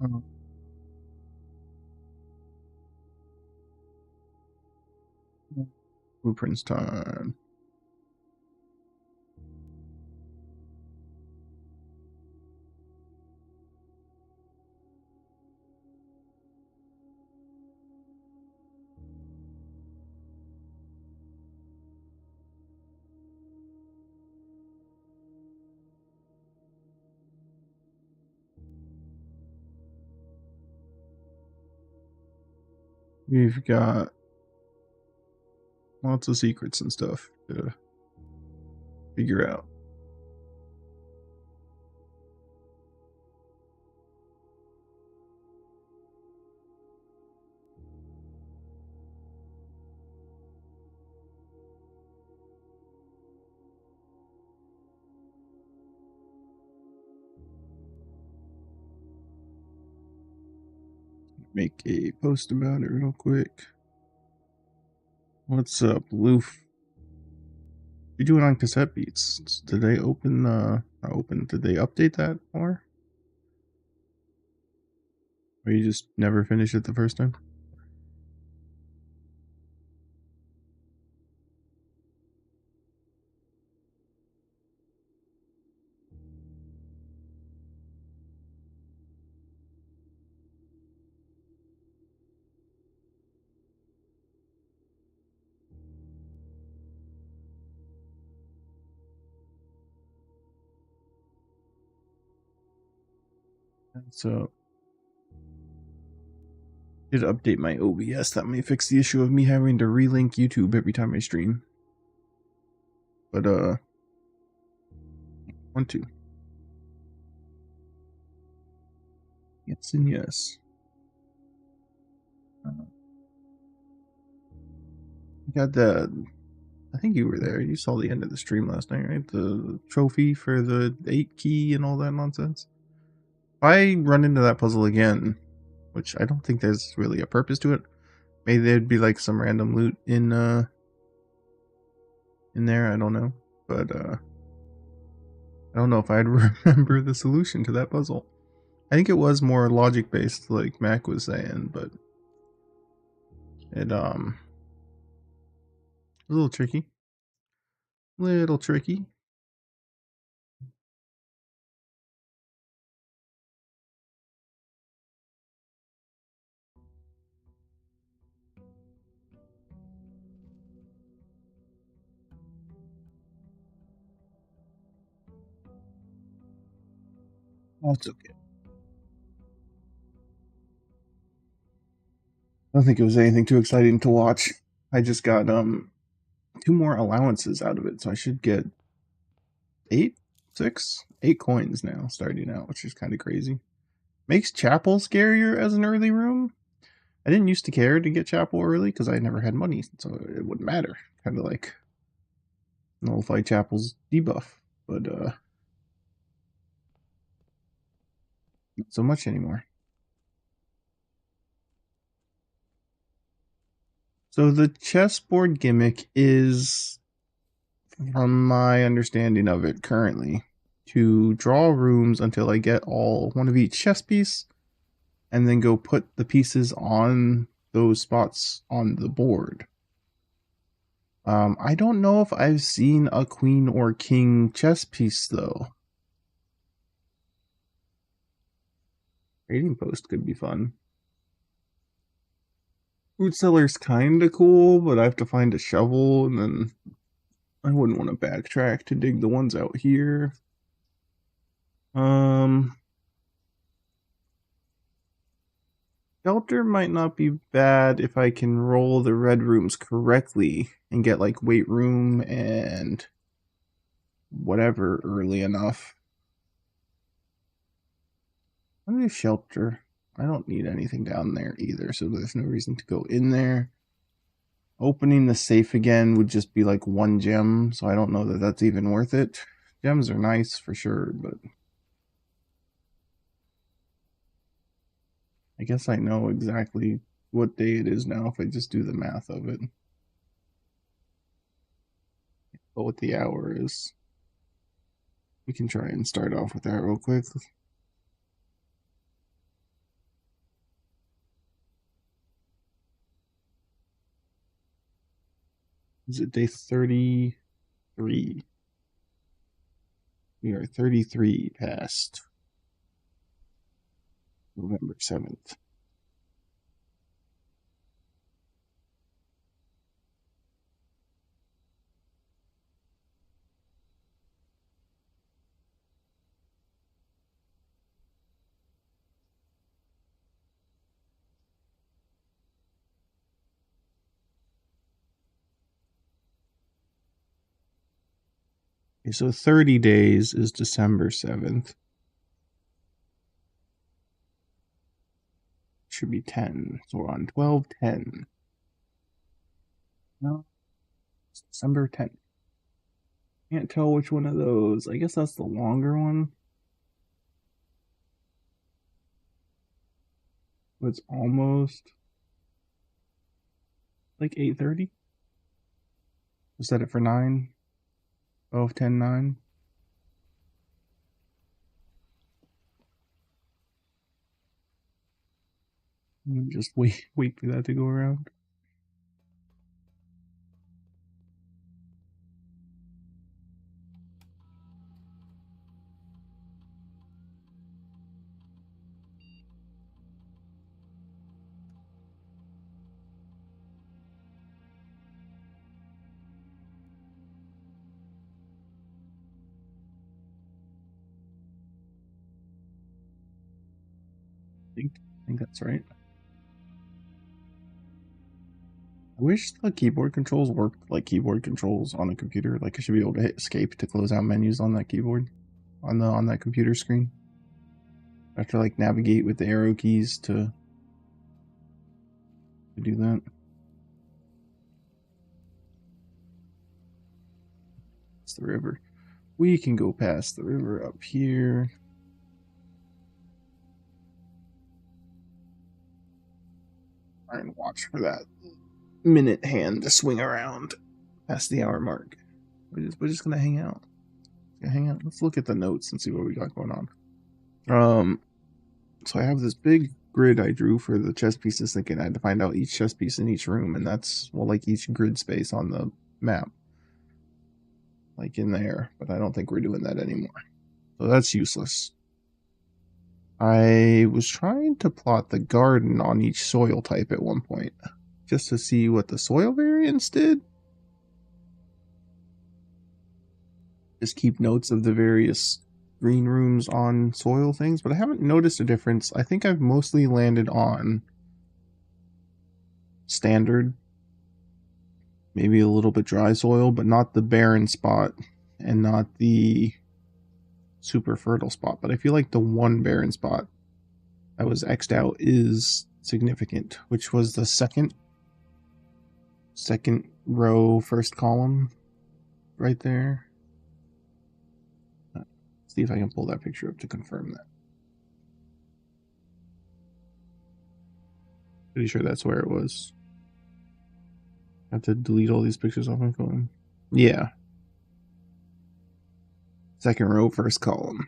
Uh, Blueprints time. We've got lots of secrets and stuff to figure out. Make a post about it real quick. What's up, Loof? You doing on cassette beats? Did they open not open? Did they update that more? Or you just never finished it the first time? So did update my OBS. That may fix the issue of me having to relink YouTube every time I stream. But want to. Yes and yes. Got the. I think you were there. You saw the end of the stream last night, right? The trophy for the 8 key and all that nonsense. If I run into that puzzle again, which I don't think there's really a purpose to it, maybe there'd be like some random loot in there. I don't know, but I don't know if I'd remember the solution to that puzzle. I think it was more logic based, like Mac was saying, but it was a little tricky. Little tricky. That's okay. I don't think it was anything too exciting to watch. I just got 2 more allowances out of it, so I should get 8, 6, 8 coins now starting out, which is kind of crazy. Makes Chapel scarier as an early room. I didn't used to care to get Chapel early because I never had money, so it wouldn't matter. Kind of like nullify Chapel's debuff, but not so much anymore. So the chessboard gimmick is, from my understanding of it currently, to draw rooms until I get one of each chess piece, and then go put the pieces on those spots on the board. I don't know if I've seen a queen or king chess piece though. Trading post could be fun. Food cellar's kinda cool, but I have to find a shovel, and then I wouldn't want to backtrack to dig the ones out here. Shelter might not be bad if I can roll the red rooms correctly and get like weight room and whatever early enough. I'm gonna shelter. I don't need anything down there either, so there's no reason to go in there. Opening the safe again would just be like 1 gem, so I don't know that that's even worth it. Gems are nice for sure, but I guess I know exactly what day it is now if I just do the math of it. But what the hour is. We can try and start off with that real quick. Is it day 33? We are 33 past November 7th. Okay, so 30 days is December 7th. Should be 10. So we're on 12/10. No, it's December 10th. Can't tell which one of those. I guess that's the longer one. It's almost like 8:30. We'll set it for 9. 12/10, 9. Just wait for that to go around. I think that's right. I wish the keyboard controls worked like keyboard controls on a computer. Like I should be able to hit escape to close out menus on that keyboard, on that computer screen. I have to like navigate with the arrow keys to do that. It's the river. We can go past the river up here. Try and watch for that minute hand to swing around past the hour mark. We're just gonna hang out. Let's look at the notes and see what we got going on. So I have this big grid I drew for the chess pieces, thinking I had to find out each chess piece in each room, and that's, well, like each grid space on the map, like in there, but I don't think we're doing that anymore. So that's useless. I was trying to plot the garden on each soil type at one point, just to see what the soil variance did. Just keep notes of the various green rooms on soil things, but I haven't noticed a difference. I think I've mostly landed on standard, maybe a little bit dry soil, but not the barren spot and not the super fertile spot. But I feel like the one barren spot that was X'd out is significant, which was the second row, first column right there. See if I can pull that picture up to confirm that. Pretty sure that's where it was. I have to delete all these pictures off my phone. Yeah. Second row, first column.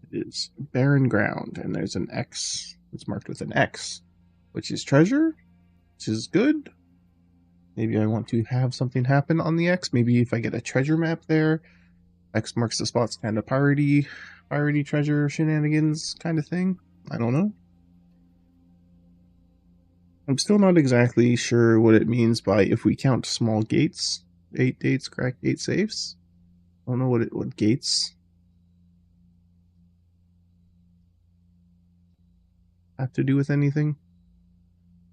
It is barren ground, and there's an X. It's marked with an X, which is treasure, which is good. Maybe I want to have something happen on the X. Maybe if I get a treasure map there, X marks the spot's kind of piratey treasure shenanigans kind of thing. I don't know. I'm still not exactly sure what it means by if we count small gates, 8 gates, cracked 8 safes. I don't know what gates have to do with anything.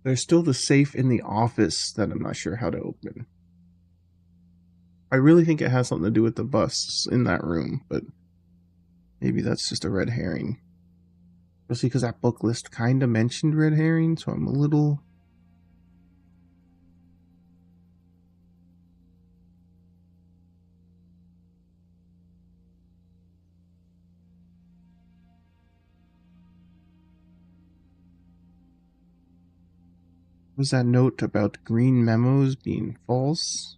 There's still the safe in the office that I'm not sure how to open. I really think it has something to do with the busts in that room, but maybe that's just a red herring. Especially because that book list kind of mentioned red herring, so I'm a little... Was that note about green memos being false?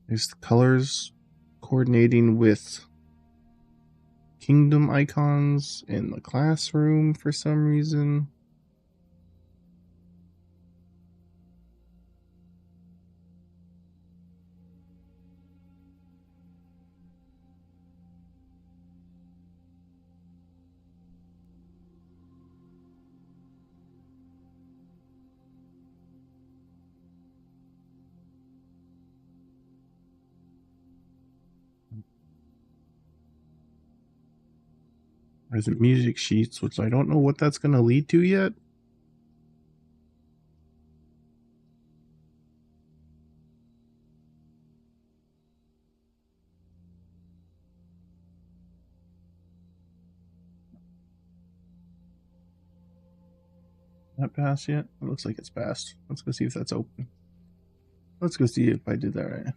There's the colors coordinating with kingdom icons in the classroom for some reason. There's music sheets, which I don't know what that's going to lead to yet. That passed yet? It looks like it's passed. Let's go see if that's open. Let's go see if I did that right.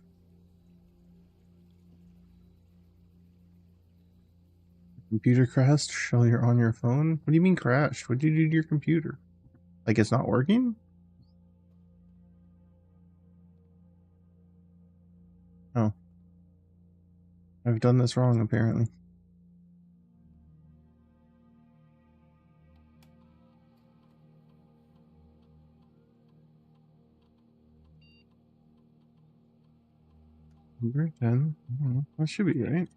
Computer crashed while you're on your phone? What do you mean crashed? What did you do to your computer? Like it's not working? Oh. I've done this wrong apparently. Number 10. That should be right.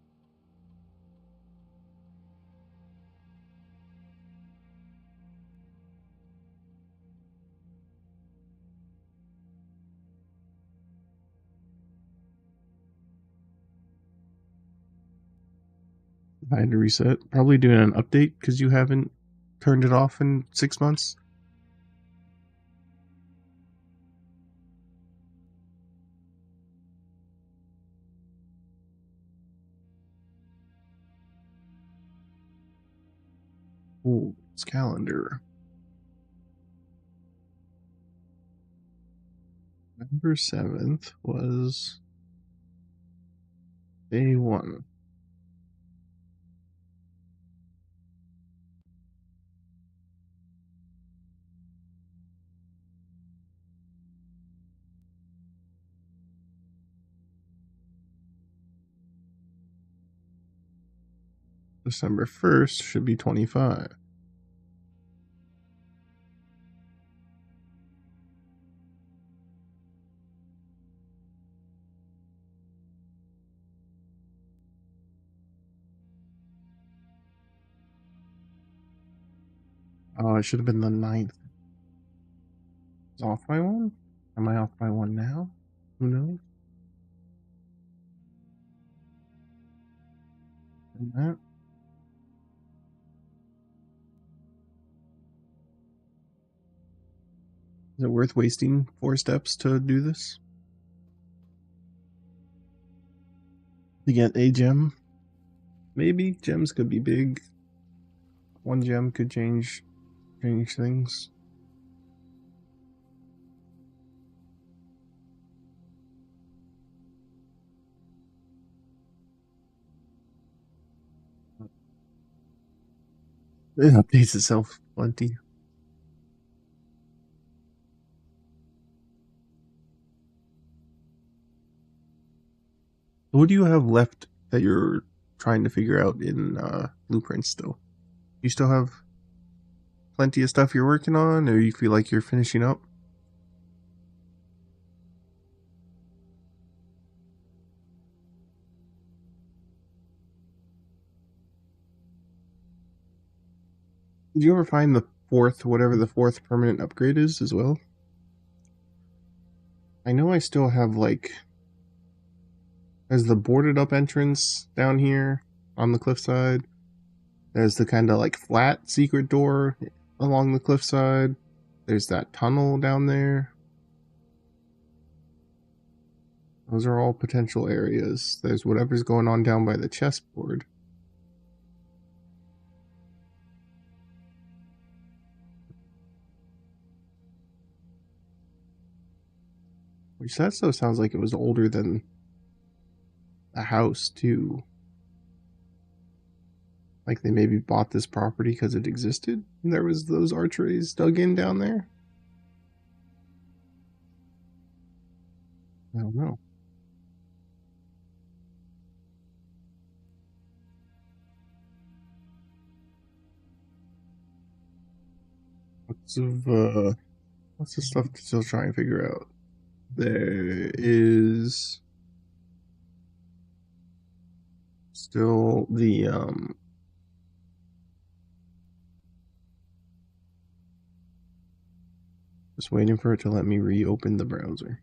I had to reset. Probably doing an update because you haven't turned it off in 6 months. Oh, it's calendar. November 7th was day 1. December 1st should be 25. Oh, it should have been the 9th. It's off by 1? Am I off by 1 now? Who knows? And that. Is it worth wasting 4 steps to do this? To get a gem? Maybe. Gems could be big. 1 gem could change things. It updates itself plenty. What do you have left that you're trying to figure out in blueprints still? You still have plenty of stuff you're working on, or you feel like you're finishing up? Did you ever find the 4th, whatever the 4th permanent upgrade is as well? I know I still have like, there's the boarded up entrance down here on the cliffside. There's the kind of like flat secret door along the cliffside. There's that tunnel down there. Those are all potential areas. There's whatever's going on down by the chessboard. Which that still sounds like it was older than a house too. Like they maybe bought this property because it existed. And there was those archways dug in down there. I don't know. What's the stuff to still try and figure out? There is still the just waiting for it to let me reopen the browser.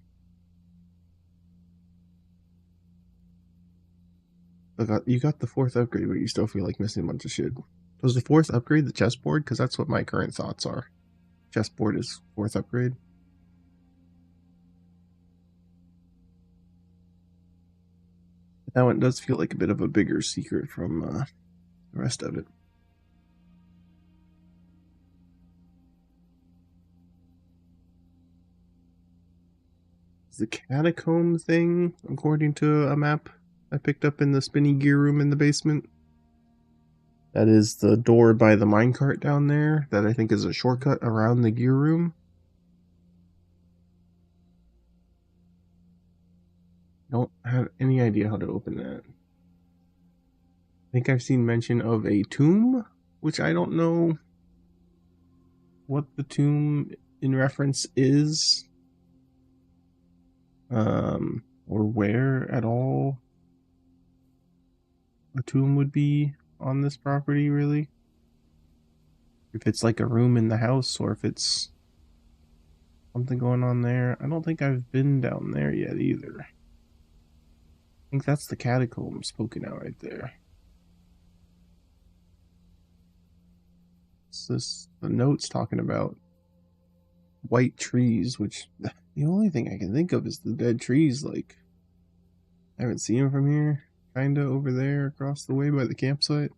You got the 4th upgrade, but you still feel like missing a bunch of shit. Was the 4th upgrade the chessboard? Because that's what my current thoughts are. Chessboard is 4th upgrade. But that one does feel like a bit of a bigger secret from the rest of it. Is the catacomb thing, according to a map I picked up in the spinny gear room in the basement? That is the door by the minecart down there, that I think is a shortcut around the gear room. Don't have any idea how to open that. I think I've seen mention of a tomb, which I don't know what the tomb in reference is. Or where at all a tomb would be on this property, really. If it's like a room in the house or if it's something going on there. I don't think I've been down there yet either. I think that's the catacombs poking out right there. It's this, the notes talking about white trees, which the only thing I can think of is the dead trees. Like, I haven't seen them from here. Kinda over there across the way by the campsite.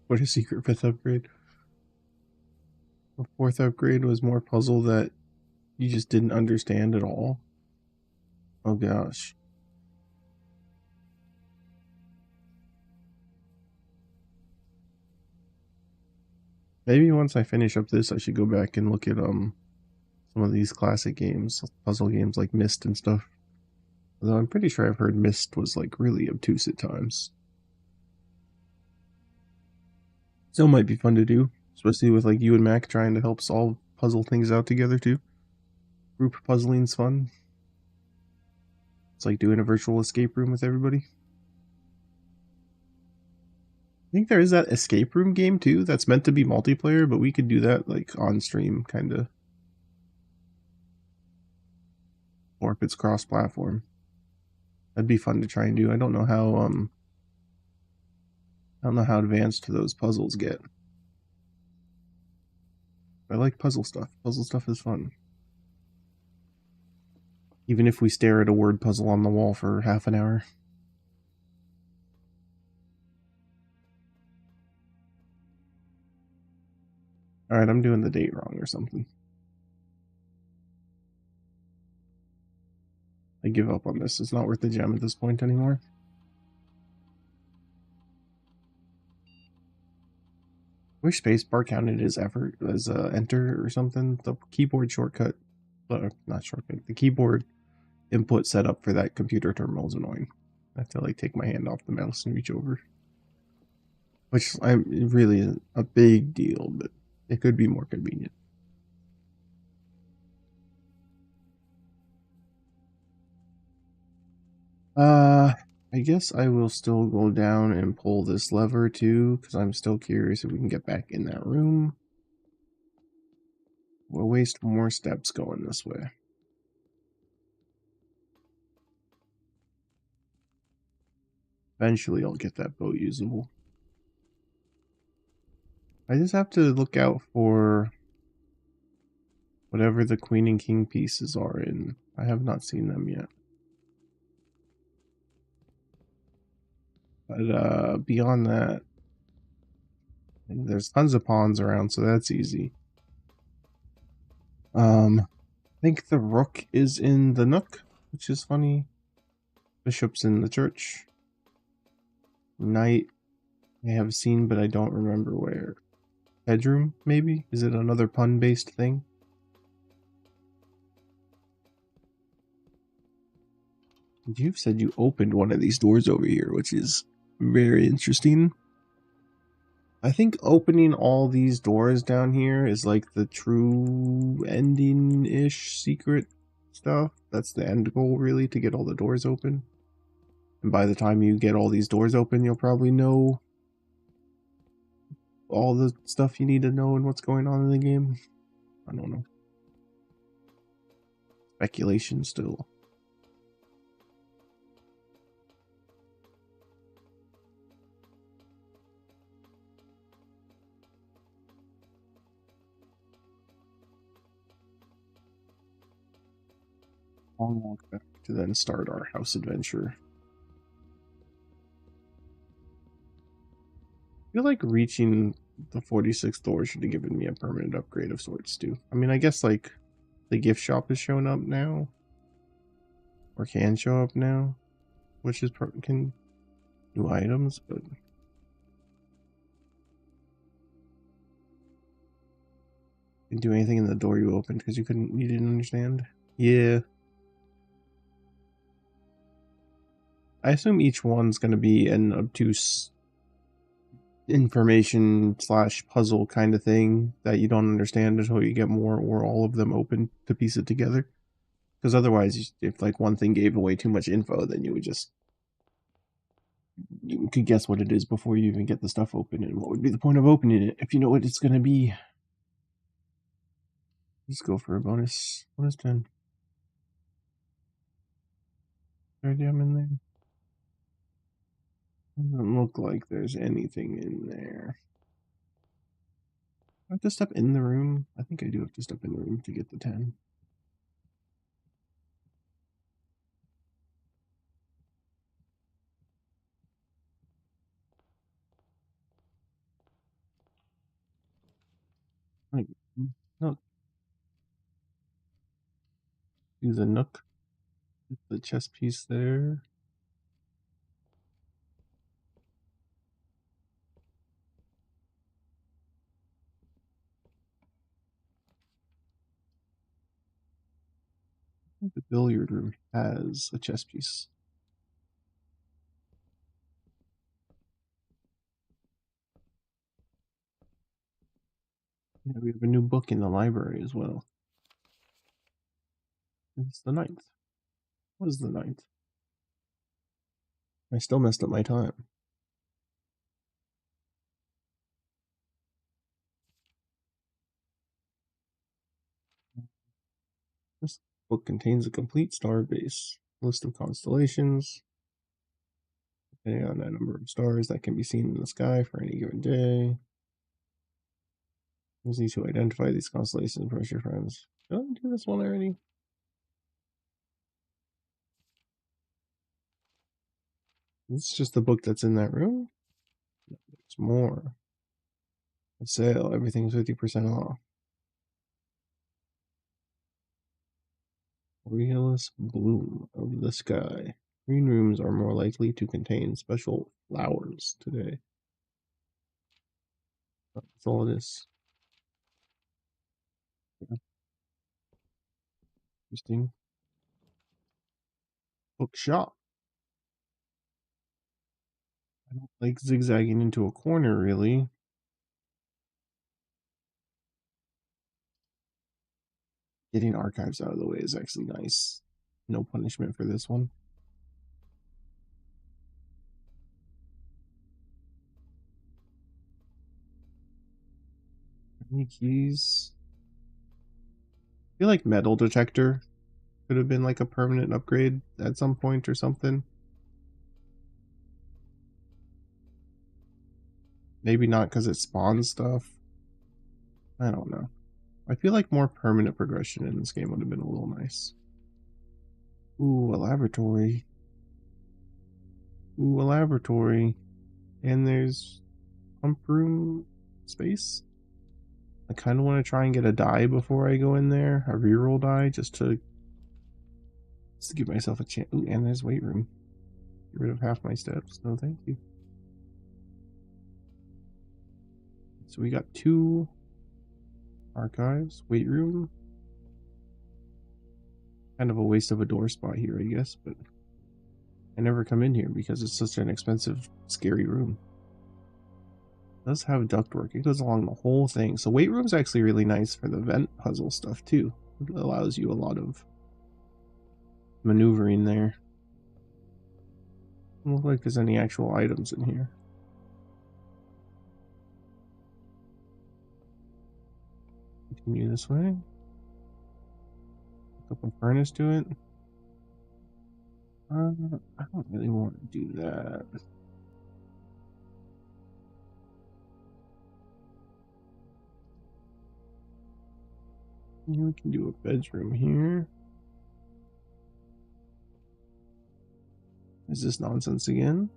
What a secret 5th upgrade. The 4th upgrade was more puzzle that you just didn't understand at all. Oh gosh. Maybe once I finish up this, I should go back and look at some of these classic games, puzzle games like Myst and stuff. Although I'm pretty sure I've heard Myst was like really obtuse at times. Still might be fun to do, especially with like you and Mac trying to help solve puzzle things out together too. Group puzzling's fun. It's like doing a virtual escape room with everybody. I think there is that escape room game too that's meant to be multiplayer, but we could do that like on stream, kind of. Or if it's cross-platform, that'd be fun to try and do. I don't know how advanced those puzzles get. I like puzzle stuff. Puzzle stuff is fun. Even if we stare at a word puzzle on the wall for half an hour. Alright, I'm doing the date wrong or something. I give up on this. It's not worth the gem at this point anymore. I wish spacebar counted as effort, as enter or something. The keyboard shortcut, not shortcut, the keyboard input setup for that computer terminal is annoying. I have to like take my hand off the mouse and reach over. Which really isn't a big deal, but it could be more convenient. I guess I will still go down and pull this lever too, because I'm still curious if we can get back in that room. We'll waste more steps going this way. Eventually I'll get that boat usable. I just have to look out for whatever the queen and king pieces are in. I have not seen them yet. But beyond that, there's tons of pawns around, so that's easy. I think the rook is in the nook, which is funny. Bishop's in the church. Knight I have seen, but I don't remember where. Bedroom, maybe? Is it another pun-based thing? You've said you opened one of these doors over here, which is very interesting. I think opening all these doors down here is like the true ending-ish secret stuff. That's the end goal, really, to get all the doors open. And by the time you get all these doors open, you'll probably know all the stuff you need to know and what's going on in the game. I don't know. Speculation still. Long walk back to then start our house adventure. I feel like reaching the 46th door should have given me a permanent upgrade of sorts too. I mean, I guess like the gift shop is showing up now, or can show up now, which is can new items, but didn't do anything in the door you opened because you didn't understand. Yeah. I assume each one's going to be an obtuse information / puzzle kind of thing that you don't understand until you get more or all of them open to piece it together. Because otherwise, if like one thing gave away too much info, then you could guess what it is before you even get the stuff open. And what would be the point of opening it if you know what it's going to be? Let's go for a bonus 10. Iridium in there. Doesn't look like there's anything in there. I have to step in the room. I think I do have to step in the room to get the 10. Right. No. Use a nook. Get the chess piece there. I think the billiard room has a chess piece. Yeah, we have a new book in the library as well. It's the 9th. What is the 9th? I still messed up my time. This book contains a complete star base, list of constellations, depending on the number of stars that can be seen in the sky for any given day. Easy to identify these constellations and your friends. Did I do this one already? This is just the book that's in that room? No, there's more. A sale, everything's 50% off. Realist bloom of the sky. Green rooms are more likely to contain special flowers today. That's all it is. Yeah. Interesting. Bookshop. I don't like zigzagging into a corner, really. Getting archives out of the way is actually nice. No punishment for this one. Any keys? I feel like metal detector could have been like a permanent upgrade at some point or something. Maybe not because it spawns stuff. I don't know. I feel like more permanent progression in this game would have been a little nice. Ooh, a laboratory. Ooh, a laboratory. And there's pump room space. I kind of want to try and get a die before I go in there. A reroll die just to give myself a chance. Ooh, and there's weight room. Get rid of half my steps. No, thank you. So we got 2 archives. Weight room. Kind of a waste of a door spot here, I guess, but I never come in here because it's such an expensive, scary room. It does have ductwork. It goes along the whole thing. So weight room's actually really nice for the vent puzzle stuff too. It allows you a lot of maneuvering there. Doesn't look like there's any actual items in here. Continue this way. Hook up a furnace to it. I don't really want to do that. We can do a bedroom here. Is this nonsense again?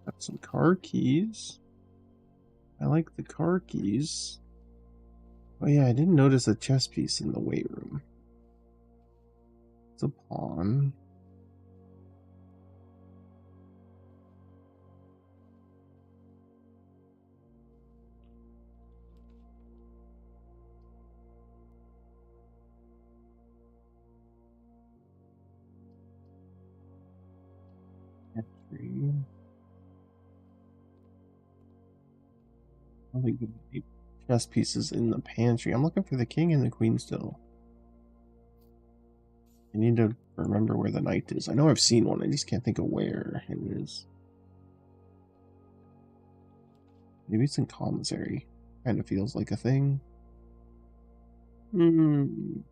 Got some car keys. I like the car keys. Oh yeah, I didn't notice a chess piece in the weight room. It's a pawn. Entry. Probably good chess pieces in the pantry. I'm looking for the king and the queen still. I need to remember where the knight is. I know I've seen one, I just can't think of where it is. Maybe it's in commissary. Kind of feels like a thing. I don't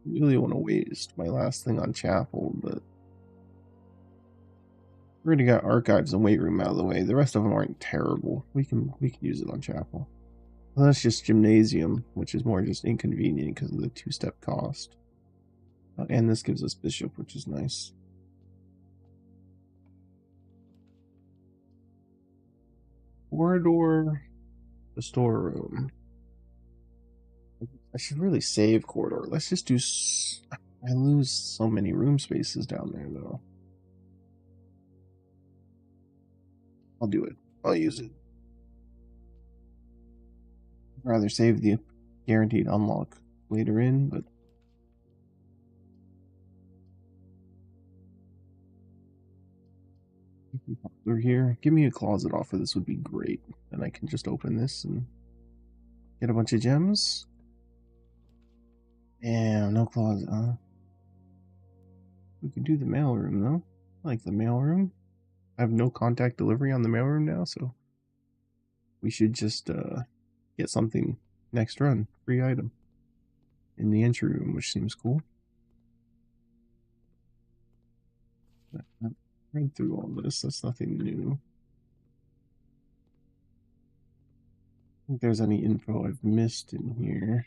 really want to waste my last thing on chapel, but we already got archives and weight room out of the way. The rest of them aren't terrible. We can use it on chapel. Well, that's just gymnasium, which is more just inconvenient because of the 2-step cost. And this gives us bishop, which is nice. Corridor, the storeroom. I should really save corridor. Let's just do. I lose so many room spaces down there, though. I'll do it. I'll use it. I'd rather save the guaranteed unlock later in, but through here. Give me a closet offer. This would be great. And I can just open this and get a bunch of gems. Damn, no closet, huh? We can do the mailroom, though. I like the mailroom. I have no contact delivery on the mailroom now, so we should just get something next run. Free item in the entry room, which seems cool. I've read through all this. That's nothing new. I don't think there's any info I've missed in here.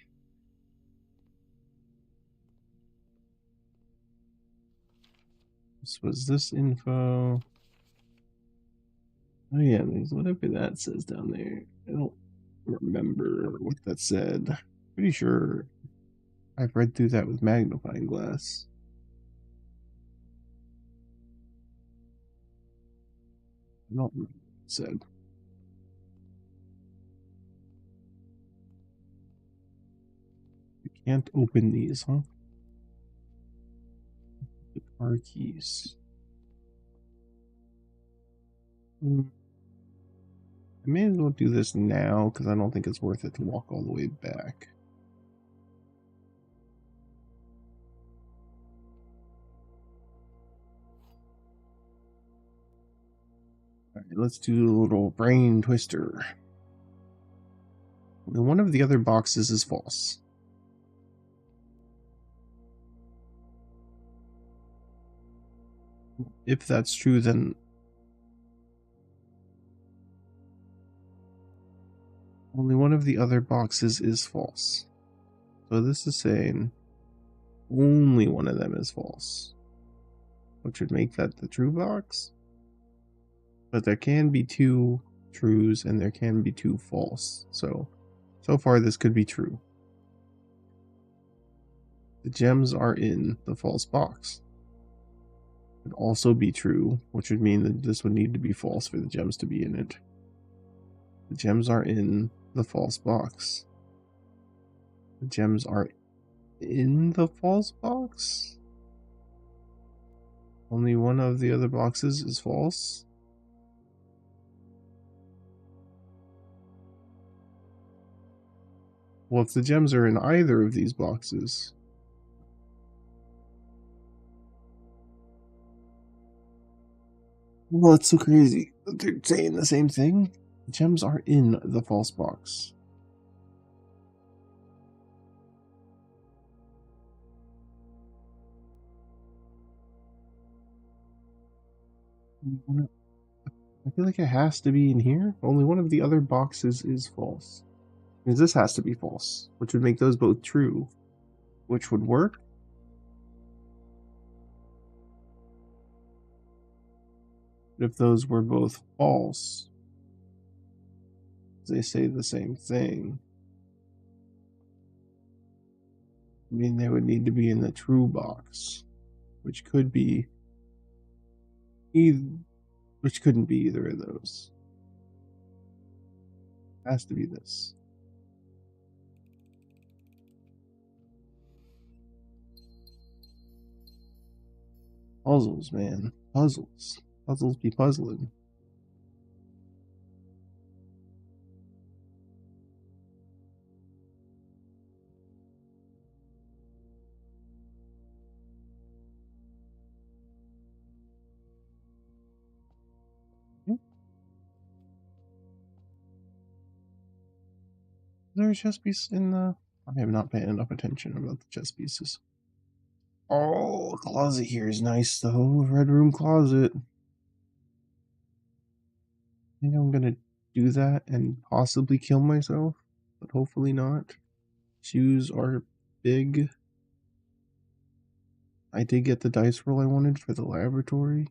This was this info. Oh yeah, there's whatever that says down there. I don't remember what that said. Pretty sure I've read through that with magnifying glass. I don't remember what it said. You can't open these, huh? The car keys. I may as well do this now because I don't think it's worth it to walk all the way back. Alright, let's do a little brain twister. One of the other boxes is false. If that's true, then only one of the other boxes is false. So this is saying only one of them is false, which would make that the true box. But there can be 2 trues and there can be 2 false. So far this could be true. The gems are in the false box. Could also be true, which would mean that this would need to be false for the gems to be in it. The gems are in the false box. The gems are in the false box? Only one of the other boxes is false? Well, if the gems are in either of these boxes... Well, it's so crazy. They're saying the same thing. The gems are in the false box. I feel like it has to be in here. Only one of the other boxes is false. Because this has to be false, which would make those both true, which would work. But if those were both false, they say the same thing. I mean, they would need to be in the true box, which could be which couldn't be either of those. It has to be this. Puzzles, man. Puzzles. Puzzles be puzzling. Is there a chess piece in the... I have not paid enough attention about the chess pieces. Oh, the closet here is nice though. Red room closet. I think I'm gonna do that and possibly kill myself, but hopefully not. Shoes are big. I did get the dice roll I wanted for the laboratory.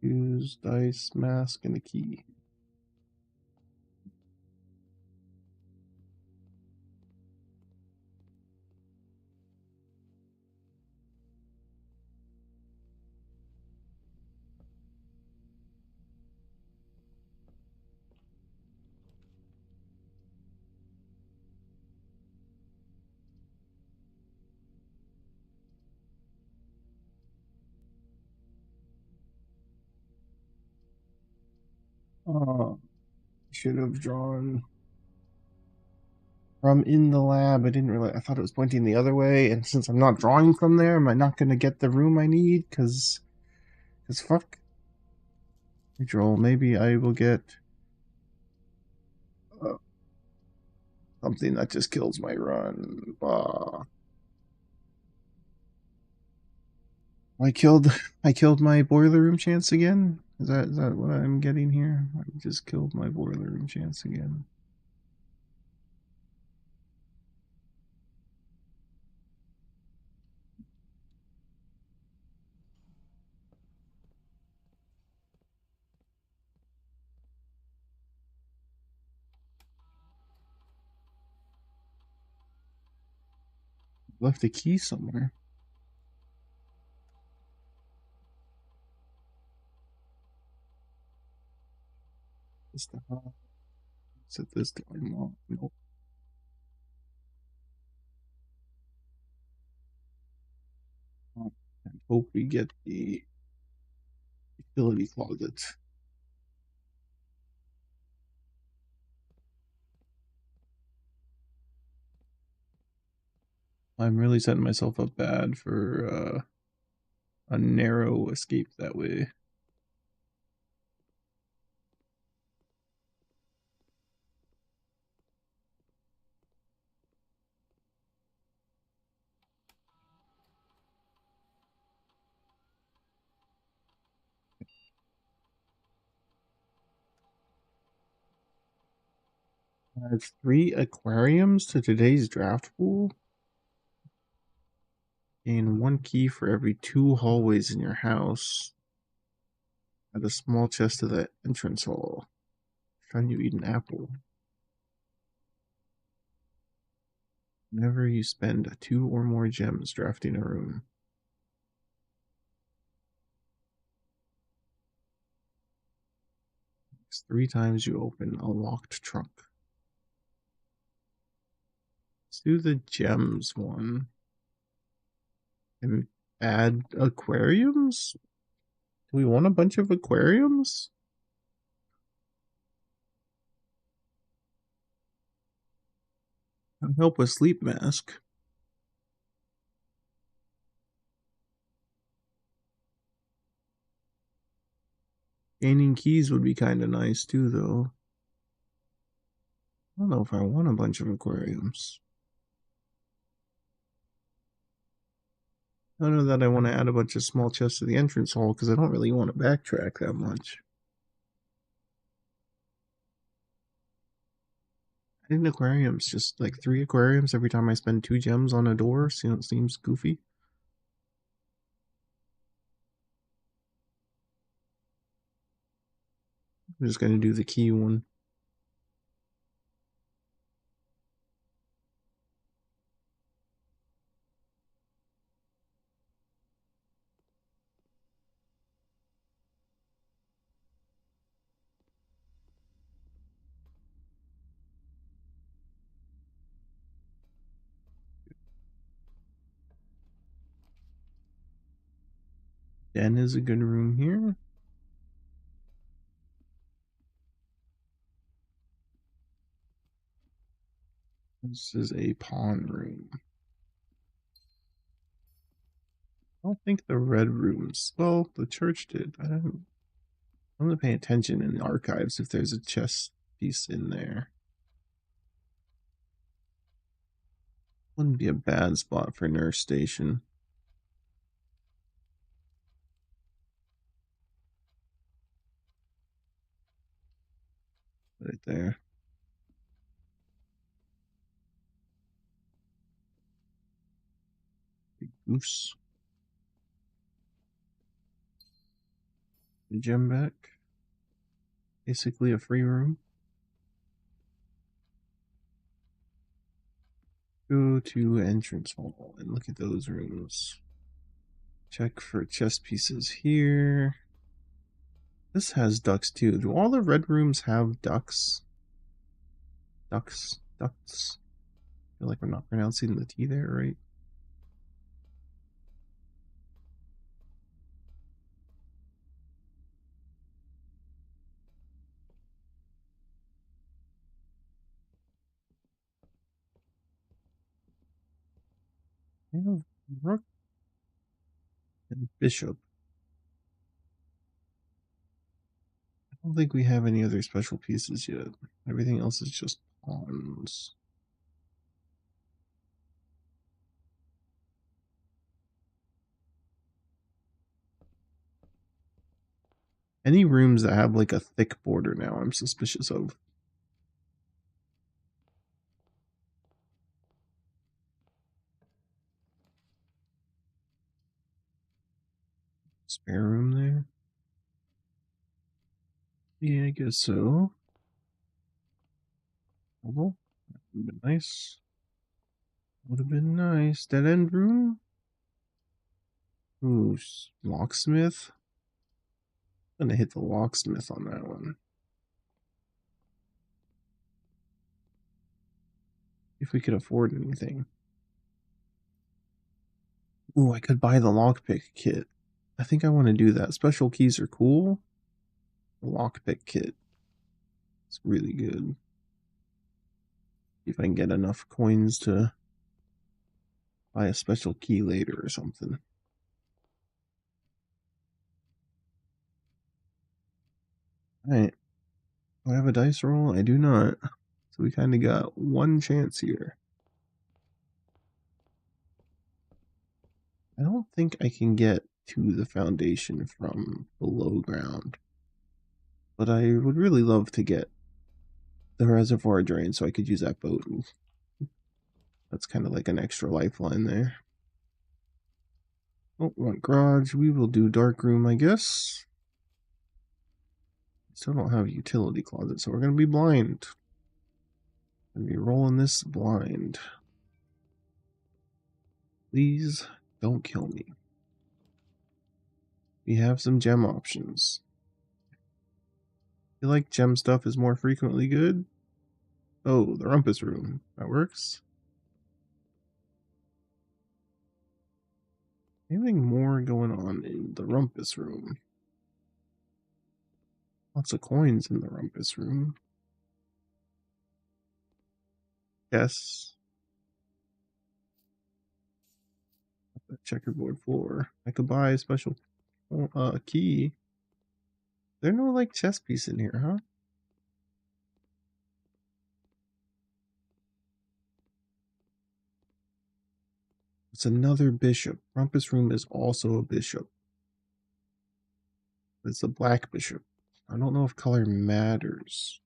Shoes, dice, mask, and a key. Should have drawn from in the lab. I didn't really. I thought it was pointing the other way, and since I'm not drawing from there, am I not going to get the room I need? Cause fuck. Control. Maybe I will get something that just kills my run. I killed my boiler room chance again. Is that what I'm getting here? I just killed my boiler room chance again. Left a key somewhere. Set this time off. Nope. And hope we get the utility closet. I'm really setting myself up bad for a narrow escape that way. Add 3 aquariums to today's draft pool. Gain 1 key for every 2 hallways in your house. Add a small chest to the entrance hall. Can you eat an apple? Whenever you spend 2 or more gems drafting a room. 3 times you open a locked trunk. Let's do the gems one. And add aquariums? Do we want a bunch of aquariums? Help with sleep mask. Gaining keys would be kind of nice too, though. I don't know if I want a bunch of aquariums. I don't know that I want to add a bunch of small chests to the entrance hall because I don't really want to backtrack that much. I think aquariums, just like 3 aquariums every time I spend 2 gems on a door, seems goofy. I'm just going to do the key one. Den is a good room here. This is a pawn room. I don't think the red rooms. Well, the church did. I'm gonna pay attention in the archives if there's a chess piece in there. Wouldn't be a bad spot for nurse station. Right there. Big goose. The gem back. Basically a free room. Go to entrance hall and look at those rooms. Check for chess pieces here. This has ducks too. Do all the red rooms have ducks? Ducks. Ducks. I feel like we're not pronouncing the T there right. I have rook and bishop. I don't think we have any other special pieces yet. Everything else is just pawns. Any rooms that have like a thick border now, I'm suspicious of. Spare room there? Yeah, I guess so. Would have been nice. Would have been nice. Dead end room? Ooh, locksmith? I'm gonna hit the locksmith on that one. If we could afford anything. Ooh, I could buy the lockpick kit. I think I want to do that. Special keys are cool. The lockpick kit. It's really good. See if I can get enough coins to buy a special key later or something. Alright. Do I have a dice roll? I do not. So we kind of got one chance here. I don't think I can get to the foundation from below ground. But I would really love to get the reservoir drain so I could use that boat. That's kind of like an extra lifeline there. Oh, want garage. We will do dark room, I guess. Still don't have a utility closet, so we're going to be blind. Going to be rolling this blind. Please don't kill me. We have some gem options. Feel like gem stuff is more frequently good. Oh, the rumpus room. That works. Anything more going on in the rumpus room? Lots of coins in the rumpus room. Yes. checkerboard floor. I could buy a special key. There's no like chess piece in here, huh? It's another bishop. Rumpus Room is also a bishop. It's a black bishop. I don't know if color matters.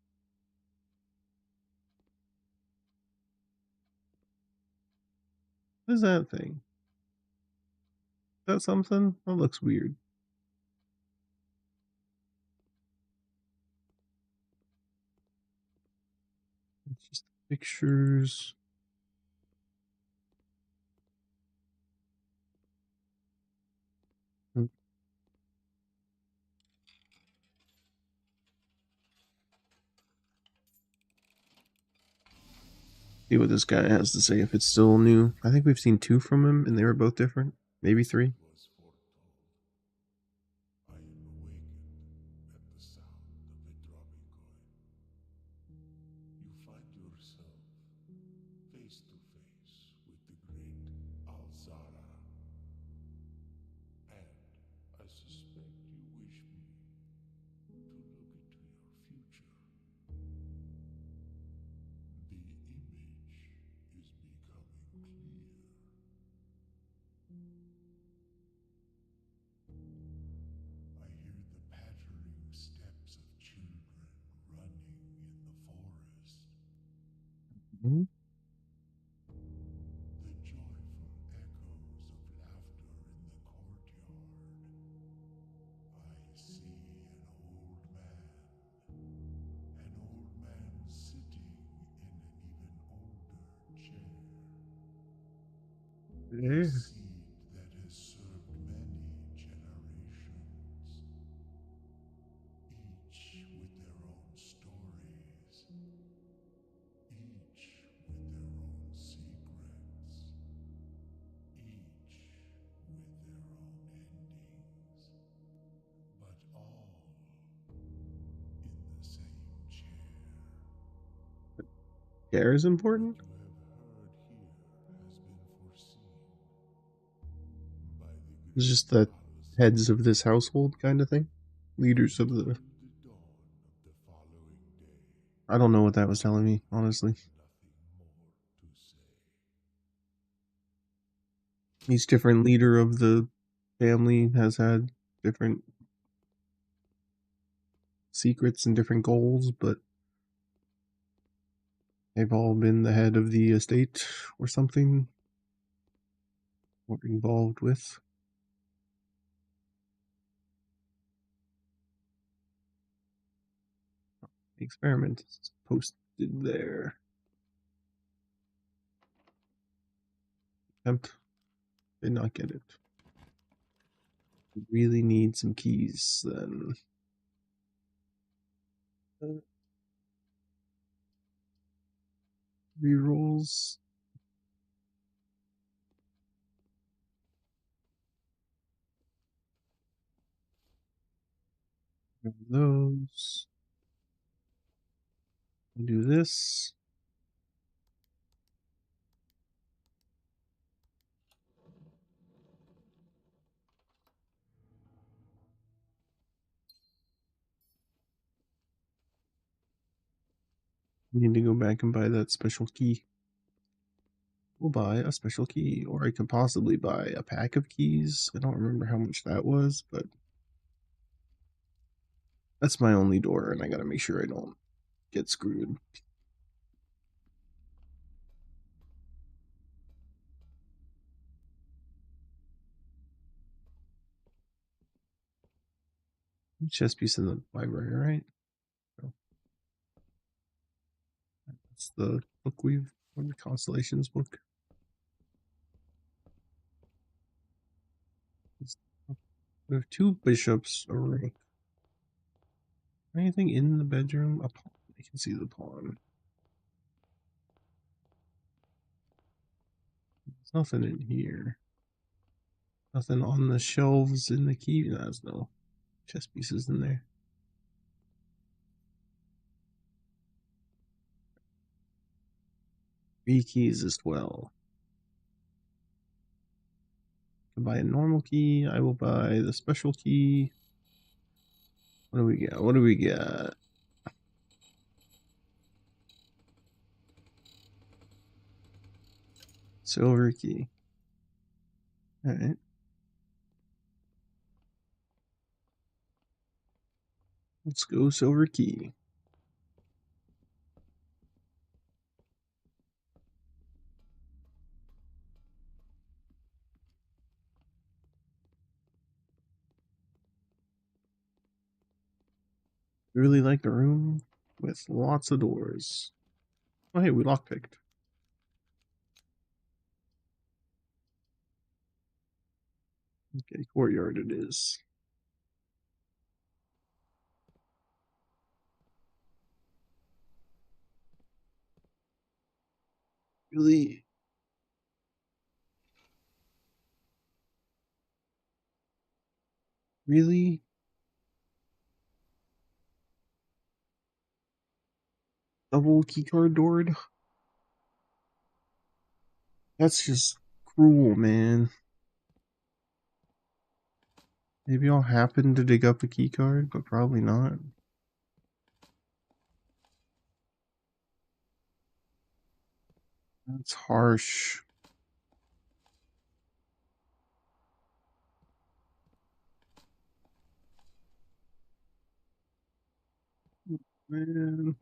What is that thing? Is that something? That looks weird. It's just pictures. Hmm. See what this guy has to say if it's still new. I think we've seen 2 from him and they were both different. Maybe 3. Was foretold. I am awakened at the sound of a dropping coin. You find yourself face to face with the great Alzara. And I suspect you wish me to look into your future. The image is becoming clear. I hear the pattering steps of children running in the forest. Mm-hmm. The joyful echoes of laughter in the courtyard. I see an old man sitting in an even older chair. A Yeah. seed that has served many generations, each with their own stories, each with their own secrets, each with their own endings, but all in the same chair. Chair is What important? you have heard here has been foreseen by the It's great just the Alazar. heads of this household kind of thing. Leaders of Until the. the dawn of the following day, I don't know what that was telling me, I honestly. have nothing more to say. Each different leader of the family has had different secrets and different goals, but they've all been the head of the estate or something, or involved with the experiment. It's posted there. Attempt. Did not get it. We really need some keys then. Rerolls. Those. Do this. Need to go back and buy that special key. We'll buy a special key, or I could possibly buy a pack of keys. I don't remember how much that was, but that's my only door, and I gotta make sure I don't get screwed. Chess piece in the library, right? Oh, that's the book we've, the Constellations book. We have 2 bishops. Anything in the bedroom? A pawn. I can see the pawn. There's nothing in here. Nothing on the shelves in the key. There's no chess pieces in there. 3 keys as well. can buy a normal key. I will buy the special key. What do we got? What do we got? Silver key. Alright. Let's go silver key. Really like the room with lots of doors. Oh, hey, we lockpicked. Okay, courtyard it is. Really? Really? Double keycard door? That's just cruel, man. Maybe I'll happen to dig up a keycard, but probably not. That's harsh. Man.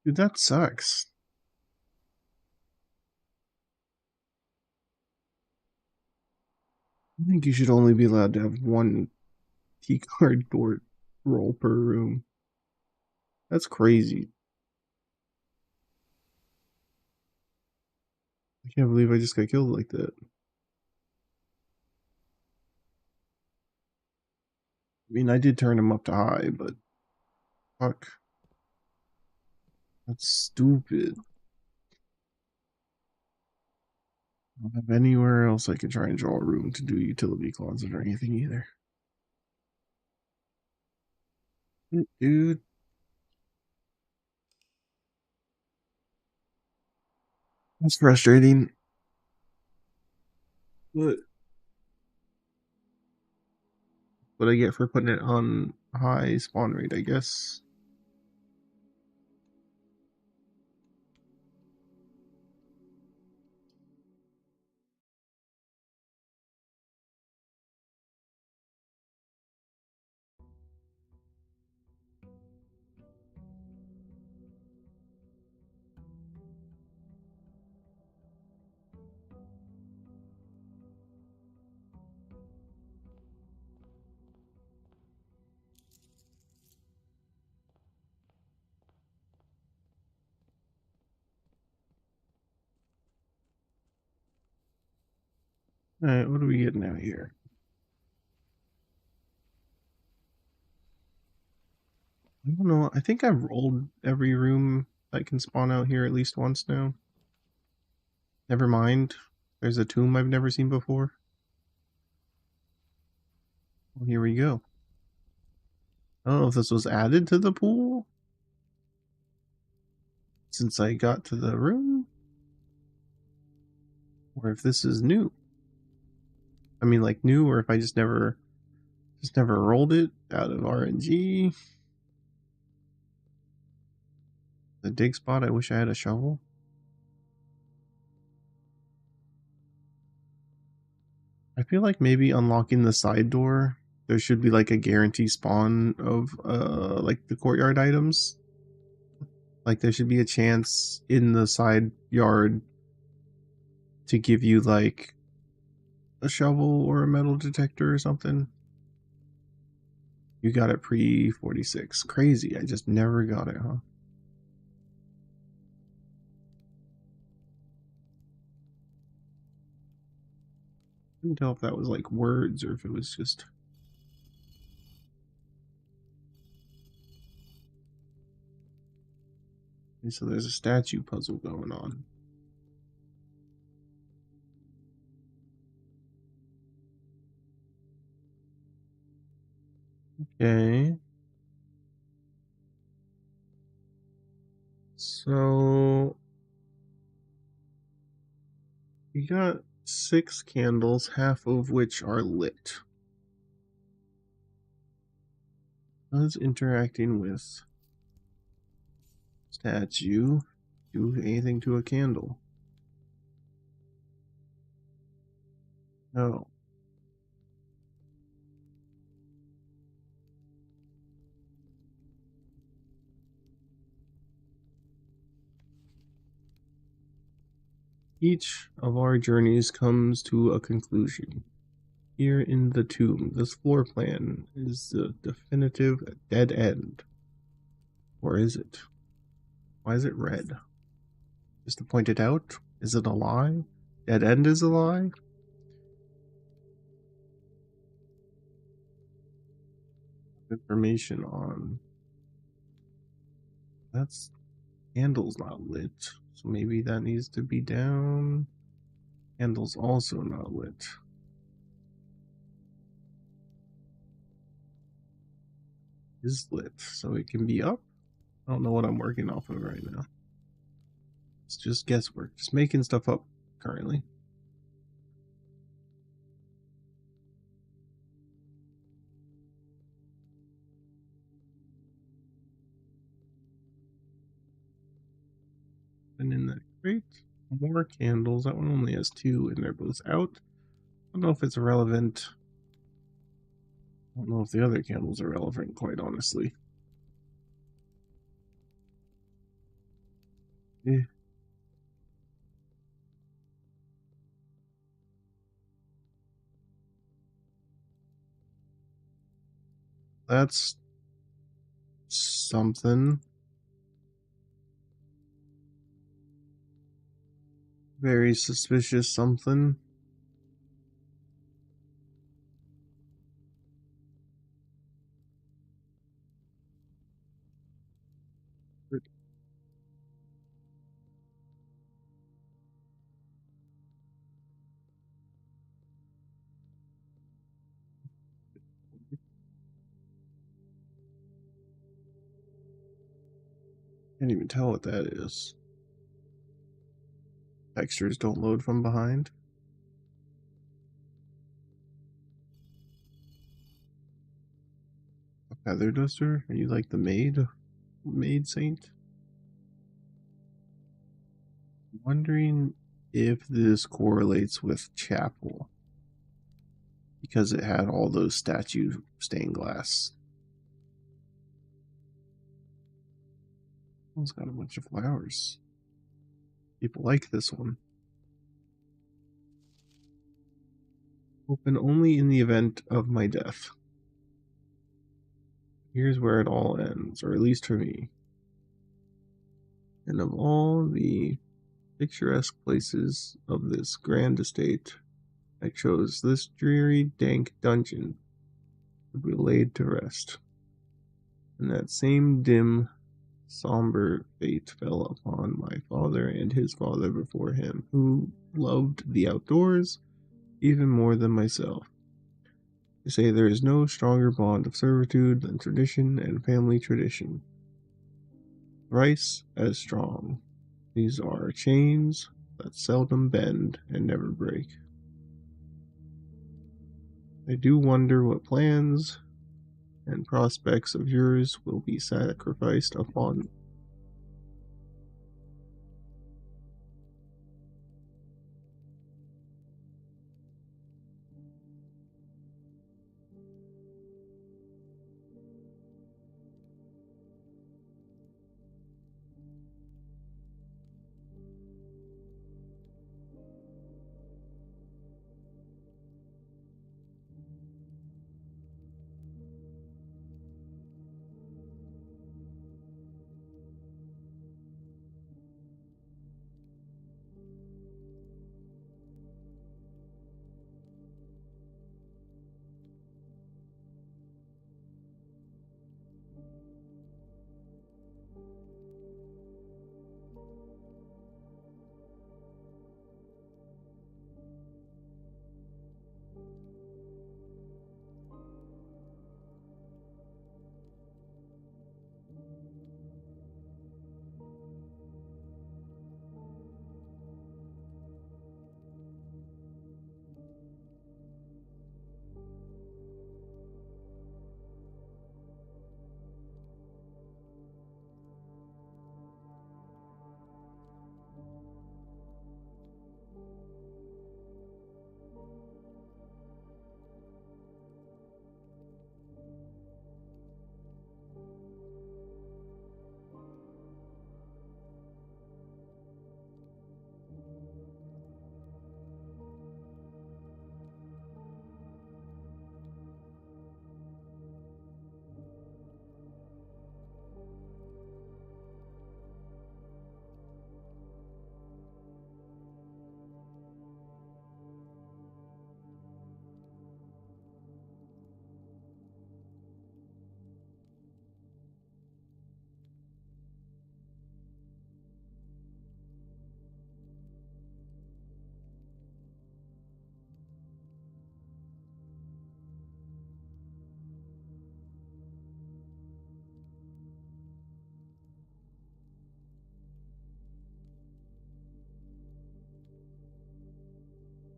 Dude, that sucks. I think you should only be allowed to have one keycard door roll per room. That's crazy. I can't believe I just got killed like that. I mean, I did turn him up to high, but fuck. That's stupid. I don't have anywhere else I could try and draw a room to do utility closet or anything either. Dude. That's frustrating. What I get for putting it on high spawn rate, I guess. Alright, what are we getting out here? I don't know. I think I've rolled every room that can spawn out here at least once now. Never mind. There's a tomb I've never seen before. Well, here we go. I don't know if this was added to the pool since I got to the room, or if this is new. I mean, like new, or if I just never rolled it out of RNG. The dig spot. I wish I had a shovel. I feel like maybe unlocking the side door, there should be like a guarantee spawn of like the courtyard items. Like there should be a chance in the side yard to give you like a shovel or a metal detector or something. You got it pre 46. Crazy. I just never got it, huh? I couldn't tell if that was like words or if it was just. Okay, so there's a statue puzzle going on. Okay. So We got 6 candles, half of which are lit. Does interacting with statue do anything to a candle? No. Each of our journeys comes to a conclusion. Here in the tomb, this floor plan is the definitive dead end. Or is it? Why is it red? Just to point it out? Is it a lie? Dead end is a lie? Information on... That's... Candle's not lit. So maybe that needs to be down. Candle's also not lit. Is lit, so it can be up? I don't know what I'm working off of right now. It's just guesswork. Just making stuff up currently. And in that crate, more candles. That one only has 2 and they're both out. I don't know if it's relevant. I don't know if the other candles are relevant, quite honestly. Eh. That's something. Very suspicious something. Can't even tell what that is. Textures don't load from behind. A feather duster? Are you like the maid saint? I'm wondering if this correlates with chapel. Because it had all those statue stained glass. It's got a bunch of flowers. People like this one. Open only in the event of my death. Here's where it all ends, or at least for me. And of all the picturesque places of this grand estate, I chose this dreary, dank dungeon to be laid to rest. And that same dim, somber fate fell upon my father and his father before him, who loved the outdoors even more than myself. They say there is no stronger bond of servitude than tradition and family tradition. Thrice as strong. These are chains that seldom bend and never break. I do wonder what plans and prospects of yours will be sacrificed upon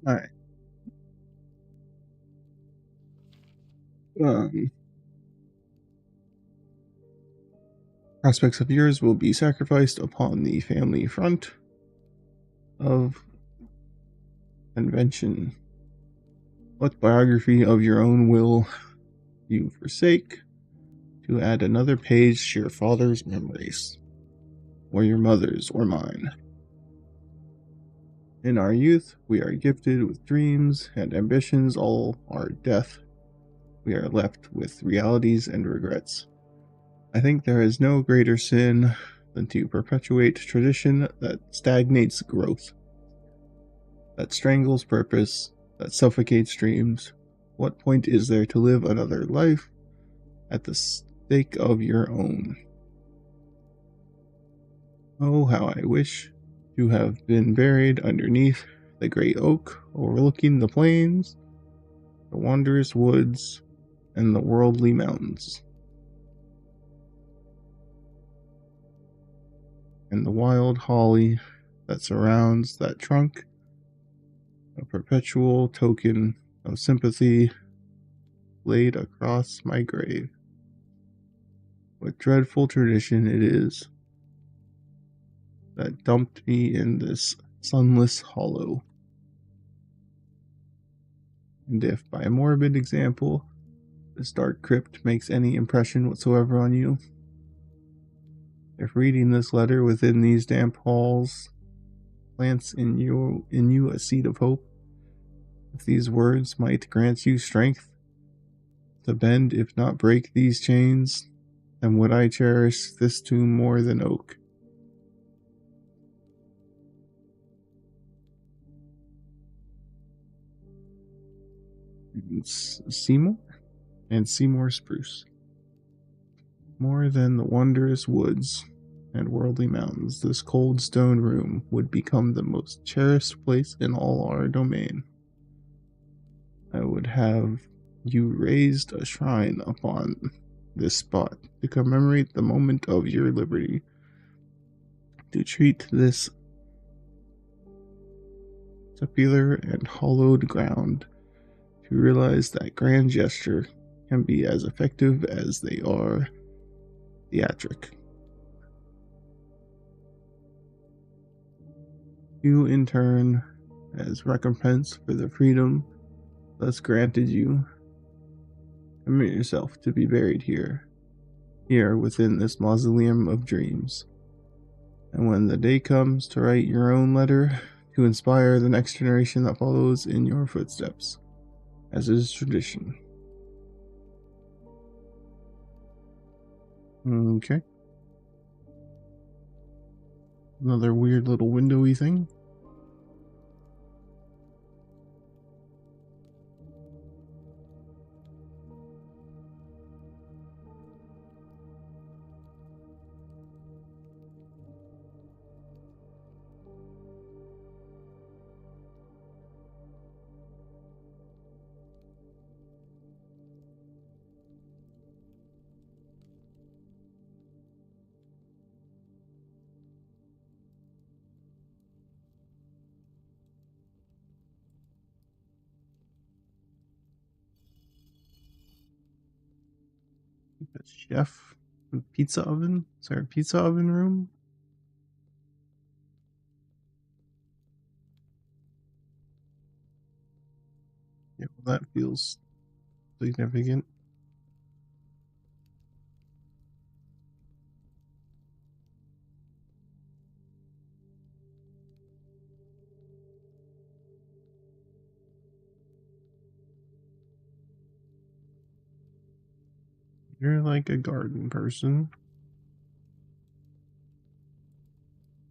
Alright. Prospects of yours will be sacrificed upon the family front of convention. What biography of your own will you forsake to add another page to your father's memories, or your mother's, or mine? In our youth, we are gifted with dreams and ambitions. All our death, we are left with realities and regrets. I think there is no greater sin than to perpetuate tradition that stagnates growth, that strangles purpose, that suffocates dreams. What point is there to live another life at the stake of your own? Oh, how I wish to have been buried underneath the great oak, overlooking the plains, the wondrous woods, and the worldly mountains, and the wild holly that surrounds that trunk, a perpetual token of sympathy laid across my grave. What dreadful tradition it is that dumped me in this sunless hollow. And if, by a morbid example, this dark crypt makes any impression whatsoever on you, if reading this letter within these damp halls plants in you a seed of hope, if these words might grant you strength to bend if not break these chains, then would I cherish this tomb more than oak. Seymour and Seymour spruce. More than the wondrous woods and worldly mountains, this cold stone room would become the most cherished place in all our domain. I would have you raised a shrine upon this spot to commemorate the moment of your liberty, to treat this sepulchre and hallowed ground, to realize that grand gesture can be as effective as they are theatric. You, in turn, as recompense for the freedom thus granted you, permit yourself to be buried here within this mausoleum of dreams. And when the day comes to write your own letter, to inspire the next generation that follows in your footsteps, as is tradition. Okay. Another weird little windowy thing. Chef pizza oven? Is there a pizza oven room? Yeah, well, that feels significant. You're like a garden person.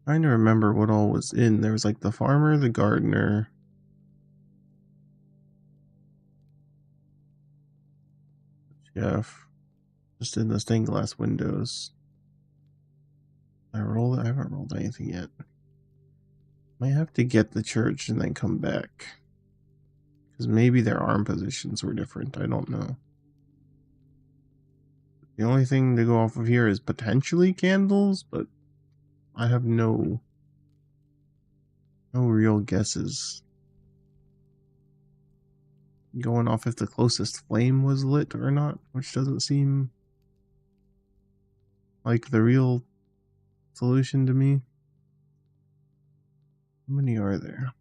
Trying to remember what all was in. There was like the farmer, the gardener. Chef. Just in the stained glass windows. I haven't rolled anything yet. Might have to get the church and then come back. Because maybe their arm positions were different. I don't know. The only thing to go off of here is potentially candles, but I have no real guesses. going off if the closest flame was lit or not, which doesn't seem like the real solution to me. How many are there?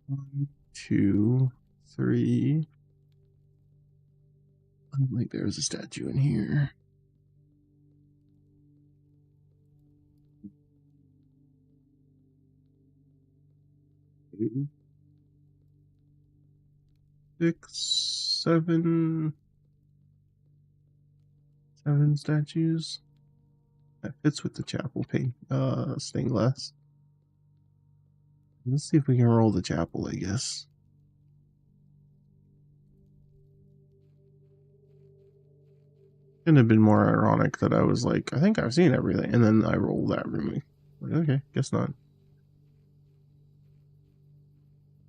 1, 2, 3. Like there's a statue in here. 2, 6, 7. 7 statues. That fits with the chapel paint, stained glass. Let's see if we can roll the chapel, I guess. Couldn't have been more ironic that I was like, I think I've seen everything, and then I rolled that room. Like, okay, guess not.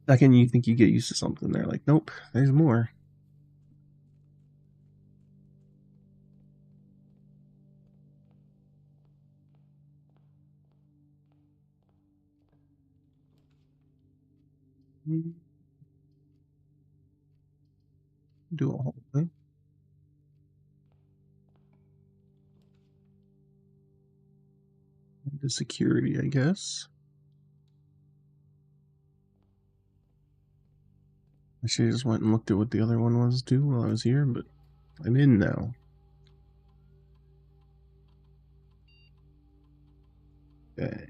Second, you think you get used to something, they're like, nope, there's more. Do a whole thing. The security, I guess. I should have just went and looked at what the other one was too while I was here, but I'm in now. Okay.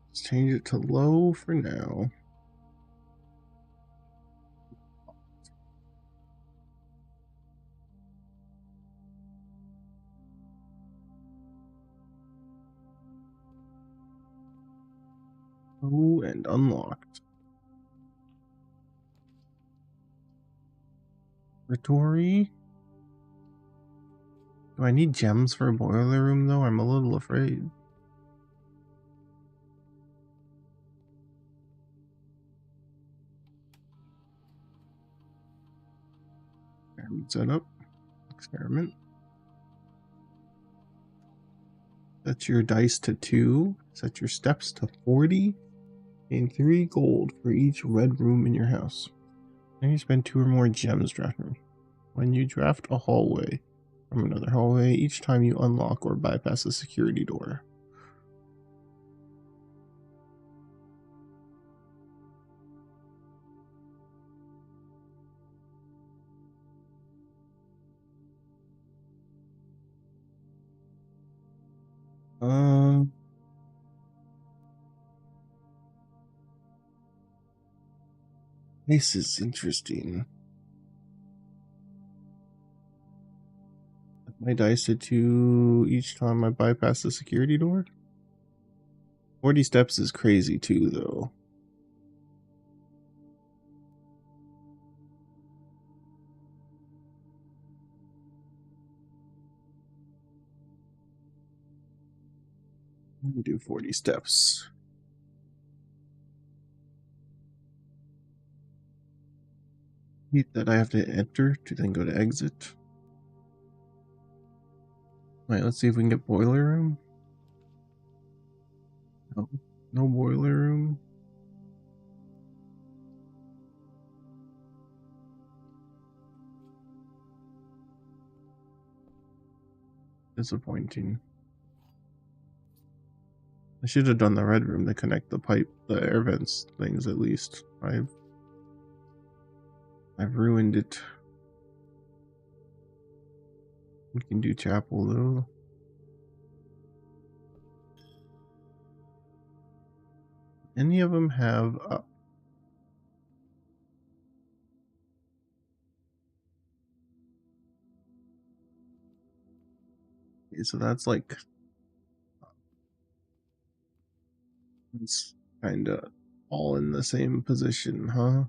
Let's change it to low for now. Oh, and unlocked. Laboratory. Do I need gems for a boiler room though? I'm a little afraid. Experiment setup. Experiment. Set your dice to 2. Set your steps to 40. Gain 3 gold for each red room in your house. And you spend 2 or more gems drafting. When you draft a hallway from another hallway, each time you unlock or bypass a security door. This is interesting. My dice to 2 each time I bypass the security door. 40 steps is crazy too, though. I'm gonna do 40 steps. That I have to enter to then go to exit. Alright, let's see if we can get boiler room. No, no boiler room. Disappointing. I should have done the red room to connect the pipe, the air vents things at least. I've ruined it. We can do chapel though. Any of them have up? Okay, so that's like it's kind of all in the same position, huh?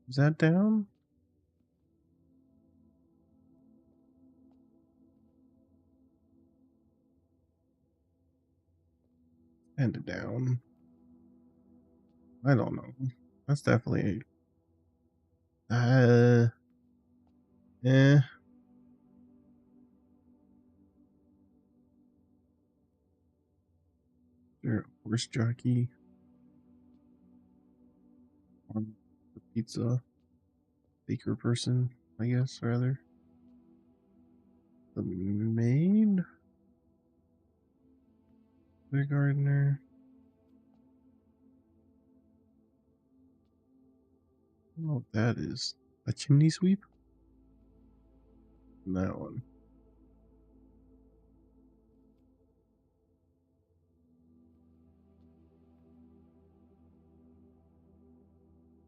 Is that down? And down. I don't know. That's definitely eh. There, horse jockey. Farm for pizza. Baker person, I guess, rather. The maid. The gardener. I don't know what that is. A chimney sweep? That one.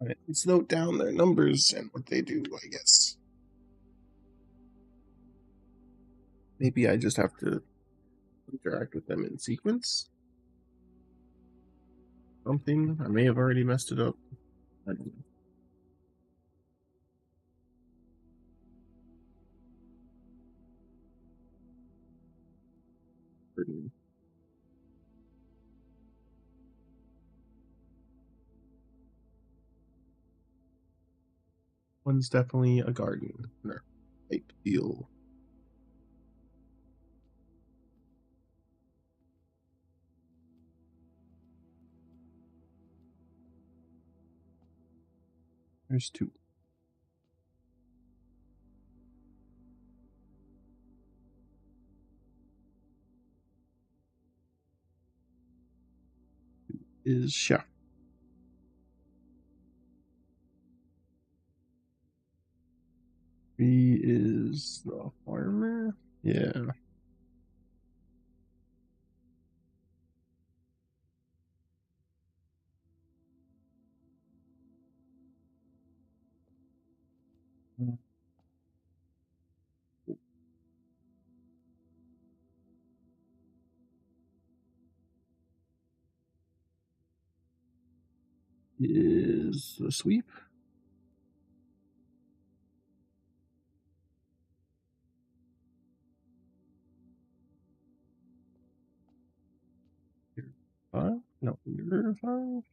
Alright, let's note down their numbers and what they do, I guess. Maybe I just have to interact with them in sequence. Something. I may have already messed it up. I don't know. One's definitely a gardener type deal. There's two. Is chef. He is the farmer. Yeah. Is the sweep. Five? No, you're five.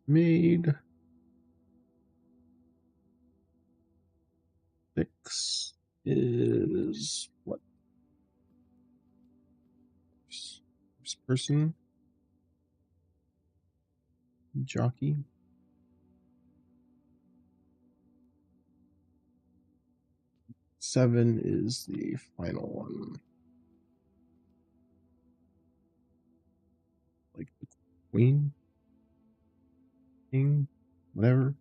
Made. 6 is what? First person. Jockey. 7 is the final one. Like the queen, king, whatever.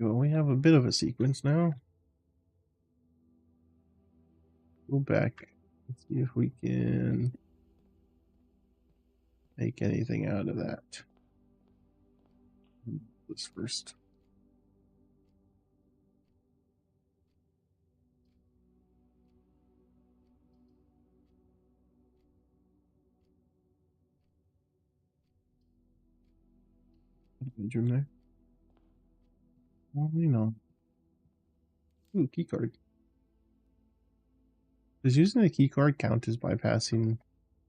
Well, we have a bit of a sequence now. Go back. Let's see if we can make anything out of that. This first. Bedroom there. Only no. Ooh, key card. Does using a key card count as bypassing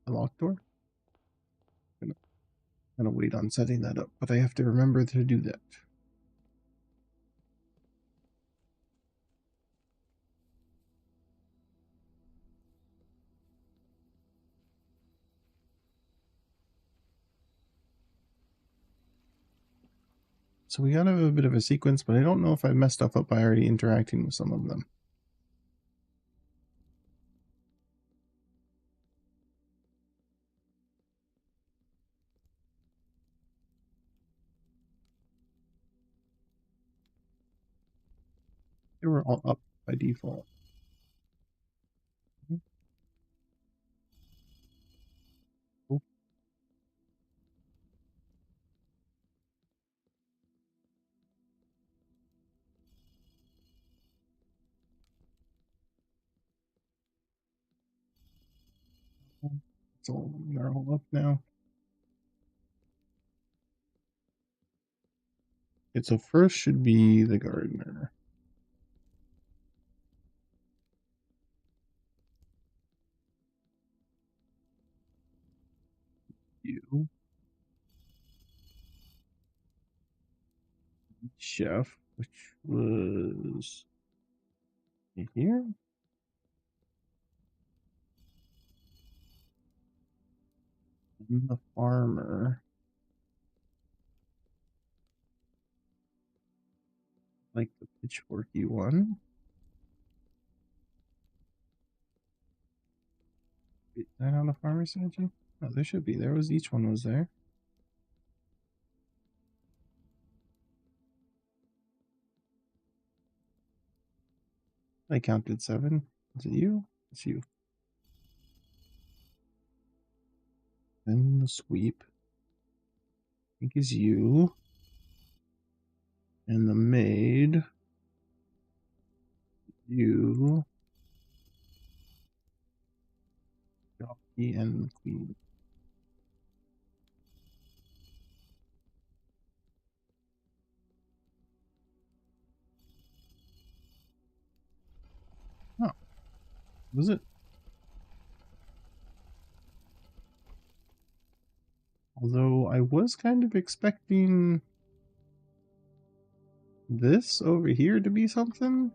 a locked door? I'm gonna wait on setting that up, but I have to remember to do that. So we gotta have a bit of a sequence, but I don't know if I messed stuff up by already interacting with some of them. They were all up by default. Cool. So they're all up now. Okay, so first should be the gardener. chef, which was here. And the farmer. Like the pitchforky one. Is that on the farmer's side? Oh, there should be. There was, each one was there. I counted 7. Is it you? It's you. Then the sweep, I think, is you. And the maid, you. Jockey and the queen. Oh, was it? Although I was kind of expecting this over here to be something.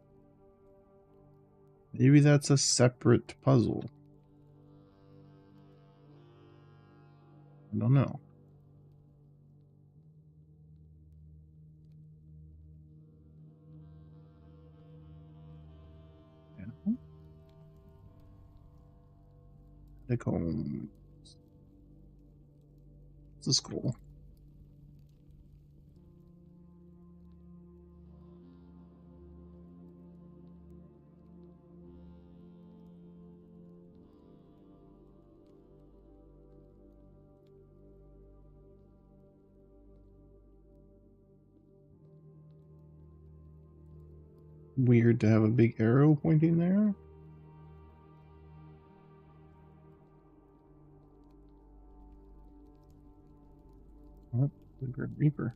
Maybe that's a separate puzzle. I don't know. Yeah. Catacombs. This is cool. Weird to have a big arrow pointing there. Oh, the Grim Reaper.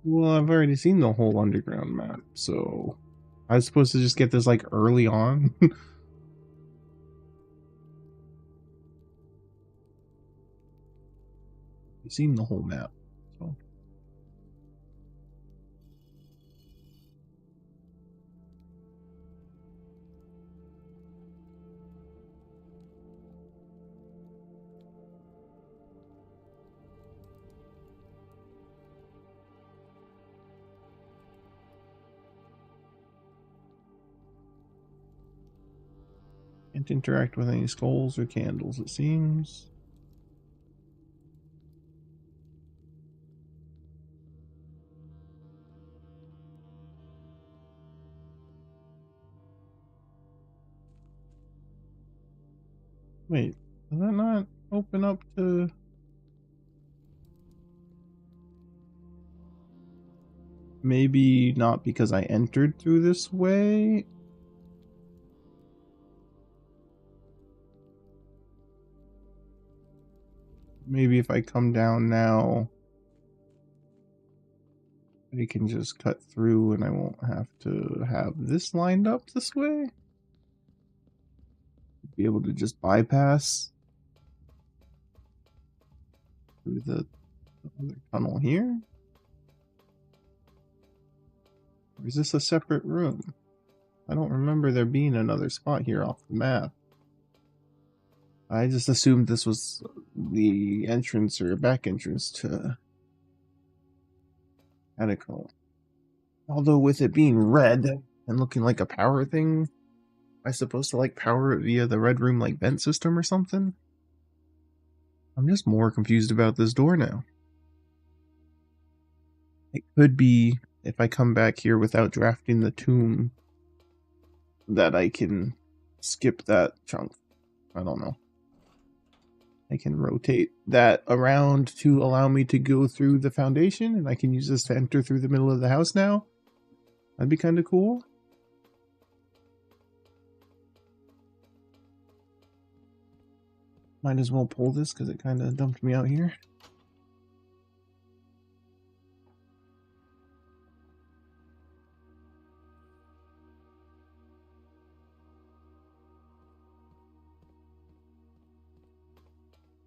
Well, I've already seen the whole underground map, so I was supposed to just get this like early on. You've seen the whole map, so. Can't interact with any skulls or candles, it seems. Wait, does that not open up to... Maybe not because I entered through this way? Maybe if I come down now, I can just cut through and I won't have to have this lined up this way? Be able to just bypass through the other tunnel here? Or is this a separate room? I don't remember there being another spot here off the map. I just assumed this was the entrance or back entrance to Catacomb. Although with it being red and looking like a power thing, am I supposed to like power it via the red room like vent system or something? I'm just more confused about this door now. It could be if I come back here without drafting the tomb that I can skip that chunk. I don't know. I can rotate that around to allow me to go through the foundation, and I can use this to enter through the middle of the house now. That'd be kind of cool. Might as well pull this because it kind of dumped me out here.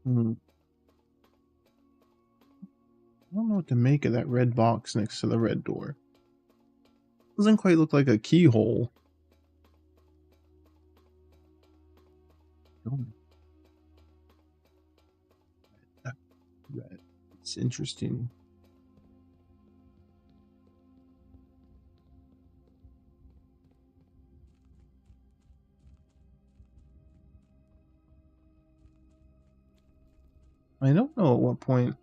Hmm. I don't know what to make of that red box next to the red door. Doesn't quite look like a keyhole. Oh, red. It's interesting. I don't know at what point.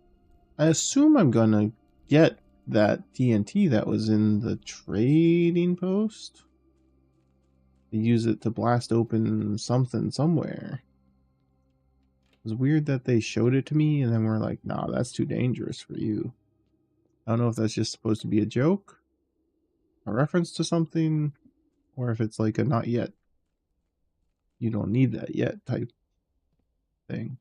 I assume I'm gonna get that TNT that was in the trading post. Use it to blast open something somewhere. It was weird that they showed it to me and then we're like, nah, that's too dangerous for you. I don't know if that's just supposed to be a joke, a reference to something, or if it's like a not yet, you don't need that yet type thing.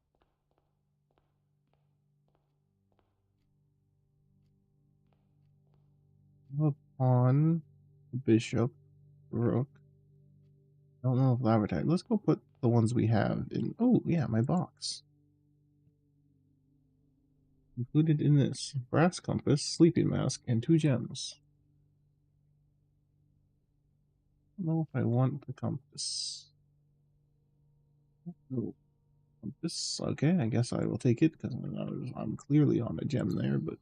A pawn, a bishop, rook. I don't know if laboratory. Let's go put the ones we have in. Oh, yeah, my box. Included in this brass compass, sleeping mask, and 2 gems. I don't know if I want the compass. No compass. Okay, I guess I will take it because I'm clearly on a gem there, but.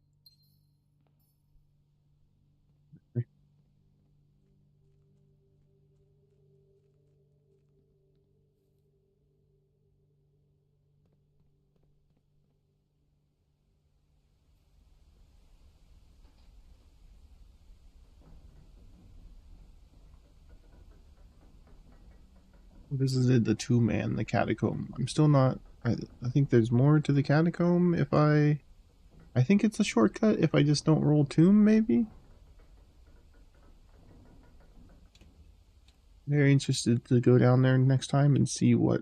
This is it, the 2-man, the catacomb. I'm still not. I think there's more to the catacomb if I. I think it's a shortcut if I just don't roll tomb, maybe? Very interested to go down there next time and see what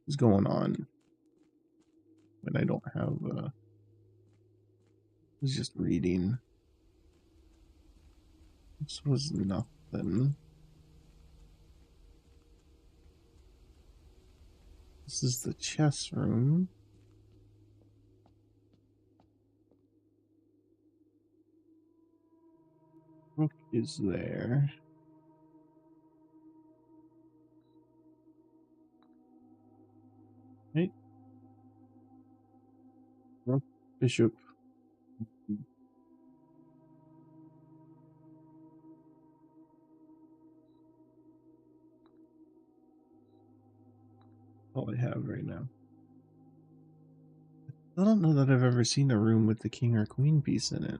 is going on when I don't have. I was just reading. This was nothing. This is the chess room. Rook is there. Right? Rook, bishop. All I have right now. I don't know that I've ever seen a room with the king or queen piece in it.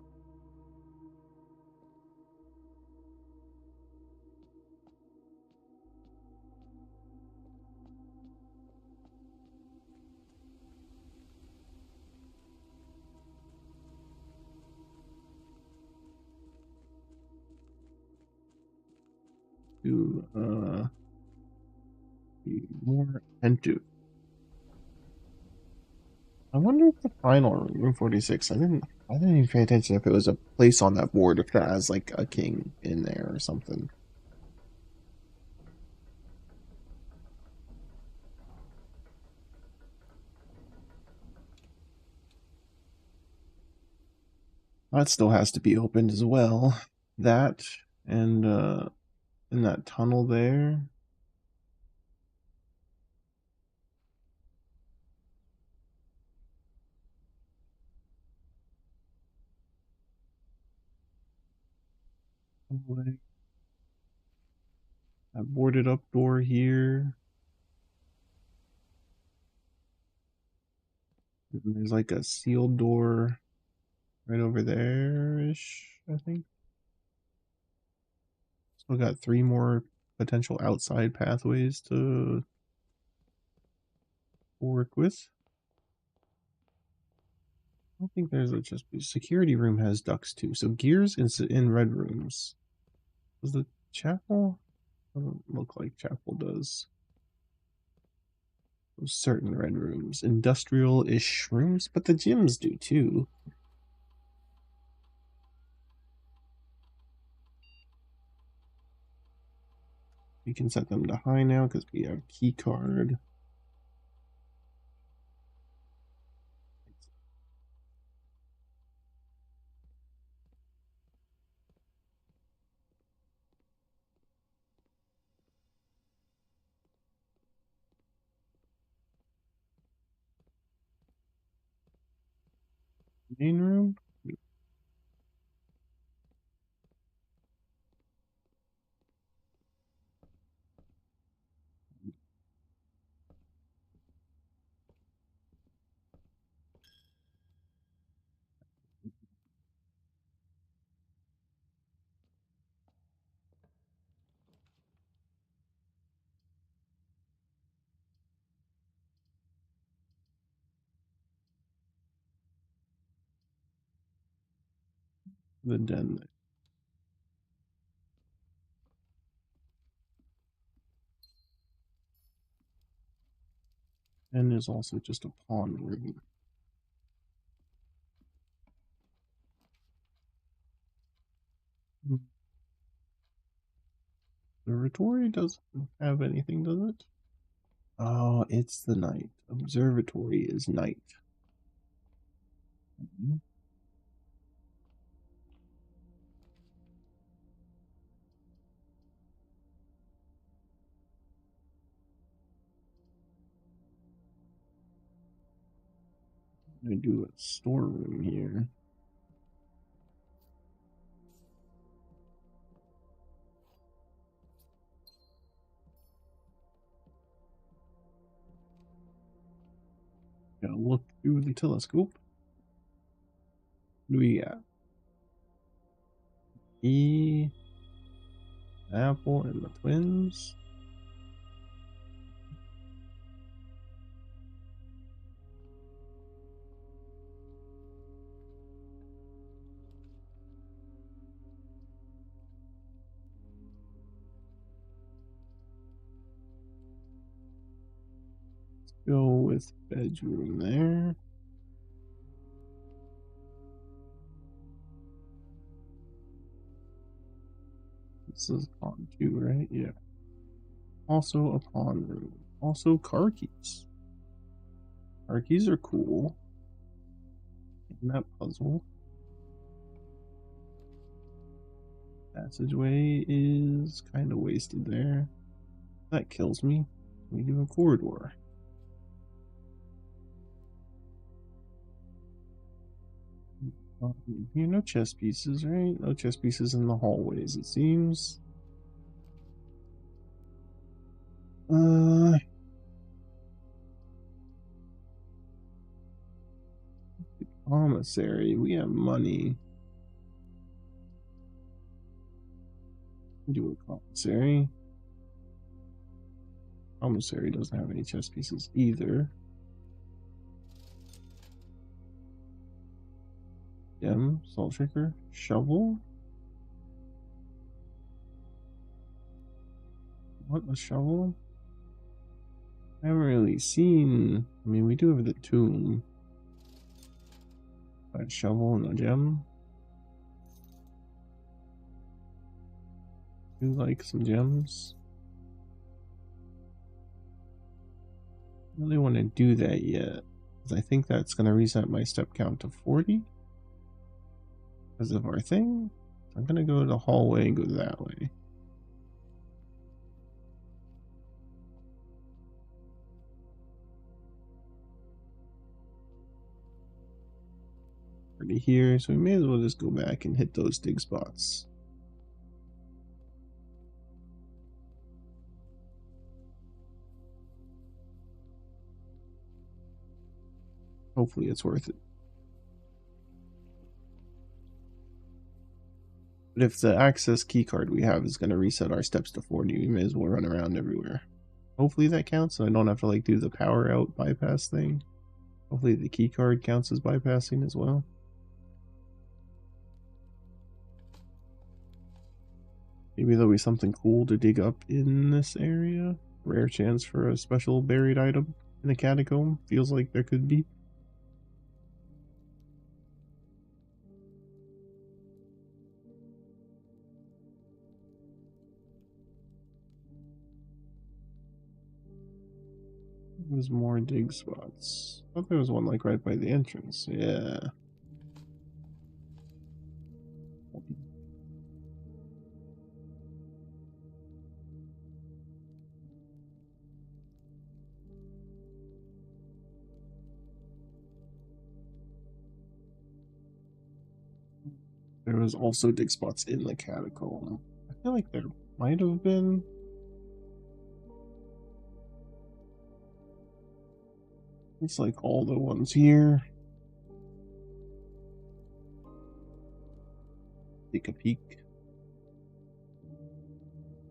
To be more attentive. I wonder if the final room, room 46. I didn't even pay attention if it was a place on that board, if it has like a king in there or something. That still has to be opened as well. That and in that tunnel there. That boarded up door here. And there's like a sealed door right over there-ish, I think. Still got 3 more potential outside pathways to work with. I don't think there's a just security room has ducks too. So gears in red rooms. Does the chapel? Doesn't look like chapel does. Certain red rooms, industrial-ish rooms, but the gyms do too. We can set them to high now because we have key card. Main room? The den. And there's also just a pawn room. Observatory doesn't have anything, does it? Oh, it's the night. Observatory is night. I'm gonna do a storeroom here. Gotta look through the telescope. What do we got? E, Apple, and the twins. Let's go with bedroom there. This is pawn 2, right? Yeah. Also a pawn room. Also car keys. Car keys are cool. In that puzzle. Passageway is kind of wasted there. That kills me. We do a corridor. Here, no chess pieces, right? No chess pieces in the hallways, it seems. Commissary. We have money. Do a commissary. Commissary doesn't have any chess pieces either. Gem, salt shaker, shovel. What, a shovel? I haven't really seen. I mean, we do have the tomb. A shovel and a gem. Do like some gems. I really want to do that yet, because I think that's going to reset my step count to 40 because of our thing. I'm going to go to the hallway and go that way. Already here, so we may as well just go back and hit those dig spots. Hopefully it's worth it. But if the access keycard we have is going to reset our steps to 40, we may as well run around everywhere. Hopefully that counts, so I don't have to like do the power out bypass thing. Hopefully the keycard counts as bypassing as well. Maybe there'll be something cool to dig up in this area. Rare chance for a special buried item in a catacomb. Feels like there could be. There's more dig spots. I thought there was one like right by the entrance. Yeah. There was also dig spots in the catacomb. I feel like there might have been. It's like all the ones here. Take a peek.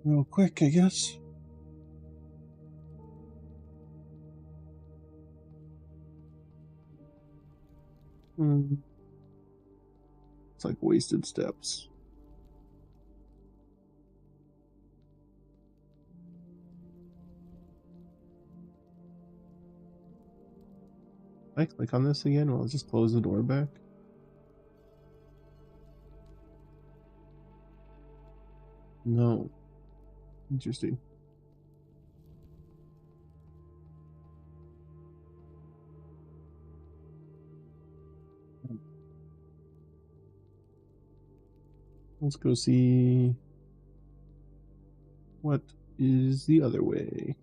Real quick, I guess. It's like wasted steps. If I click on this again, will it just close the door back? No. Interesting. Let's go see what is the other way.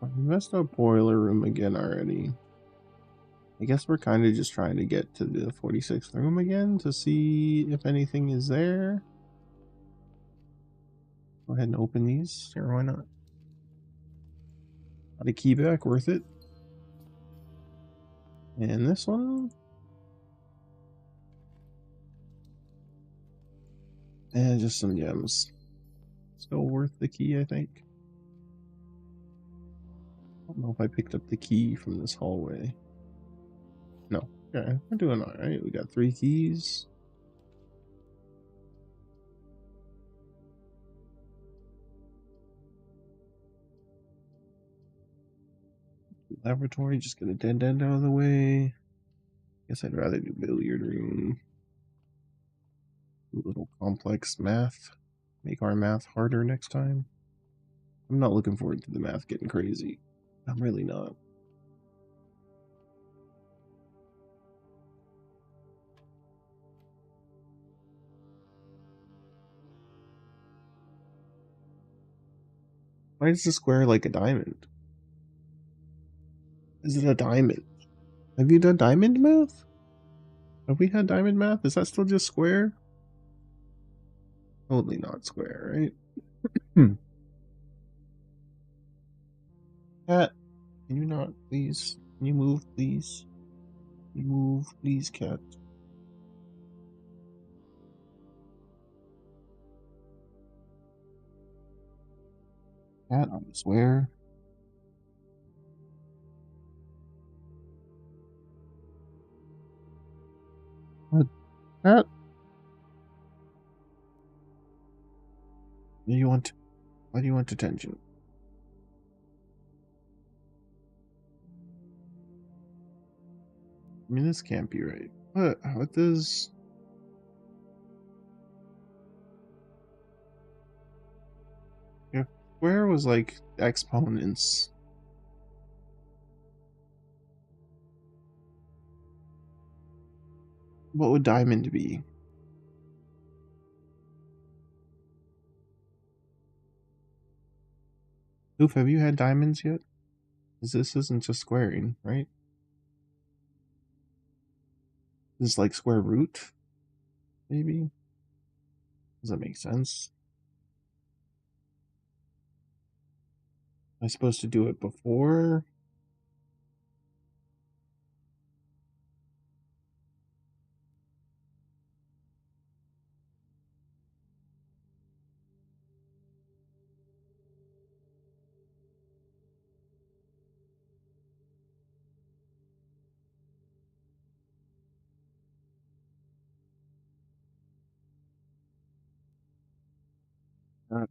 I messed up boiler room again already. I guess we're kind of just trying to get to the 46th room again to see if anything is there. Go ahead and open these. Sure, why not? Got a key back, worth it. And this one. And just some gems. Still worth the key, I think. I don't know if I picked up the key from this hallway. No. Okay, we're doing alright. We got 3 keys. Laboratory, just get a dead end out of the way. Guess I'd rather do billiard room. Do a little complex math. Make our math harder next time. I'm not looking forward to the math getting crazy. I'm really not. Why is the square like a diamond? Is it a diamond? Have you done diamond math? Have we had diamond math? Is that still just square? Totally not square, right? Cat, can you not, please? Can you move, please? Can you move, please, cat? Cat, I swear. What? Cat? Why do you want attention? I mean, this can't be right. What does... If square was like exponents... What would diamond be? Oof, have you had diamonds yet? Because this isn't just squaring, right? This is like square root? Maybe? Does that make sense? Am I supposed to do it before? Uh,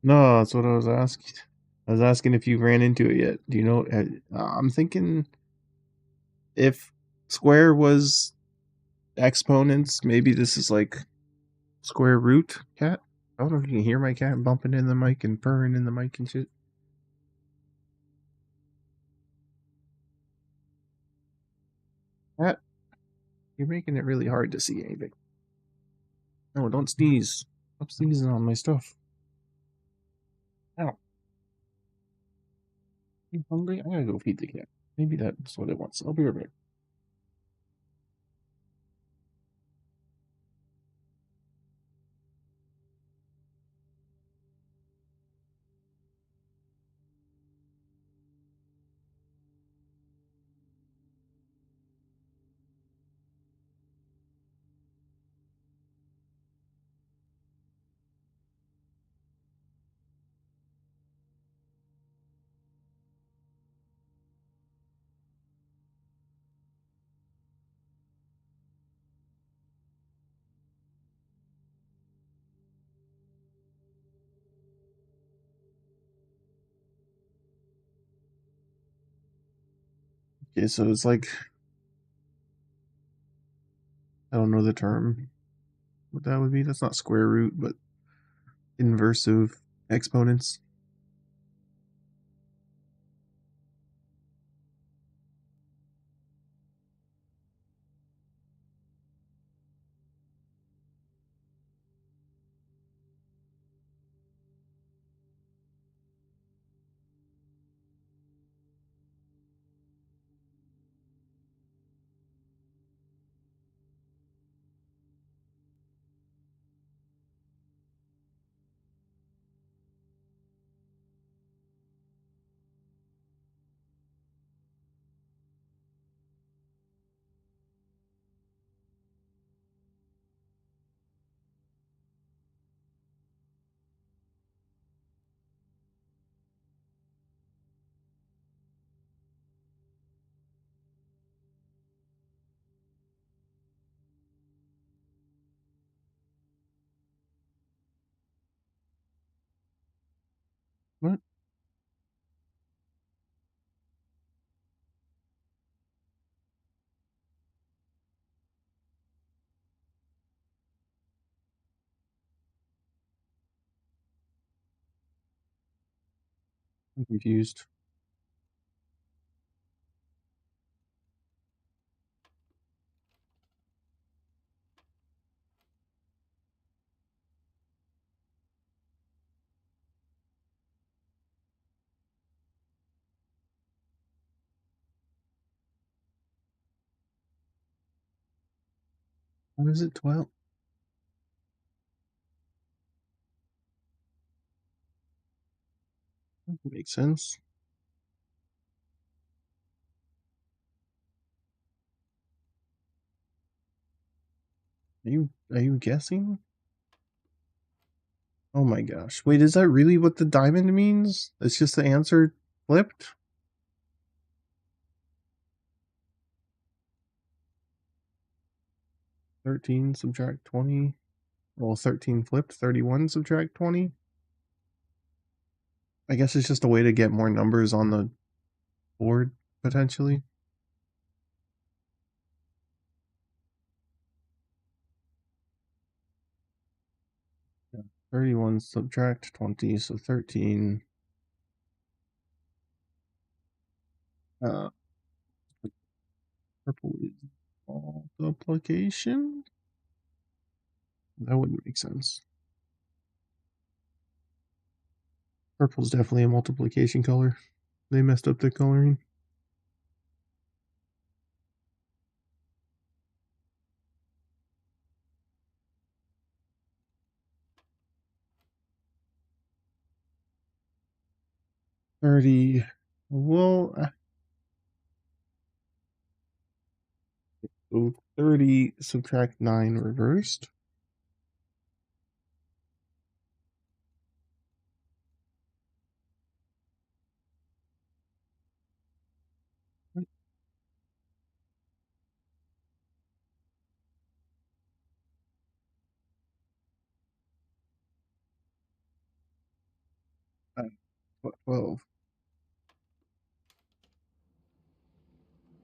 no, that's what I was asking. I was asking if you ran into it yet. Do you know? I'm thinking if square was exponents, maybe this is like square root, cat. I don't know if you can hear my cat bumping in the mic and purring in the mic and shit. You're making it really hard to see anything. No, don't sneeze. Stop sneezing on my stuff. Ow. You hungry? I'm gonna go feed the cat. Maybe that's what it wants. I'll be right back. Okay, so it's like, I don't know the term. What that would be? That's not square root, but inverse of exponents. What? I'm confused. How is it 12? That makes sense. Are you guessing? Oh my gosh. Wait, is that really what the diamond means? It's just the answer flipped? $13 subtract 20. Well, 13 flipped. 31 subtract 20. I guess it's just a way to get more numbers on the board, potentially. Yeah. 31 subtract 20, so 13. Purple is multiplication? That wouldn't make sense. Purple's definitely a multiplication color. They messed up the coloring. $30. Well, so 30 subtract 9 reversed. What, 12?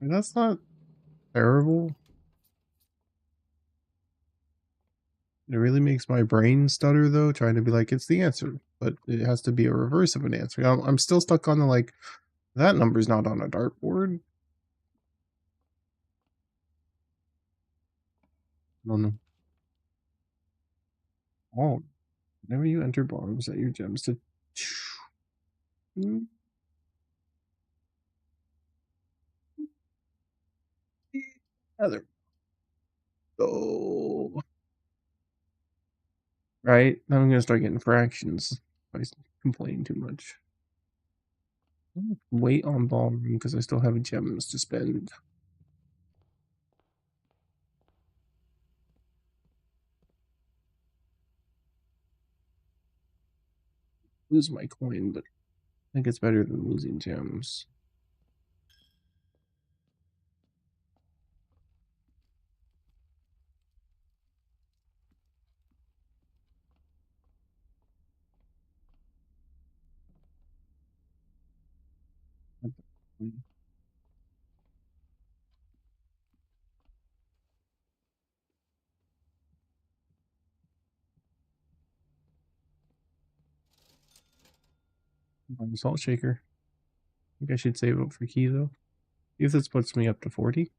And that's not terrible. It really makes my brain stutter, though, trying to be like, it's the answer. But it has to be a reverse of an answer. I'm still stuck on the, like, that number's not on a dartboard. No, no. Oh, whenever you enter bottom, set your gems to. Other go. Right? Now I'm gonna start getting fractions if I complain too much. Wait on ballroom because I still have gems to spend. Lose my coin, but I think it's better than losing gems. Salt shaker. I think I should save up for key though. If this puts me up to 40.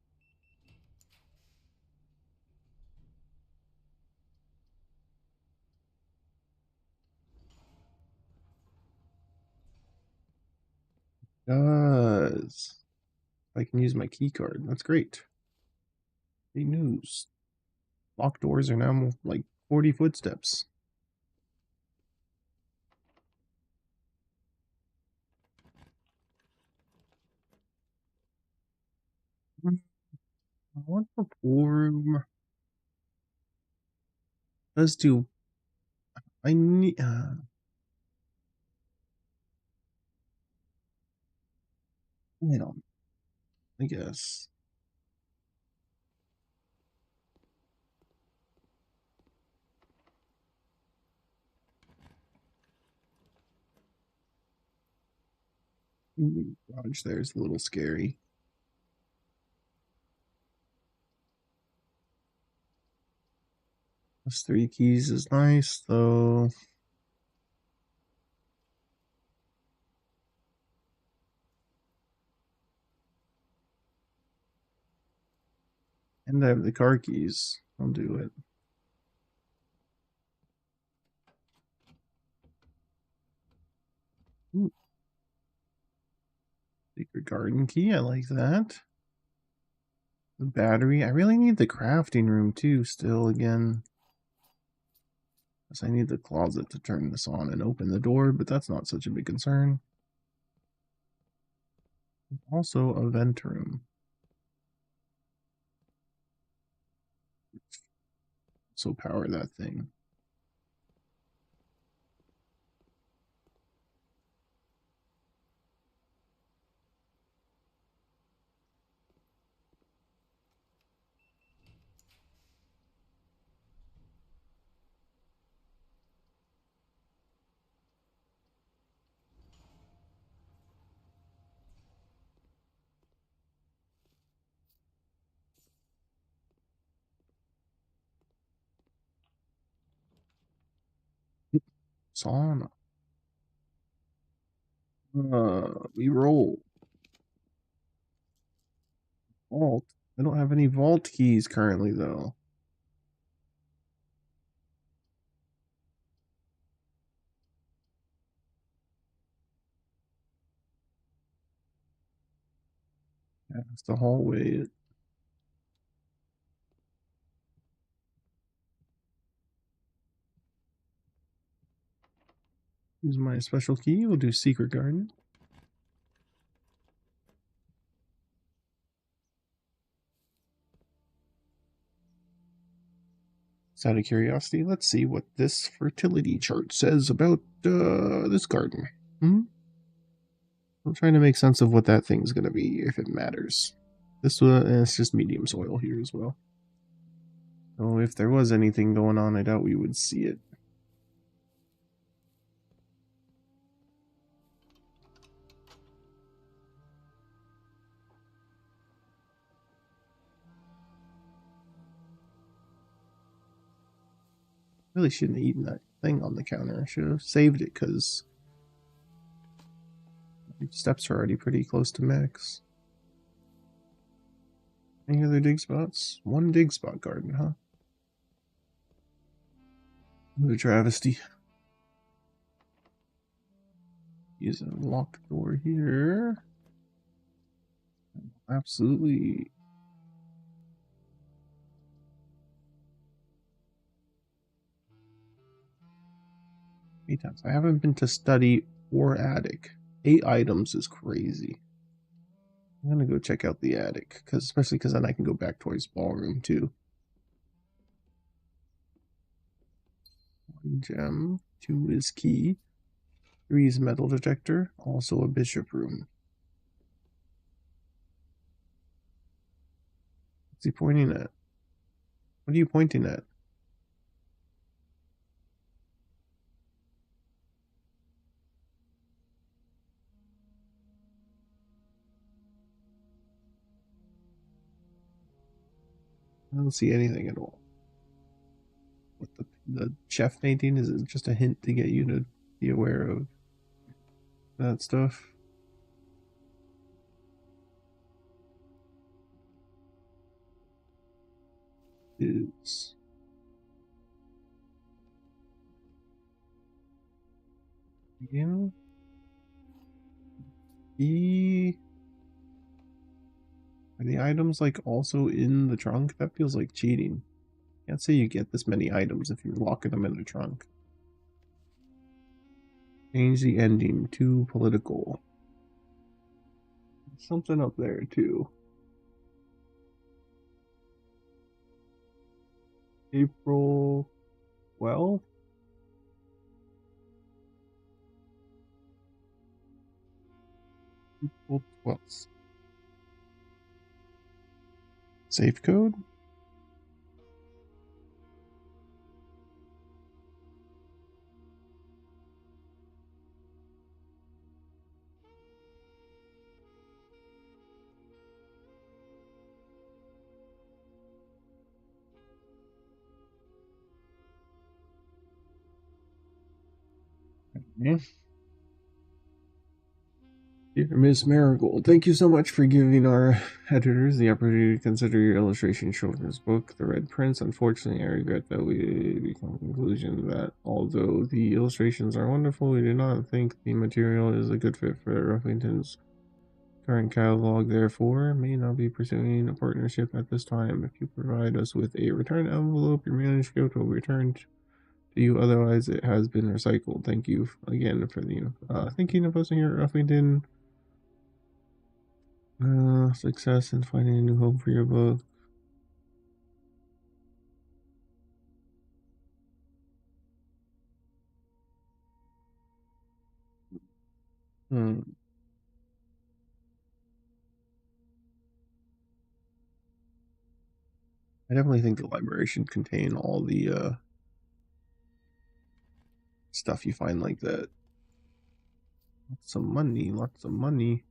Does. I can use my key card. That's great. Great news. Locked doors are now like 40 footsteps. I want the pool room. Let's do. I need. I don't. I guess. Garage there's a little scary. Plus 3 keys is nice though. And I have the car keys. I'll do it. Ooh. Secret garden key. I like that. The battery. I really need the crafting room too, still again. Because I need the closet to turn this on and open the door, but that's not such a big concern. Also, a vent room. So power that thing. Sauna. We roll. Vault. I don't have any vault keys currently though. Yeah, it's the hallway. Use my special key. We'll do secret garden. Just out of curiosity, let's see what this fertility chart says about this garden. I'm trying to make sense of what that thing's going to be, if it matters. This it's just medium soil here as well. So if there was anything going on, I doubt we would see it. Really shouldn't have eaten that thing on the counter. I should have saved it because steps are already pretty close to max. Any other dig spots? One dig spot garden, huh? What a travesty. Use a locked door here. Absolutely. Eight times. I haven't been to study or attic. 8 items is crazy. I'm gonna go check out the attic, especially because then I can go back towards ballroom too. 1 gem, 2 is key, 3 is metal detector, also a bishop room. What's he pointing at? What are you pointing at? I don't see anything at all. What the chef painting, is it just a hint to get you to be aware of that stuff? Is yeah. Are the items like also in the trunk? That feels like cheating. Can't say you get this many items if you're locking them in the trunk. Change the ending to political. Something up there too. April 12th? April 12th. Safe code? Okay. Dear Miss Marigold, thank you so much for giving our editors the opportunity to consider your illustration children's book, The Red Prince. Unfortunately, I regret that we come to the conclusion that although the illustrations are wonderful, we do not think the material is a good fit for Ruffington's current catalog. Therefore, may not be pursuing a partnership at this time. If you provide us with a return envelope, your manuscript will be returned to you. Otherwise, it has been recycled. Thank you again for the thinking of us here at Ruffington. Success in finding a new home for your book. Hmm. I definitely think the library should contain all the stuff you find like that. Lots of money, lots of money.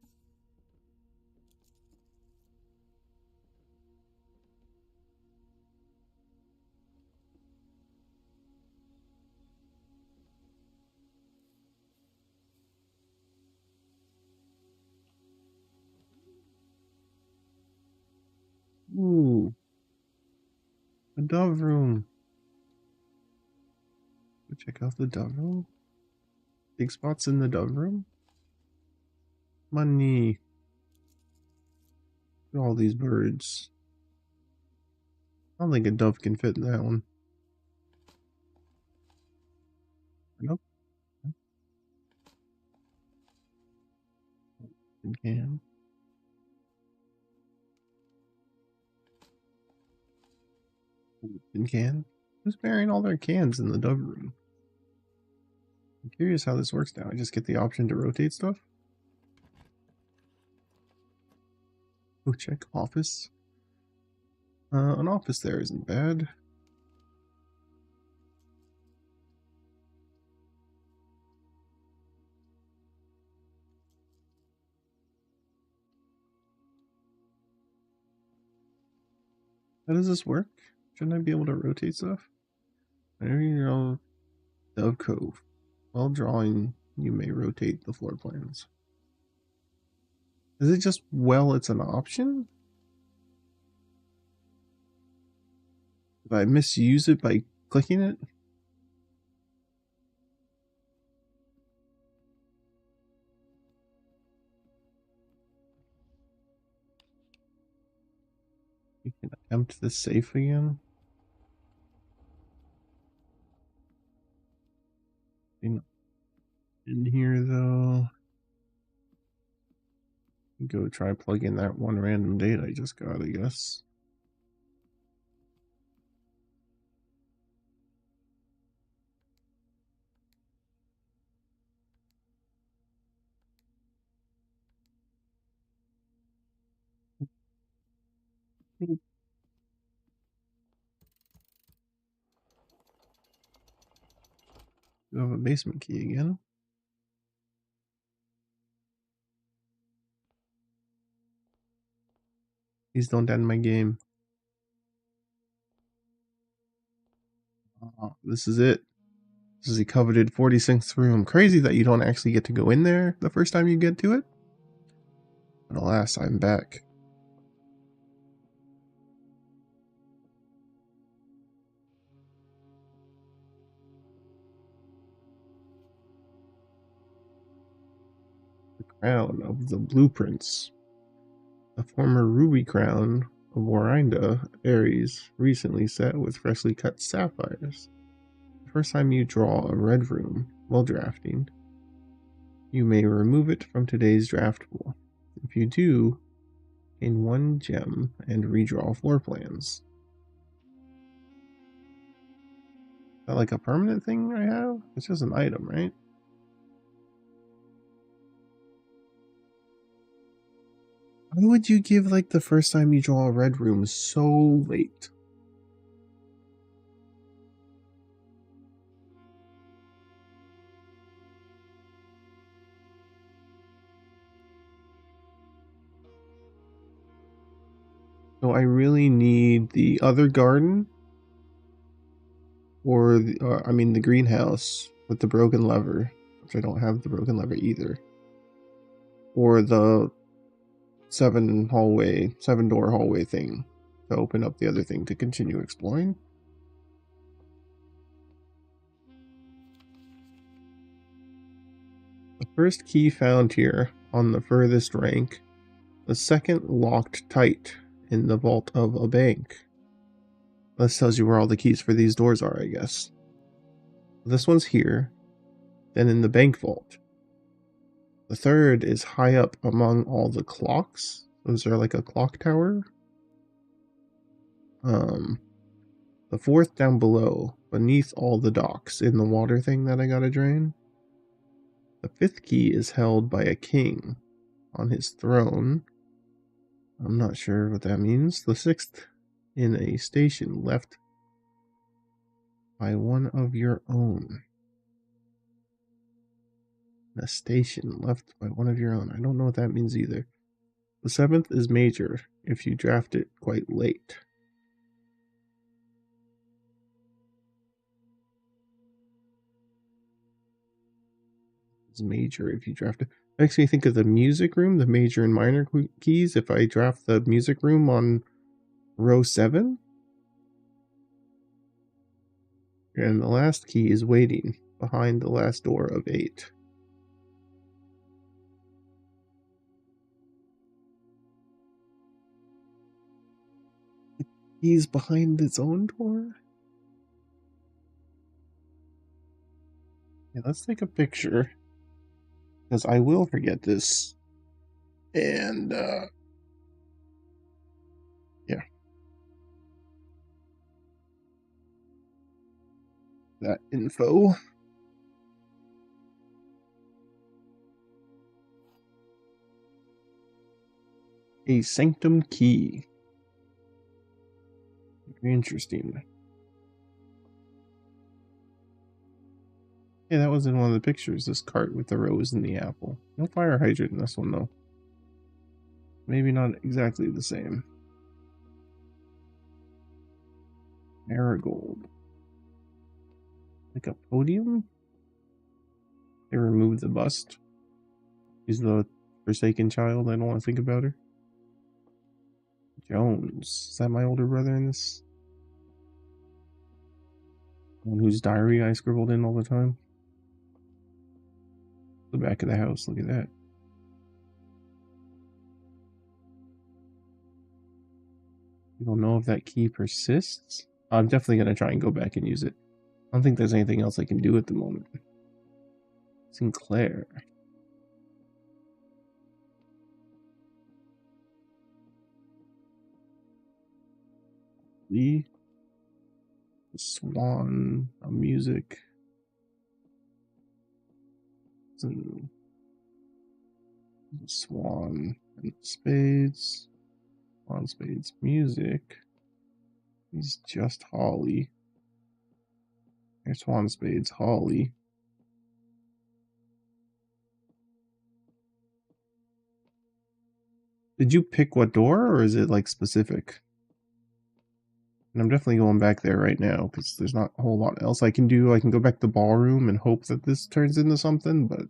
Ooh, a dove room. Go check out the dove room. Big spots in the dove room. Money. Look at all these birds. I don't think a dove can fit in that one. Nope. It can. It can. Who's burying all their cans in the dove room? I'm curious how this works now. I just get the option to rotate stuff. Go check office. An office there isn't bad. How does this work? Shouldn't I be able to rotate stuff? Whenever you're on Dove Cove, while drawing, you may rotate the floor plans. Is it just, well, it's an option? If I misuse it by clicking it? We can attempt the safe again. In here though. Go try plugging that one random date I just got, I guess. You have a basement key again. Please don't end my game. This is it. This is the coveted 46th room. Crazy that you don't actually get to go in there the first time you get to it. But alas, I'm back. The crown of the blueprints. The former ruby crown of Warinda, Ares, recently set with freshly cut sapphires. The first time you draw a red room while drafting, you may remove it from today's draft pool. If you do, gain 1 gem and redraw floor plans. Is that like a permanent thing I have? It's just an item, right? Why would you give like the first time you draw a red room so late? So I really need the other garden, or I mean the greenhouse with the broken lever, which I don't have the broken lever either, or the 7-door hallway thing to open up the other thing to continue exploring. The first key found here on the furthest rank, the second locked tight in the vault of a bank. This tells you where all the keys for these doors are, I guess. This one's here, then in the bank vault. The third is high up among all the clocks. Is there like a clock tower? The fourth down below, beneath all the docks in the water thing that I gotta drain. The fifth key is held by a king on his throne. I'm not sure what that means. The sixth in a station left by one of your own. A station left by one of your own. I don't know what that means either. The seventh is major if you draft it quite late. It's major if you draft it. Makes me think of the music room, the major and minor keys. If I draft the music room on row 7. And the last key is waiting behind the last door of 8. The key's behind its own door? Yeah, let's take a picture, because I will forget this. And, yeah. That info. A sanctum key. Very interesting. Yeah, that was in one of the pictures, this cart with the rose and the apple. No fire hydrant in this one, though. Maybe not exactly the same. Marigold. Like a podium? They removed the bust. She's the forsaken child. I don't want to think about her. Jones. Is that my older brother in this? One whose diary I scribbled in all the time. The back of the house. Look at that. You don't know if that key persists? I'm definitely going to try and go back and use it. I don't think there's anything else I can do at the moment. Sinclair. Lee. Swan. Music. Swan and spades. Swan spades music. He's just Holly. There's Swan spades Holly. Did you pick what door, or is it like specific? And I'm definitely going back there right now because there's not a whole lot else I can do. I can go back to the ballroom and hope that this turns into something, but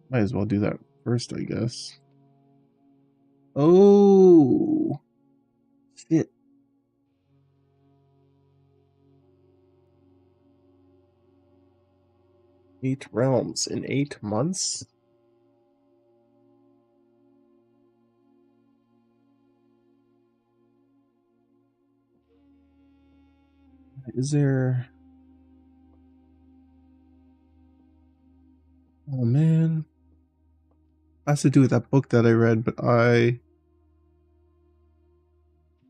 might as well do that first, I guess. Oh, shit. 8 realms in 8 months? Is there... Oh, man. Has to do with that book that I read, but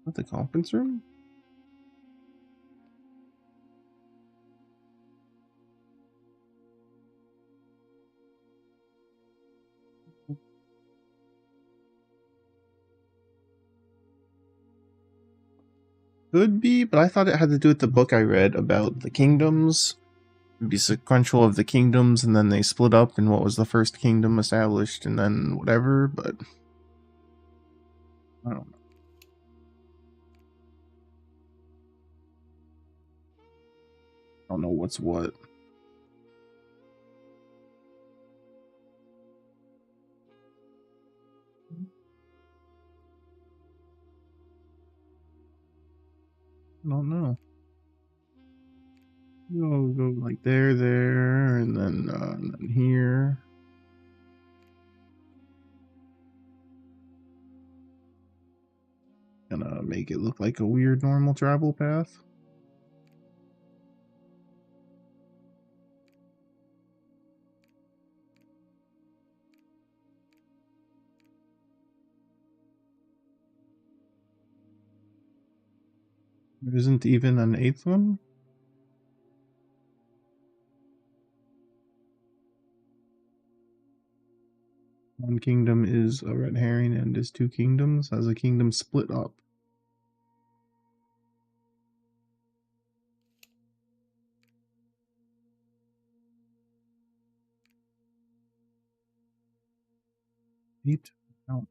What, the conference room? Could be, but I thought it had to do with the book I read about the kingdoms. It'd be sequential of the kingdoms, and then they split up, and what was the first kingdom established, and then whatever, but... I don't know. I don't know what's what. I don't know. Go like there, and then here. Gonna make it look like a weird normal travel path. There isn't even an 8th one? One kingdom is a red herring and is 2 kingdoms. Has a kingdom split up. Eight mountains.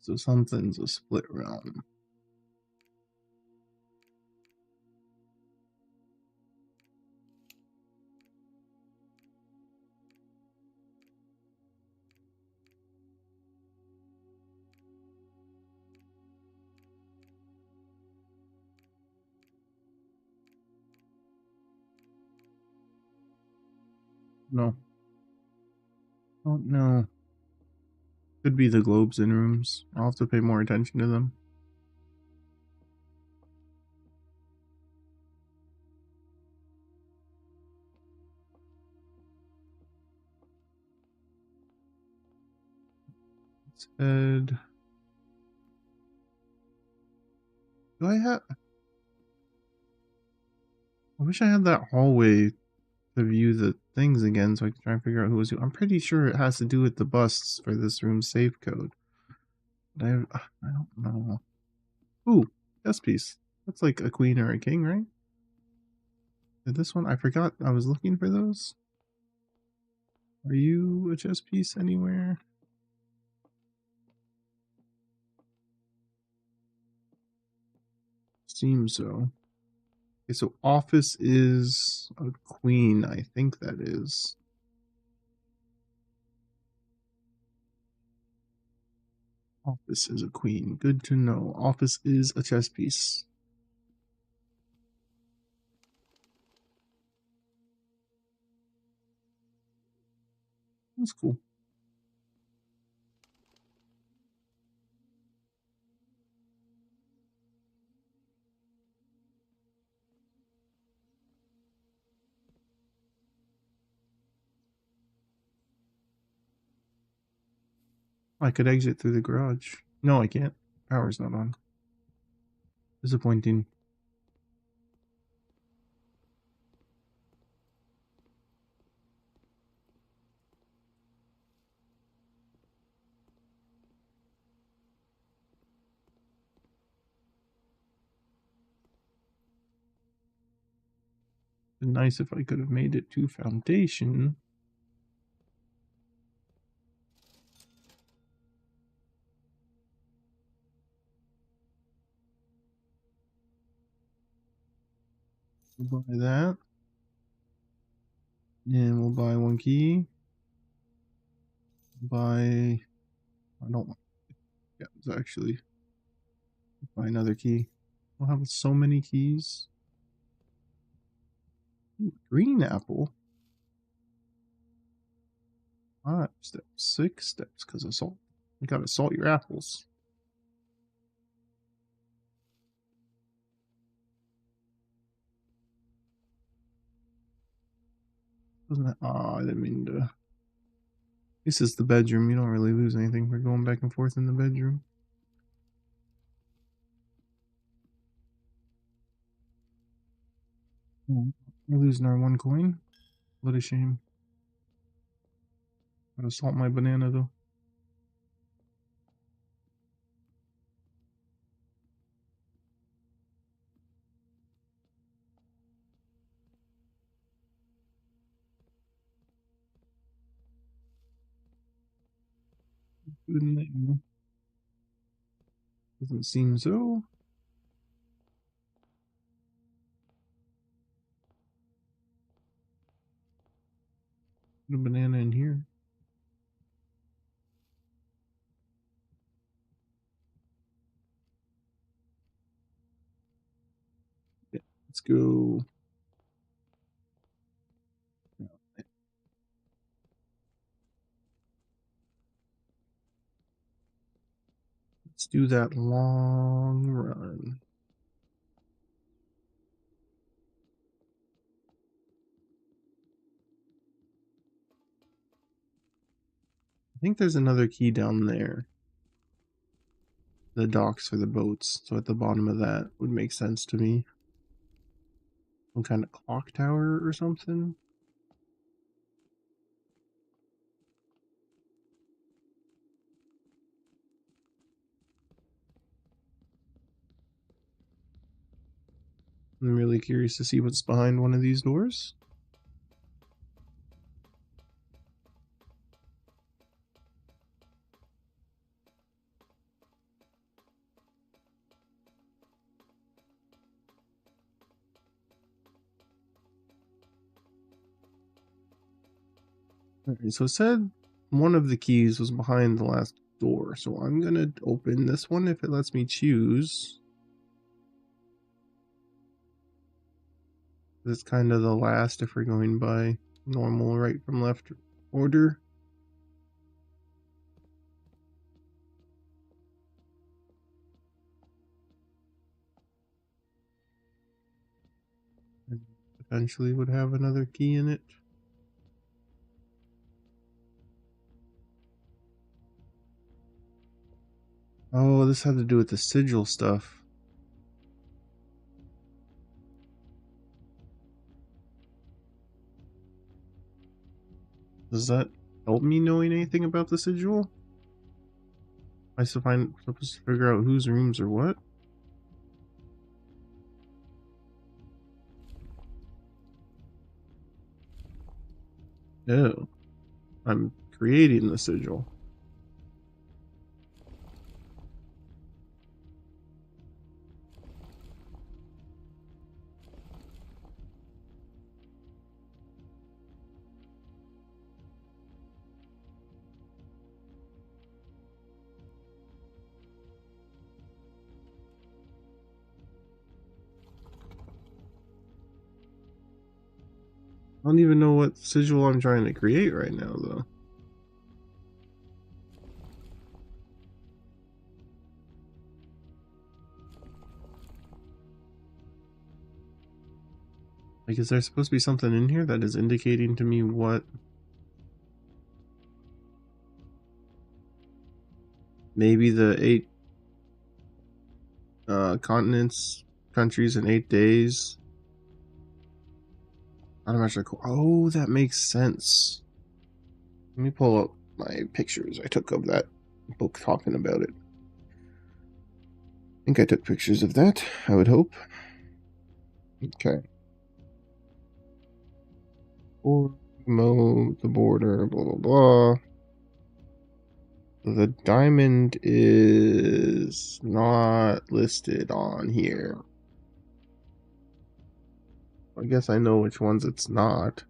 So something's a split realm. No. Don't know. Could be the globes in rooms. I'll have to pay more attention to them. Instead, do I have... I wish I had that hallway to view the things again so I can try and figure out who was who. I'm pretty sure it has to do with the busts for this room's save code. But I don't know. Ooh, chess piece. That's like a queen or a king, right? Did this one? I forgot I was looking for those. Are you a chess piece anywhere? Seems so. Okay, so office is a queen, I think that is. Office is a queen. Good to know. Office is a chess piece. That's cool. I could exit through the garage. No, I can't. Power's not on. Disappointing. Been nice if I could have made it to Foundation. We'll buy that. And we'll buy one key. Buy. I don't want. Yeah, it's actually. Buy another key. We'll have so many keys. Ooh, green apple. 5 steps, 6 steps, because of salt. You gotta salt your apples. Doesn't that? Oh, I didn't mean to. This is the bedroom. You don't really lose anything. We're going back and forth in the bedroom. We're losing our 1 coin. What a shame. Gotta salt my banana though. Doesn't seem so. Put a banana in here. Yeah, let's go. Let's do that long run. I think there's another key down there. The docks for the boats. So at the bottom of that would make sense to me. Some kind of clock tower or something. I'm really curious to see what's behind one of these doors. Alright, so it said one of the keys was behind the last door, so I'm gonna open this one if it lets me choose. It's kind of the last if we're going by normal right from left order. And eventually would have another key in it. Oh, this had to do with the sigil stuff. Does that help me knowing anything about the sigil? I supposed to figure out whose rooms are what? Oh, I'm creating the sigil. I don't even know what sigil I'm trying to create right now, though. Like, is there supposed to be something in here that is indicating to me what? Maybe the 8 continents, countries in 8 days. Automatically. Oh, that makes sense. Let me pull up my pictures I took of that book talking about it. I think I took pictures of that, I would hope. Okay. Or mow the border, blah, blah, blah. The diamond is not listed on here. I guess I know which ones it's not.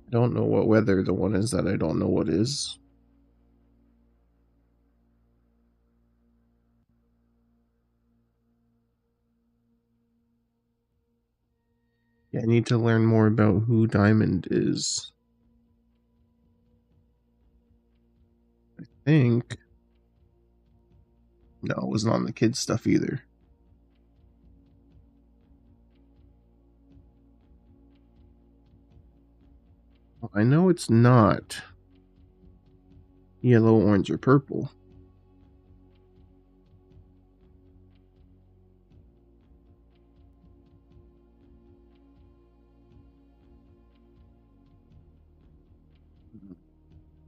I don't know what weather the one is that I don't know what is. Yeah, I need to learn more about who Diamond is. I think. No, it wasn't on the kids' stuff either. I know it's not yellow, orange, or purple.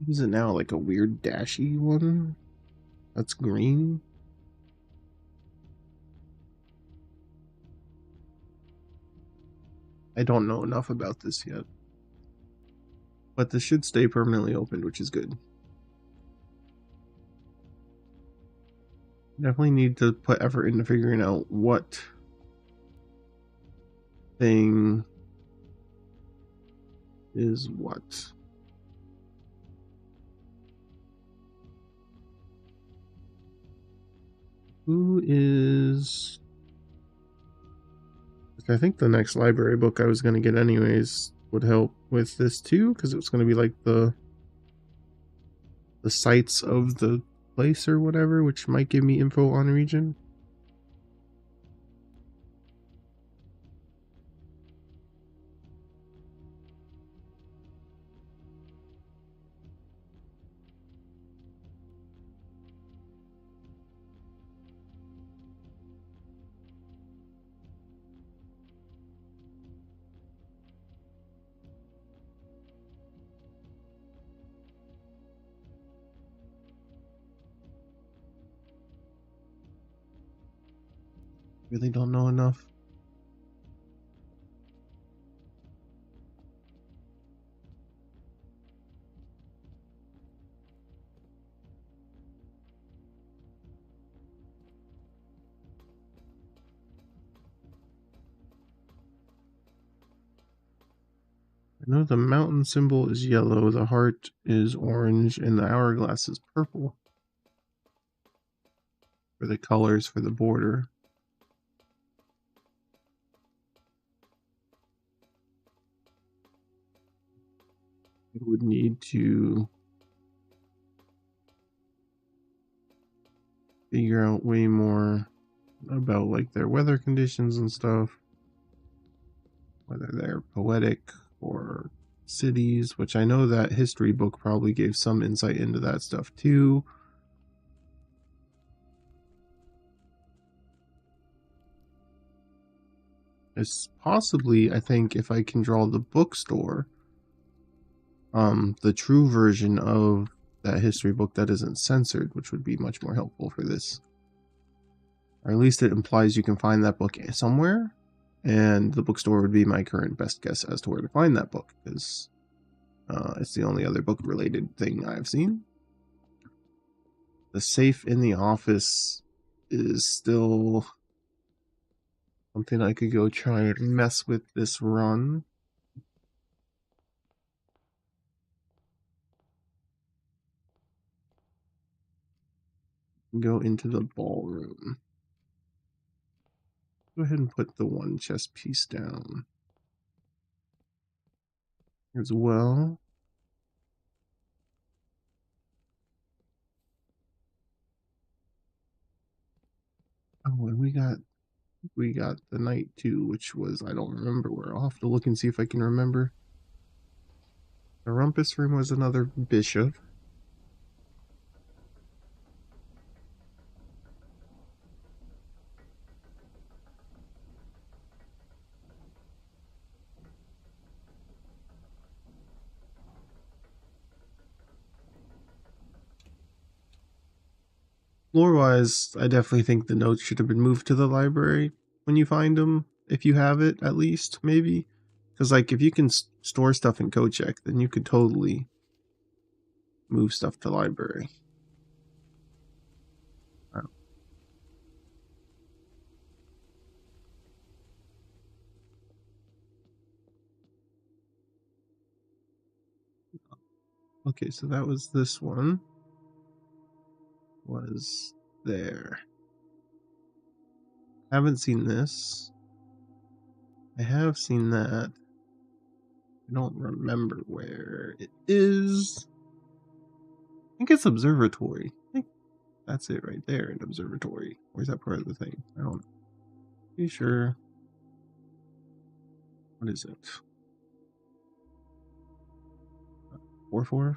Is it now like a weird dashy one? That's green? I don't know enough about this yet. But this should stay permanently opened, which is good. Definitely need to put effort into figuring out what thing is what. Who is... I think the next library book I was going to get anyways would help with this too, because it was going to be like the sites of the place or whatever, which might give me info on a region. Really don't know enough. I know the mountain symbol is yellow, the heart is orange, and the hourglass is purple for the colors for the border. I would need to figure out way more about like their weather conditions and stuff, whether they're poetic or cities, which I know that history book probably gave some insight into that stuff too. It's possibly, I think, if I can draw the bookstore, the true version of that history book that isn't censored, which would be much more helpful for this. Or at least it implies you can find that book somewhere, and the bookstore would be my current best guess as to where to find that book, because it's the only other book related thing I've seen. The safe in the office is still something I could go try and mess with this run. Go into the ballroom. Go ahead and put the one chess piece down as well. Oh, and we got the knight too, which was, I don't remember where. I'll have to look and see if I can remember. The rumpus room was another bishop. Lore-wise, I definitely think the notes should have been moved to the library when you find them, if you have it, at least, maybe. Because, like, if you can store stuff in CodeCheck, then you could totally move stuff to library. Okay, so that was this one. Was there. Haven't seen this. I have seen that. I don't remember where it is. I think it's observatory. I think that's it right there, an observatory. Where's that part of the thing? I don't know. Pretty sure. What is it? 4-4?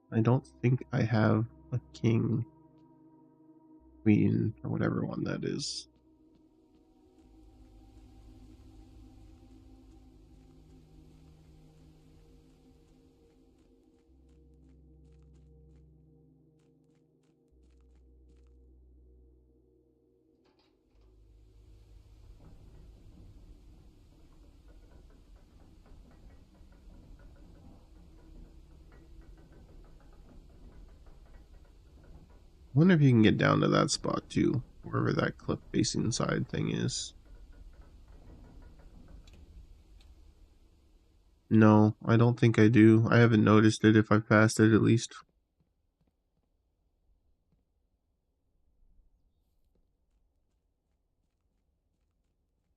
I don't think I have a king, queen, or whatever one that is. I wonder if you can get down to that spot too, wherever that cliff facing side thing is. No, I don't think I do. I haven't noticed it if I've passed it at least.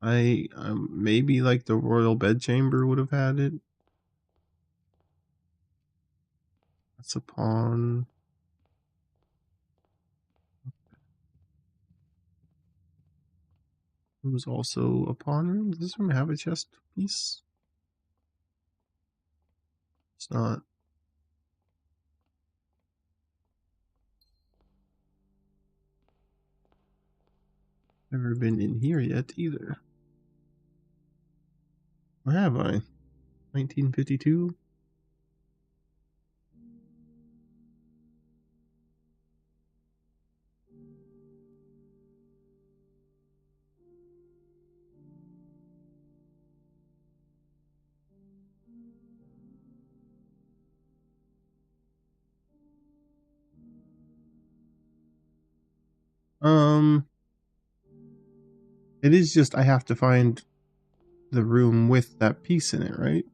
I maybe like the royal bedchamber would have had it. That's a pawn. It was also a pawn room. Does this room have a chest piece? It's not. Never been in here yet either. Where have I? 1952? It is just I have to find the room with that piece in it, right?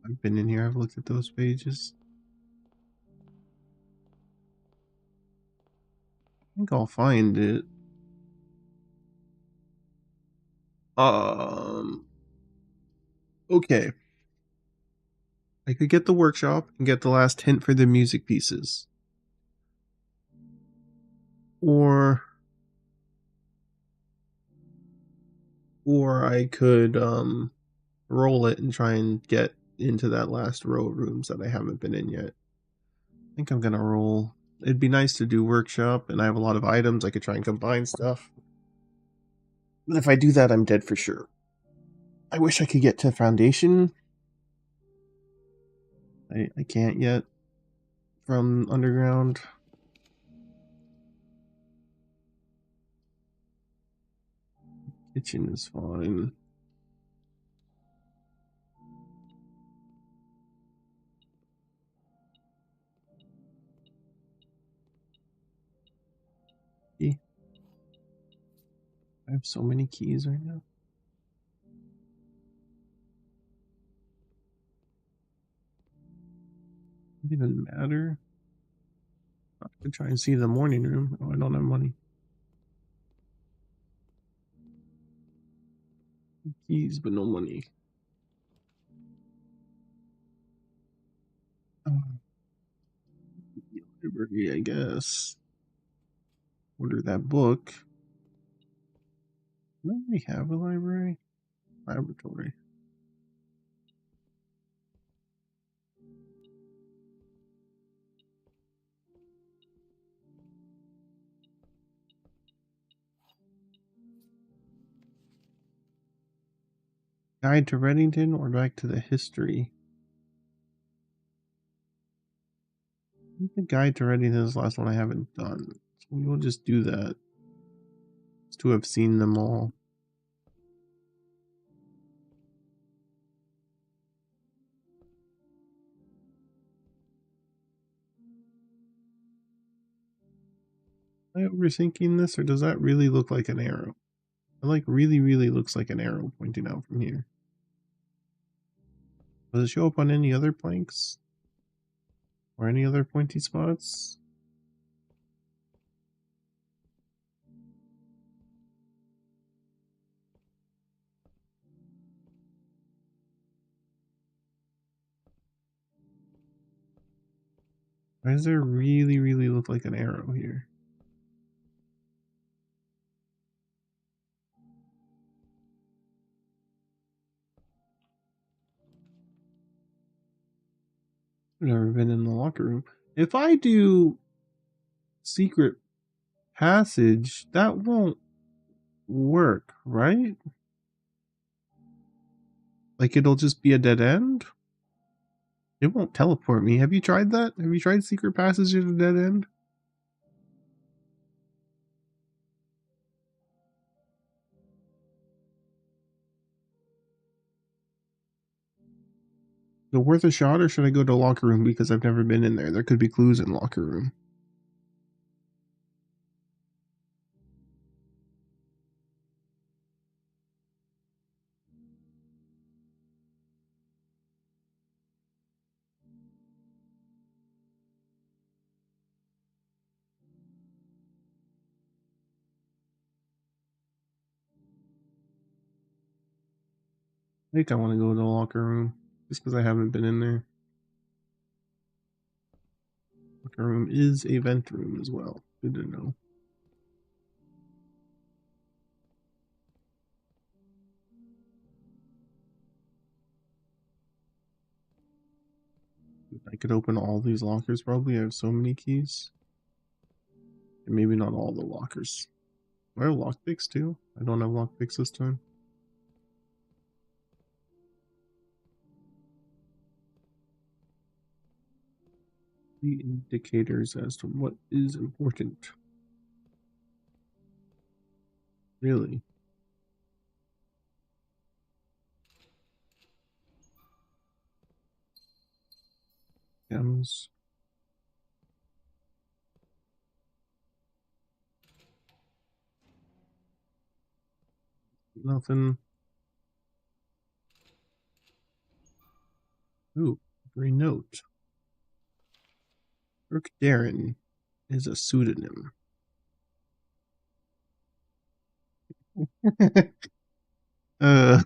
I've been in here, I've looked at those pages. I think I'll find it. Okay. I could get the workshop and get the last hint for the music pieces. Or I could roll it and try and get into that last row of rooms that I haven't been in yet. I think I'm gonna roll. It'd be nice to do workshop, and I have a lot of items. I could try and combine stuff. But if I do that, I'm dead for sure. I wish I could get to foundation. I can't yet from underground. Kitchen is fine. I have so many keys right now. Does it even matter? Could try and see the morning room. Oh, I don't have money. Keys, but no money. Library, I guess. Order that book. Don't we have a library? Laboratory. Guide to Reddington or back to the history? I think the Guide to Reddington is the last one I haven't done. So we'll just do that. Just to have seen them all. Am I overthinking this, or does that really look like an arrow? It like really looks like an arrow pointing out from here. Does it show up on any other planks? Or any other pointy spots? Why does it really look like an arrow here? I've never been in the locker room. If I do secret passage, that won't work, right? Like it'll just be a dead end? It won't teleport me. Have you tried that? Have you tried secret passage at a dead end? Is it worth a shot, or should I go to locker room because I've never been in there? There could be clues in locker room. I think I want to go to the locker room just because I haven't been in there. Locker room is a vent room as well. Good to know. I could open all these lockers probably. I have so many keys. And maybe not all the lockers. Do I have lockpicks too? I don't have lockpicks this time. The indicators as to what is important. Really? Gems. Nothing. Ooh, green note. Kirk Darren is a pseudonym. uh,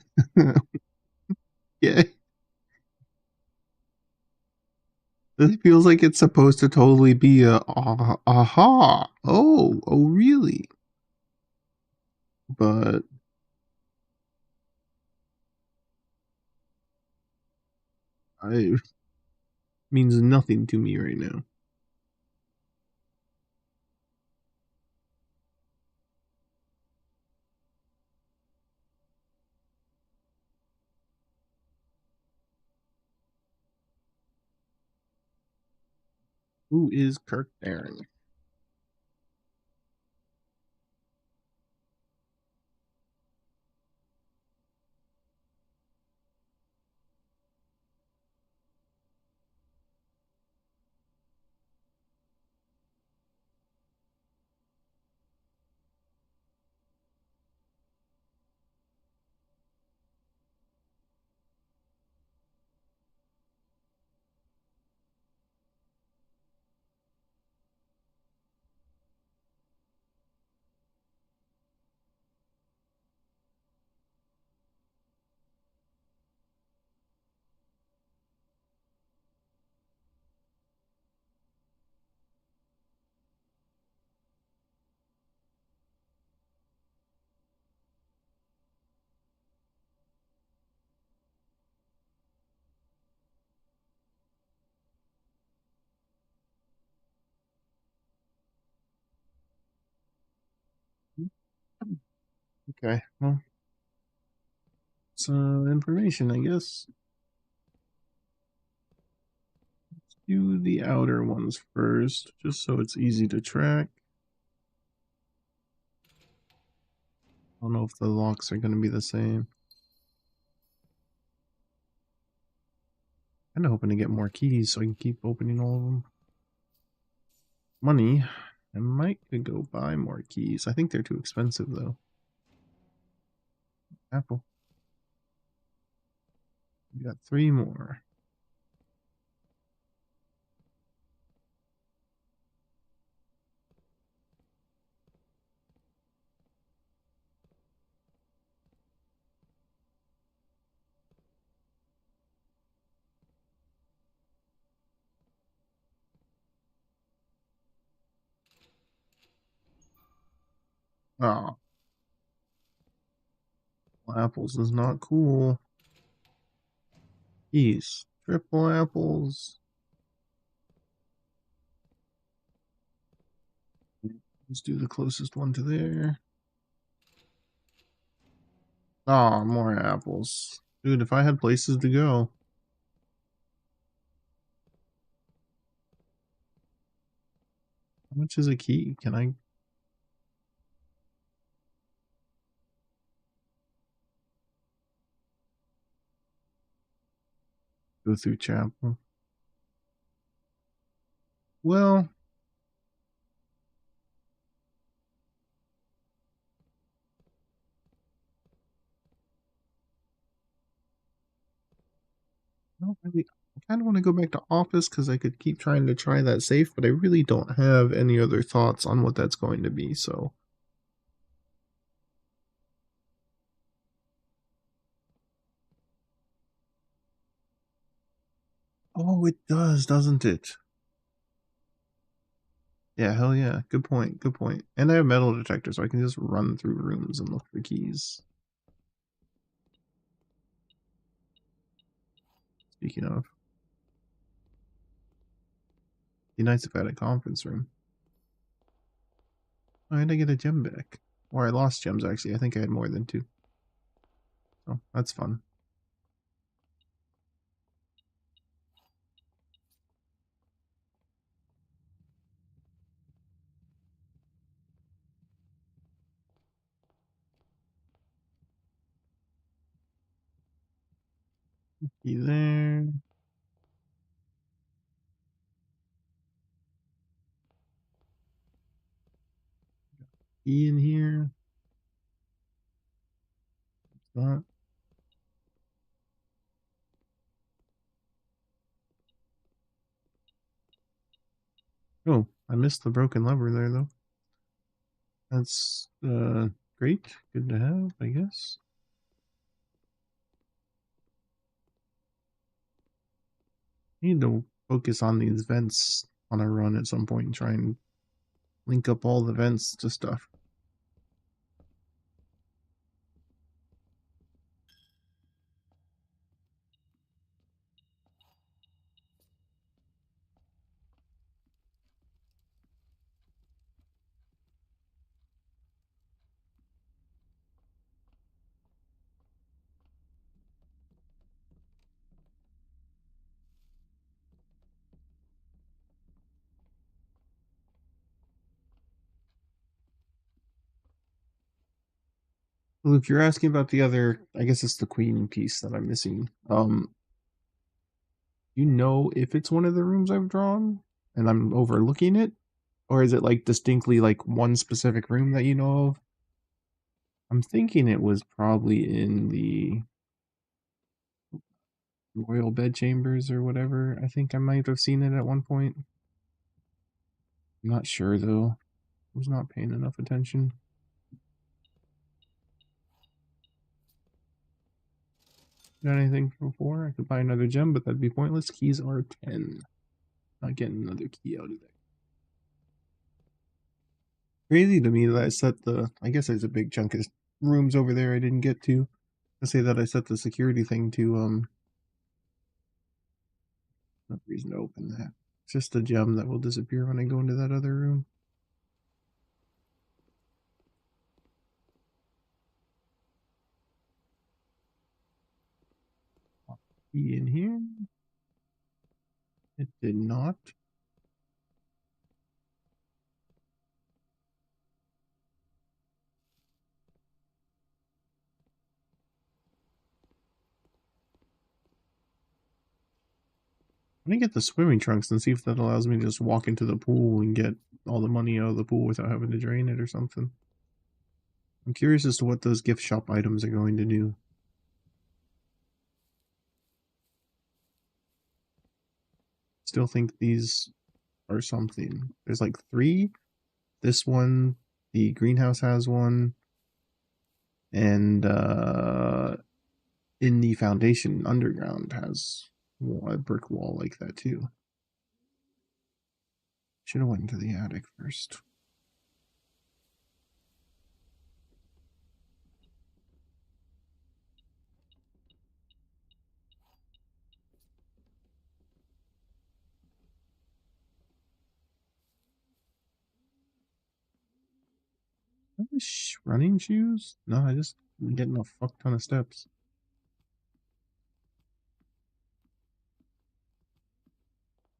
yeah. This feels like it's supposed to totally be a aha. Oh, really? But I means nothing to me right now. Who is Kirk Darren? Okay, well, it's information, I guess. Let's do the outer ones first, just so it's easy to track. I don't know if the locks are going to be the same. Kind of hoping to get more keys so I can keep opening all of them. Money. I might could go buy more keys. I think they're too expensive though. Apple. We got 3 more. Oh, apples is not cool. Keys. Triple apples. Let's do the closest one to there. Oh, more apples. Dude, if I had places to go. How much is a key? Can I go through chapel? Well, no, I kind of want to go back to office because I could keep trying to try that safe, but I really don't have any other thoughts on what that's going to be, so. Oh, it does, doesn't it? Yeah, hell yeah. Good point. Good point. And I have metal detector, so I can just run through rooms and look for keys. Speaking of, be nice if I had a conference room. Oh, and I get a gem back. Or I lost gems, actually. I think I had more than 2. So, that's fun. Key there. Key in here. That. Oh, I missed the broken lever there, though. That's great. Good to have, I guess. Need to focus on these vents on a run at some point and try and link up all the vents to stuff. Well, if you're asking about the other, I guess it's the queen piece that I'm missing. You know if it's one of the rooms I've drawn and I'm overlooking it, or is it like distinctly like one specific room that you know of? I'm thinking it was probably in the royal bedchambers or whatever. I think I might have seen it at one point. I'm not sure though. I was not paying enough attention. Got anything for 4? I could buy another gem, but that'd be pointless. Keys are 10. Not getting another key out of there. Crazy to me that I set the. I guess there's a big chunk of rooms over there I didn't get to. I say that I set the security thing to no reason to open that. It's just a gem that will disappear when I go into that other room. Key in here. It did not. Let me get the swimming trunks and see if that allows me to just walk into the pool and get all the money out of the pool without having to drain it or something. I'm curious as to what those gift shop items are going to do. Still think these are something. There's like 3. This one, the greenhouse has one, and in the foundation underground has a brick wall like that too. Should have went into the attic first. Running shoes? No, I just getting a fuck ton of steps.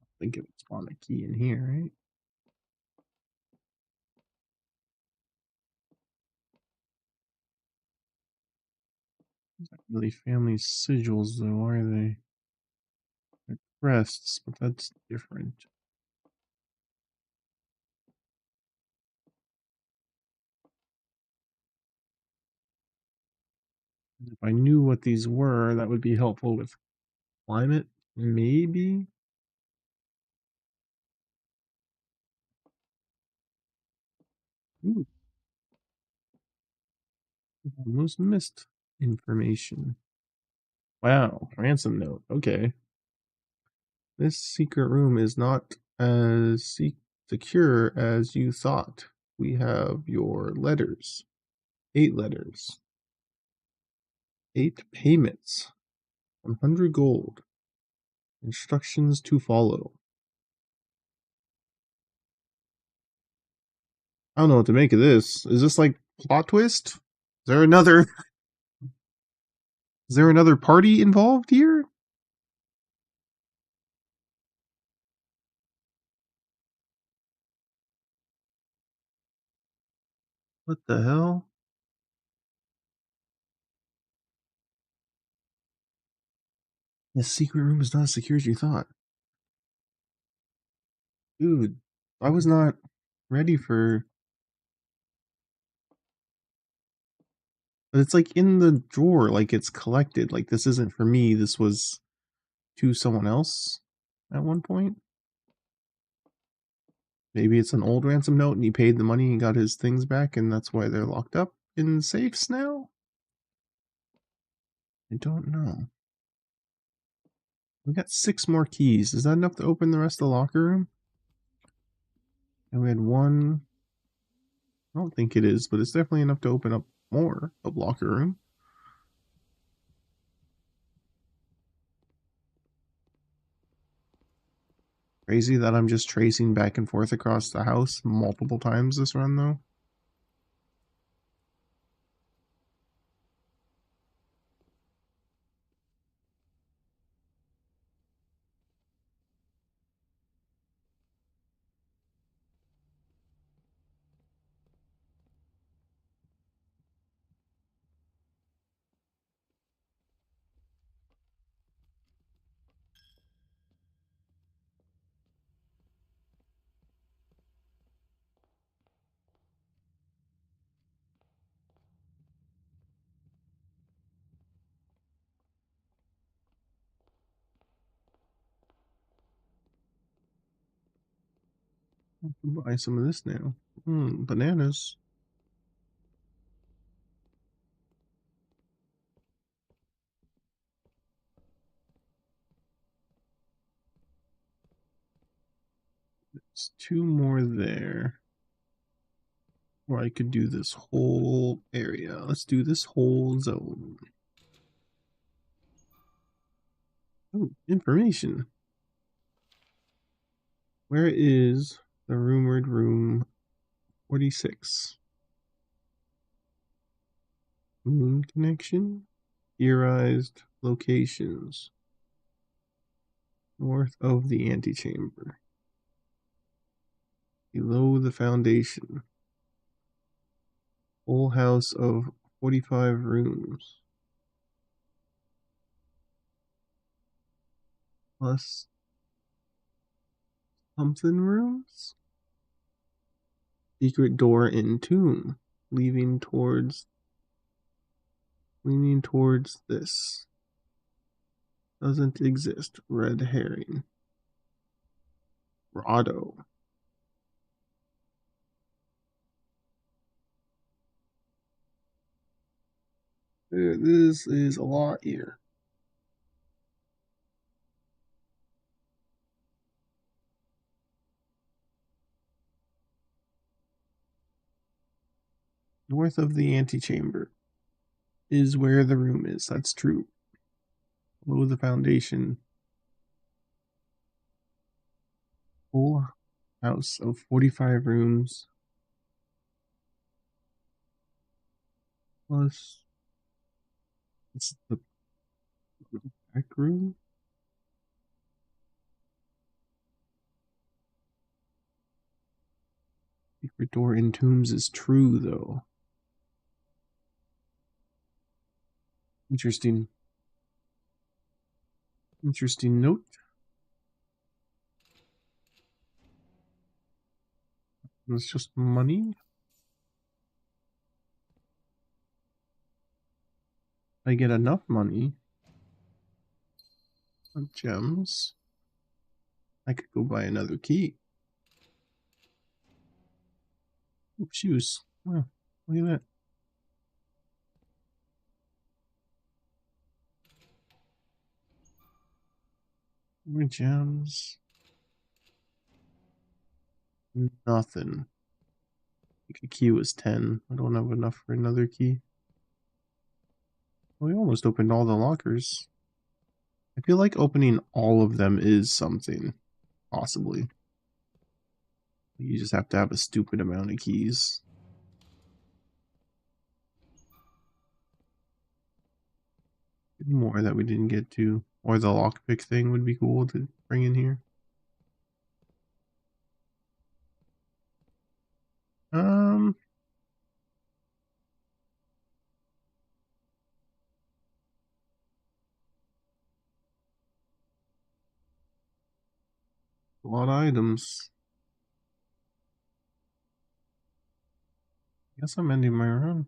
I think it would spawn a key in here, right? Not really family sigils though, are they? They're crests, but that's different. If I knew what these were, that would be helpful with climate, maybe? Ooh, almost missed information. Wow, ransom note. Okay. This secret room is not as secure as you thought. We have your letters. 8 letters. 8 payments. 100 gold. Instructions to follow. I don't know what to make of this. Is this like plot twist? Is there another party involved here? What the hell? This secret room is not as secure as you thought. Dude, I was not ready for. But it's like in the drawer, like it's collected. Like this isn't for me. This was to someone else at one point. Maybe it's an old ransom note and he paid the money and got his things back, and that's why they're locked up in safes now? I don't know. We got 6 more keys. Is that enough to open the rest of the locker room? And we had 1. I don't think it is, but it's definitely enough to open up more of locker room. Crazy that I'm just tracing back and forth across the house multiple times this run, though. I can buy some of this now. Bananas. There's 2 more there. Or I could do this whole area. Let's do this whole zone. Oh, information. Where is the rumored room 46? Moon connection? Theorized locations. North of the antechamber. Below the foundation. Full house of 45 rooms. Plus something rooms? Secret door in tomb. Leaning towards this. Doesn't exist. Red herring. Grotto. This is a lot here. North of the antechamber is where the room is. That's true. Below the foundation. Full house of 45 rooms. Plus, it's the back room. Secret door in tombs is true, though. Interesting. Interesting note. It's just money. I get enough money. Gems. I could go buy another key. Oh, shoes. Wow, look at that. More gems. Nothing. I think a key was 10. I don't have enough for another key. We almost opened all the lockers. I feel like opening all of them is something. Possibly. You just have to have a stupid amount of keys. More that we didn't get to. Or the lockpick thing would be cool to bring in here. A lot of items. Guess I'm ending my run.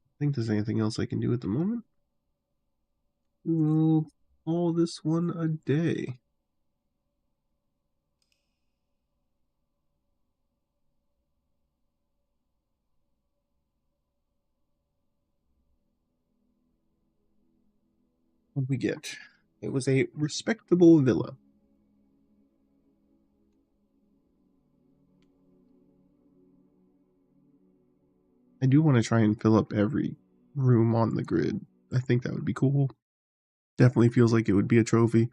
I think there's anything else I can do at the moment. We'll call this one a day. What did we get? It was a respectable villa. I do want to try and fill up every room on the grid. I think that would be cool. Definitely feels like it would be a trophy.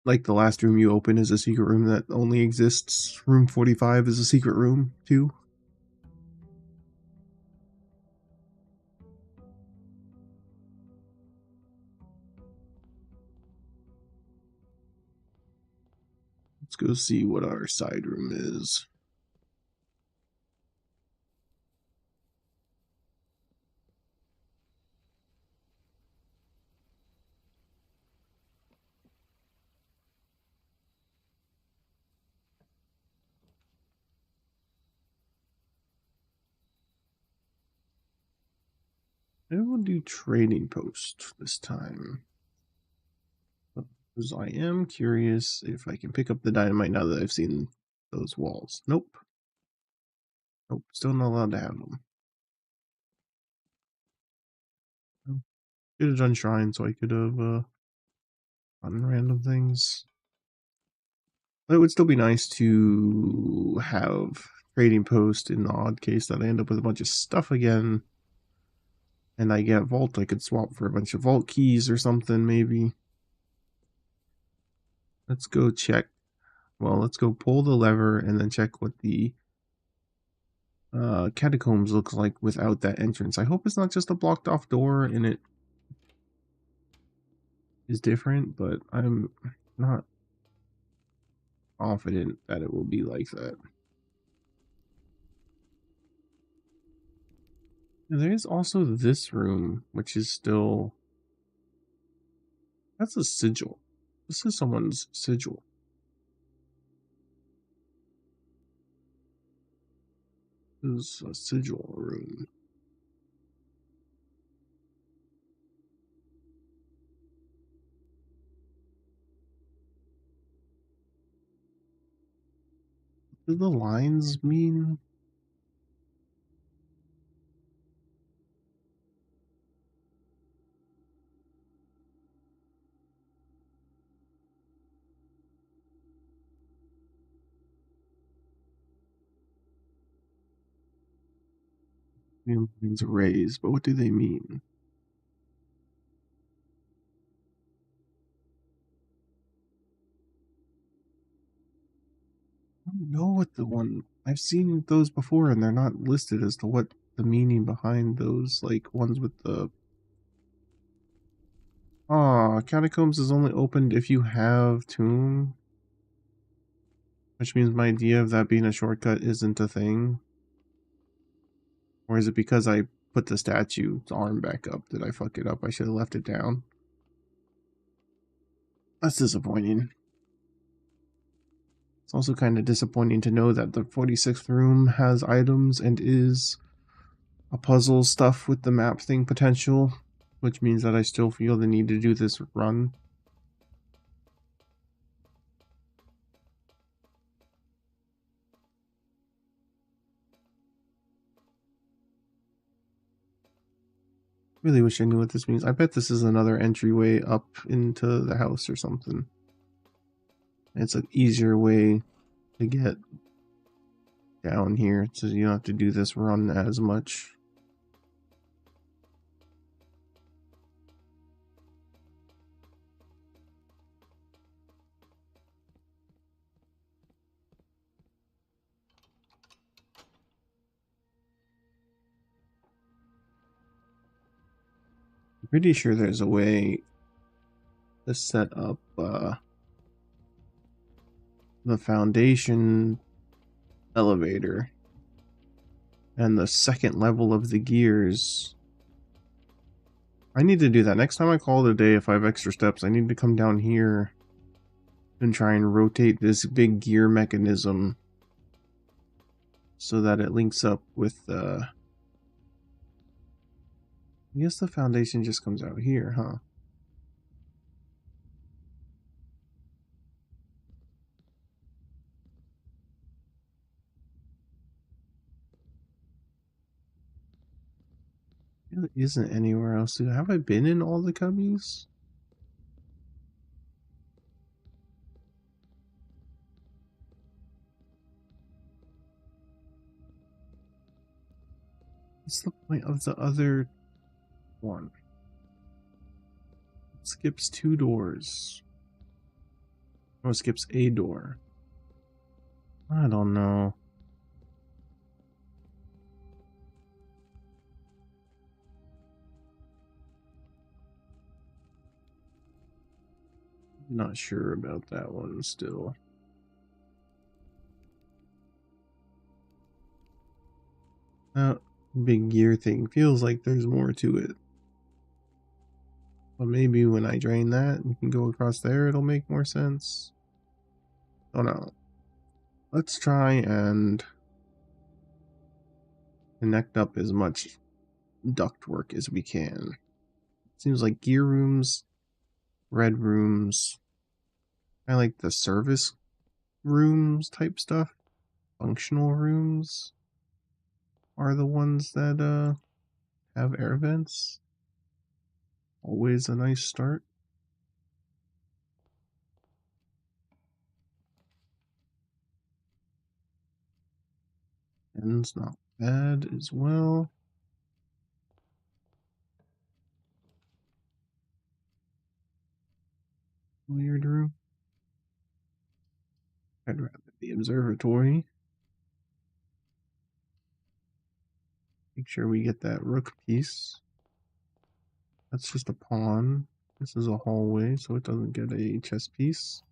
Like the last room you open is a secret room that only exists. Room 45 is a secret room, too. Let's go see what our side room is. I will do trading post this time. Because I am curious if I can pick up the dynamite now that I've seen those walls. Nope. Nope, still not allowed to have them. Should have done shrine so I could have gotten random things. But it would still be nice to have trading post in the odd case that I end up with a bunch of stuff again. And I get vault, I could swap for a bunch of vault keys or something, maybe. Let's go check. Well, let's go pull the lever and then check what the Catacombs looks like without that entrance. I hope it's not just a blocked off door and it is different, but I'm not confident that it will be like that. And there is also this room, which is still... That's a sigil. This is someone's sigil. This is a sigil room. What do the lines mean? Means raised, but what do they mean? I don't know what the one... I've seen those before and they're not listed as to what the meaning behind those, like, ones with the... Aw, Catacombs is only opened if you have Tomb. Which means my idea of that being a shortcut isn't a thing. Or is it because I put the statue's arm back up? Did I fuck it up? I should have left it down. That's disappointing. It's also kind of disappointing to know that the 46th room has items and is a puzzle stuff with the map thing potential, which means that I still feel the need to do this run. Really wish I knew what this means. I bet this is another entryway up into the house or something. It's an easier way to get down here so you don't have to do this run as much. I'm pretty sure there's a way to set up the foundation elevator and the second level of the gears. I need to do that. Next time I call it a day, if I have extra steps, I need to come down here and try and rotate this big gear mechanism so that it links up with I guess the foundation just comes out here, huh? There isn't anywhere else. Have I been in all the cubbies? What's the point of the other one? It skips 2 doors. Oh, it skips a door. I don't know. I'm not sure about that one still. Big gear thing feels like there's more to it. But maybe when I drain that and can go across there, it'll make more sense. Oh no. Let's try and connect up as much ductwork as we can. Seems like gear rooms, red rooms, I like the service rooms type stuff. Functional rooms are the ones that have air vents. Always a nice start. End's not bad as well. Weird room. I'd rather the observatory. Make sure we get that rook piece. That's just a pawn. This is a hallway, so it doesn't get a chess piece.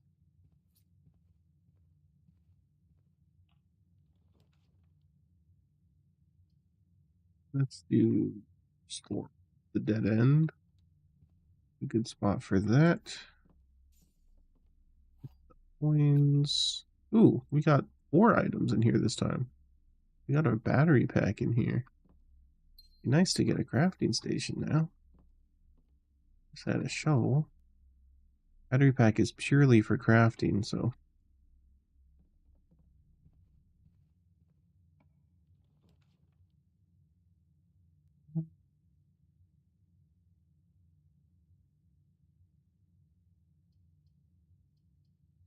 Let's do store the dead end. A good spot for that. Coins. Ooh, we got 4 items in here this time. We got our battery pack in here. Be nice to get a crafting station now. Just had a shovel. Battery pack is purely for crafting, so.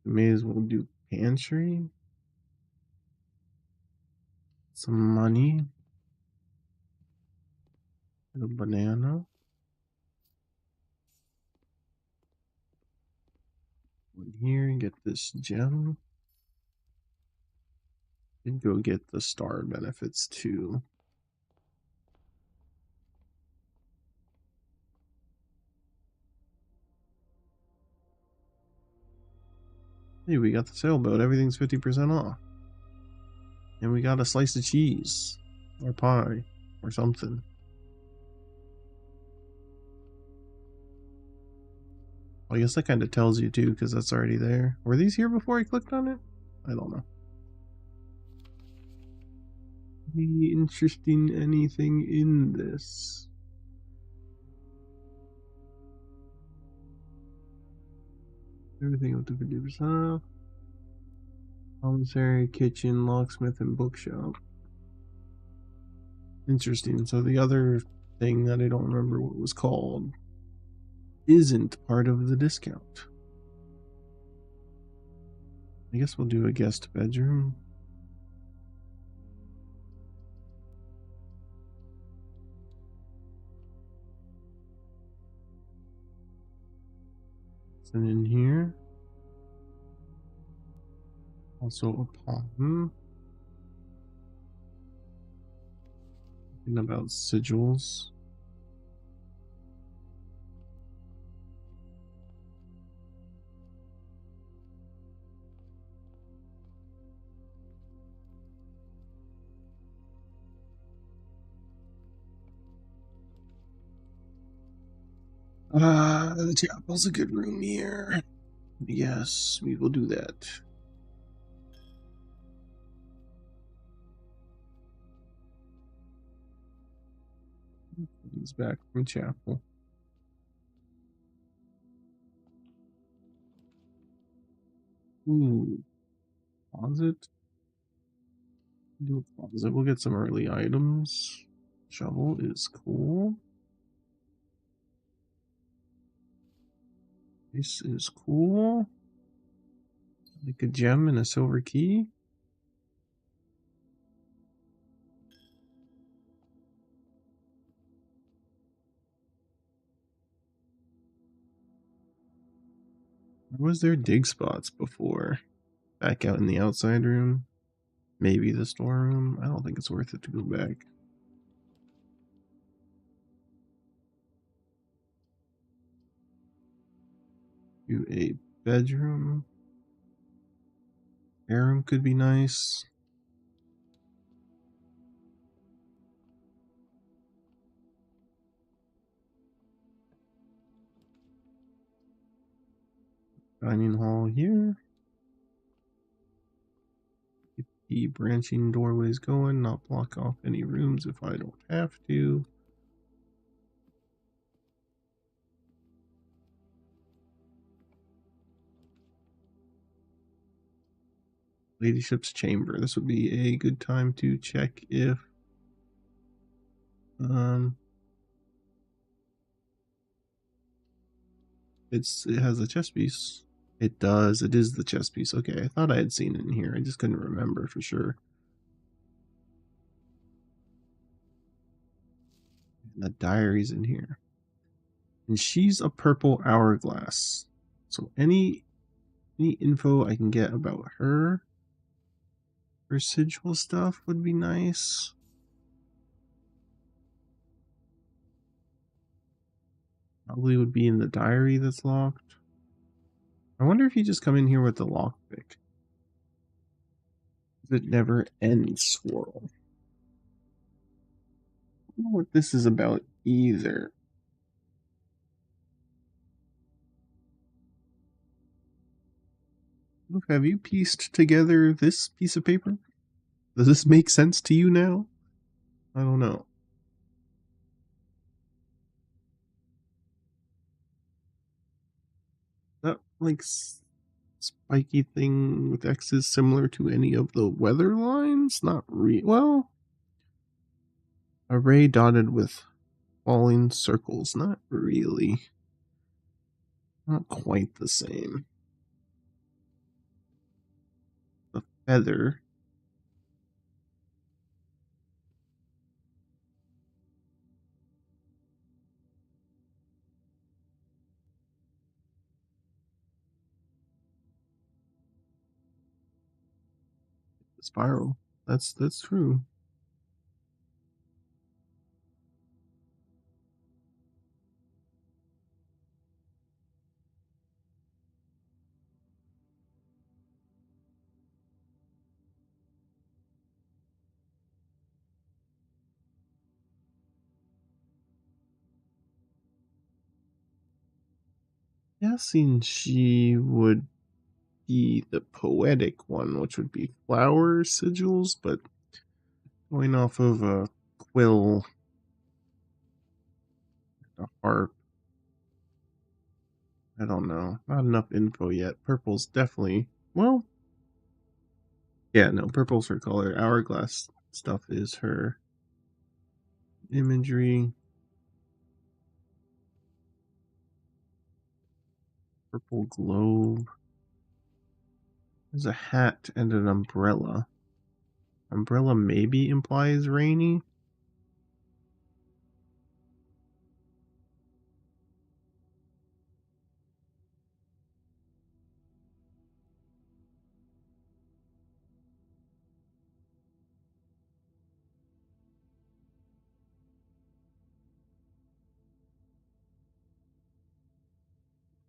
May as well do pantry. Some money. A banana. One here and get this gem. And go get the star benefits too. Hey, we got the sailboat. Everything's 50% off. And we got a slice of cheese. Or pie. Or something. Well, I guess that kind of tells you too, because that's already there. Were these here before I clicked on it? I don't know. Any interesting anything in this? Everything up to 50% off. Commissary, kitchen, locksmith, and bookshop. Interesting. So the other thing that I don't remember what was called isn't part of the discount. I guess we'll do a guest bedroom. And in here, also a pawn. Thinking about sigils. The chapel's a good room here. Yes, we will do that. He's back from chapel. Ooh, closet. Do a closet. We'll get some early items. Shovel is cool. This is cool. Like a gem and a silver key. Where was there dig spots before? Back out in the outside room? Maybe the storeroom? I don't think it's worth it to go back. Do a bedroom. Bedroom could be nice. Dining hall here. Keep the branching doorways going, not block off any rooms if I don't have to. Ladyship's chamber. This would be a good time to check if it has a chess piece. It does. It is the chess piece. Okay, I thought I had seen it in here. I just couldn't remember for sure. And the diary's in here. And she's a purple hourglass. So any info I can get about her sigil stuff would be nice. Probably would be in the diary that's locked. I wonder if you just come in here with the lockpick. It never ends, swirl. I don't know what this is about either. Look, have you pieced together this piece of paper? Does this make sense to you now? I don't know. That like spiky thing with X's similar to any of the weather lines? Not well. A ray dotted with falling circles. Not really. Not quite the same. The feather. The spiral. That's true. Guessing she would be the poetic one, which would be flower sigils, but going off of a quill, a harp. I don't know. Not enough info yet. Purple's definitely, well, yeah, no, purple's her color. Hourglass stuff is her imagery. Purple globe. There's a hat and an umbrella. Umbrella maybe implies rainy.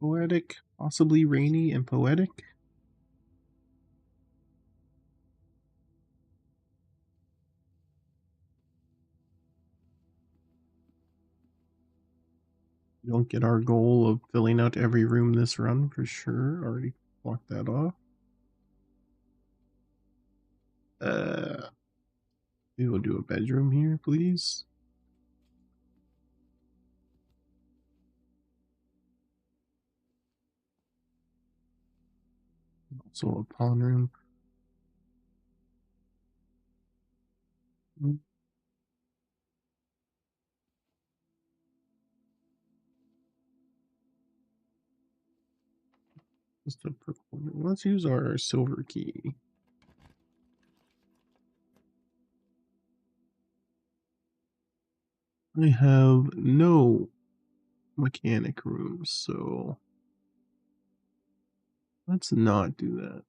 Poetic, possibly rainy and poetic. We don't get our goal of filling out every room this run for sure. Already blocked that off. We will do a bedroom here, please. Also a pawn room. Just a purple one. Let's use our silver key. I have no mechanic rooms, so let's not do that.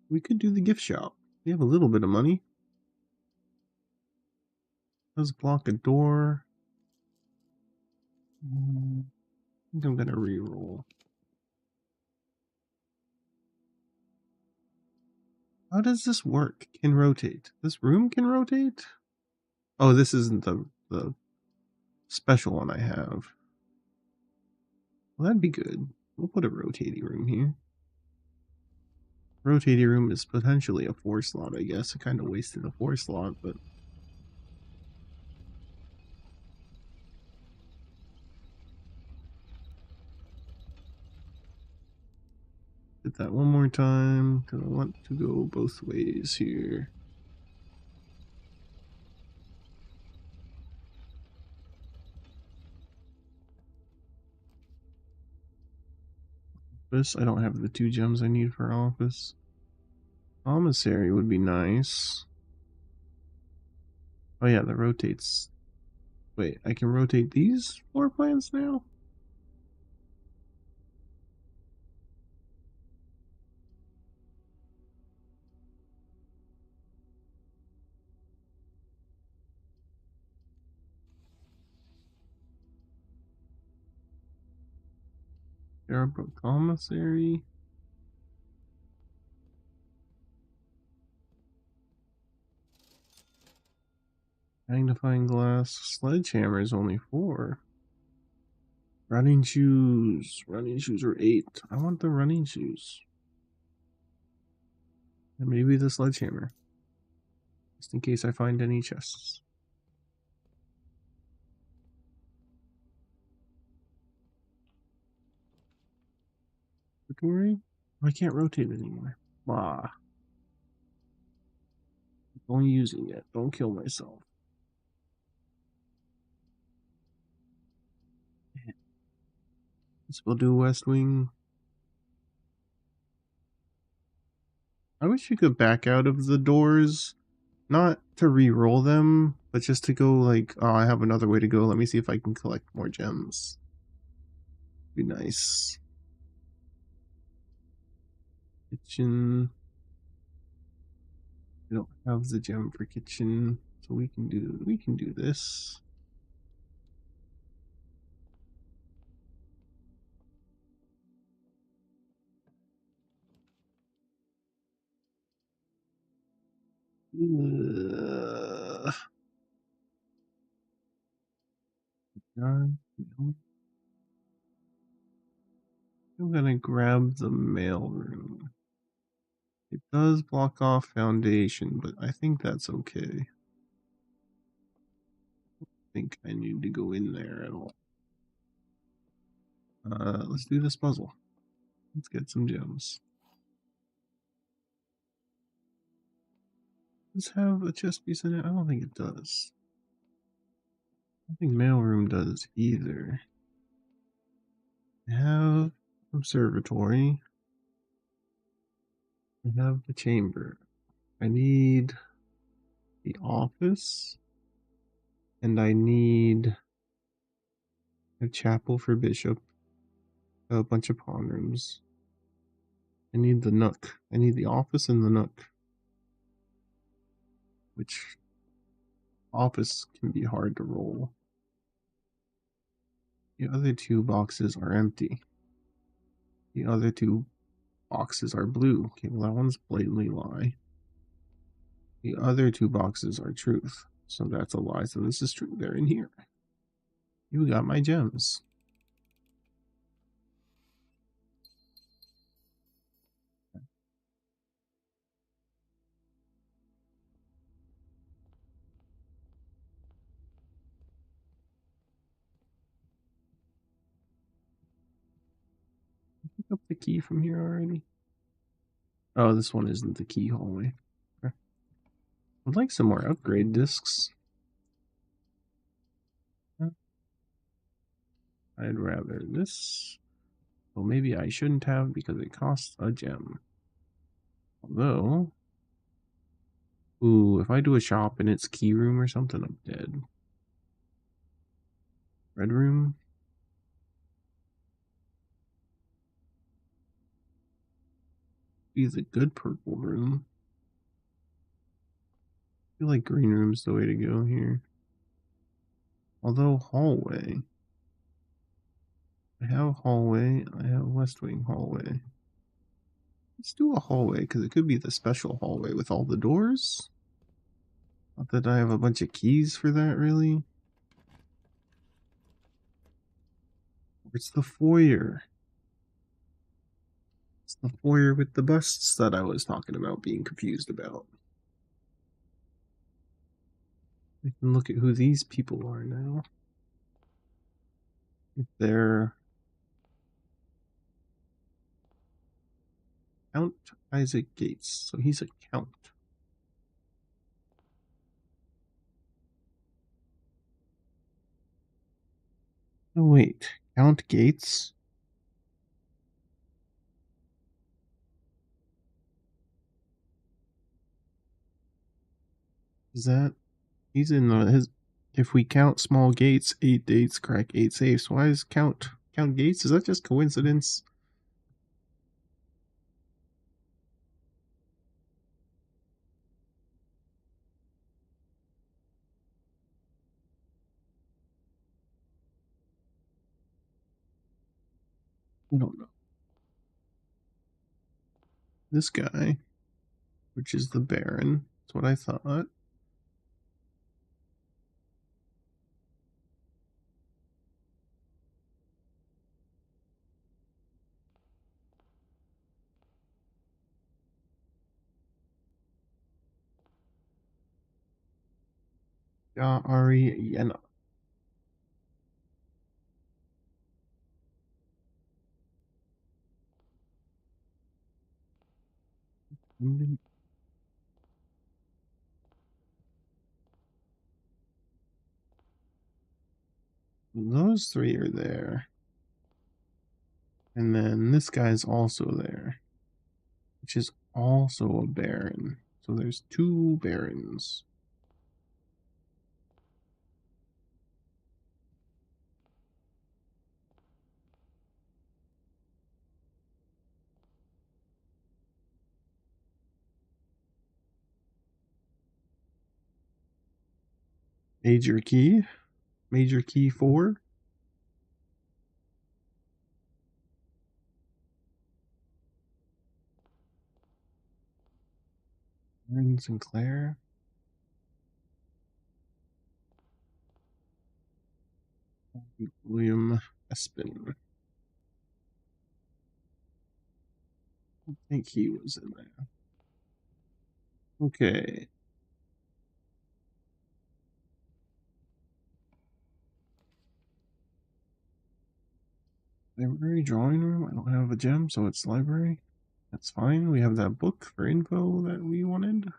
We could do the gift shop. We have a little bit of money. Let's block a door. I think I'm gonna re-roll. How does this work? Can rotate. This room can rotate? Oh, this isn't the special one I have. Well, that'd be good. We'll put a rotating room here. Rotating room is potentially a 4 slot, I guess. I kind of wasted a 4 slot, but did that one more time because I want to go both ways here. Office. I don't have the 2 gems I need for office. Commissary would be nice. Oh yeah, that rotates. Wait, I can rotate these floor plans now? Cerebral Commissary. Magnifying glass. Sledgehammer is only 4. Running shoes. Running shoes are 8. I want the running shoes. And maybe the sledgehammer. Just in case I find any chests. Inventory? I can't rotate anymore. Ah. Don't use it yet. Don't kill myself. Let's go do West Wing. I wish you could back out of the doors. Not to re-roll them, but just to go like, oh, I have another way to go. Let me see if I can collect more gems. Be nice. Kitchen. We don't have the gem for kitchen, so we can do this. I'm gonna grab the mailroom. It does block off foundation, but I think that's okay. I think I need to go in there at all. Let's do this puzzle. Let's get some gems. Does this have a chest piece in it? I don't think it does. I don't think mailroom does either. I have observatory. I have the chamber. I need the office. And I need a chapel for bishop. A bunch of pawn rooms. I need the nook. I need the office and the nook. Which office can be hard to roll. The other 2 boxes are empty. The other 2 boxes are blue. Okay, well that one's blatantly lie. The other 2 boxes are truth. So that's a lie. So this is true. They're in here. You got my gems. Pick up the key from here already. Oh, this one isn't the key hallway. Okay. I'd like some more upgrade discs. I'd rather this. Well, maybe I shouldn't have because it costs a gem. Although, ooh, if I do a shop and it's key room or something, I'm dead. Red room. Be the good purple room. I feel like green room's the way to go here. Although hallway. I have hallway. I have West Wing hallway. Let's do a hallway because it could be the special hallway with all the doors. Not that I have a bunch of keys for that, really. It's the foyer. It's the foyer with the busts that I was talking about being confused about. We can look at who these people are now. If they're Count Isaac Gates, so he's a count. Oh wait, Count Gates? Is that he's in his? If we count small gates, 8 dates, crack 8 safes. Why is Count Gates? Is that just coincidence? I don't know. This guy, which is the Baron. That's what I thought. Ari Yena. Those three are there. And then this guy's also there, which is also a Baron. So there's two Barons. Major Key. Major Key 4. Aaron Sinclair. William Espin. I think he was in there. Okay. Library drawing room. I don't have a gem, so it's library. That's fine. We have that book for info that we wanted.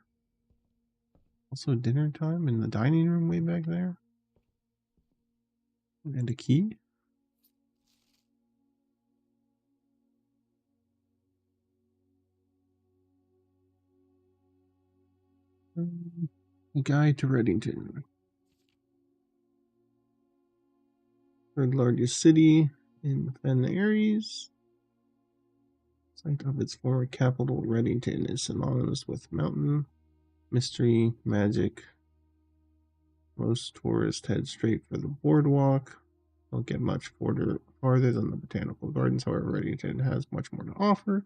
Also dinner time in the dining room way back there. And a key. Guide to Reddington. Third largest city in Fen Aries. Site of its former capital, Reddington, is synonymous with mountain, mystery, magic. Most tourists head straight for the boardwalk. Don't get much farther than the botanical gardens. However, Reddington has much more to offer.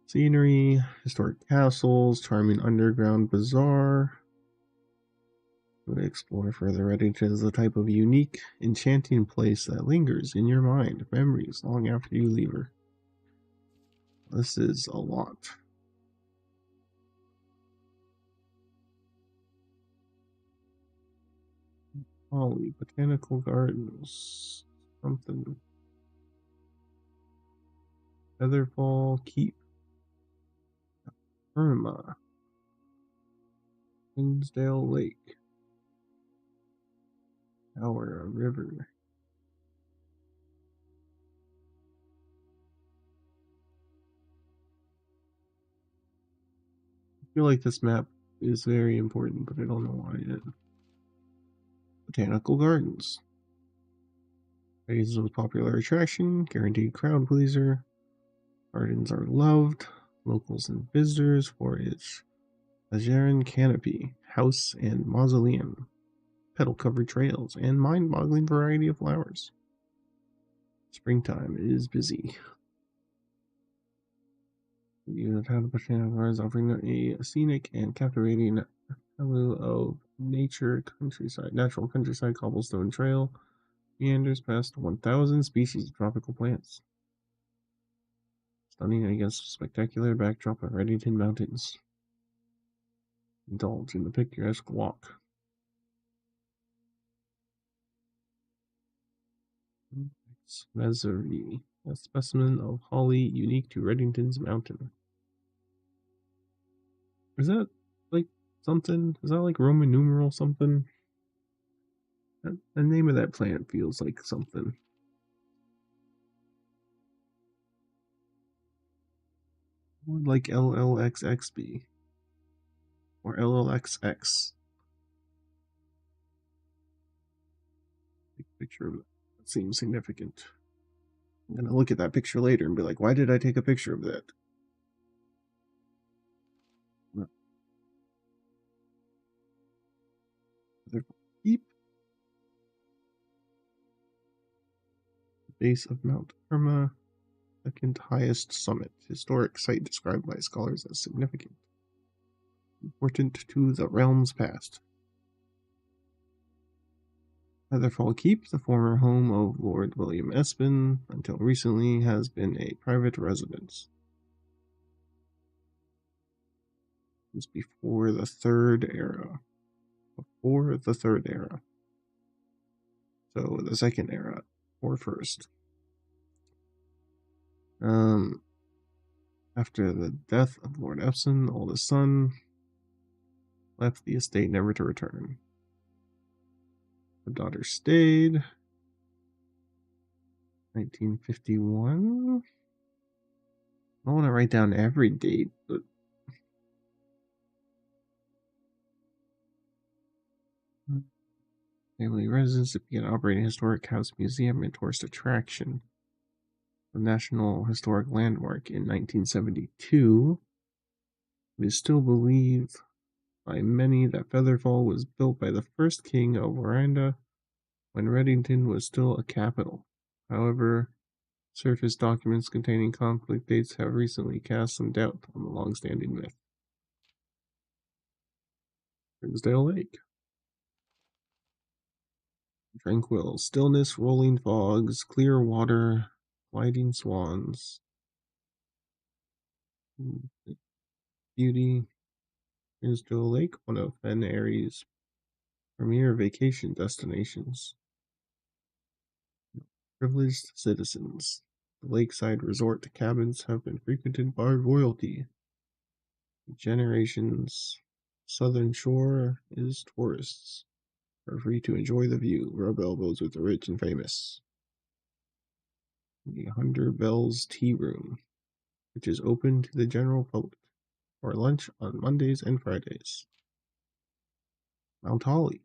Scenery, historic castles, charming underground bazaar. To explore further, Reddington is the type of unique, enchanting place that lingers in your mind, memories long after you leave her. This is a lot. Holly, botanical gardens, something. Featherfall Keep. Irma. Kingsdale Lake. Tower, river. I feel like this map is very important, but I don't know why yet. Botanical gardens. Praise is a popular attraction, guaranteed crowd pleaser. Gardens are loved, locals and visitors, for its Ajaran canopy, house and mausoleum, petal-covered trails, and mind-boggling variety of flowers. Springtime is busy. You have the botanical gardens offering a scenic and captivating halo of natural countryside, cobblestone trail, meanders past 1,000 species of tropical plants. Stunning against a spectacular backdrop of Reddington Mountains. Indulge in the picturesque walk. Mezery, a specimen of holly unique to Reddington's mountain. Is that like something? Is that like Roman numeral something? The name of that plant feels like something. What would like LLXX be? Or LLXX? Take a picture of it. That seems significant. I'm gonna look at that picture later and be like, why did I take a picture of that? Keep. base of Mount Irma, second highest summit. Historic site described by scholars as significant. Important to the realm's past. Featherfall Keep, the former home of Lord William Espin, until recently has been a private residence. It was before the Third Era. Before the Third Era. So the Second Era, or First. After the death of Lord Epson, the oldest son left the estate never to return. The daughter stayed. 1951. I don't want to write down every date, but family residence to begin operating a historic house museum and tourist attraction. The National Historic Landmark in 1972. It is still believed by many that Featherfall was built by the first king of Waranda when Reddington was still a capital. However, surface documents containing conflict dates have recently cast some doubt on the long-standing myth. Grimsdale Lake. Tranquil stillness, rolling fogs, clear water, gliding swans. Beauty. Grimsdale Lake, one of Fen Airy's premier vacation destinations. Privileged citizens. The lakeside resort cabins have been frequented by royalty. Generations. Southern shore is tourists are free to enjoy the view, rub elbows with the rich and famous. The Hunter Bells Tea Room, which is open to the general public for lunch on Mondays and Fridays. Mount Holly.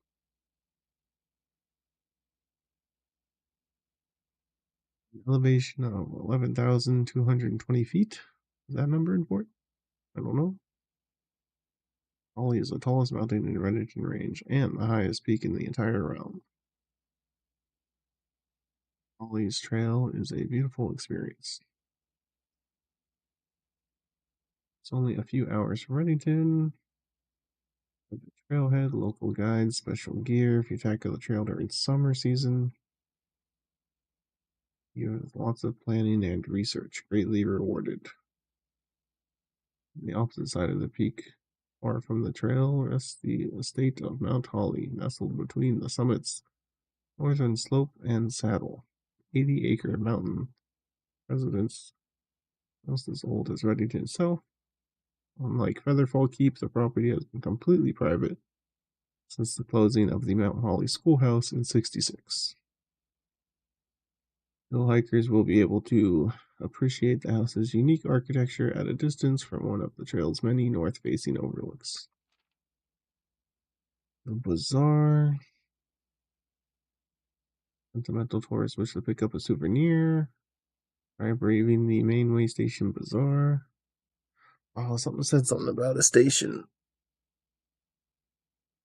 Elevation of 11,220 feet. Is that number important? I don't know. Holly is the tallest mountain in Reddington Range and the highest peak in the entire realm. Holly's Trail is a beautiful experience. It's only a few hours from Reddington. The trailhead, local guides, special gear if you tackle the trail during summer season. You have lots of planning and research, greatly rewarded. On the opposite side of the peak, far from the trail, rests the estate of Mount Holly, nestled between the summit's northern slope and saddle. 80-acre mountain residence, almost as old as Reddington itself. Unlike Featherfall Keep, the property has been completely private since the closing of the Mount Holly Schoolhouse in '66. Hill hikers will be able to appreciate the house's unique architecture at a distance from one of the trail's many north-facing overlooks. The bazaar. Sentimental tourists wish to pick up a souvenir. Try braving the Mainway Station Bazaar. Oh, something said something about a station.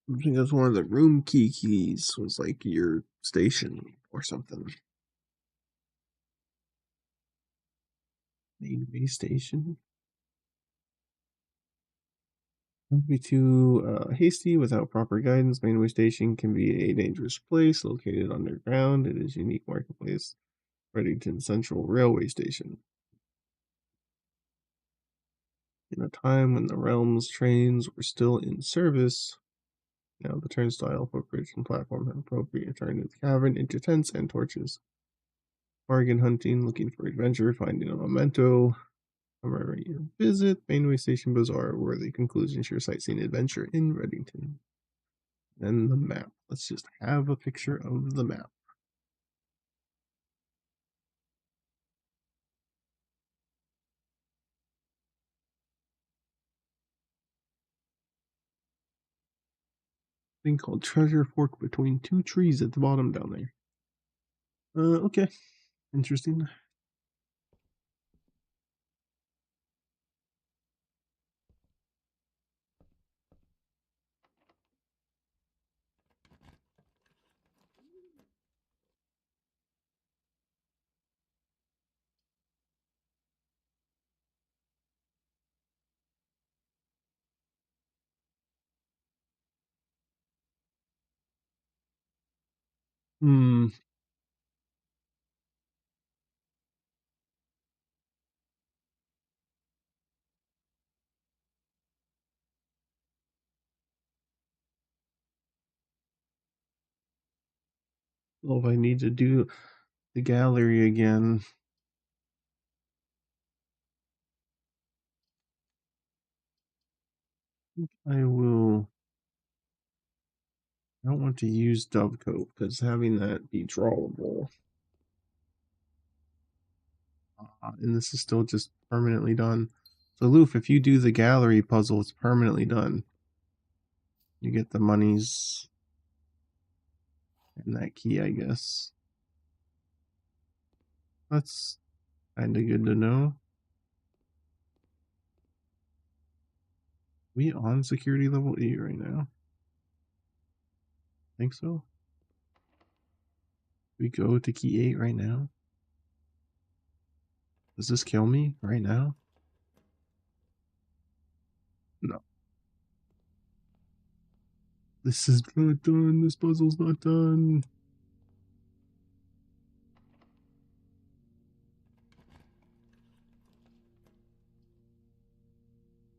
I think that's one of the room keys was like your station or something. Mainway Station. Don't be too hasty without proper guidance. Mainway Station can be a dangerous place located underground. It is a unique marketplace. Reddington Central Railway Station. In a time when the realm's trains were still in service, now the turnstile, footbridge, and platform have appropriately turned the cavern into tents and torches. Bargain hunting, looking for adventure, finding a memento. Commemorate your visit. Mainway Station Bazaar, worthy conclusion to your sightseeing adventure in Reddington. And the map. Let's just have a picture of the map. Thing called Treasure Fork between two trees at the bottom down there. Okay. Interesting. Hmm. Well, if I need to do the gallery again, I will. I don't want to use Dovecoat because having that be drawable. And this is still just permanently done. So, Loof, if you do the gallery puzzle, it's permanently done. You get the monies and that key, I guess. That's kind of good to know. We on security level 8 right now? Think so. We go to key 8 right now. Does this kill me right now? No. This is not done. This puzzle's not done.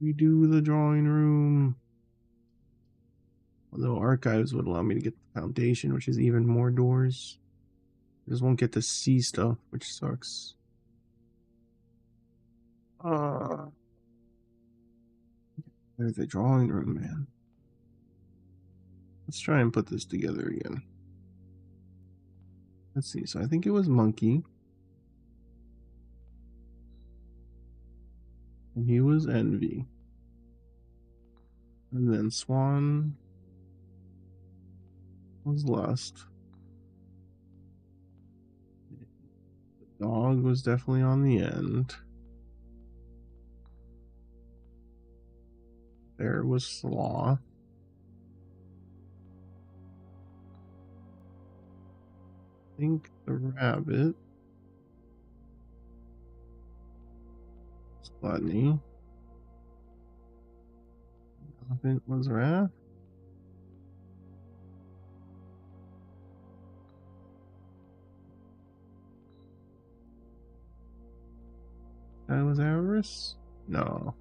We do the drawing room. Although archives would allow me to get the foundation, which is even more doors. I just won't get to see stuff, which sucks. There's the drawing room, man. Let's try and put this together again. Let's see. So I think it was Monkey. And he was Envy. And then Swan was Lust. The dog was definitely on the end. There was Sloth. I think the rabbit was Gluttony. Elephant was Wrath. That was Avarice? No.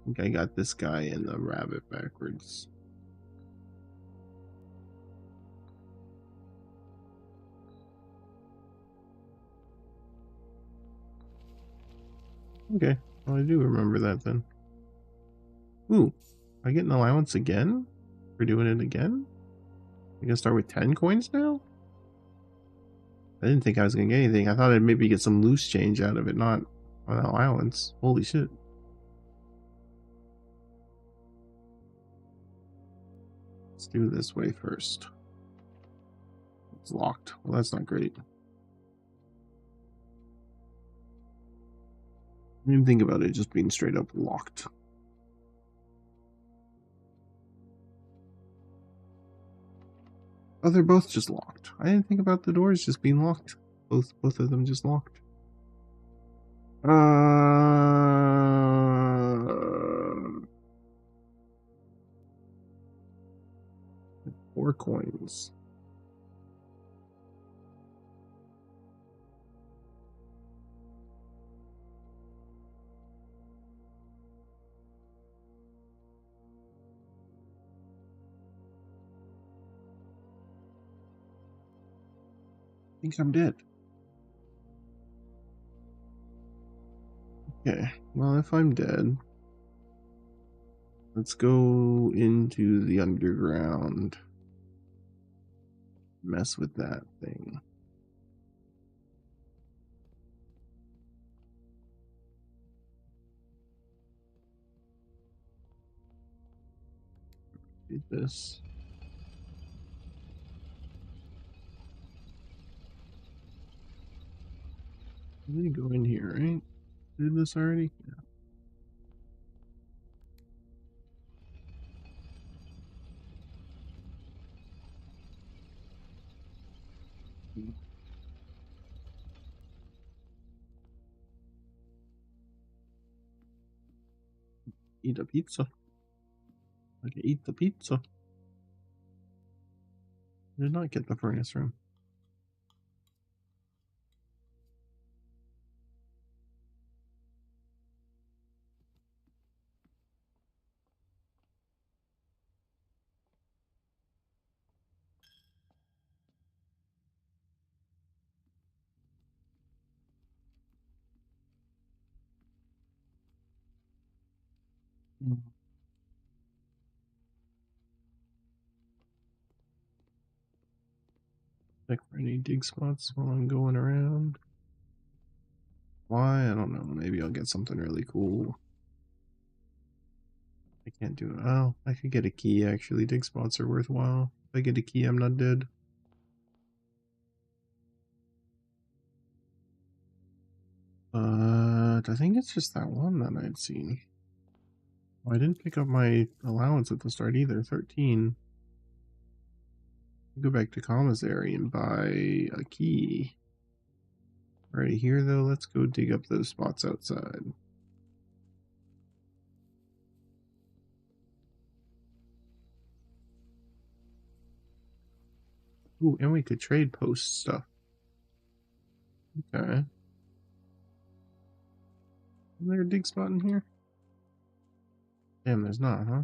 I think I got this guy and the rabbit backwards. Okay. Well, I do remember that then. Ooh. I get an allowance again? For doing it again? I gonna start with 10 coins now? I didn't think I was gonna get anything. I thought I'd maybe get some loose change out of it, not an allowance. Holy shit. Let's do it this way first. It's locked. Well, that's not great. I didn't even think about it just being straight up locked. Oh, they're both just locked. I didn't think about the doors just being locked. Both of them just locked. 4 coins. I think I'm dead. Okay, well, if I'm dead, let's go into the underground. Mess with that thing. Do this. Let me go in here, right? Did this already? Yeah. Eat a pizza. I can eat the pizza. I did not get the furnace room. Check for any dig spots while I'm going around. Why? I don't know. Maybe I'll get something really cool. I can't do it. Oh, I could get a key actually. Dig spots are worthwhile. If I get a key, I'm not dead. But I think it's just that one that I'd seen. Oh, I didn't pick up my allowance at the start either. 13. Go back to commissary and buy a key. Right here, though, let's go dig up those spots outside. Ooh, and we could trade post stuff. Okay. Is there a dig spot in here? Damn, there's not, huh?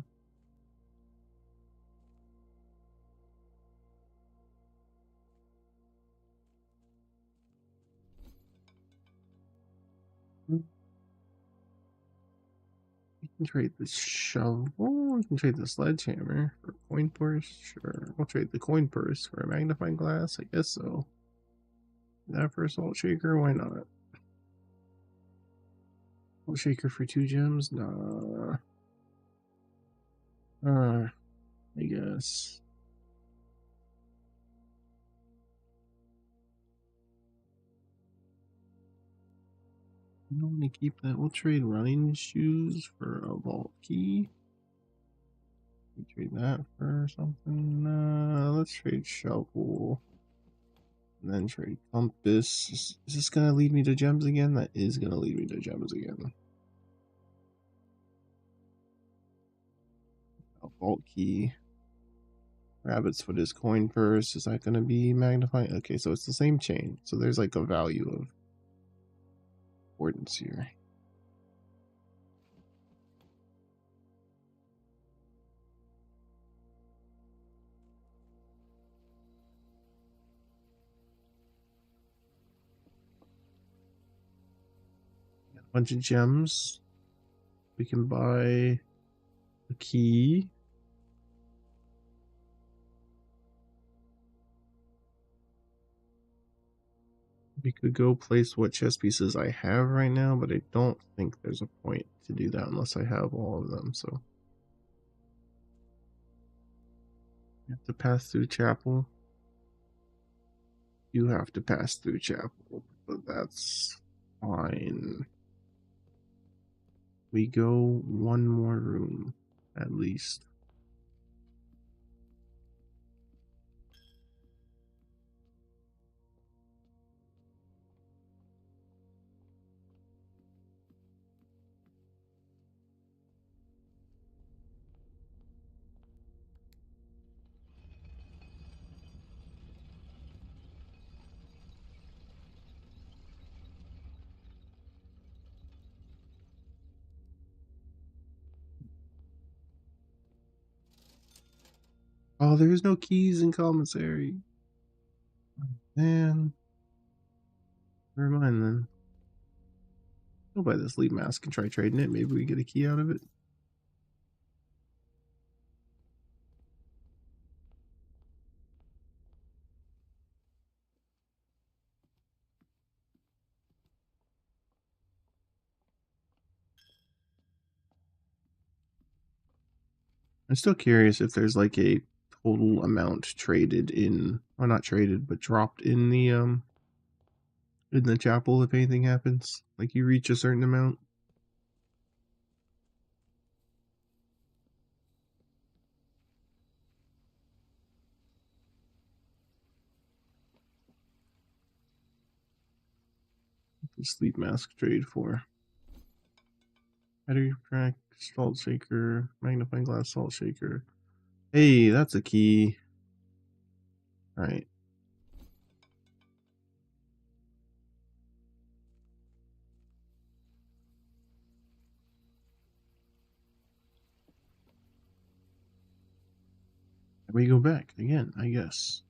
We can trade the shovel. We can trade the sledgehammer for a coin purse. Sure. We'll trade the coin purse for a magnifying glass. I guess so. That for a salt shaker? Why not? Salt shaker for 2 gems? Nah. I guess. I don't want to keep that. We'll trade running shoes for a vault key. We trade that for something. Let's trade shovel. And then trade compass. Is this gonna lead me to gems again? That is gonna lead me to gems again. A vault key. Rabbit's foot is coin purse. Is that gonna be magnifying? Okay, so it's the same chain. So there's like a value of importance here. Got a bunch of gems. We can buy a key. We could go place what chess pieces I have right now, but I don't think there's a point to do that unless I have all of them, so. You have to pass through chapel. You have to pass through chapel, but that's fine. We go one more room, at least. Oh, there's no keys in commissary. Man. Never mind then. I'll buy this lead mask and try trading it. Maybe we get a key out of it. I'm still curious if there's like a total amount traded in, or not traded, but dropped in the chapel if anything happens. Like you reach a certain amount. The sleep mask trade for. Battery pack, salt shaker, magnifying glass salt shaker. Hey, that's a key. All right. We go back again, I guess.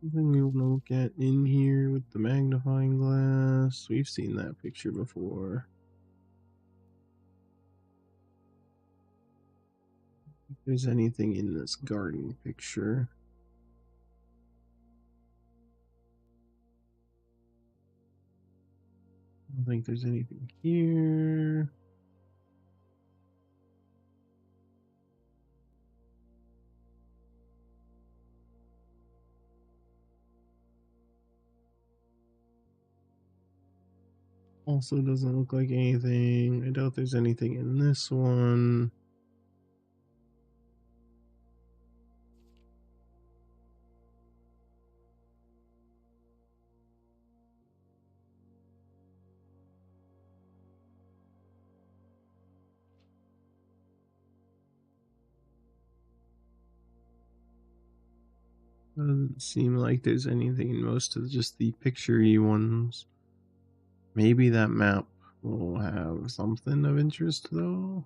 Something we want to look at in here with the magnifying glass. We've seen that picture before. If there's anything in this garden picture. I don't think there's anything here. Also doesn't look like anything. I doubt there's anything in this one. Doesn't seem like there's anything in most of just the picture-y ones. Maybe that map will have something of interest though.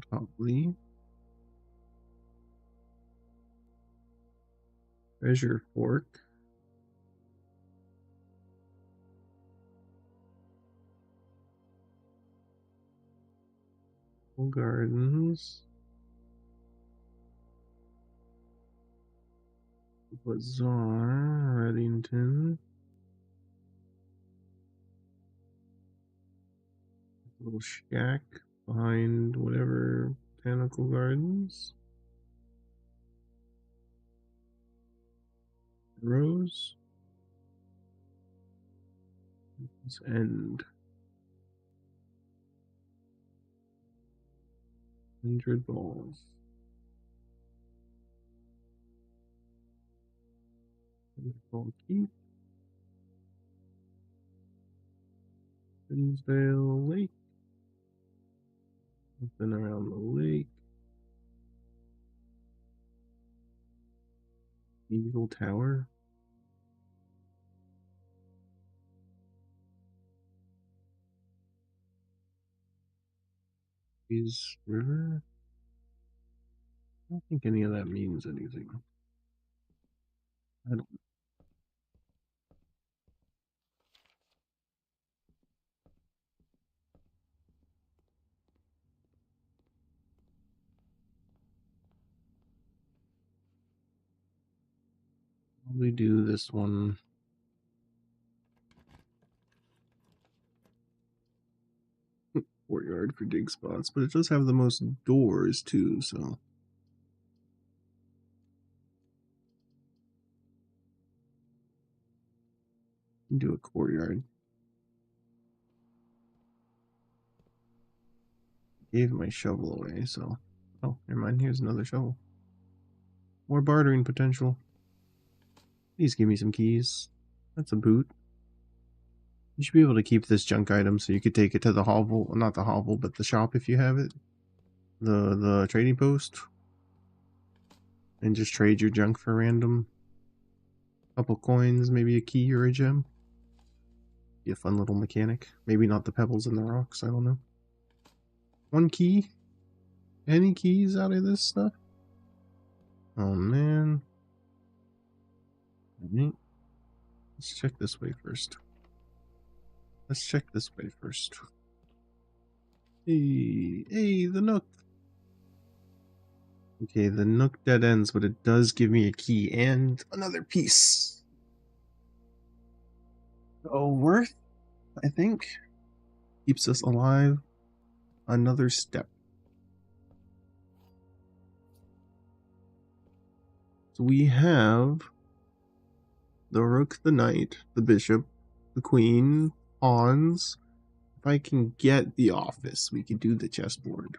Probably. Treasure Fork. Gardens. Bazaar, Reddington. Little shack behind whatever botanical gardens. Rose. End. 100 balls. Ball Keep. Finsdale Lake. Nothing around the lake. Eagle Tower. Is River. I don't think any of that means anything. I don't. Probably do this one. Courtyard for dig spots, but it does have the most doors too, so. Do a courtyard. Gave my shovel away, so. Oh, never mind. Here's another shovel. More bartering potential. Please give me some keys. That's a boot. You should be able to keep this junk item so you could take it to the hovel. Well, not the hovel, but the shop if you have it. The trading post. And just trade your junk for random. Couple coins, maybe a key or a gem. Be a fun little mechanic. Maybe not the pebbles and the rocks, I don't know. One key? Any keys out of this stuff? Oh man. Alright. Let's check this way first. Hey, the Nook. Okay, the Nook dead ends, but it does give me a key and another piece. Oh, worth, I think. Keeps us alive another step. So we have the rook, the knight, the bishop, the queen, pawns. If I can get the office, we can do the chessboard.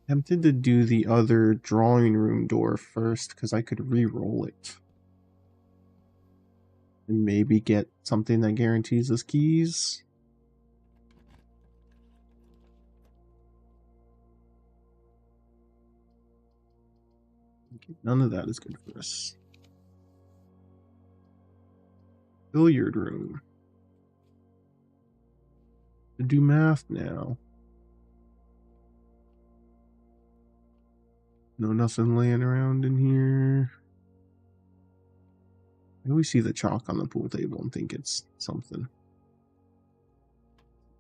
Tempted to do the other drawing room door first because I could re-roll it. And maybe get something that guarantees us keys. Okay, none of that is good for us. Billiard room. To do math now. No, nothing laying around in here. I always see the chalk on the pool table and think it's something.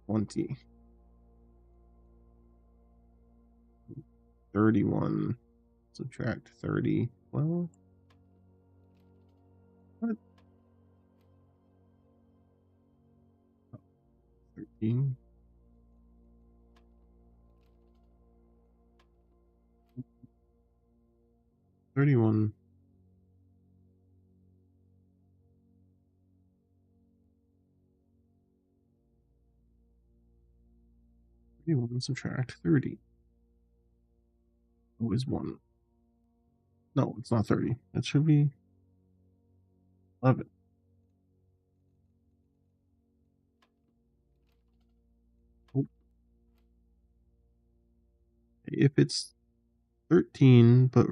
20. 31. Subtract 30. Well, what? 13. $31. 31 subtract 30. Oh, is 1. No, it's not 30. That should be 11. Oh. If it's 13, but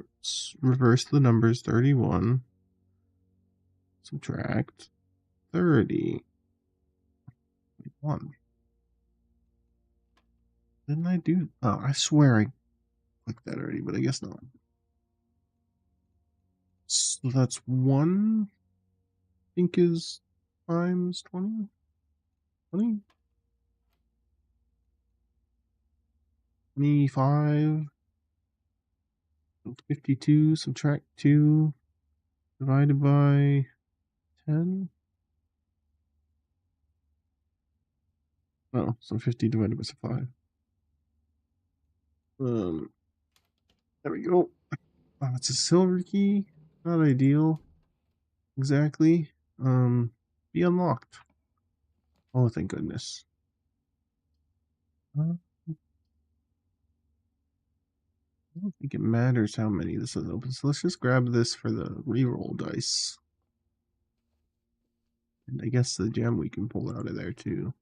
reverse the numbers 31, subtract 30. 1. Didn't I do? Oh, I swear I clicked that already, but I guess not. So that's 1, I think is times 20? 20? 25. 52, subtract 2, divided by 10. Oh, so 50 divided by 5. There we go. Oh, it's a silver key. Not ideal. Exactly. Be unlocked. Oh, thank goodness. I don't think it matters how many this is open. So let's just grab this for the reroll dice. And I guess the gem we can pull out of there too.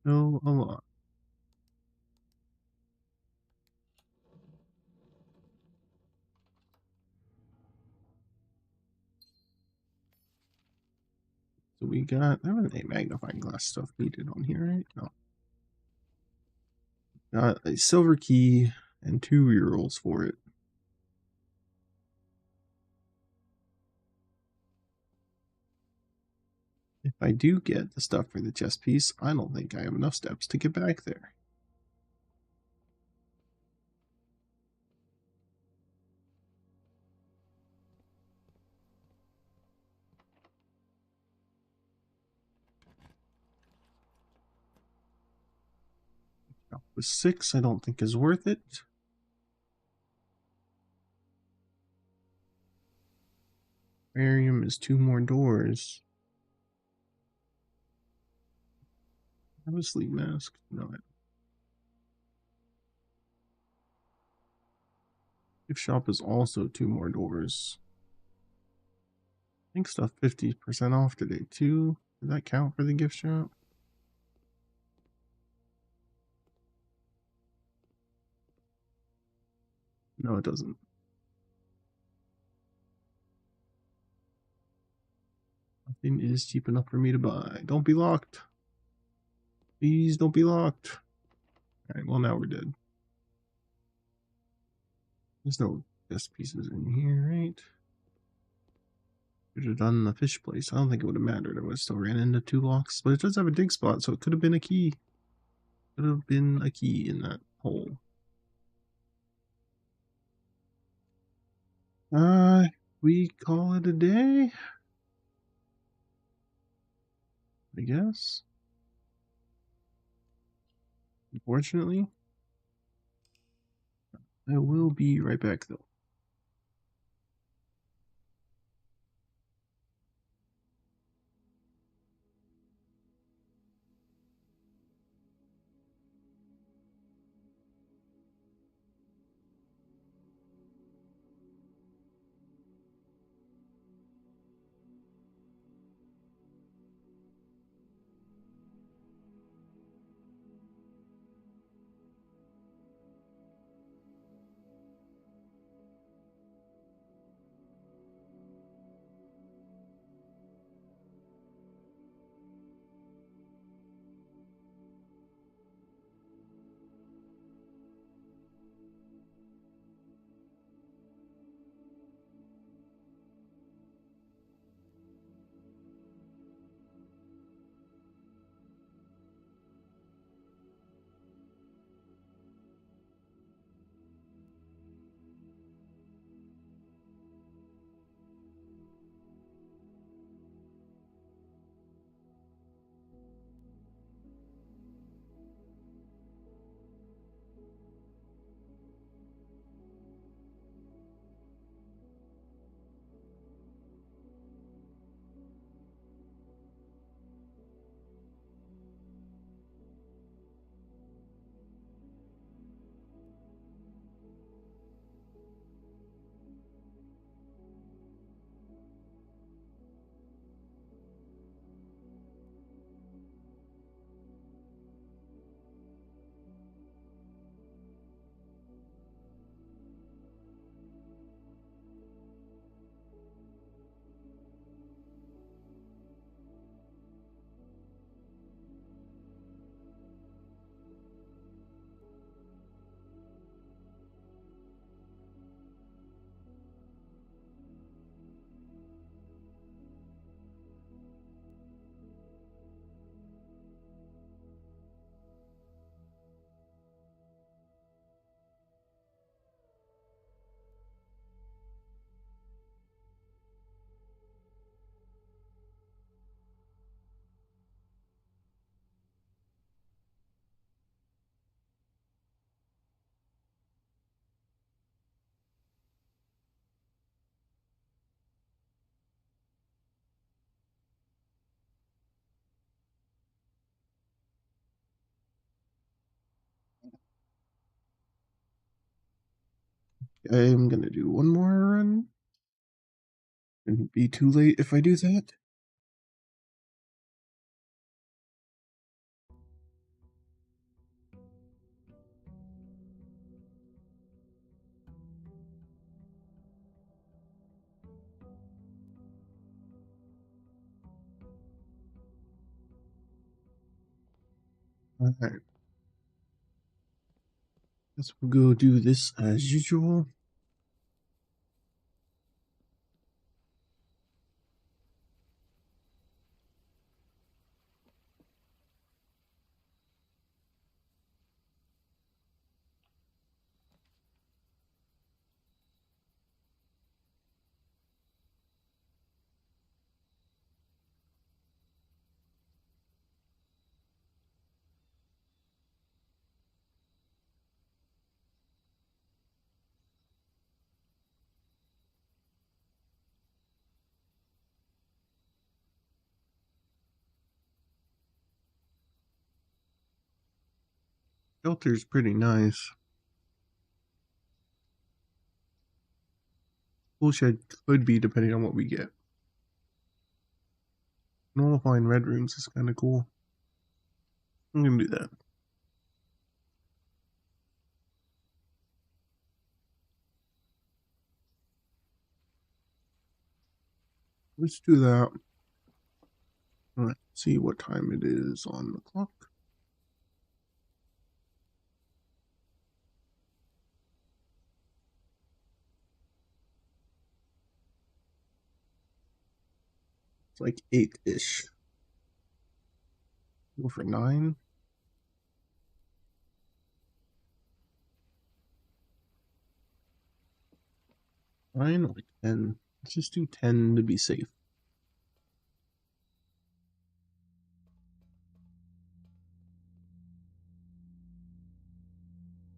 No, a lot. So we got, there wasn't any magnifying glass stuff needed on here, right? No. Got a silver key and 2 rerolls for it. If I do get the stuff for the chess piece, I don't think I have enough steps to get back there. With 6, I don't think is worth it. Aquarium is 2 more doors. I have a sleep mask. No, gift shop is also 2 more doors. I think stuff 50% off today too. Did that count for the gift shop? No, it doesn't. Nothing is cheap enough for me to buy. Don't be locked. Please don't be locked. Alright, well now we're dead. There's no chess pieces in here, right? Should have done the fish place. I don't think it would have mattered. I would have still ran into 2 blocks, but it does have a dig spot, so it could have been a key. Could have been a key in that hole. We call it a day, I guess. Unfortunately. I will be right back though. I'm gonna do one more run. Shouldn't be too late if I do that. Alright. Guess we'll go do this as usual. Shelter's pretty nice. Tool shed could be depending on what we get. Nullifying red rooms is kind of cool. I'm gonna do that. Let's do that. Let's see what time it is on the clock. It's like 8-ish. Go for 9. 9 or 10. Let's just do 10 to be safe.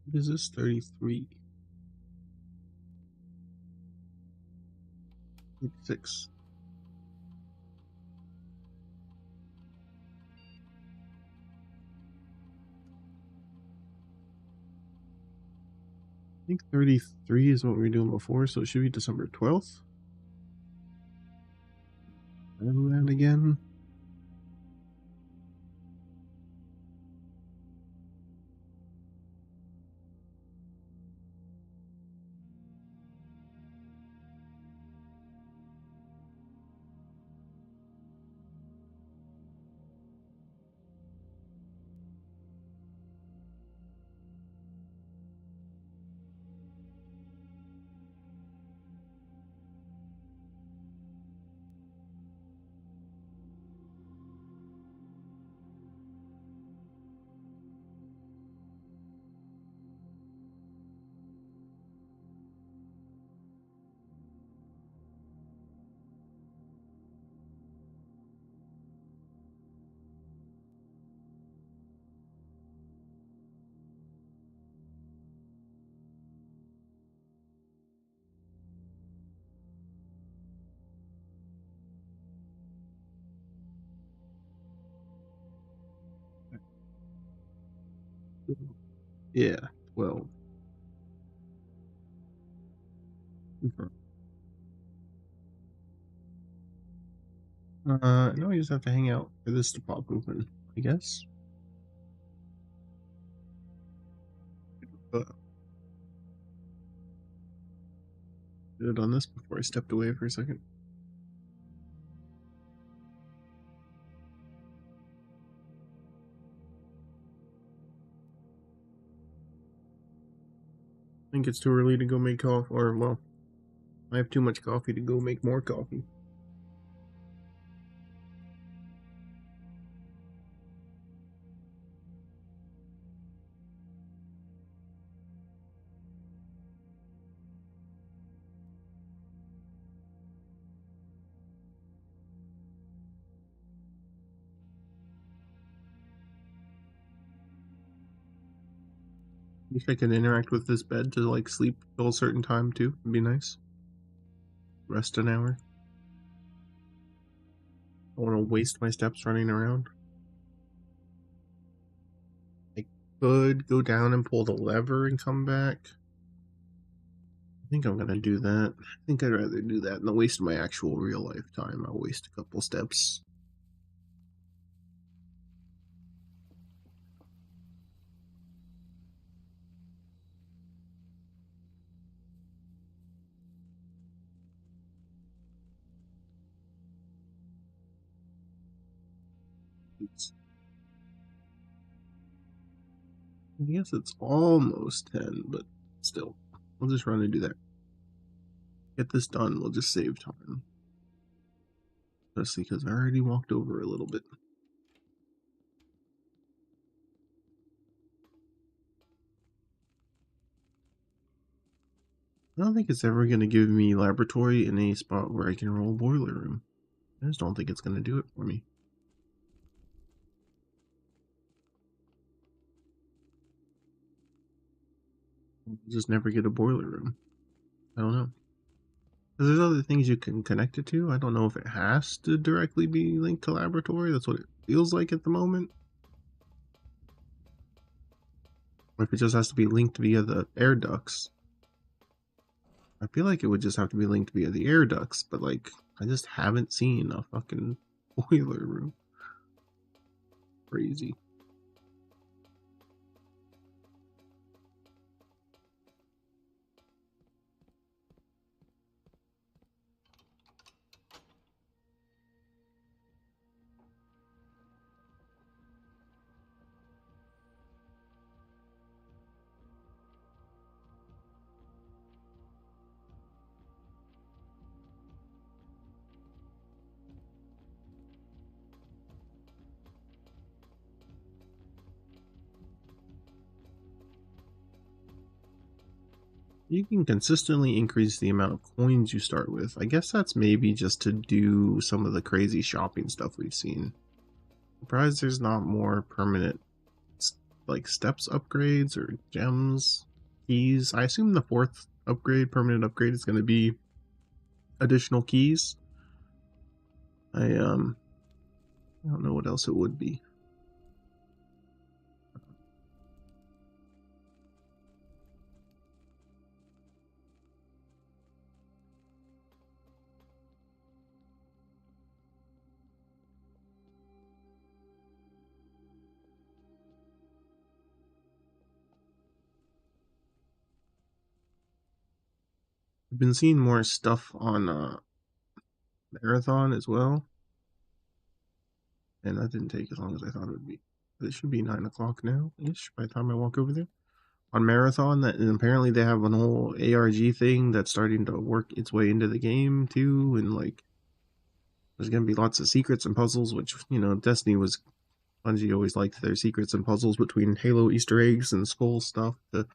What is this? 33. 86. I think 33 is what we were doing before, so it should be December 12th. And then again. Yeah, 12. No, you just have to hang out for this to pop open, I guess. Should have done this before I stepped away for a second. I think it's too early to go make coffee, or, well, I have too much coffee to go make more coffee. Wish I could interact with this bed to, like, sleep till a certain time, too. It'd be nice. Rest an hour. I don't want to waste my steps running around. I could go down and pull the lever and come back. I think I'm gonna do that. I think I'd rather do that than waste my actual real life time. I'll waste a couple steps. I guess it's almost 10, but still. I'll just run and do that. Get this done, we'll just save time. Especially because I already walked over a little bit. I don't think it's ever going to give me laboratory in a spot where I can roll boiler room. I just don't think it's going to do it for me. I'll just never get a boiler room. I don't know. Because there's other things you can connect it to. I don't know if it has to directly be linked to laboratory. That's what it feels like at the moment. Or if it just has to be linked via the air ducts. I feel like it would just have to be linked via the air ducts, but like, I just haven't seen a fucking boiler room. Crazy. You can consistently increase the amount of coins you start with. I guess that's maybe just to do some of the crazy shopping stuff we've seen. Surprised there's not more permanent, like, steps upgrades or gems, keys. I assume the fourth upgrade, permanent upgrade, is going to be additional keys. I don't know what else it would be. I've been seeing more stuff on Marathon as well, and that didn't take as long as I thought it would be. It should be 9 o'clock now ish by the time I walk over there. On Marathon, that, and apparently they have an whole ARG thing that's starting to work its way into the game too, and like there's gonna be lots of secrets and puzzles, which, Destiny was, Bungie always liked their secrets and puzzles between Halo Easter eggs and Skull stuff, the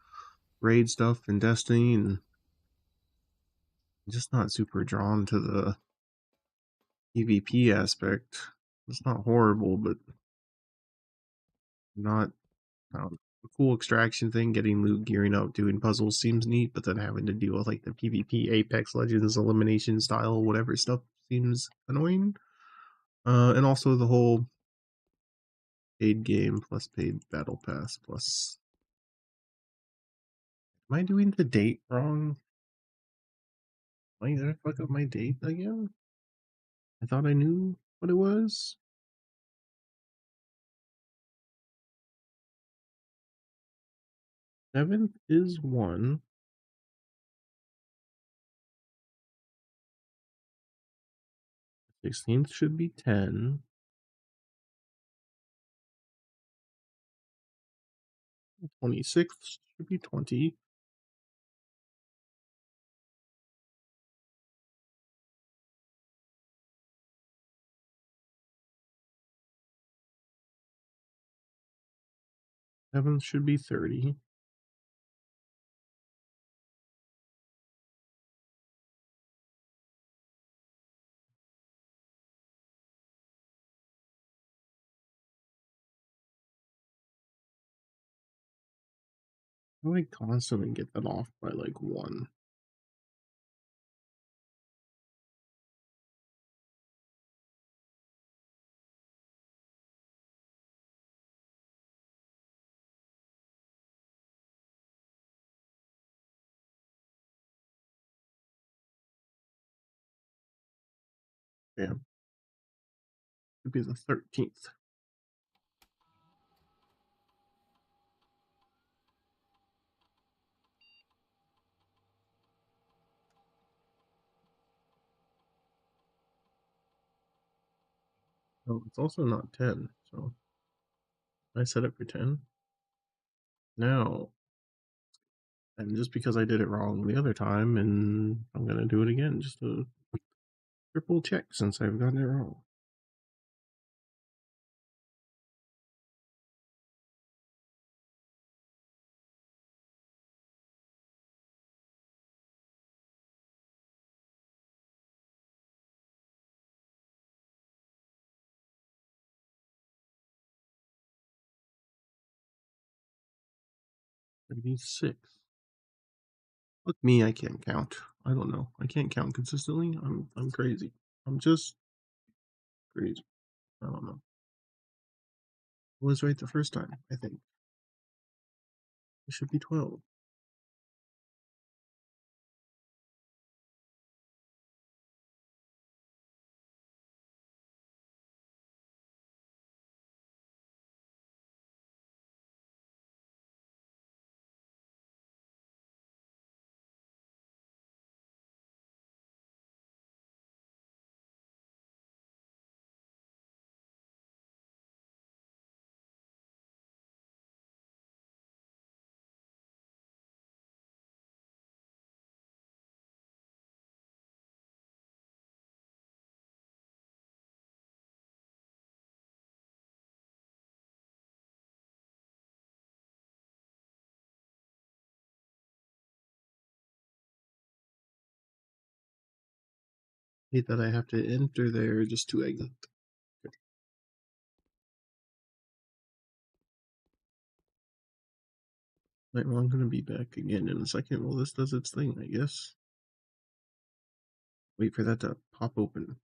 raid stuff in Destiny, and I'm just not super drawn to the PvP aspect. It's not horrible, but not, a cool extraction thing, getting loot, gearing up, doing puzzles seems neat, but then having to deal with like the PvP Apex Legends elimination style whatever stuff seems annoying. And also the whole paid game plus paid battle pass plus. Am I doing the date wrong? Am I gonna fuck up my date again? I thought I knew what it was. 7th is 1. 16th should be 10. 26th should be 20. 7th should be 30. I constantly get that off by like 1. Yeah, should be the 13th. Oh, it's also not 10, so I set it for 10. Now, and just because I did it wrong the other time, and I'm gonna do it again just to triple check since I've gotten it wrong. Maybe 6. Look me, I can't count. I don't know. I can't count consistently. I'm crazy. I'm just crazy. I don't know. I was right the first time, I think. It should be 12. Hate that I have to enter there just to exit. Right, well, I'm gonna be back again in a second. Well, this does its thing, I guess. Wait for that to pop open.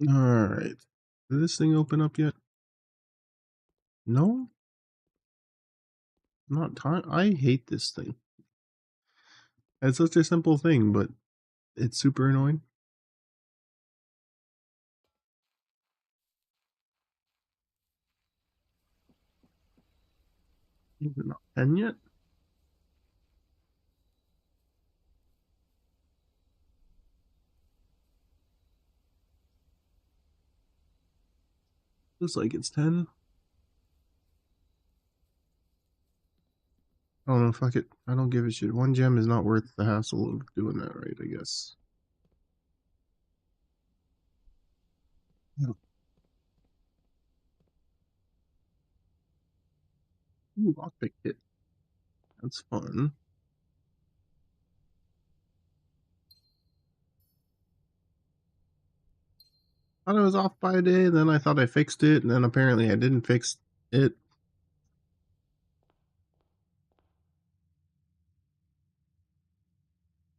Alright. Did this thing open up yet? No? Not time. I hate this thing. It's such a simple thing, but it's super annoying. Is it not 10 yet? Looks like it's 10. Oh no, fuck it. I don't give a shit. One gem is not worth the hassle of doing that, right? I guess. Ooh, lockpick hit. That's fun. Thought I was off by a day, then I thought I fixed it, and then apparently I didn't fix it.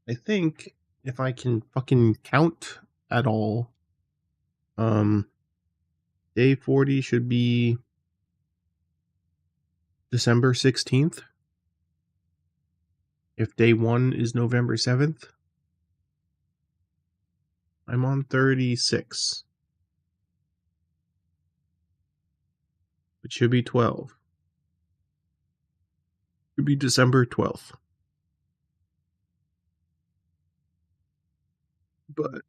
I think if I can fucking count at all, Day 40 should be December 16th. If day 1 is November 7th, I'm on 36. It should be 12. It should be December 12th. But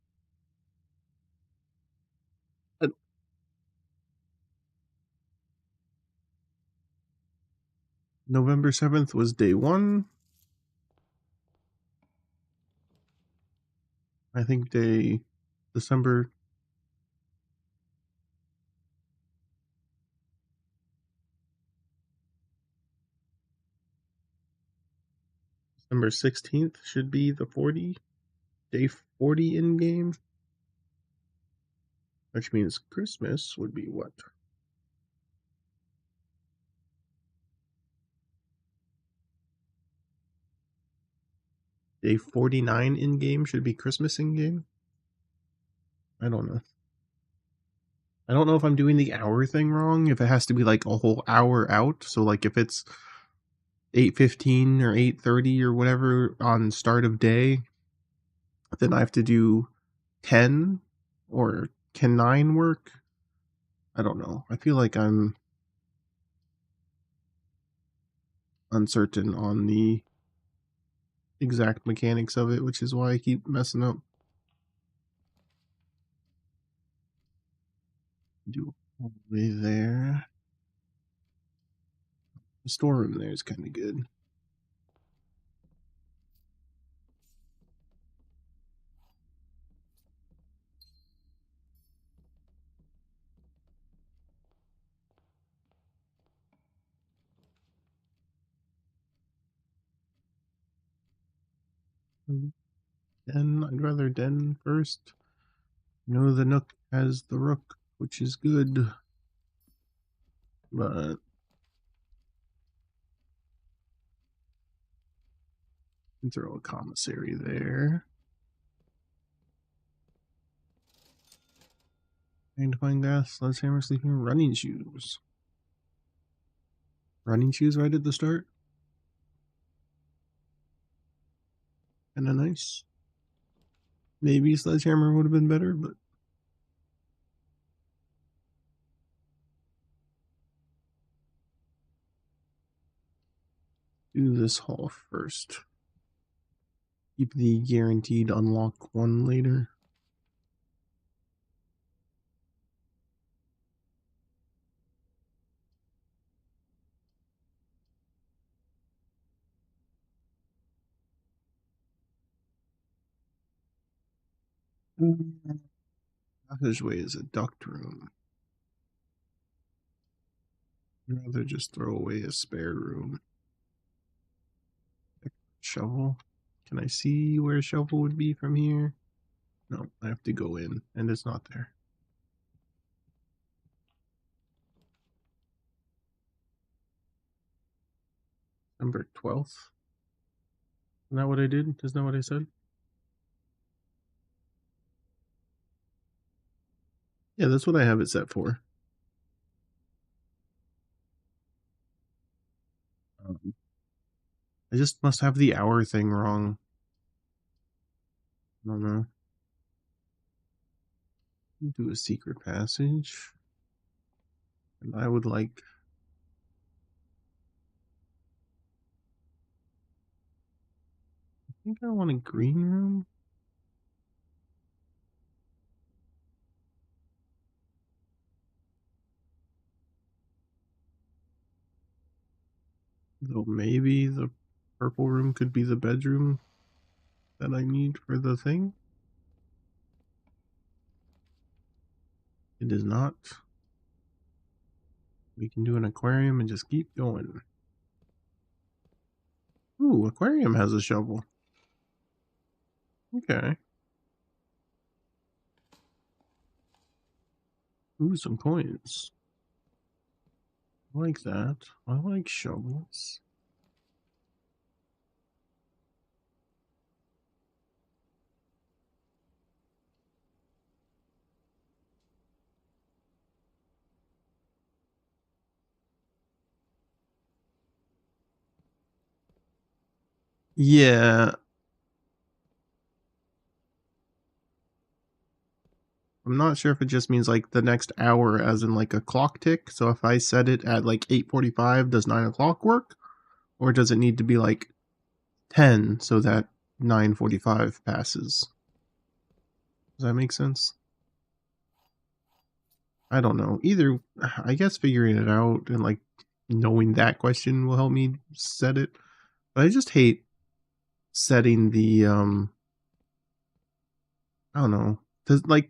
November 7th was day 1. I think December 16th should be the 40. Day 40 in game. Which means Christmas would be what? Day 49 in game should be Christmas in game. I don't know. I don't know if I'm doing the hour thing wrong, if it has to be like a whole hour out. So like if it's 8:15 or 8:30 or whatever on start of day, then I have to do 10, or can 9 work? I don't know. I feel like I'm uncertain on the exact mechanics of it, which is why I keep messing up. Do all the way there. The storeroom there is kind of good. Den, I'd rather Den first. No, the Nook has the Rook, which is good. But throw a commissary there. Magnifying glass, sledgehammer, sleeping, running shoes. Running shoes right at the start. Kinda nice. Maybe sledgehammer would have been better, but do this hall first. Keep the guaranteed unlock 1 later. Passageway is a duct room. I'd rather just throw away a spare room. Shovel. Can I see where a shovel would be from here? No, I have to go in, and it's not there. Number 12th. Isn't that what I did? Isn't that what I said? Yeah, that's what I have it set for. I just must have the hour thing wrong. I don't know. Do a secret passage. And I would like... I think I want a green room. Though maybe the purple room could be the bedroom that I need for the thing. It is not. We can do an aquarium and just keep going. Ooh, aquarium has a shovel. Okay. Ooh, some coins. I like that. I like shovels. Yeah. I'm not sure if it just means like the next hour as in like a clock tick. So if I set it at like 8:45, does 9 o'clock work? Or does it need to be like 10 so that 9:45 passes? Does that make sense? I don't know. Either, I guess figuring it out and like knowing that question will help me set it. But I just hate setting the I don't know.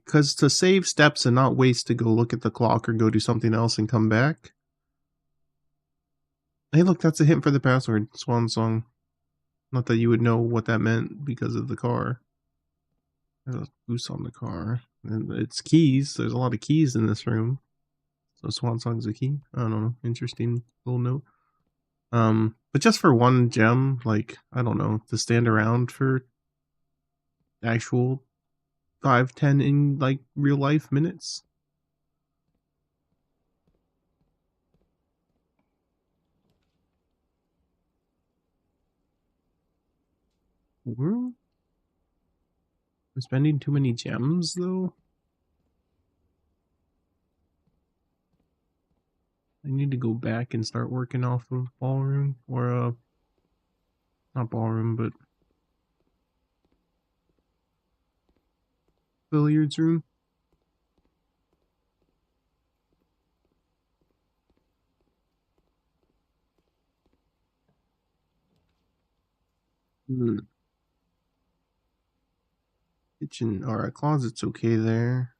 Cause to save steps and not waste to go look at the clock or go do something else and come back. Hey, look, that's a hint for the password. Swan Song. Not that you would know what that meant because of the car. There's a goose on the car. And it's keys. There's a lot of keys in this room. So Swan Song's a key. I don't know. Interesting little note. But just for one gem, like, I don't know, to stand around for actual 5-10 in like real life minutes. I'm spending too many gems though. I need to go back and start working off of ballroom or not ballroom but billiards room. Kitchen or a closet's okay there.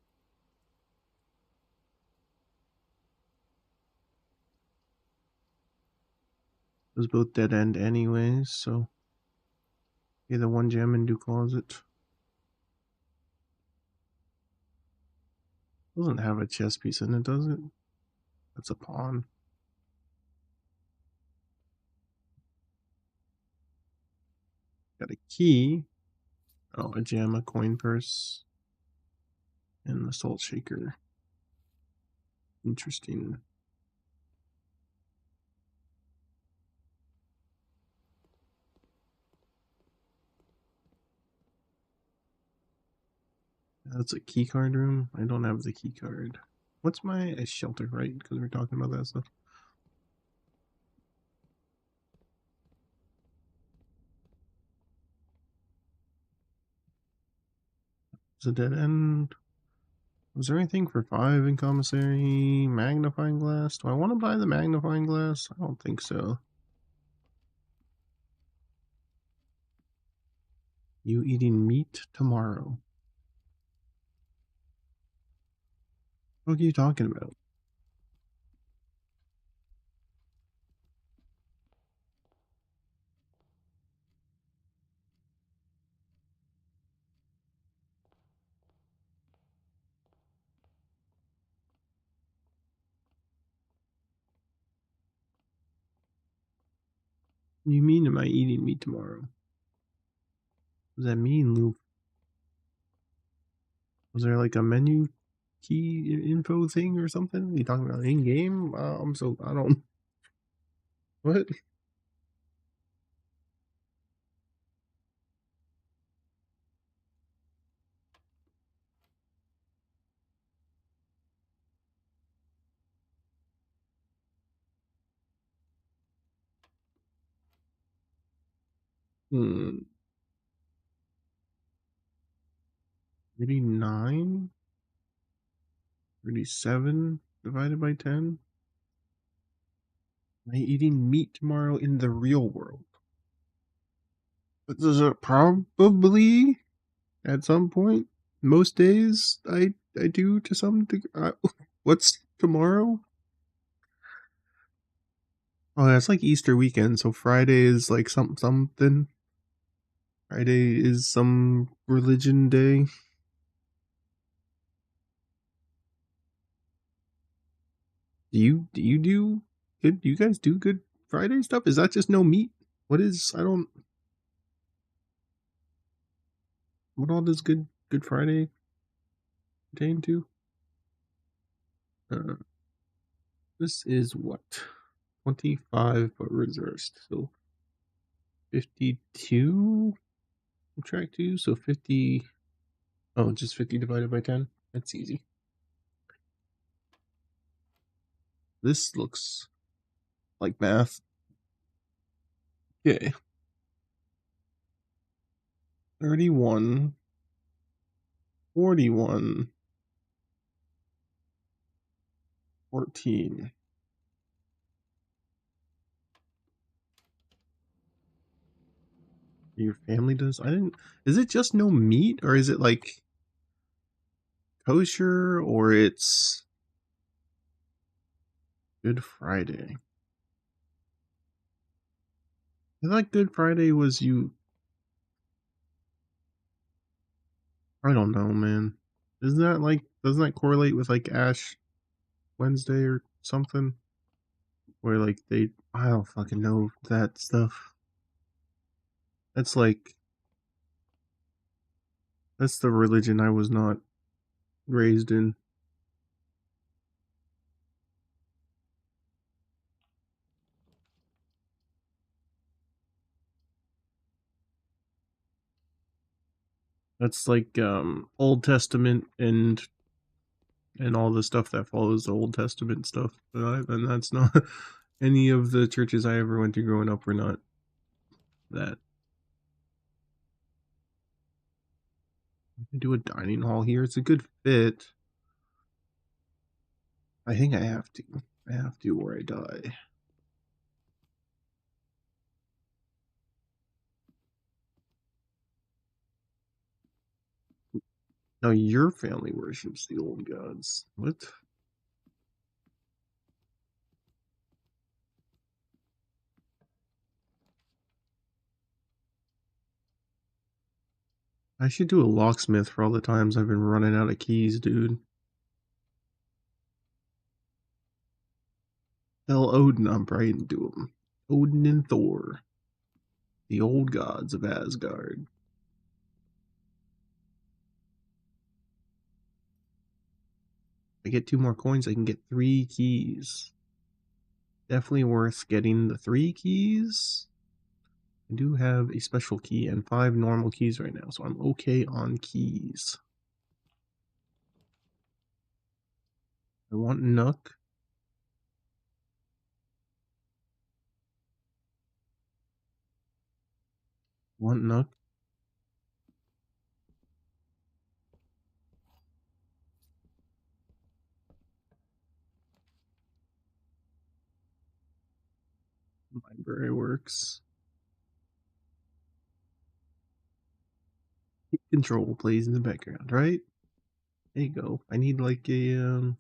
It was both dead end anyways, so either one gem and do closet. Doesn't have a chess piece in it, does it? That's a pawn. Got a key. Oh, a gem, a coin purse, and the salt shaker. Interesting. That's a key card room. I don't have the key card. What's my shelter, right? Because we're talking about that stuff. It's a dead end. Was there anything for 5 in commissary? Magnifying glass? Do I want to buy the magnifying glass? I don't think so. You eating meat tomorrow? What are you talking about? What do you mean am I eating meat tomorrow? What does that mean, Luke? Was there like a menu key info thing or something? You talking about in game? I don't. What? Hmm. 39? 37 divided by 10? Am I eating meat tomorrow in the real world? But does it probably at some point? Most days I do to some degree. What's tomorrow? Oh, that's like Easter weekend, so Friday is like something. Friday is some religion day. Do you do good? Do you guys do good Friday stuff? Is that just no meat? What is? I don't. What all does Good Friday pertain to? Uh, this is what 25, but reversed. So 52. Subtract 2, so 50. Oh, just 50 divided by 10. That's easy. This looks like math. Okay. 31, 41, 14. Your family does? I didn't. Is it just no meat, or is it like kosher, or it's Good Friday? I thought Good Friday was you. I don't know, man. Isn't that like, doesn't that correlate with like Ash Wednesday or something? Where like I don't fucking know that stuff. That's like, that's the religion I was not raised in. That's like Old Testament and all the stuff that follows the Old Testament stuff. And that's not any of the churches I ever went to growing up were not that. I can do a dining hall here. It's a good fit. I think I have to. I have to or I die. Now your family worships the old gods. What? I should do a locksmith for all the times I've been running out of keys, dude. Tell Odin I'm praying to him. Odin and Thor, the old gods of Asgard. If I get 2 more coins, I can get 3 keys. Definitely worth getting the 3 keys. I do have a special key and 5 normal keys right now, so I'm okay on keys. I want Nook. Want Nook. Library works. Control plays in the background, right? There you go. I need like a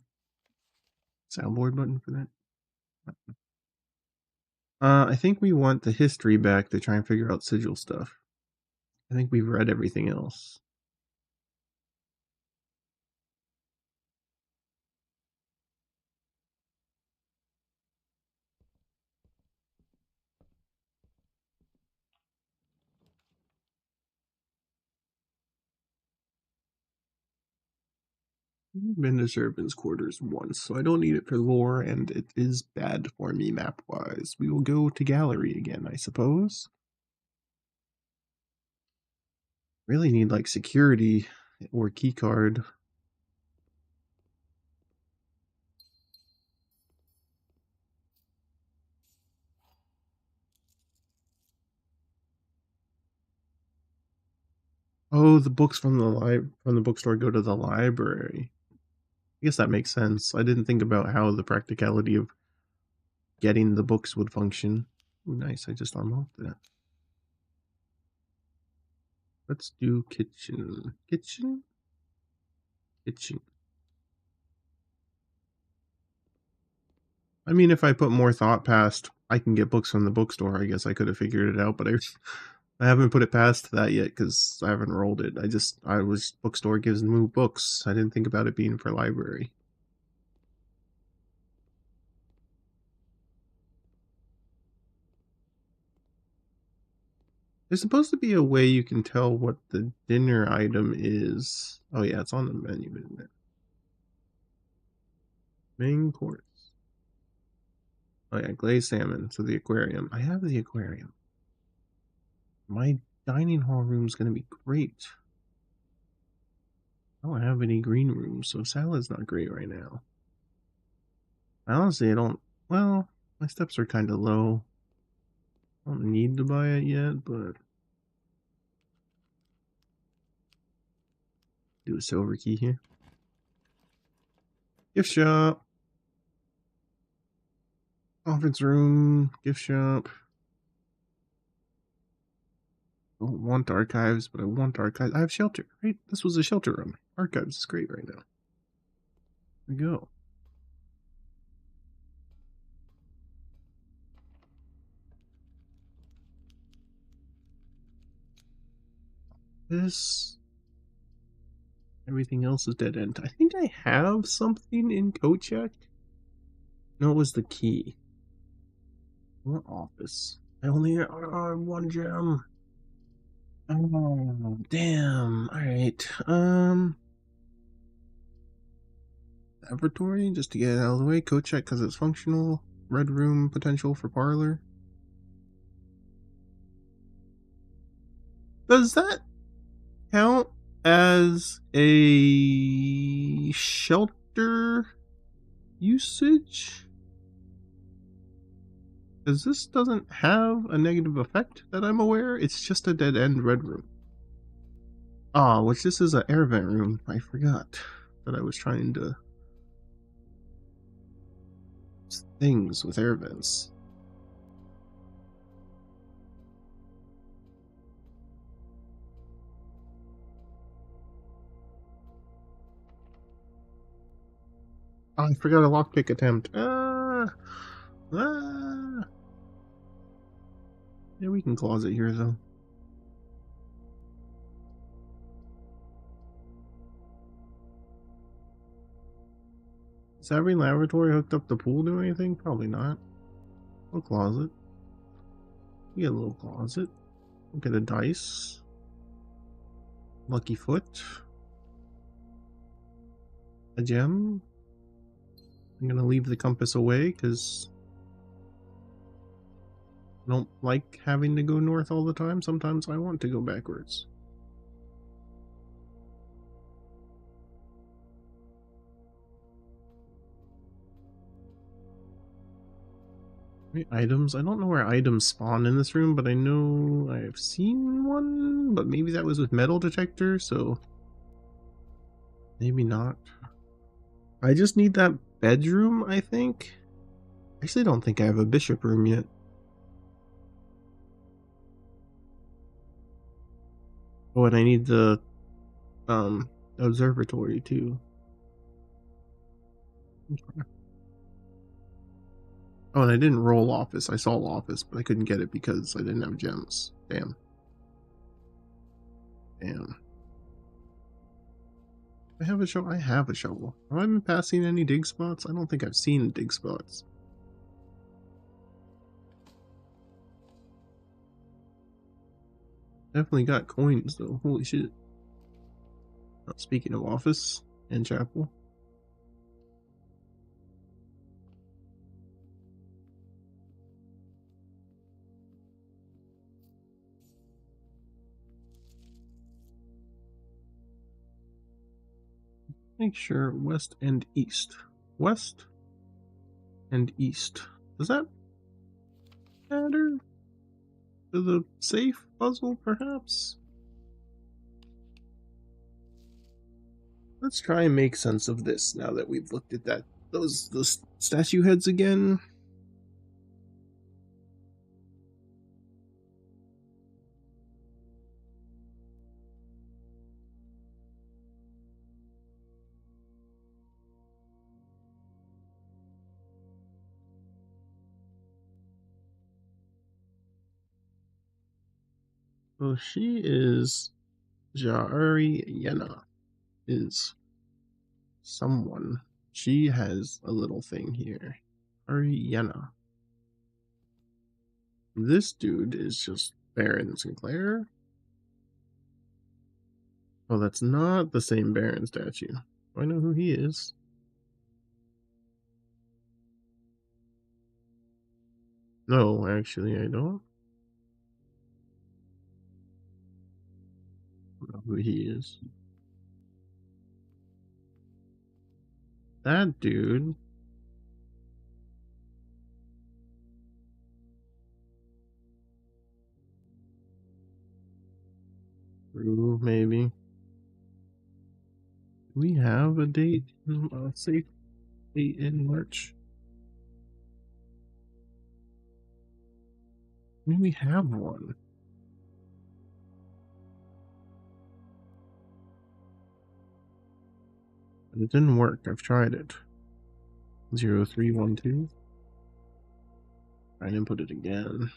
soundboard button for that. I think we want the history back to try and figure out sigil stuff. I think we've read everything else. I've been to Servant's quarters once, so I don't need it for lore, and it is bad for me map-wise. We will go to gallery again, I suppose. Really need like security or keycard. Oh, the books from the bookstore go to the library. I guess that makes sense. I didn't think about how the practicality of getting the books would function. Ooh, nice, I just unlocked that. Let's do kitchen. Kitchen? Kitchen. I mean, if I put more thought past, I can get books from the bookstore, I guess I could have figured it out, but I haven't put it past that yet because I haven't rolled it. Bookstore gives me books. I didn't think about it being for library. There's supposed to be a way you can tell what the dinner item is. Oh yeah, it's on the menu, isn't it? Main course. Oh yeah, glazed salmon. So the aquarium. I have the aquarium. My dining hall room is going to be great. I don't have any green rooms, so salad's not great right now. Honestly, I don't. Well, my steps are kind of low. I don't need to buy it yet, but do a silver key here. Gift shop. Conference room. Gift shop. Don't want archives, but I want archives. I have shelter, right? This was a shelter room. Archives is great right now. There we go. This. Everything else is dead end. I think I have something in Kochek. No, it was the key. What office? I only have one gem. Oh, damn. Alright. Laboratory, just to get it out of the way. Kochek because it's functional. Red room potential for parlor. Does that count as a shelter usage? Because this doesn't have a negative effect that I'm aware. It's just a dead end red room. Ah, which this is an air vent room. I forgot that I was trying to things with air vents. Oh, I forgot a lockpick attempt. Yeah, we can closet here though. Is every laboratory hooked up to pool do anything? Probably not. A closet. We get a little closet. We'll get a dice. Lucky foot. A gem. I'm gonna leave the compass away because I don't like having to go north all the time. Sometimes I want to go backwards. Items. I don't know where items spawn in this room, but I know I've seen one, but maybe that was with metal detector, so maybe not. I just need that bedroom, I think. I actually don't think I have a bishop room yet. Oh, and I need the observatory too. Oh, and I didn't roll office. I saw office, but I couldn't get it because I didn't have gems. Damn. Damn. I have a shovel. I have a shovel. Have I been passing any dig spots? I don't think I've seen dig spots. Definitely got coins though. Holy shit. Speaking of office and chapel. Make sure west and east. West and east. Does that matter to the safe puzzle, perhaps? Let's try and make sense of this now that we've looked at that. Those statue heads again. Well, she is Ja'ari Yena. Is someone. She has a little thing here. Ariana. This dude is just Baron Sinclair. Oh, that's not the same Baron statue. I know who he is. No, actually, I don't. who he is. That dude. Rue, maybe. Do we have a date? Safe date in March? I mean, we have one. But it didn't work. I've tried it. 0312. I didn't put it again.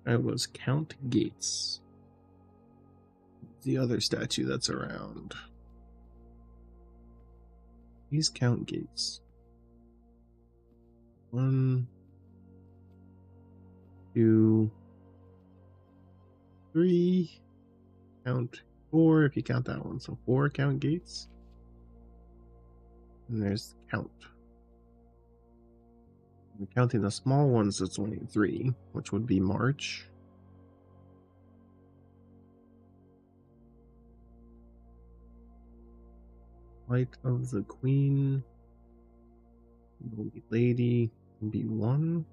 That was Count Gates. The other statue that's around. He's Count Gates. 1, 2, 3. Count 4 if you count that one. So 4 Count Gates. And there's the Count. We're counting the small ones, it's only 3, which would be March. Light of the Queen. Lady will be 1.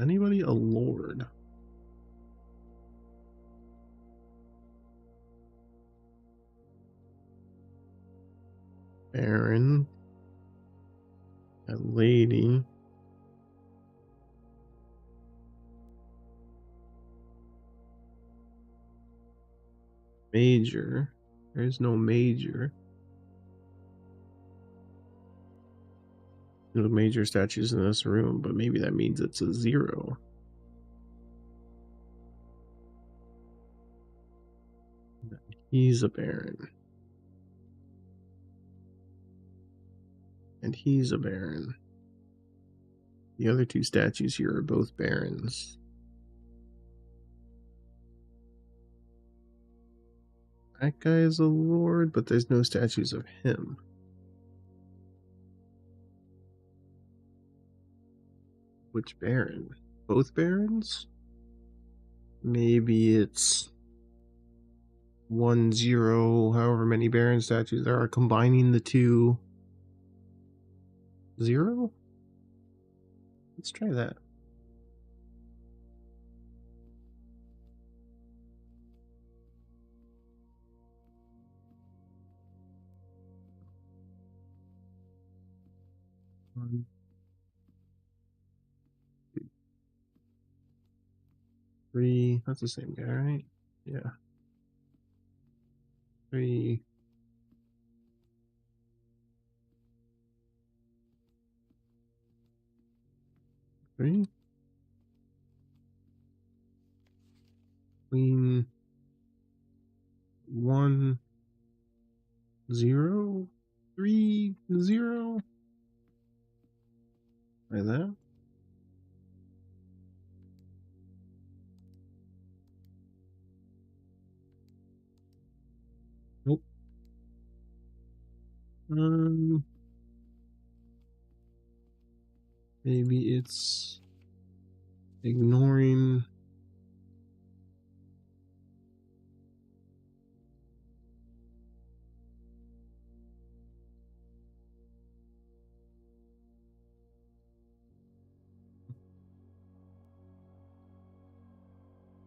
Anybody a lord? Baron. A lady. Major. There's no major. No major statues in this room, but maybe that means it's a 0. He's a baron. And he's a baron. The other 2 statues here are both barons. That guy is a lord, but there's no statues of him. Which baron? Both barons? Maybe it's 1, 0, however many baron statues there are, combining the 2. 0? Let's try that. One, 2, 3. That's the same guy, right? Yeah. 3. 3. Queen. 1, 0. 3, 0. Like that. Nope. Maybe it's ignoring.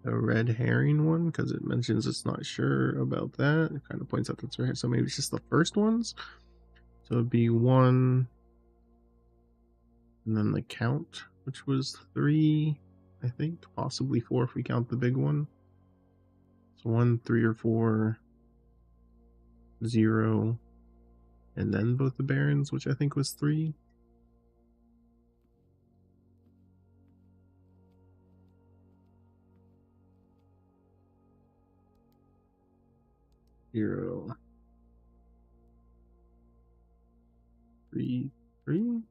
The red herring one, because it mentions it's not sure about that. It kind of points out that's right. So maybe it's just the first ones. So it'd be 1, and then the count, which was 3, I think, possibly 4 if we count the big one. So 1, 3, or 4, 0, and then both the barons, which I think was 3. Zero, 3, 3, 3.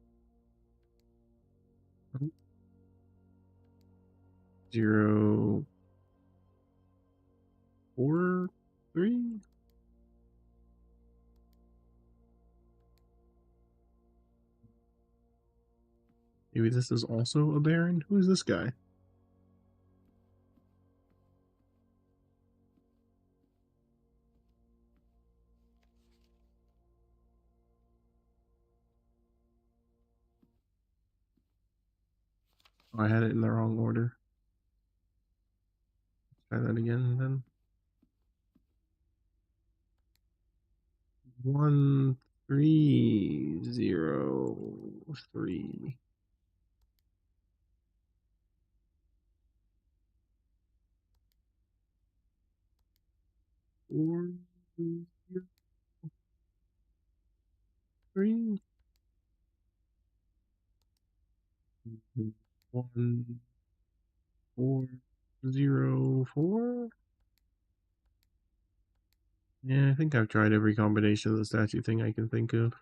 0, 4, 3. Maybe this is also a Baron? Who is this guy? Oh, I had it in the wrong order. Try that again then. 1, 3, 0, 3. 4, 0, 3. 1, 4, 0, 4. Yeah, I think I've tried every combination of the statue thing I can think of.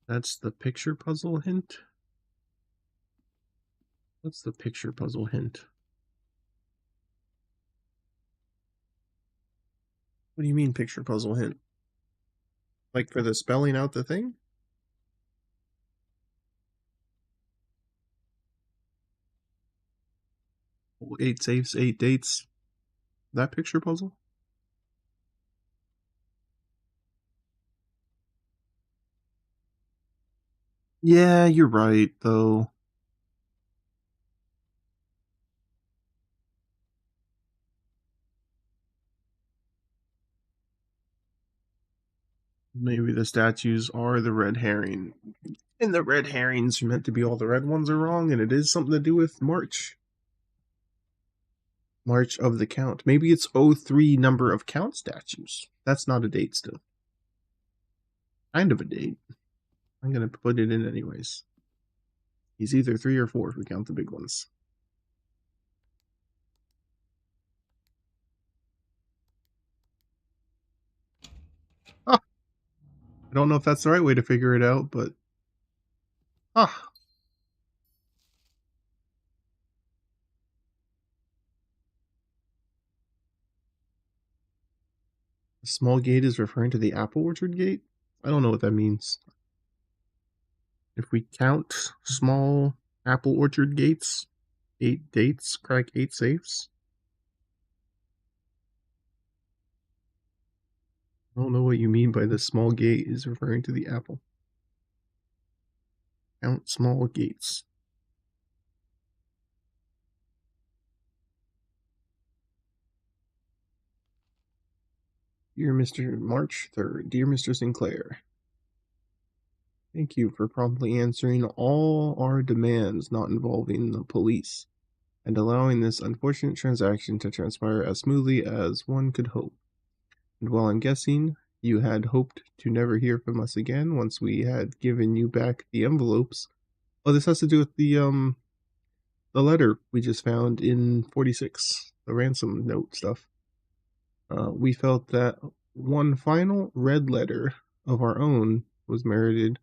That's the picture puzzle hint? What's the picture puzzle hint? What do you mean picture puzzle hint? Like for the spelling out the thing? Oh, 8 safes, 8 dates. That picture puzzle? Yeah, you're right, though. Maybe the statues are the red herring. And the red herrings are meant to be all the red ones are wrong, and it is something to do with March. March of the Count. Maybe it's 03 number of Count statues. That's not a date still. Kind of a date. I'm going to put it in anyways. He's either 3 or 4 if we count the big ones. Ah, I don't know if that's the right way to figure it out, but... Ah. The small gate is referring to the apple orchard gate? I don't know what that means. If we count small apple orchard gates, 8 dates, crack 8 safes. I don't know what you mean by the small gate is referring to the apple. Count small gates. Dear Mr. March 3rd, dear Mr. Sinclair, thank you for promptly answering all our demands not involving the police, and allowing this unfortunate transaction to transpire as smoothly as one could hope. And while I'm guessing you had hoped to never hear from us again once we had given you back the envelopes. Oh, this has to do with the letter we just found in 46, the ransom note stuff. We felt that one final red letter of our own was merited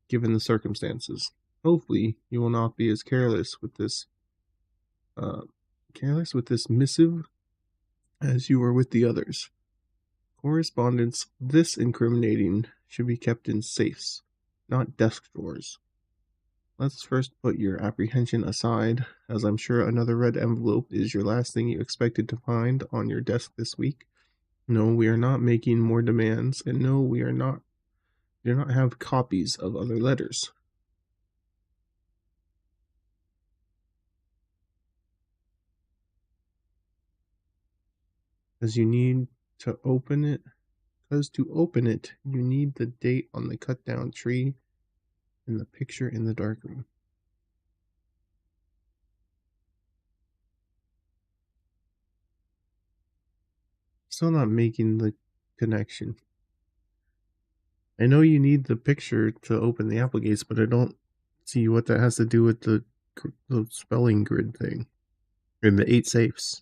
given the circumstances. Hopefully, you will not be as careless with this missive as you were with the others. Correspondence this incriminating should be kept in safes, not desk drawers. Let's first put your apprehension aside, as I'm sure another red envelope is your last thing you expected to find on your desk this week. No, we are not making more demands, and no, we do not have copies of other letters. As you need to open it, you need the date on the cut down tree and the picture in the darkroom. Still not making the connection. I know you need the picture to open the apple gates, but I don't see what that has to do with the spelling grid thing. And the 8 safes.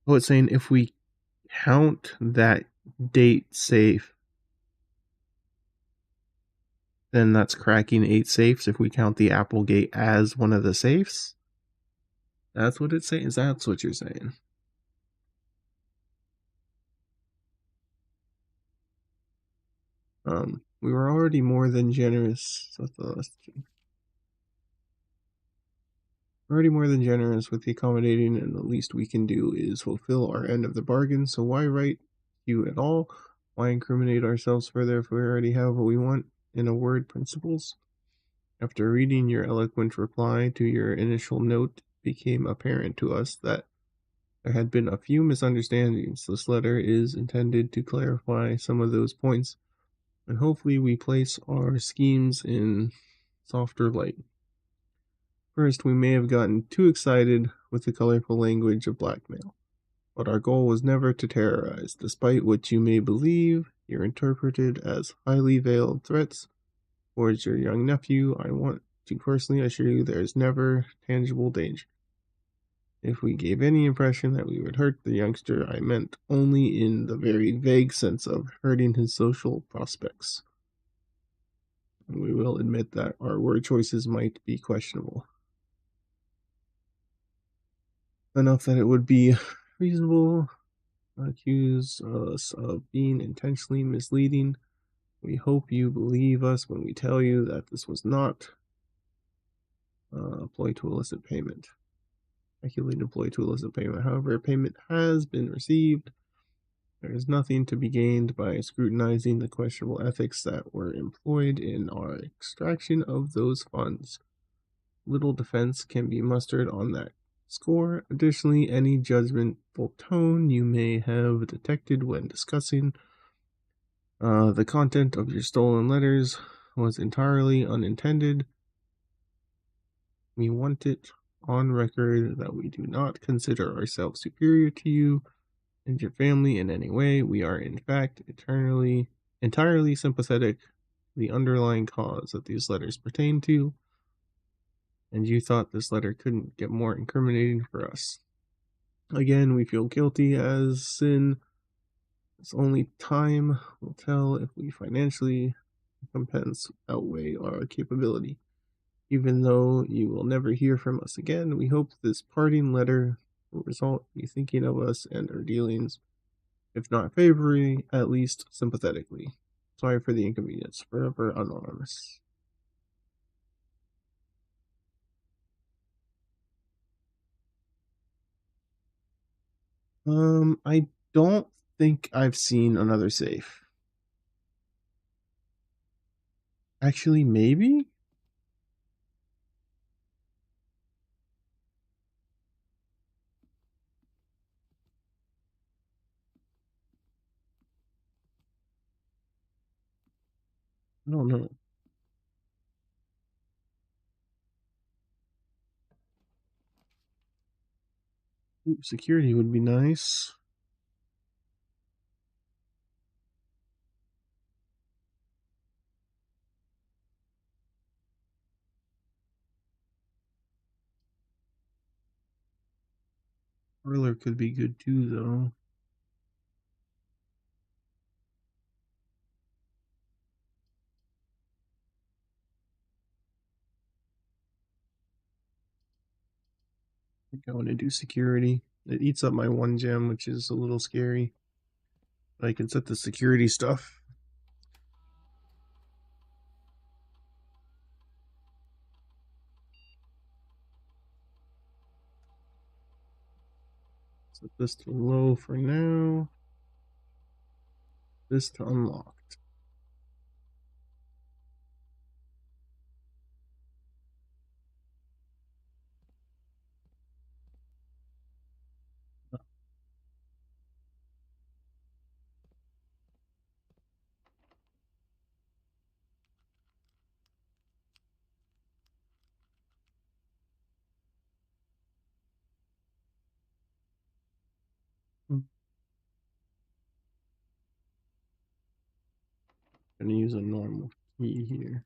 Oh, it's saying if we count that date safe, then that's cracking 8 safes if we count the Applegate as one of the safes. That's what it's saying. That's what you're saying. We were already more than generous. Already more than generous with the accommodating, and the least we can do is fulfill our end of the bargain. So why write you at all? Why incriminate ourselves further if we already have what we want? In a word, principles. After reading your eloquent reply to your initial note, it became apparent to us that there had been a few misunderstandings. This letter is intended to clarify some of those points, and hopefully we place our schemes in softer light. First, we may have gotten too excited with the colorful language of blackmail, but our goal was never to terrorize. Despite what you may believe, you're interpreted as highly veiled threats towards your young nephew. I want to personally assure you there is never tangible danger. If we gave any impression that we would hurt the youngster, I meant only in the very vague sense of hurting his social prospects. And we will admit that our word choices might be questionable. Enough that it would be reasonable to accuse us of being intentionally misleading. We hope you believe us when we tell you that this was not a ploy to elicit payment. Calculated ploy to elicit payment. However, payment has been received. There is nothing to be gained by scrutinizing the questionable ethics that were employed in our extraction of those funds. Little defense can be mustered on that score. Additionally, any judgmental tone you may have detected when discussing the content of your stolen letters was entirely unintended. We want it on record that we do not consider ourselves superior to you and your family in any way. We are, in fact, entirely sympathetic to the underlying cause that these letters pertain to, and you thought this letter couldn't get more incriminating for us. Again, we feel guilty as sin. It's only time will tell if we financially recompense outweigh our capability. Even though you will never hear from us again, we hope this parting letter will result in you thinking of us and our dealings, if not favorably, at least sympathetically. Sorry for the inconvenience. Forever anonymous. I don't think I've seen another safe. Actually, maybe? I don't know. Ooh, security would be nice. Parlor could be good too, though. I think I want to do security. It eats up my one gem, which is a little scary. But I can set the security stuff. Set this to low for now. This to unlocked. I'm gonna use a normal key here.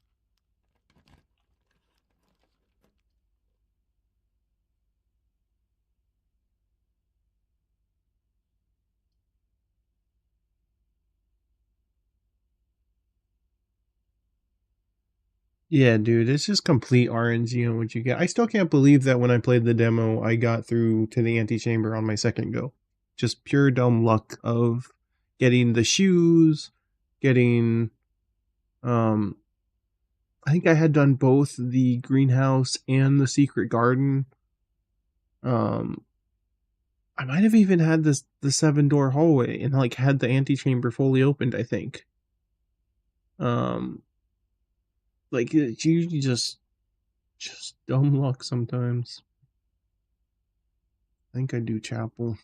Yeah, dude, it's just complete RNG on what you get. I still can't believe that when I played the demo, I got through to the antechamber on my second go. Just pure dumb luck of getting the shoes, getting um I think I had done both the greenhouse and the secret garden. Um I might have even had the 7-door hallway and like had the antechamber fully opened, I think. Um like it's usually just dumb luck sometimes. I think I do chapel.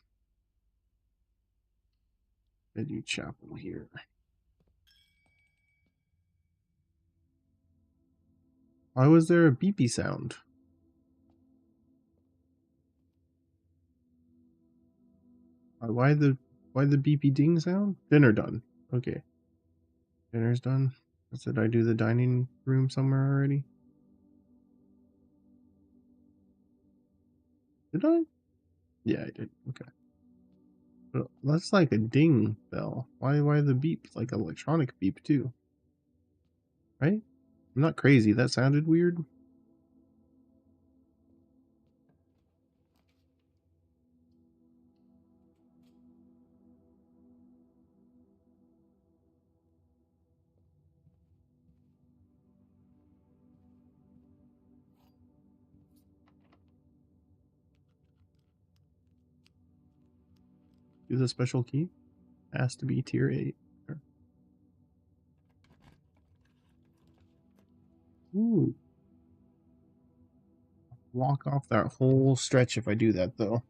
I do chapel here. Why was there a beepy sound? Why the beepy ding sound? Dinner done. Okay. Dinner's done. Did I do the dining room somewhere already? Did I? Yeah, I did. Okay. But that's like a ding bell. Why the beep? Like electronic beep too. Right? I'm not crazy. That sounded weird. Do the special key. Has to be tier 8. Ooh. Walk off that whole stretch if I do that though.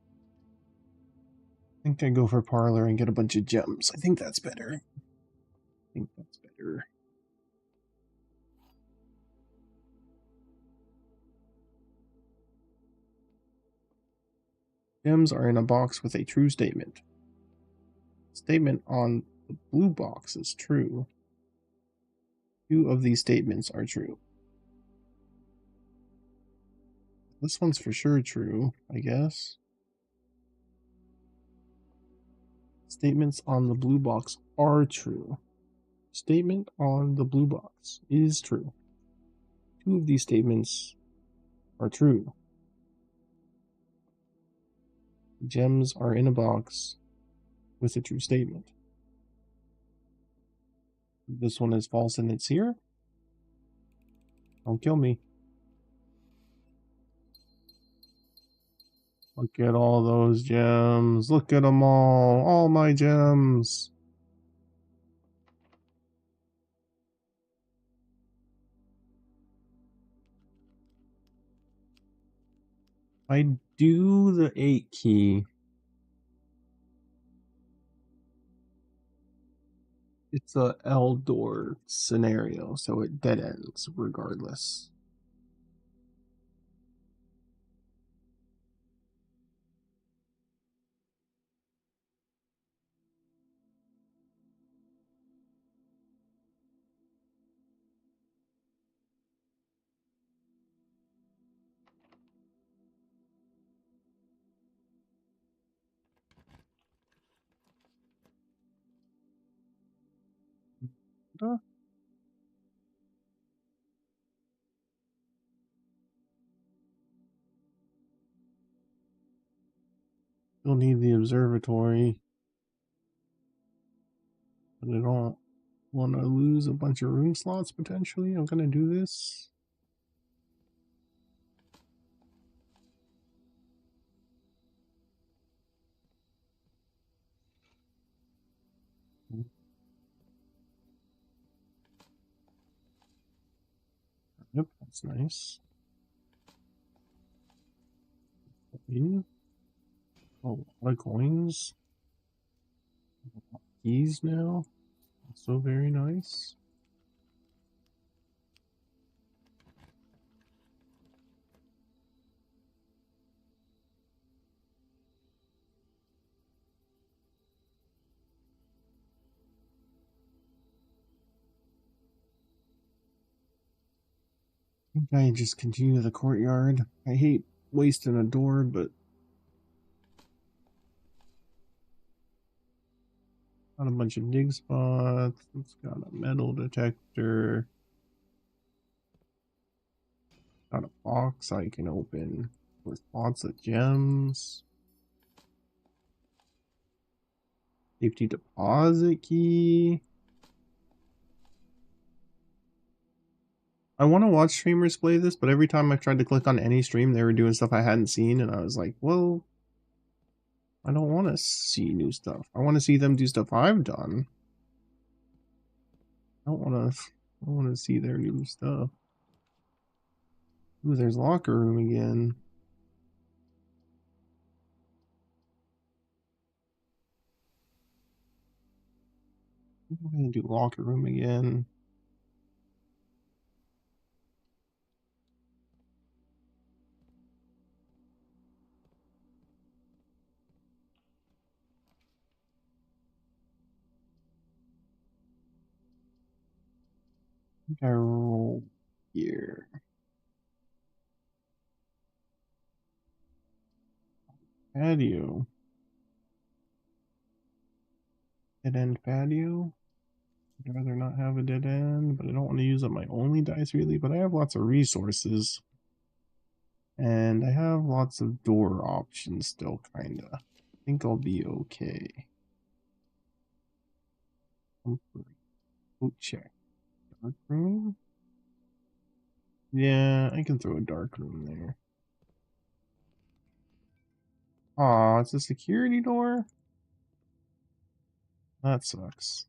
I think I go for parlor and get a bunch of gems. I think that's better. I think that's better. Gems are in a box with a true statement. Statement on the blue box is true. 2 of these statements are true. This one's for sure true, I guess. Statements on the blue box are true. Statement on the blue box is true. 2 of these statements are true. Gems are in a box with a true statement. This one is false and it's here. Don't kill me. Look at all those gems. Look at them all. All my gems. I do the 8 key. It's a L door scenario, so it dead ends regardless. You'll need the observatory, but I don't want to lose a bunch of room slots potentially. I'm gonna do this. Yep, that's nice. Oh, a lot of coins. Keys now. So very nice. I think I just continue the courtyard. I hate wasting a door, but got a bunch of dig spots. It's got a metal detector. box I can open with lots of gems. Safety deposit key. I want to watch streamers play this, but every time I tried to click on any stream, they were doing stuff I hadn't seen, and I was like, well, I don't want to see new stuff. I want to see them do stuff I've done. I don't want to see their new stuff. Ooh, there's locker room again. I'm gonna do locker room again. I think I roll here. Patio. Dead end patio. I'd rather not have a dead end, but I don't want to use up my only dice really, but I have lots of resources. And I have lots of door options still, kinda. I think I'll be okay. Coat check. Dark room? Yeah, I can throw a dark room there. Aw, it's a security door? That sucks.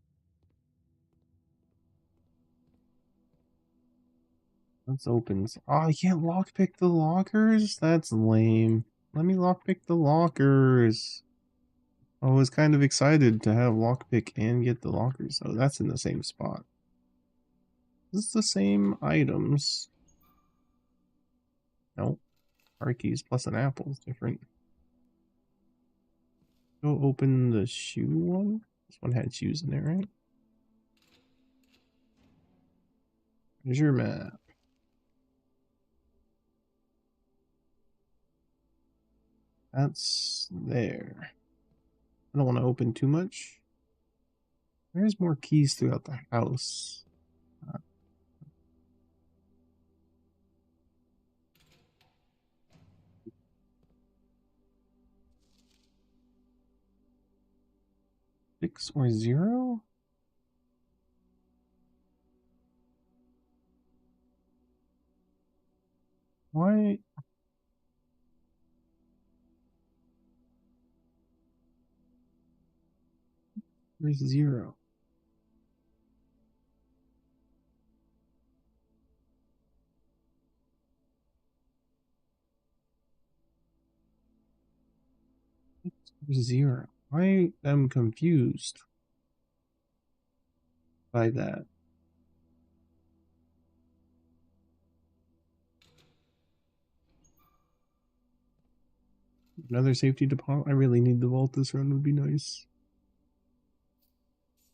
Let's open. Oh, I can't lockpick the lockers? That's lame. Let me lockpick the lockers. I was kind of excited to have lockpick and get the lockers. Oh, that's in the same spot. Is this the same items? Nope. Car keys plus an apple is different. Go open the shoe one. This one had shoes in it, right? Here's your map. That's there. I don't want to open too much. There's more keys throughout the house. 6 or 0? Why? Where's 0? Where's 0? I am confused by that. Another safety deposit. I really need the vault this run, would be nice.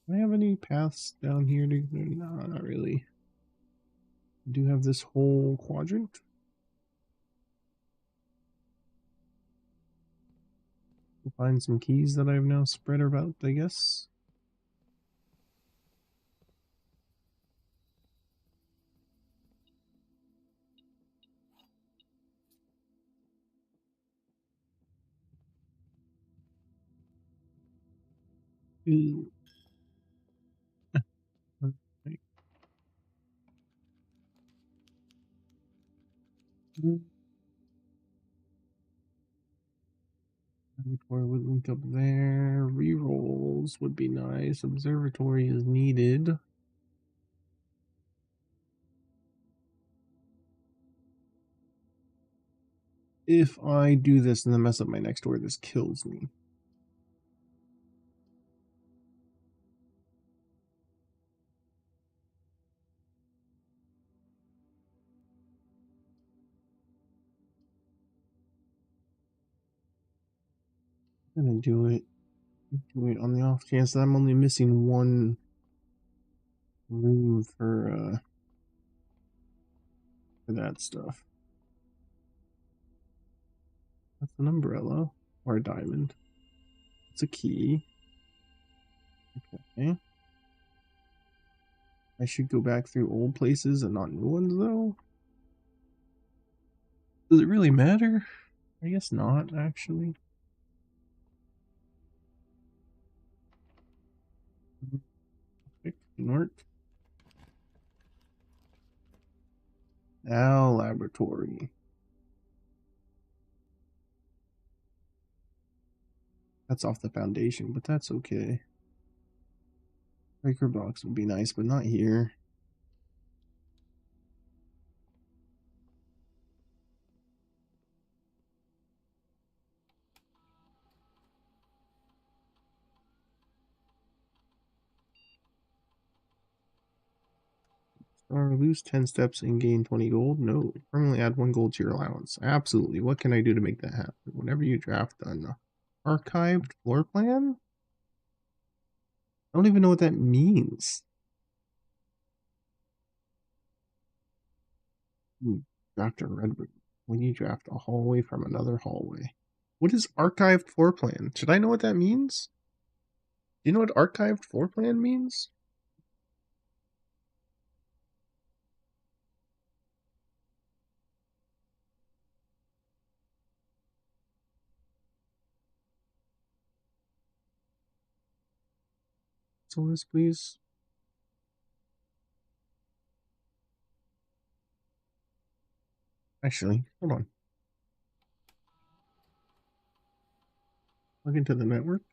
Do I have any paths down here to... No, not really. I do have this whole quadrant. We'll find some keys that I've now spread about, I guess. Ooh. Right. Observatory would link up there. Rerolls would be nice. Observatory is needed. If I do this and then mess up my next door, this kills me. I'm gonna do it on the off chance that I'm only missing one room for that stuff. That's an umbrella or a diamond. It's a key. Okay. I should go back through old places and not new ones though. Does it really matter? I guess not, actually. It can work. Now laboratory. That's off the foundation, but that's okay. Breaker box would be nice, but not here. Or lose 10 steps and gain 20 gold? No. Permanently add 1 gold to your allowance. Absolutely. What can I do to make that happen? Whenever you draft an archived floor plan? I don't even know what that means. Draft a red room. When you draft a hallway from another hallway. What is archived floor plan? Should I know what that means? Do you know what archived floor plan means? So this, please. Actually, hold on. Log into the network.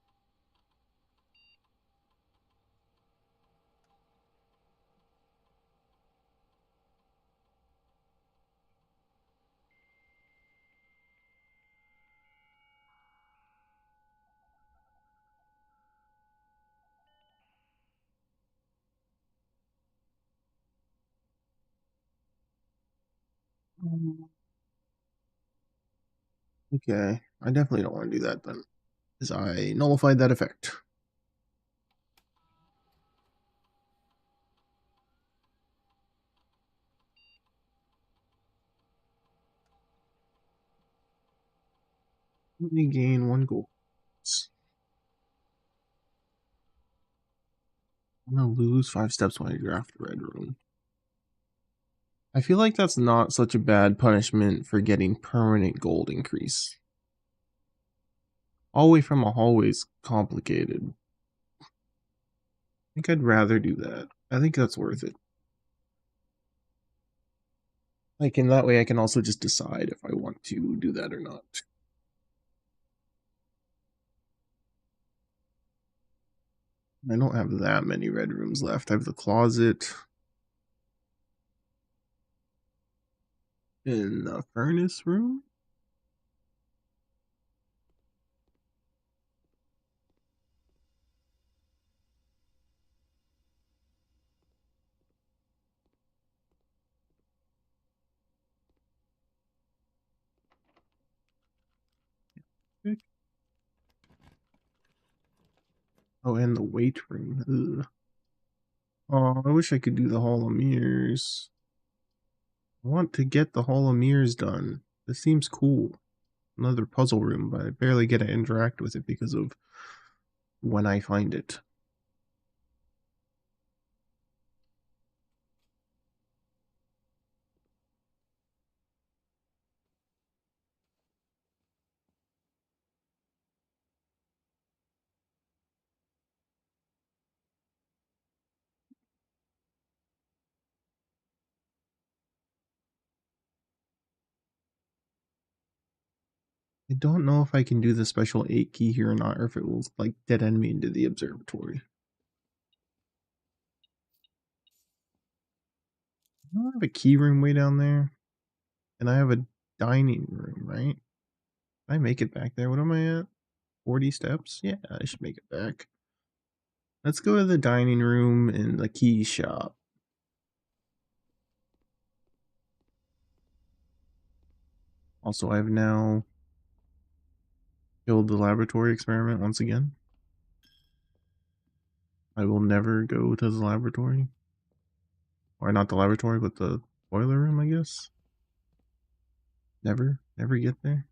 Okay, I definitely don't want to do that then, because I nullified that effect. Let me gain 1 gold. I'm gonna lose 5 steps when I draft the red room. I feel like that's not such a bad punishment for getting permanent gold increase. Hallway from a hallway is complicated. I think I'd rather do that. I think that's worth it. Like, in that way, I can also just decide if I want to do that or not. I don't have that many red rooms left. I have the closet in the furnace room. Oh, and the weight room. Ugh. Oh, I wish I could do the Hall of Mirrors. I want to get the Hall of Mirrors done. This seems cool. Another puzzle room, but I barely get to interact with it because of when I find it. I don't know if I can do the special 8 key here or not, or if it will like dead end me into the observatory. I don't have a key room way down there, and I have a dining room, right? Can I make it back there? What am I at? 40 steps? Yeah, I should make it back. Let's go to the dining room and the key shop. Also, I've now killed the laboratory experiment once again. I will never go to the laboratory. Or not the laboratory, but the boiler room, I guess. Never get there.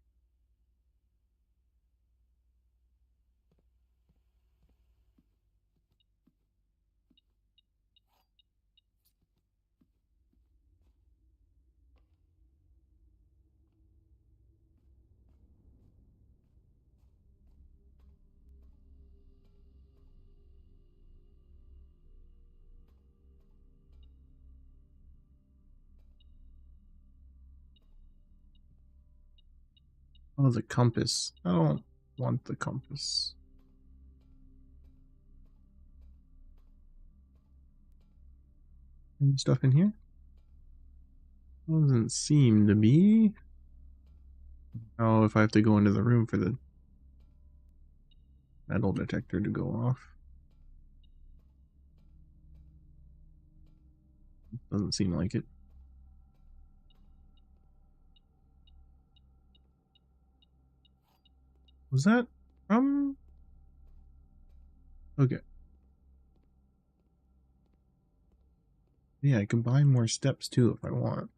Oh, the compass. I don't want the compass. Any stuff in here? Doesn't seem to be. Oh, if I have to go into the room for the metal detector to go off. Doesn't seem like it. Was that from? Okay. Yeah, I can buy more steps too if I want.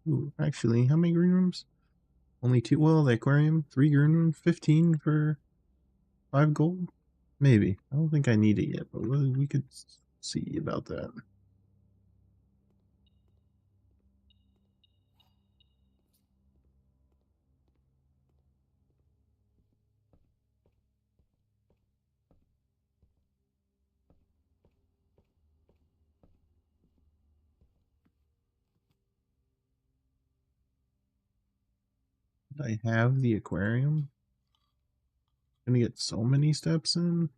Ooh, actually, how many green rooms? Only 2. Well, the aquarium, 3 green rooms, 15 for 5 gold? Maybe. I don't think I need it yet, but we could see about that. I have the aquarium. Gonna get so many steps in.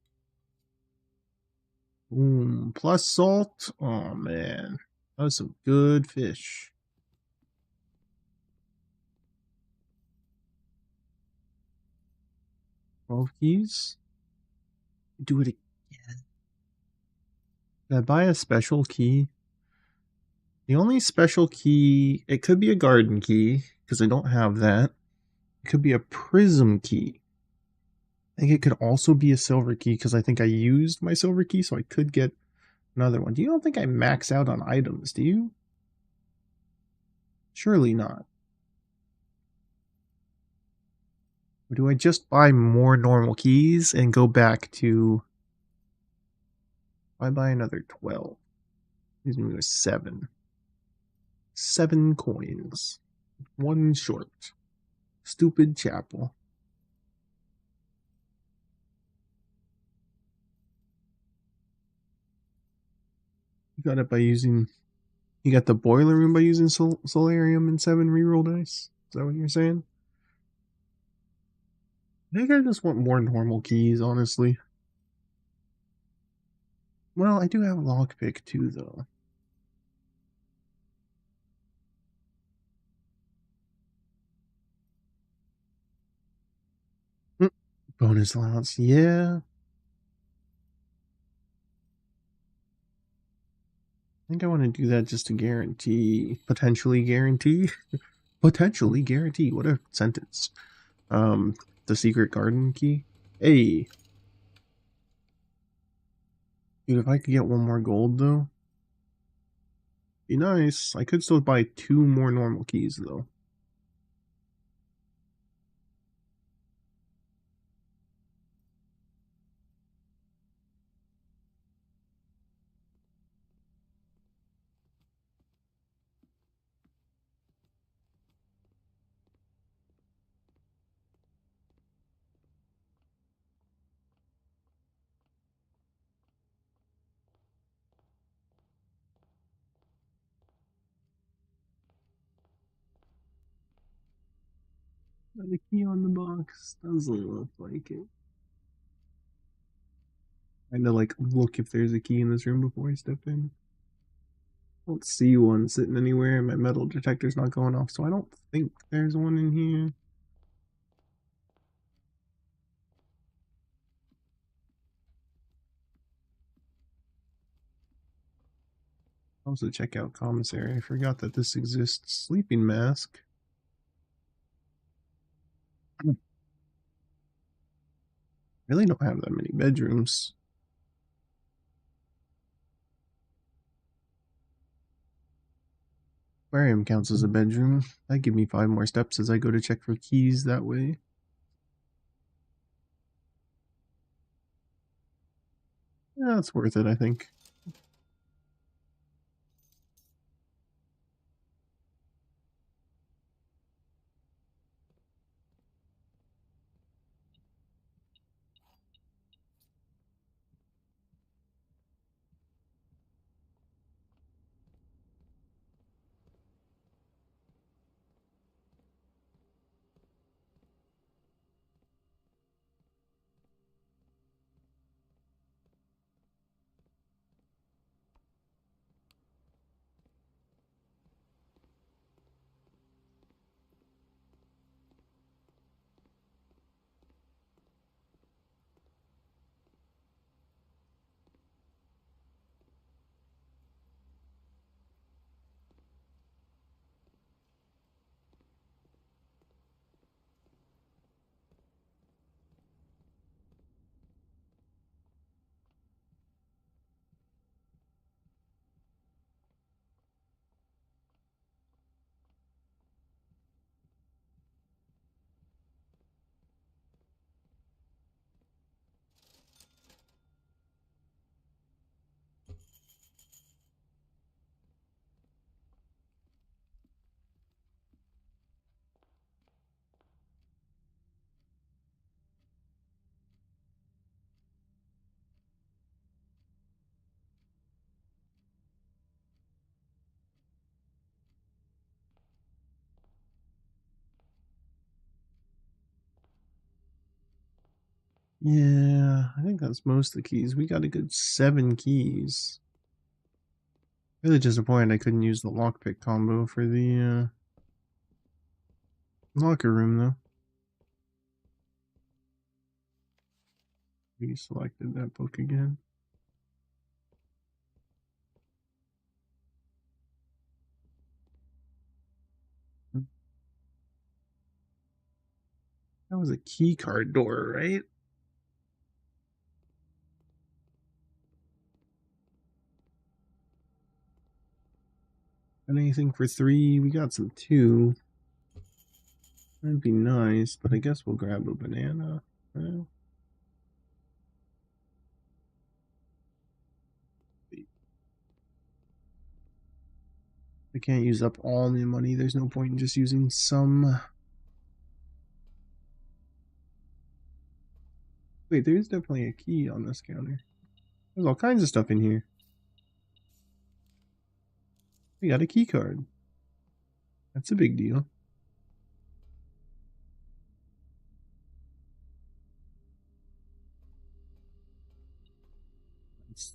Boom. Plus salt. Oh man. That was some good fish. $12 keys. Do it again. Did I buy a special key? The only special key, it could be a garden key, because I don't have that. It could be a prism key. I think it could also be a silver key, because I think I used my silver key, so I could get another one. Do you don't think I max out on items, do you? Surely not. Or do I just buy more normal keys and go back to... I buy another 12. These me 7. 7 coins. 1 short. Stupid chapel. You got it by using... You got the boiler room by using solarium and 7 reroll dice? Is that what you're saying? I think I just want more normal keys, honestly. Well, I do have a lockpick too, though. Bonus allowance, yeah. I think I want to do that just to guarantee, potentially guarantee, what a sentence. The secret garden key. Hey. Dude, if I could get 1 more gold, though. Be nice. I could still buy 2 more normal keys, though. The key on the box doesn't look like it. Kind of like look if there's a key in this room before I step in. I don't see one sitting anywhere. My metal detector's not going off, so I don't think there's one in here. Also check out commissary. I forgot that this exists. Sleeping mask. Really don't have that many bedrooms. Aquarium counts as a bedroom. That give me 5 more steps as I go to check for keys that way. Yeah, it's worth it, I think. Yeah, I think that's most of the keys. We got a good 7 keys. Really disappointed I couldn't use the lockpick combo for the locker room, though. We selected that book again. That was a key card door, right? Anything for 3? We got some 2. That'd be nice, but I guess we'll grab a banana. I can't use up all my money. There's no point in just using some. Wait, there's definitely a key on this counter. There's all kinds of stuff in here. We got a key card. That's a big deal. It's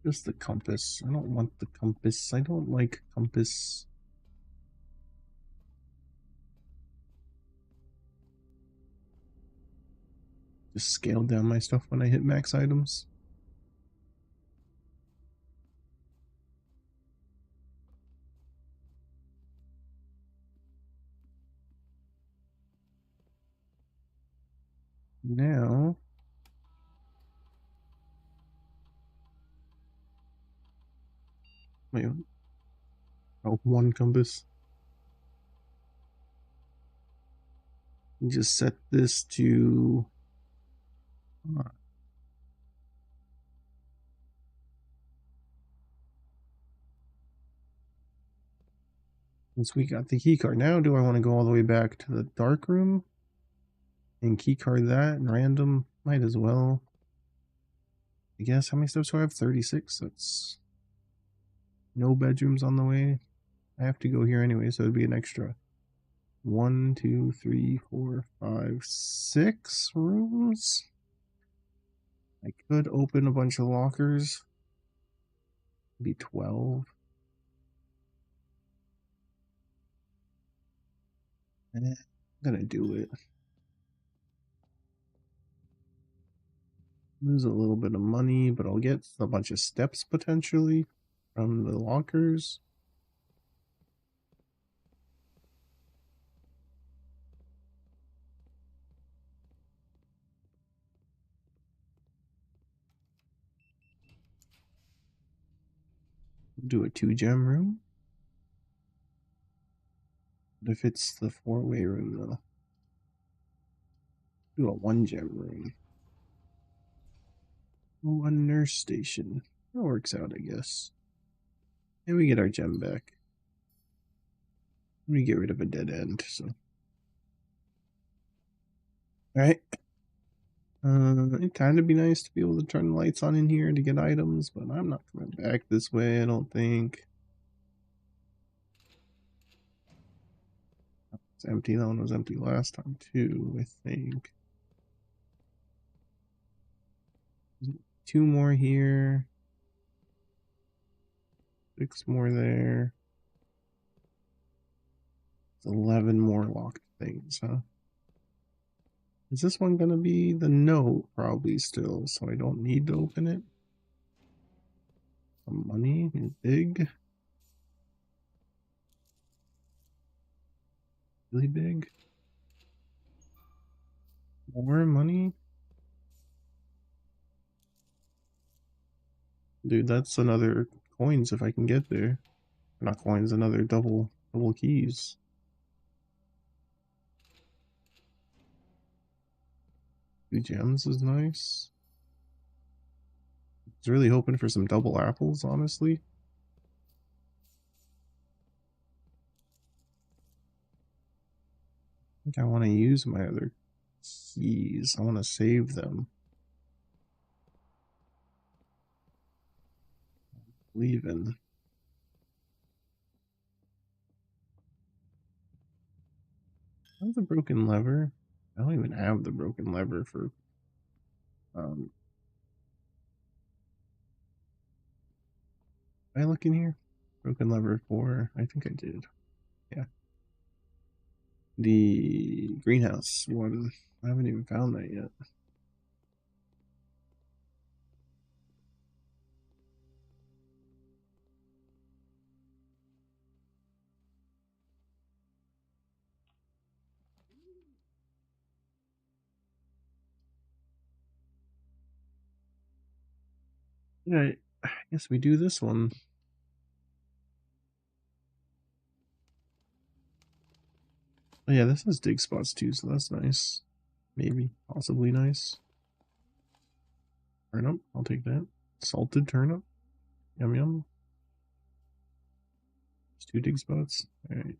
just the compass. I don't want the compass. I don't like compass. Just scale down my stuff when I hit max items. Now, wait, oh, 1 compass. Just set this to since we got the key card. Now, do I want to go all the way back to the dark room and key card that and random? Might as well. I guess. How many steps do I have? 36. That's no bedrooms on the way. I have to go here anyway, so it'd be an extra 1, 2, 3, 4, 5, 6 rooms. I could open a bunch of lockers. Maybe 12. I'm gonna do it. Lose a little bit of money, but I'll get a bunch of steps potentially from the lockers. Do a 2-gem room. But if it's the 4-way room, though, do a 1-gem room. Oh, a nurse station. That works out, I guess. And we get our gem back. We get rid of a dead end, so. Alright. It'd kind of be nice to be able to turn the lights on in here to get items, but I'm not coming back this way, I don't think. It's empty. That one was empty last time, too, I think. 2 more here. 6 more there. 11 more locked things, huh? Is this one gonna be the note? Probably still, so I don't need to open it. Some money is big. Really big. More money? Dude, that's another coins if I can get there. Not coins, another double keys. Two gems is nice. I was really hoping for some double apples, honestly. I think I want to use my other keys. I want to save them. Leaving. That's a broken lever. I don't even have the broken lever for did I look in here? Broken lever for, I think I did. Yeah. The greenhouse one. I haven't even found that yet. Yeah, I guess we do this one. Oh yeah, this has dig spots too, so that's nice. Maybe, possibly nice. Turnip, I'll take that. Salted turnip. Yum yum. There's 2 dig spots. Alright.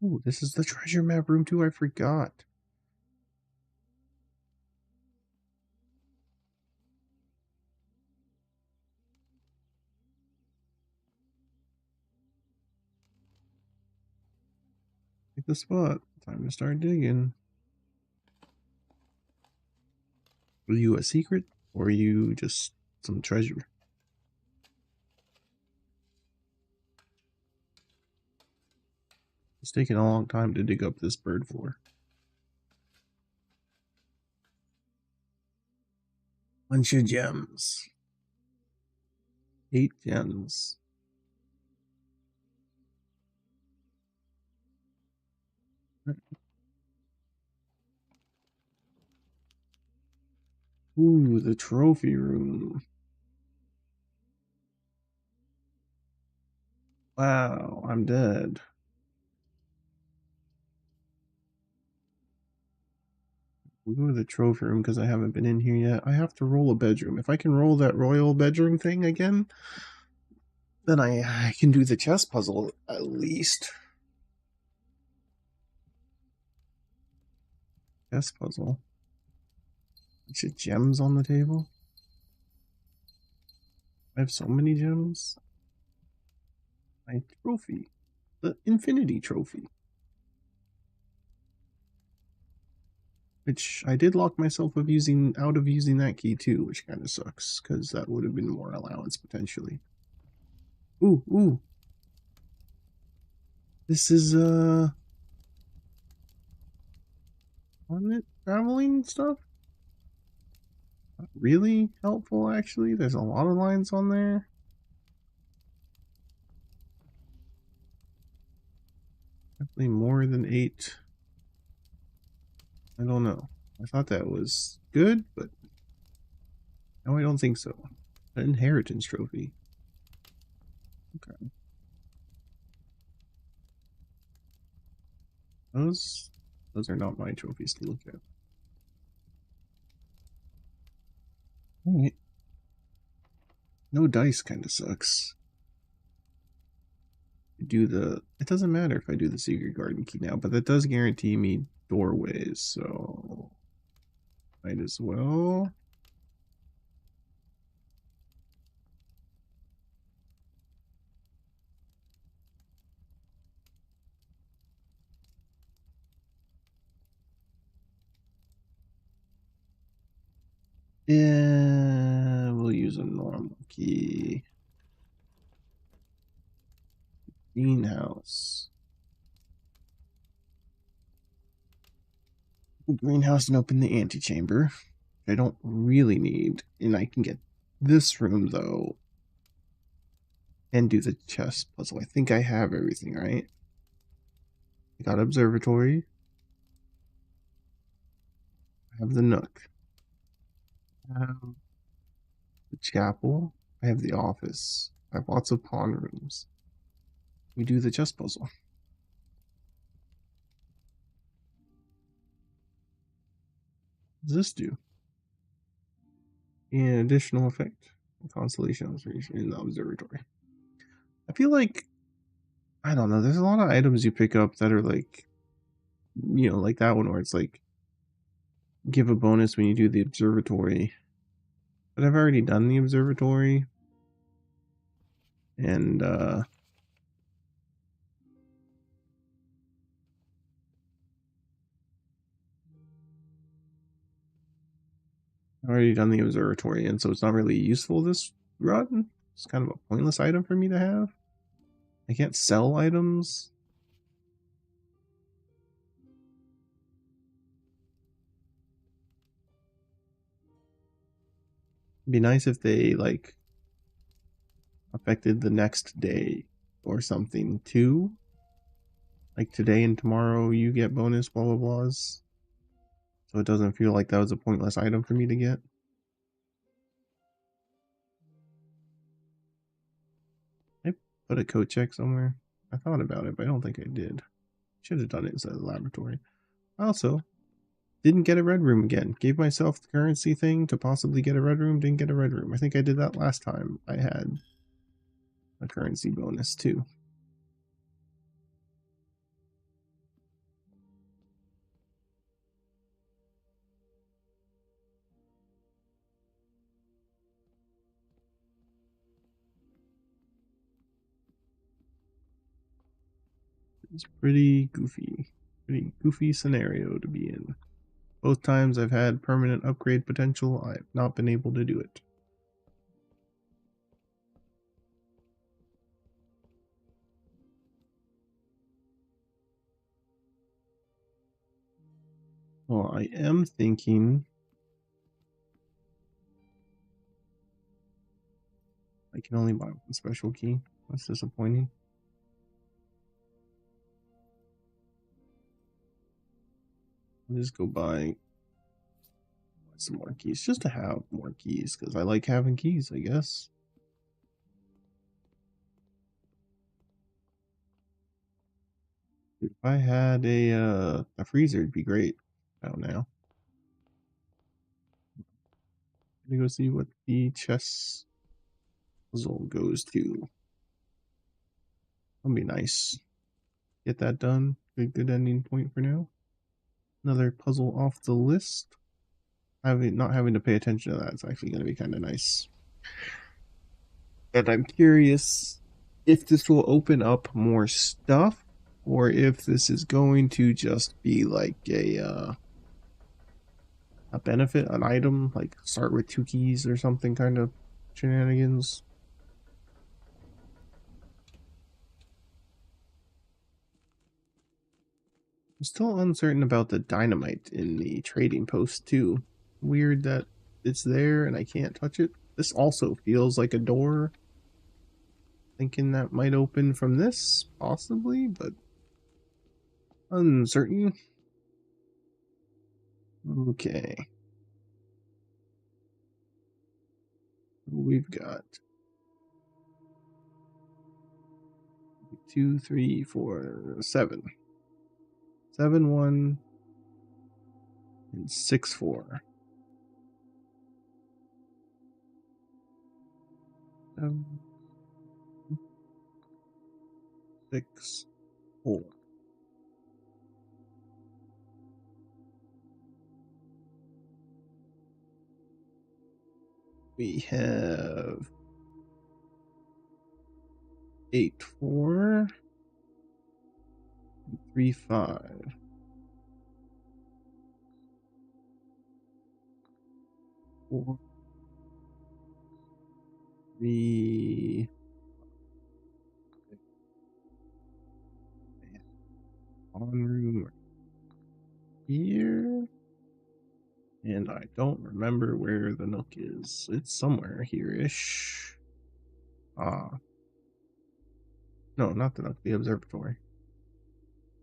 Oh, this is the treasure map room too, I forgot. Pick the spot. Time to start digging. Are you a secret? Or are you just some treasure? It's taking a long time to dig up this bird floor. Bunch of gems. 8 gems. Ooh, the trophy room. Wow, I'm dead. We'll go to the trophy room because I haven't been in here yet. I have to roll a bedroom. If I can roll that royal bedroom thing again, then I can do the chess puzzle at least. Chess puzzle. Bunch of gems on the table. I have so many gems. My trophy. The infinity trophy. Which I did lock myself out of using that key too, which kind of sucks, because that would have been more allowance potentially. Ooh, ooh. This is on it traveling stuff? Not really helpful actually. There's a lot of lines on there. Definitely more than 8. I don't know. I thought that was good, but no, I don't think so. An inheritance trophy. Okay. Those are not my trophies to look at. Alright. No dice kind of sucks. It doesn't matter if I do the secret garden key now, but that does guarantee me doorways, so might as well. Yeah, we'll use a normal key. Greenhouse. Greenhouse and open the antechamber. I don't really need, and I can get this room though and do the chess puzzle. I think I have everything, right? I got observatory. I have the nook. I have the chapel. I have the office. I have lots of pawn rooms. We do the chess puzzle. What does this do? An additional effect. Constellation observation in the observatory. I feel like, I don't know, there's a lot of items you pick up that are like, you know, like that one where it's like, give a bonus when you do the observatory. But I've already done the observatory. And, I've already done the observatory, and so it's not really useful this run. It's kind of a pointless item for me to have. I can't sell items. It'd be nice if they, like, affected the next day or something, too. Like, today and tomorrow you get bonus blah blah blahs. So it doesn't feel like that was a pointless item for me to get. I put a code check somewhere. I thought about it, but I don't think I did. Should have done it inside the laboratory. I also didn't get a red room again. Gave myself the currency thing to possibly get a red room. Didn't get a red room. I think I did that last time I had a currency bonus too. It's pretty goofy scenario to be in. Both times I've had permanent upgrade potential, I've not been able to do it. Well, I am thinking I can only buy one special key. That's disappointing. I'll just go buy some more keys just to have more keys because I like having keys, I guess. If I had a freezer, it'd be great. Oh, now. Let me go see what the chess puzzle goes to. That'll be nice. Get that done. Good ending point for now. Another puzzle off the list. Not having to pay attention to that is actually going to be kind of nice. And I'm curious if this will open up more stuff, or if this is going to just be like a benefit, an item, like start with 2 keys or something kind of shenanigans. I'm still uncertain about the dynamite in the trading post too. Weird that it's there and I can't touch it. This also feels like a door. Thinking that might open from this, possibly, but uncertain. Okay. We've got 2, 3, 4, 7. 7, 1, and 6, 4. 7, 6, 4. We have 8, 4, 3, 5. Four, 3. On room here. And I don't remember where the nook is. It's somewhere here-ish. No, not the nook, the observatory.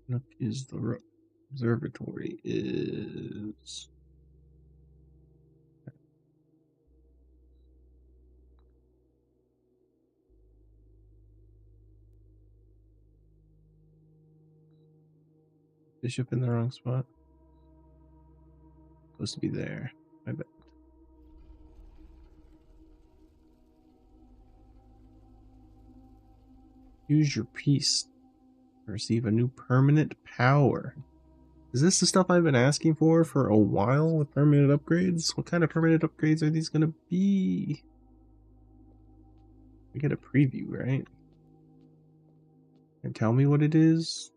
Nook is the rook. Observatory is... Bishop in the wrong spot. Supposed to be there, I bet. Use your piece to receive a new permanent power. Is this the stuff I've been asking for a while with permanent upgrades? What kind of permanent upgrades are these gonna be? We get a preview, right? And tell me what it is?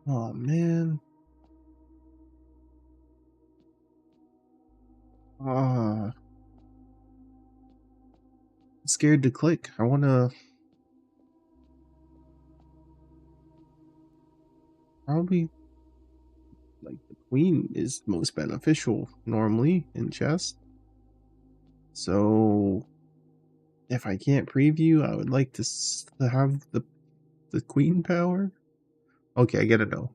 Oh man. Scared to click. I wanna probably like the queen is most beneficial normally in chess. So if I can't preview, I would like to have the queen power. Okay, I gotta know.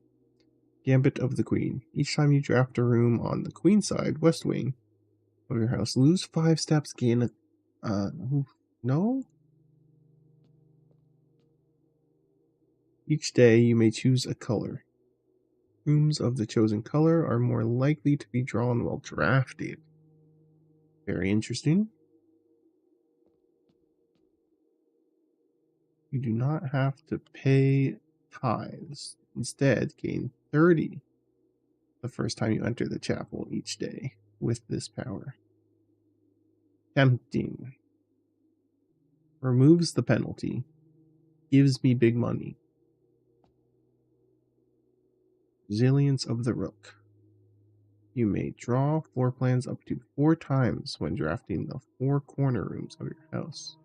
Gambit of the Queen. Each time you draft a room on the queen side, west wing of your house, lose 5 steps, gain a no? Each day you may choose a color. Rooms of the chosen color are more likely to be drawn while drafting. Very interesting. You do not have to pay tithes. Instead, gain 30 the first time you enter the chapel each day with this power. Tempting. Removes the penalty. Gives me big money. Resilience of the Rook. You may draw floor plans up to 4 times when drafting the 4 corner rooms of your house.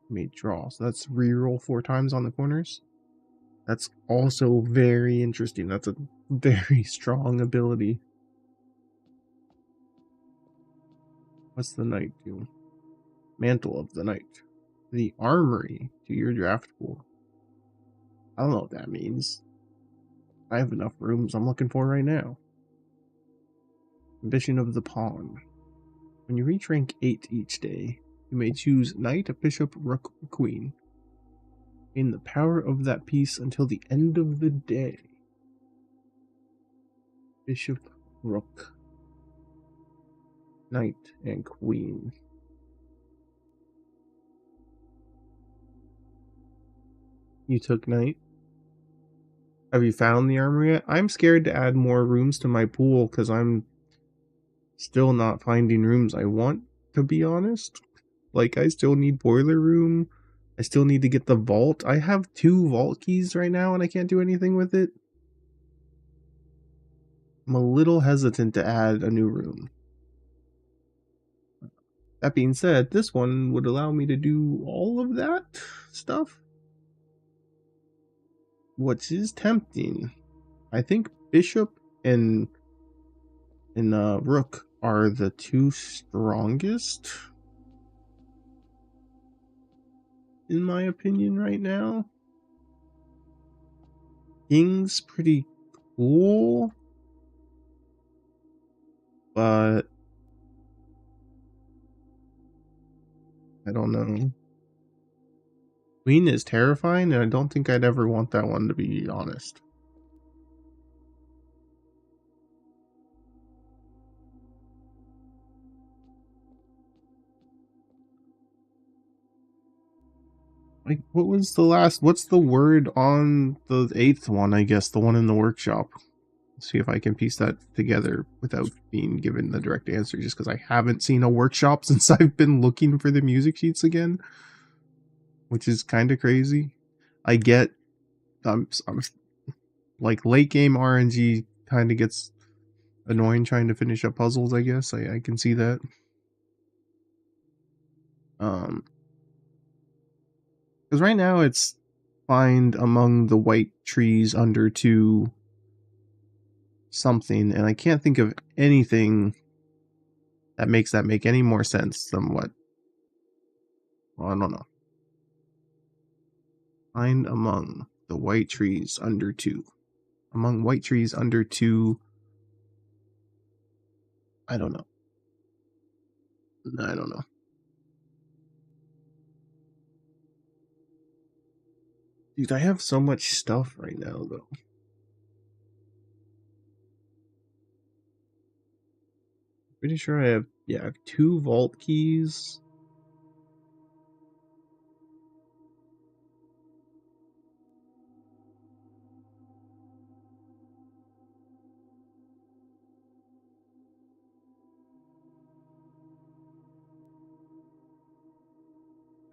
You may draw. So that's reroll 4 times on the corners. That's also very interesting. That's a very strong ability. What's the knight do? Mantle of the Knight. The armory to your draft pool. I don't know what that means. I have enough rooms I'm looking for right now. Ambition of the Pawn. When you reach rank 8 each day, you may choose Knight, Bishop, Rook, or Queen. Gain the power of that piece until the end of the day. Bishop, Rook, Knight, and Queen. You took Knight? Have you found the armor yet? I'm scared to add more rooms to my pool because I'm still not finding rooms I want, to be honest. Like, I still need Boiler Room. I still need to get the vault. I have 2 vault keys right now and I can't do anything with it. I'm a little hesitant to add a new room. That being said, this one would allow me to do all of that stuff, which is tempting. I think Bishop and Rook are the 2 strongest, in my opinion, right now. King's pretty cool, but I don't know. Queen is terrifying, and I don't think I'd ever want that one, to be honest. Like, what was the last? What's the word on the 8th one? I guess the one in the workshop. Let's see if I can piece that together without being given the direct answer, just because I haven't seen a workshop since I've been looking for the music sheets again, which is kind of crazy. I get, I'm like late game RNG kind of gets annoying trying to finish up puzzles. I guess I can see that. Because right now it's find among the white trees under 2 something, and I can't think of anything that makes that make any more sense than what. Well, I don't know. Find among the white trees under 2. Among white trees under 2. I don't know. I don't know. Dude, I have so much stuff right now, though. Pretty sure I have, yeah, 2 vault keys.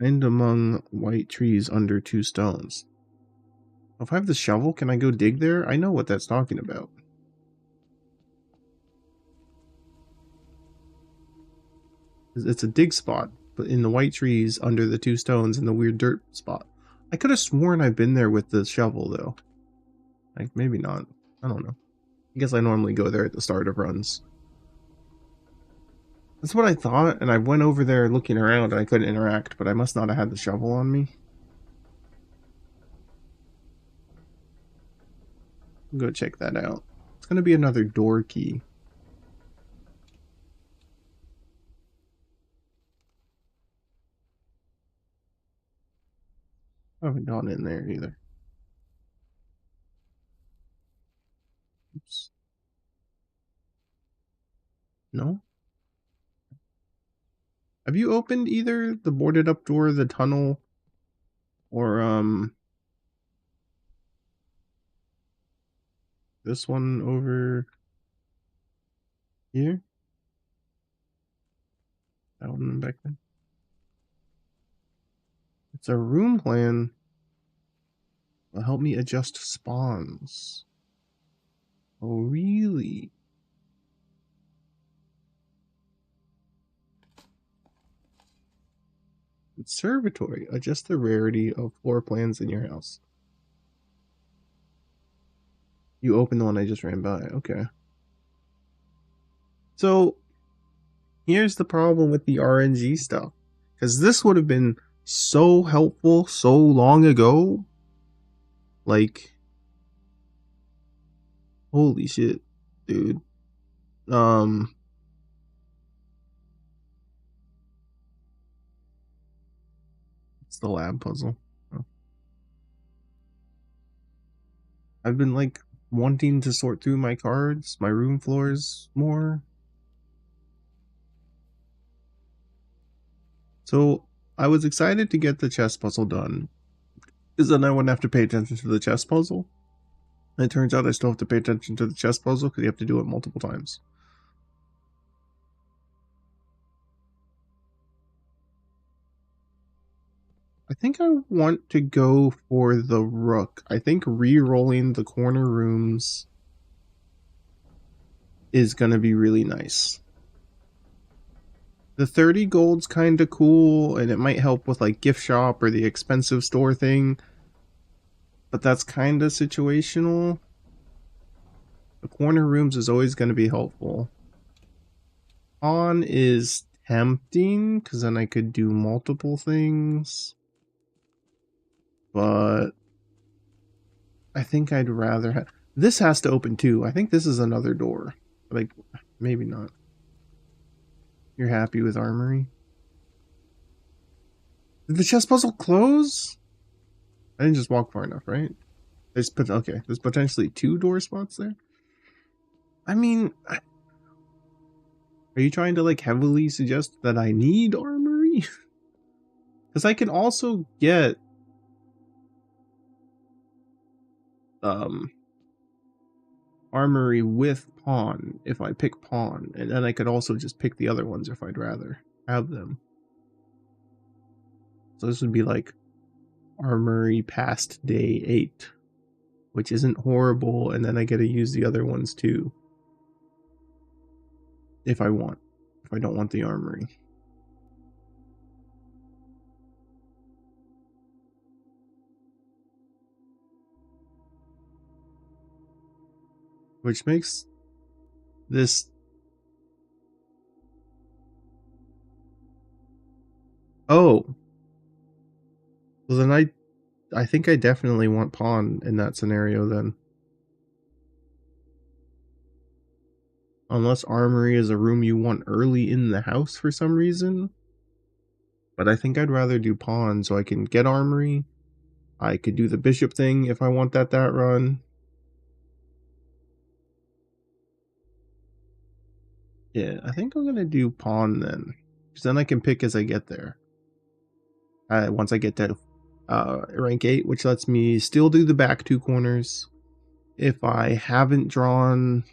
And among white trees under 2 stones. If I have the shovel, can I go dig there? I know what that's talking about. It's a dig spot, but in the white trees under the 2 stones in the weird dirt spot. I could have sworn I've been there with the shovel, though. Like, maybe not. I don't know. I guess I normally go there at the start of runs. That's what I thought, and I went over there looking around and I couldn't interact, but I must not have had the shovel on me. I'll go check that out. It's gonna be another door key. I haven't gone in there either. Oops. No? Have you opened either the boarded up door, the tunnel, or this one over here? That one back there? It's a room plan. Will help me adjust spawns. Oh, really? Conservatory. Adjust the rarity of floor plans in your house. You opened the one I just ran by. Okay. So, here's the problem with the RNG stuff. Because this would have been so helpful so long ago. Like, holy shit, dude. It's the lab puzzle. Oh. I've been like wanting to sort through my cards, my room floors more. So I was excited to get the chess puzzle done, because then I wouldn't have to pay attention to the chess puzzle. And it turns out I still have to pay attention to the chess puzzle because you have to do it multiple times. I think I want to go for the rook. I think re-rolling the corner rooms is going to be really nice. The 30 gold's kind of cool, and it might help with like gift shop or the expensive store thing. But that's kind of situational. The corner rooms is always going to be helpful. Pawn is tempting, because then I could do multiple things. But I think I'd rather have... This has to open too. I think this is another door. Like, maybe not. You're happy with armory? Did the chess puzzle close? I didn't just walk far enough, right? There's potentially 2 door spots there. I mean, are you trying to like heavily suggest that I need armory? Because I can also get armory with pawn if I pick pawn, and then I could also just pick the other ones if I'd rather have them. So this would be like armory past day 8, which isn't horrible, and then I get to use the other ones too if I don't want the armory. Which makes this... Oh. Well, then I think I definitely want pawn in that scenario then. Unless armory is a room you want early in the house for some reason. But I think I'd rather do pawn so I can get armory. I could do the bishop thing if I want that run. Yeah, I think I'm going to do pawn then. Because then I can pick as I get there. Once I get to rank 8, which lets me still do the back 2 corners. If I haven't drawn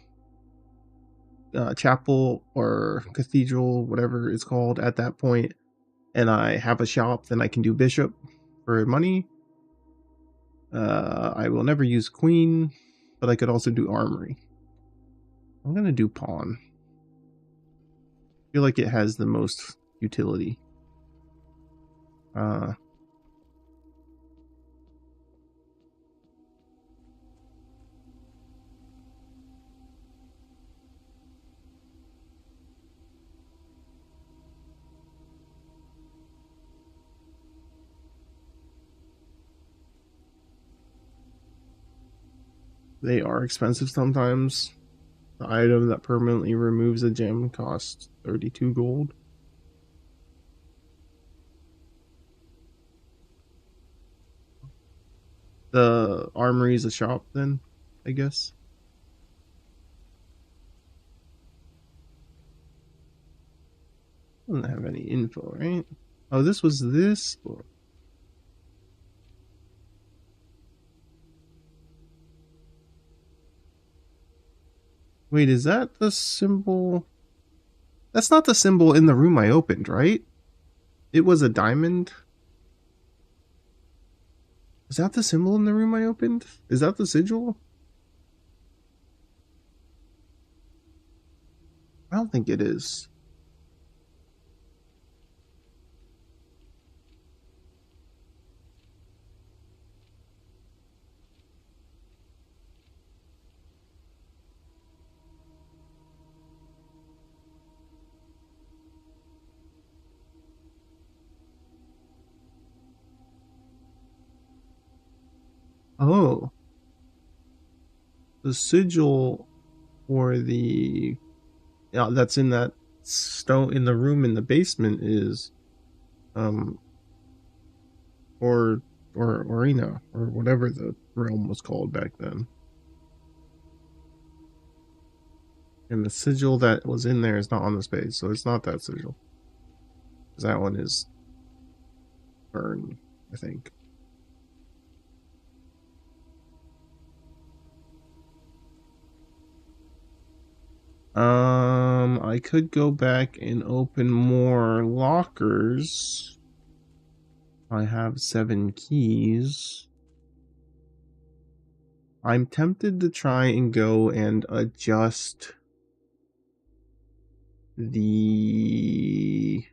chapel or cathedral, whatever it's called at that point, and I have a shop, then I can do bishop for money. I will never use queen, but I could also do armory. I'm going to do pawn. I feel like it has the most utility. They are expensive sometimes. The item that permanently removes a gem costs 32 gold. The armory is a shop, then, I guess. Doesn't have any info, right? Oh, this was this book. Wait, is that the symbol? That's not the symbol in the room I opened, right? It was a diamond. Is that the symbol in the room I opened? Is that the sigil? I don't think it is. Oh, the sigil for the that's in that stone in the room in the basement is um or arena or whatever the realm was called back then. And the sigil that was in there is not on this page, so it's not that sigil. Because that one is burned, I think. I could go back and open more lockers. I have 7 keys. I'm tempted to try and go and adjust the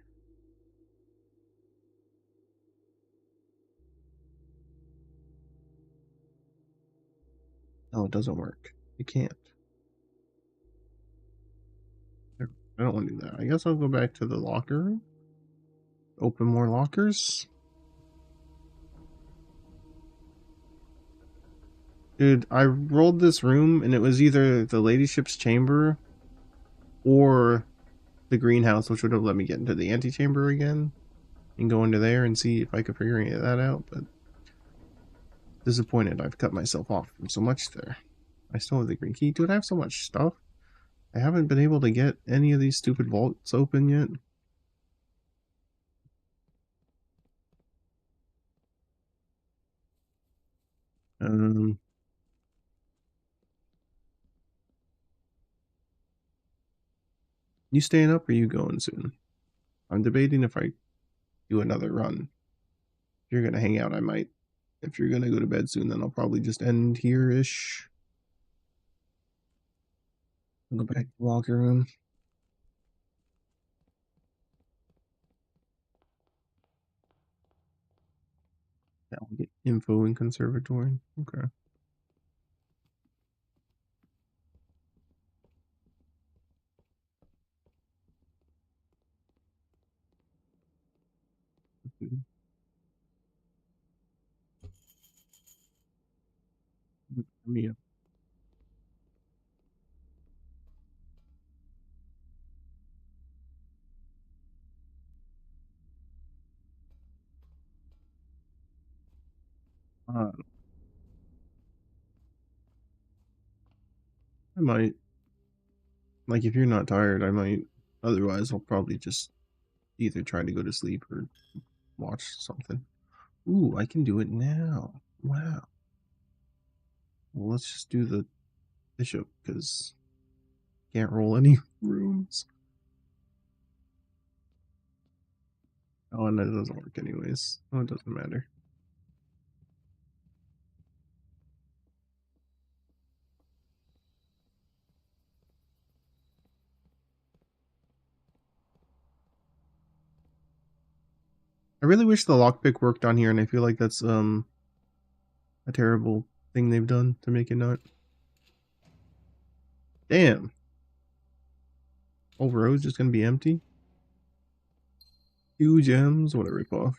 oh, it doesn't work. You can't. I don't want to do that. I guess I'll go back to the locker room. Open more lockers. Dude, I rolled this room and it was either the ladyship's chamber or the greenhouse, which would have let me get into the antechamber again and go into there and see if I could figure any of that out, but disappointed I've cut myself off from so much there. I still have the green key. Dude, I have so much stuff. I haven't been able to get any of these stupid vaults open yet. Um, you staying up or you going soon? I'm debating if I do another run. If you're gonna hang out, I might. If you're gonna go to bed soon, then I'll probably just end here-ish. I'll go back to the locker room. Yeah, I'll get info in conservatory. Okay. Me up. Uh, I might. Like, if you're not tired, I might. Otherwise, I'll probably just either try to go to sleep or watch something. Ooh, I can do it now. Wow. Well, let's just do the bishop, because can't roll any rooms. Oh, and that doesn't work anyways. Oh, it doesn't matter. I really wish the lockpick worked on here, and I feel like that's a terrible thing they've done to make it not. Damn. Whole row's just gonna be empty. 2 gems, what a ripoff.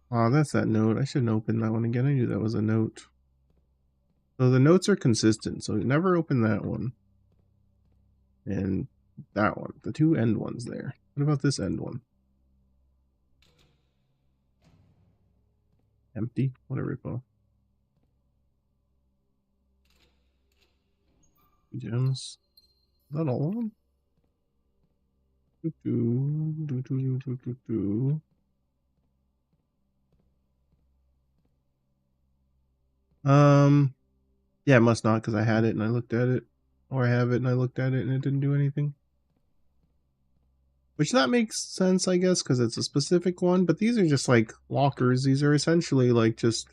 Oh, that's that note. I shouldn't open that one again. I knew that was a note. So the notes are consistent, so never open that one. And that one. The 2 end ones there. What about this end one? Empty? What a ripoff. 2 gems. Is that all of them? Yeah, it must not, because I had it and I looked at it. Or I have it and I looked at it and it didn't do anything. Which that makes sense, I guess, because it's a specific one, but these are just like lockers. These are essentially like just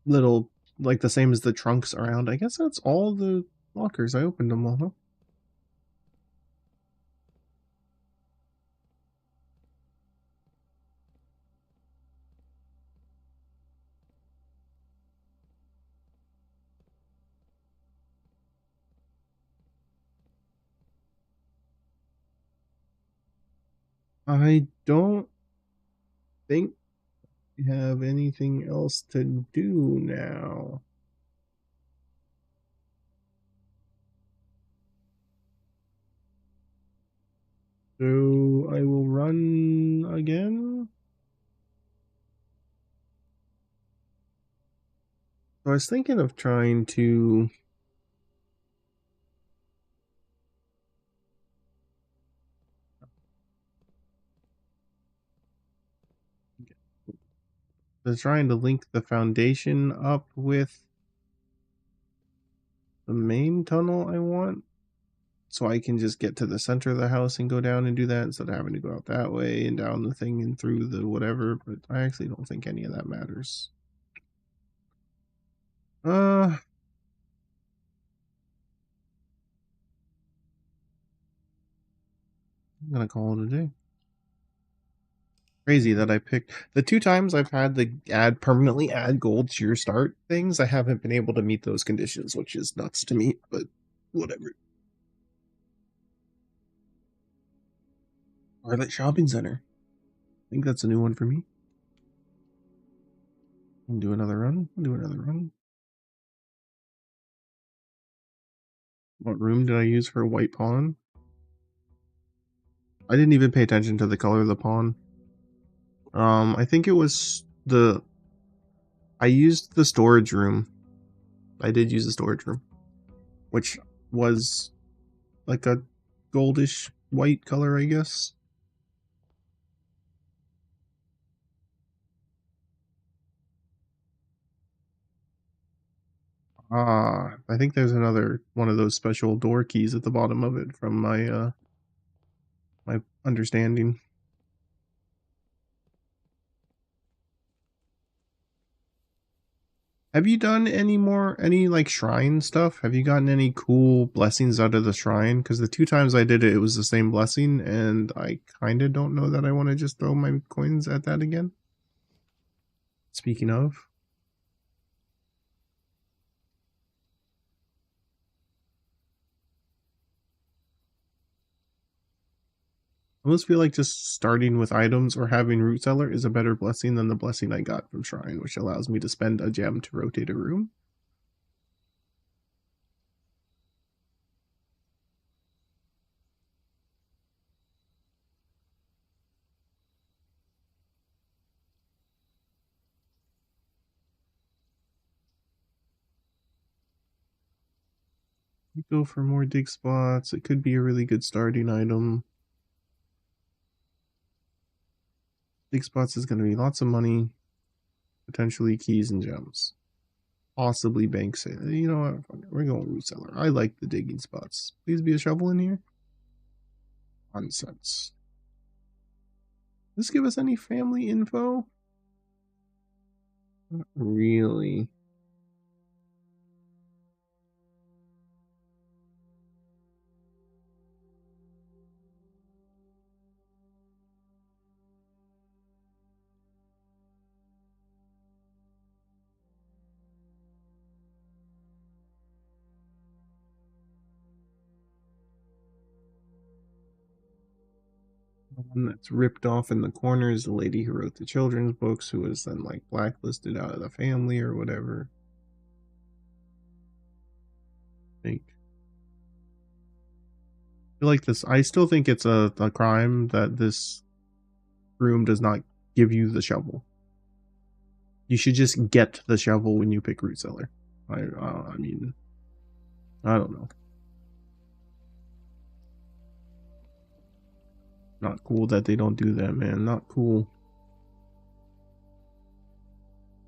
little, like the same as the trunks around. I guess that's all the lockers. I opened them all, huh? I don't think we have anything else to do now. So I will run again. I was thinking of trying to link the foundation up with the main tunnel I want, so I can just get to the center of the house and go down and do that instead of having to go out that way and down the thing and through the whatever. But I actually don't think any of that matters. I'm gonna call it a day. Crazy that I picked the 2 times I've had the permanently add gold to your start things. I haven't been able to meet those conditions, which is nuts to me, but whatever. Arlet Shopping Center. I think that's a new one for me. I'll do another run. What room did I use for a white pawn? I didn't even pay attention to the color of the pawn. I think it was I used the storage room. I did use the storage room, which was like a goldish white color, I guess. I think there's another one of those special door keys at the bottom of it from my my understanding. Have you done any like shrine stuff? Have you gotten any cool blessings out of the shrine? Because the 2 times I did it, it was the same blessing, and I kind of don't know that I want to just throw my coins at that again. Speaking of. I almost feel like just starting with items or having Root Cellar is a better blessing than the blessing I got from Shrine, which allows me to spend a gem to rotate a room. Go for more dig spots. It could be a really good starting item. Dig spots is going to be lots of money, potentially keys and gems, possibly bank sale. You know what? We're going Root Cellar. I like the digging spots. Please be a shovel in here. Nonsense. Does this give us any family info? Not really. The one that's ripped off in the corner is the lady who wrote the children's books, who was then like blacklisted out of the family or whatever. I think. I feel like this. I still think it's a crime that this room does not give you the shovel. You should just get the shovel when you pick root cellar. I mean, I don't know. Not cool that they don't do that, man. Not cool.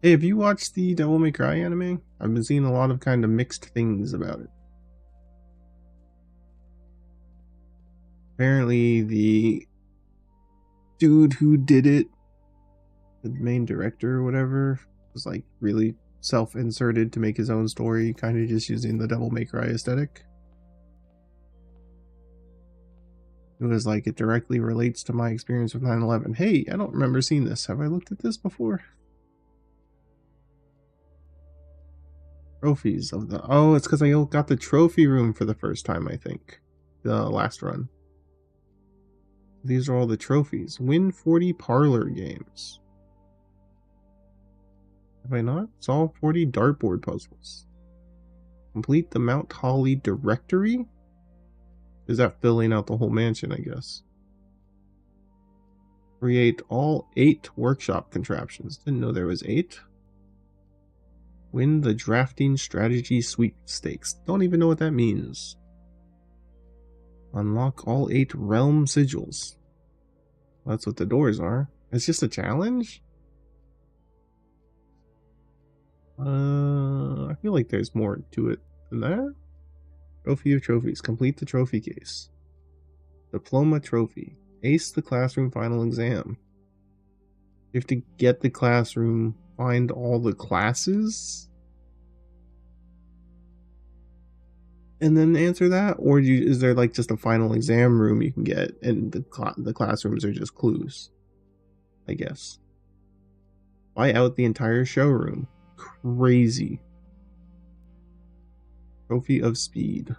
Hey, have you watched the Devil May Cry anime? I've been seeing a lot of kind of mixed things about it. Apparently, the dude who did it, the main director or whatever, was like really self-inserted to make his own story, kind of just using the Devil May Cry aesthetic. It was like, it directly relates to my experience with 9/11. Hey, I don't remember seeing this. Have I looked at this before? Trophies of the... Oh, it's because I got the trophy room for the first time, I think. The last run. These are all the trophies. Win 40 parlor games. Have I not? Solve 40 dartboard puzzles. Complete the Mount Holly directory? Is that filling out the whole mansion, I guess? Create all 8 workshop contraptions. Didn't know there was 8. Win the drafting strategy sweepstakes. Don't even know what that means. Unlock all 8 realm sigils. That's what the doors are. It's just a challenge? I feel like there's more to it than that. Trophy of trophies. Complete the trophy case. Diploma trophy. Ace the classroom final exam. You have to get the classroom, find all the classes, and then answer that? Or is there like just a final exam room you can get, and the classrooms are just clues? I guess. Buy out the entire showroom. Crazy. Trophy of speed.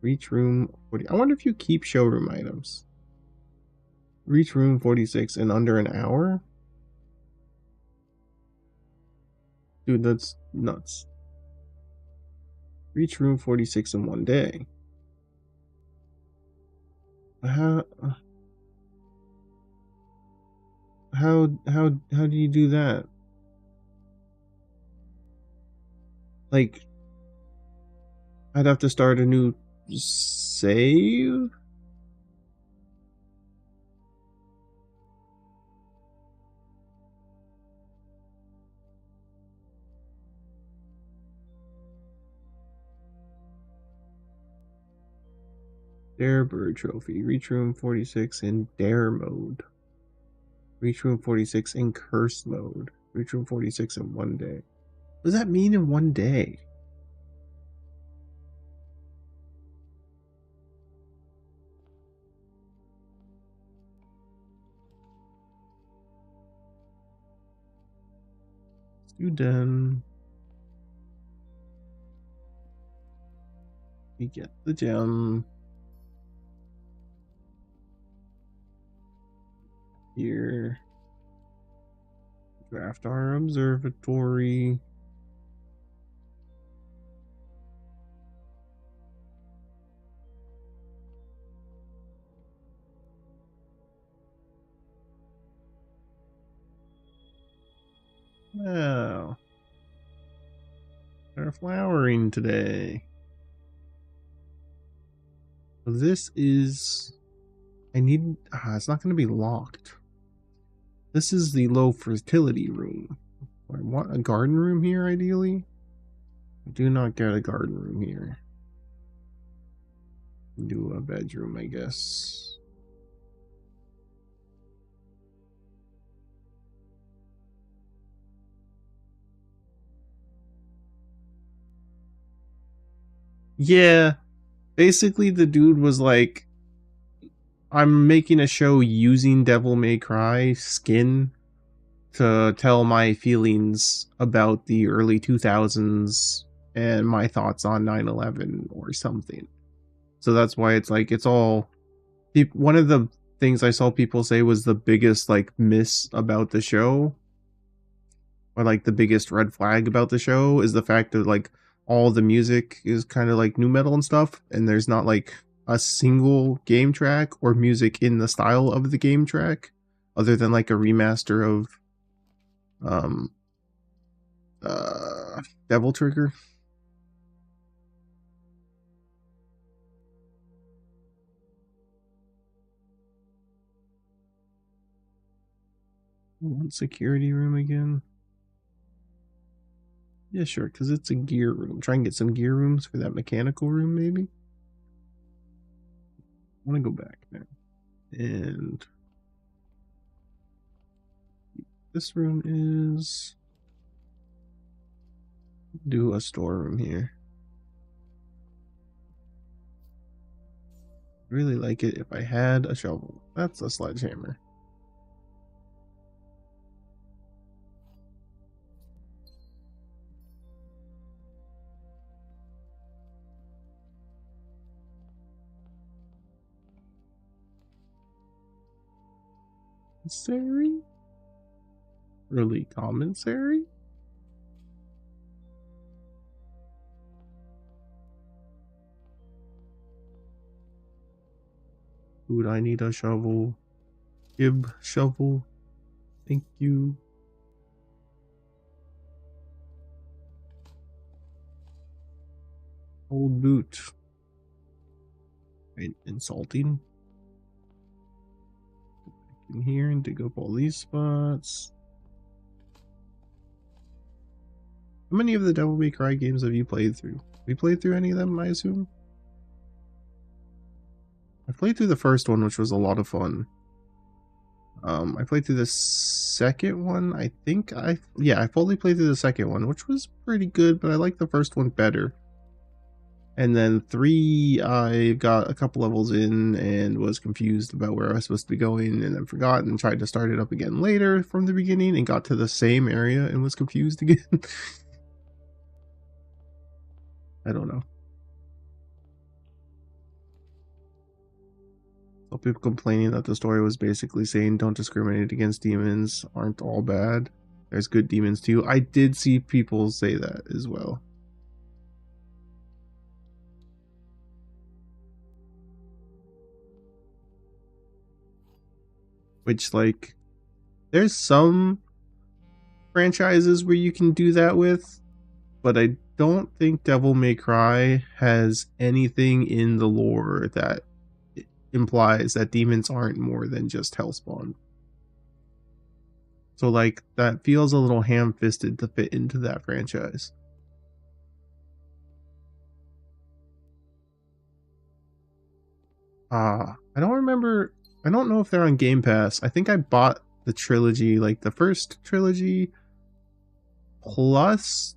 Reach room 40. I wonder if you keep showroom items. Reach room 46 in under an hour? Dude, that's nuts. Reach room 46 in one day. How do you do that? Like, I'd have to start a new save? Dare Bird Trophy. Reach room 46 in Dare mode. Reach room 46 in Curse mode. Reach room 46 in one day. What does that mean in one day? Student. We get the gem. Here. Draft our observatory. Oh. They're flowering today. This is... I need... it's not going to be locked. This is the low fertility room. I want a garden room here, ideally. I do not get a garden room here. Do a bedroom, I guess. Yeah. Basically, the dude was like, I'm making a show using Devil May Cry skin to tell my feelings about the early 2000s and my thoughts on 9/11 or something. So that's why it's like, it's all... One of the things I saw people say was the biggest like miss about the show, or like the biggest red flag about the show, is the fact that like all the music is kind of like new metal and stuff, and there's not like a single game track or music in the style of the game track, other than like a remaster of um Devil Trigger. One security room again. Yeah, sure, because it's a gear room. Try and get some gear rooms for that mechanical room, maybe. I want to go back now. And this room is... do a storeroom here. Really like it if I had a shovel. That's a sledgehammer. Commissary? Early commissary? Would I need a shovel? Gib shovel. Thank you. Old boot. Right, insulting. In here and dig up all these spots. How many of the Devil May Cry games have you played through? Have you played through any of them, I assume? I played through the first one, which was a lot of fun. I played through the second one. I fully played through the second one, which was pretty good, but I like the first one better. And then 3, I got a couple levels in and was confused about where I was supposed to be going, and then forgot and tried to start it up again later from the beginning and got to the same area and was confused again. I don't know. So people complaining that the story was basically saying don't discriminate against demons, aren't all bad. There's good demons too. I did see people say that as well. Which, like, there's some franchises where you can do that with, but I don't think Devil May Cry has anything in the lore that implies that demons aren't more than just Hellspawn. So, like, that feels a little ham-fisted to fit into that franchise. I don't remember. I don't know if they're on Game Pass. I think I bought the trilogy, like the first trilogy, plus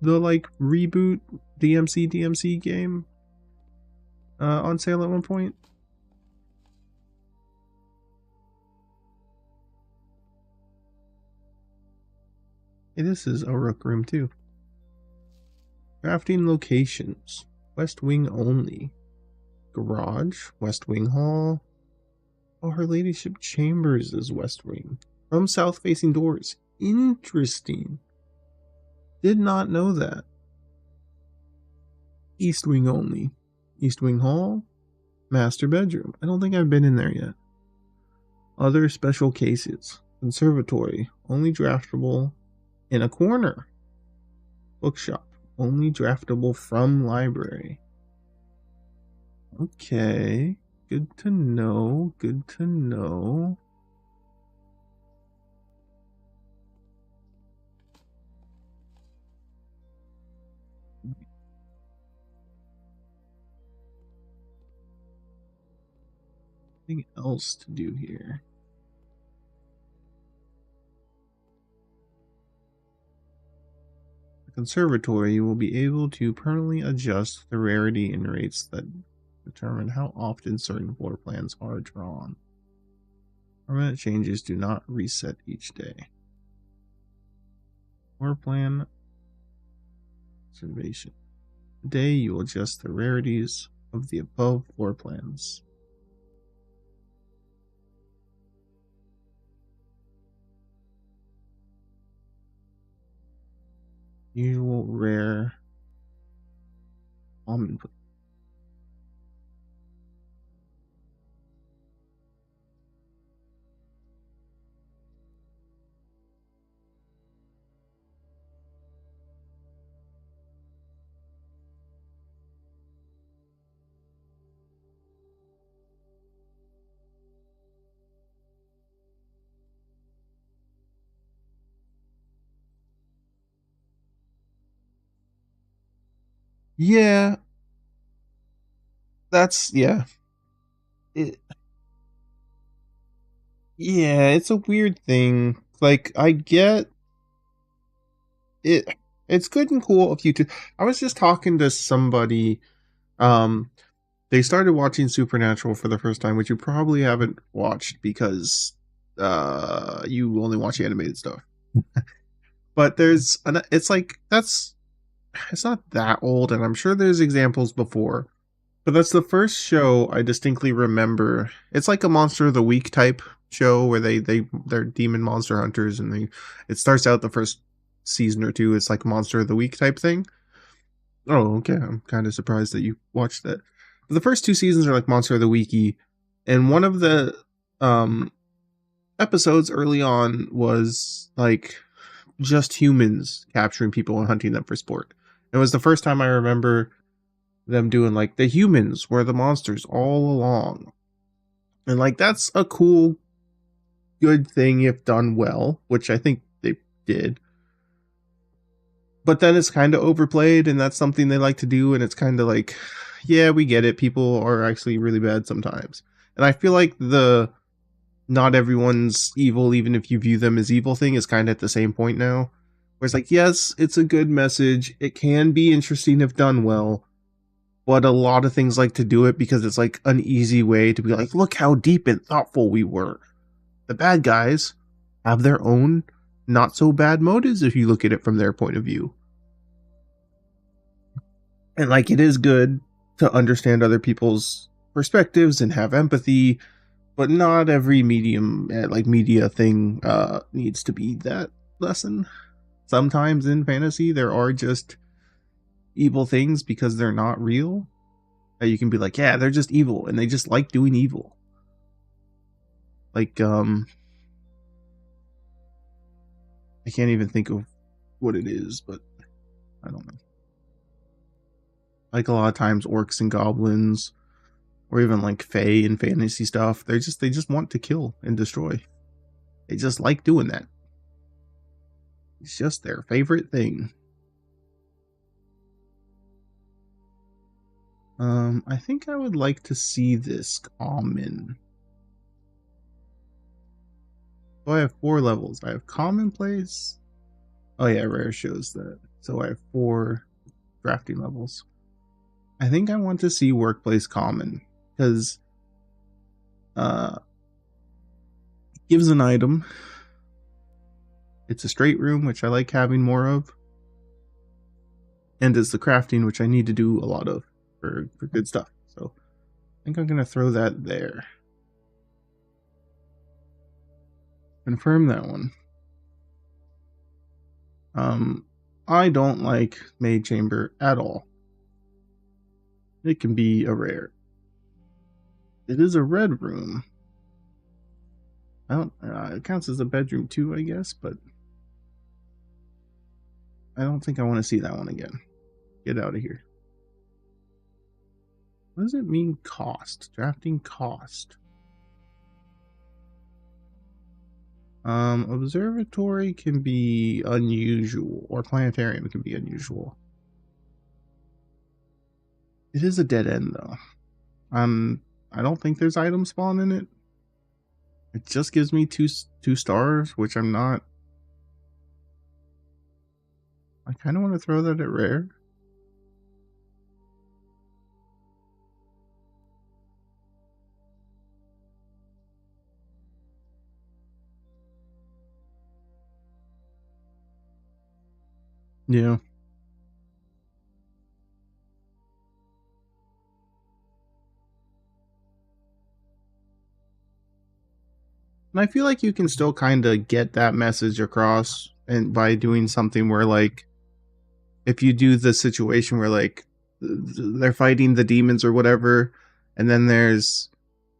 the like reboot DMC game on sale at one point. Hey, this is a Rook room too. Crafting locations. West Wing only. Garage. West Wing Hall. Oh, Her Ladyship Chambers is West Wing. From south facing doors. Interesting. Did not know that. East Wing only. East Wing Hall. Master bedroom. I don't think I've been in there yet. Other special cases. Conservatory. Only draftable in a corner. Bookshop. Only draftable from library. Okay. Good to know. Good to know. Anything else to do here? The conservatory, you will be able to permanently adjust the rarity and rates that determine how often certain floor plans are drawn. Permanent changes do not reset each day. Floor plan observation. Today you will adjust the rarities of the above floor plans. Usual, rare, common. Yeah, that's yeah. It, yeah, it's a weird thing. Like I get it. It's good and cool if you. I was just talking to somebody. Um, they started watching Supernatural for the first time, which you probably haven't watched because you only watch animated stuff. But it's like it's not that old, and I'm sure there's examples before. But that's the first show I distinctly remember. It's like a Monster of the Week type show where they're demon monster hunters, and it starts out the first season or two. It's like Monster of the Week type thing. Oh, okay. I'm kind of surprised that you watched that. But the first two seasons are like Monster of the Weeky, and one of the um episodes early on was like just humans capturing people and hunting them for sport. It was the first time I remember them doing like the humans were the monsters all along. And like that's a cool good thing if done well, which I think they did. But then it's kind of overplayed and that's something they like to do and it's kind of like yeah, we get it. People are actually really bad sometimes. And I feel like the not everyone's evil even if you view them as evil thing is kind of at the same point now. Where it's like yes, it's a good message. It can be interesting if done well, but a lot of things like to do it because it's like an easy way to be like, look how deep and thoughtful we were. The bad guys have their own not so bad motives if you look at it from their point of view. And like it is good to understand other people's perspectives and have empathy, but not every media thing needs to be that lesson. Sometimes in fantasy there are just evil things because they're not real. You can be like, yeah, they're just evil and they just like doing evil. Like I can't even think of what it is, but I don't know. Like a lot of times orcs and goblins or even like fae and fantasy stuff, they just want to kill and destroy. They just like doing that. It's just their favorite thing. I think I would like to see this common. So I have 4 levels. I have commonplace. Oh yeah, rare shows that. So I have 4 drafting levels. I think I want to see workplace common because it gives an item. It's a straight room, which I like having more of, and it's the crafting, which I need to do a lot of for good stuff. So I think I'm gonna throw that there. Confirm that one. I don't like Maid Chamber at all. It can be a rare. It is a red room. I don't. It counts as a bedroom too, I guess, but I don't think I want to see that one again. Get out of here. What does it mean? Cost. Drafting cost. Observatory can be unusual, or planetarium can be unusual. It is a dead end though. I don't think there's item spawn in it. It just gives me two stars, which I'm not. I kind of want to throw that at rare. Yeah. And I feel like you can still kind of get that message across and by doing something where like if you do the situation where like they're fighting the demons or whatever, and then there's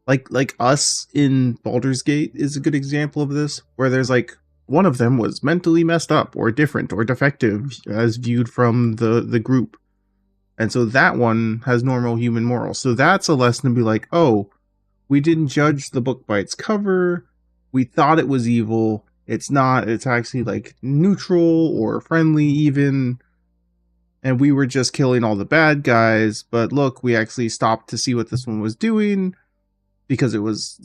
like us in Baldur's Gate is a good example of this, where there's like one of them was mentally messed up or different or defective as viewed from the group. And so that one has normal human morals. So that's a lesson to be like, oh, we didn't judge the book by its cover. We thought it was evil. It's not. It's actually like neutral or friendly even. And we were just killing all the bad guys. But look, we actually stopped to see what this one was doing because it was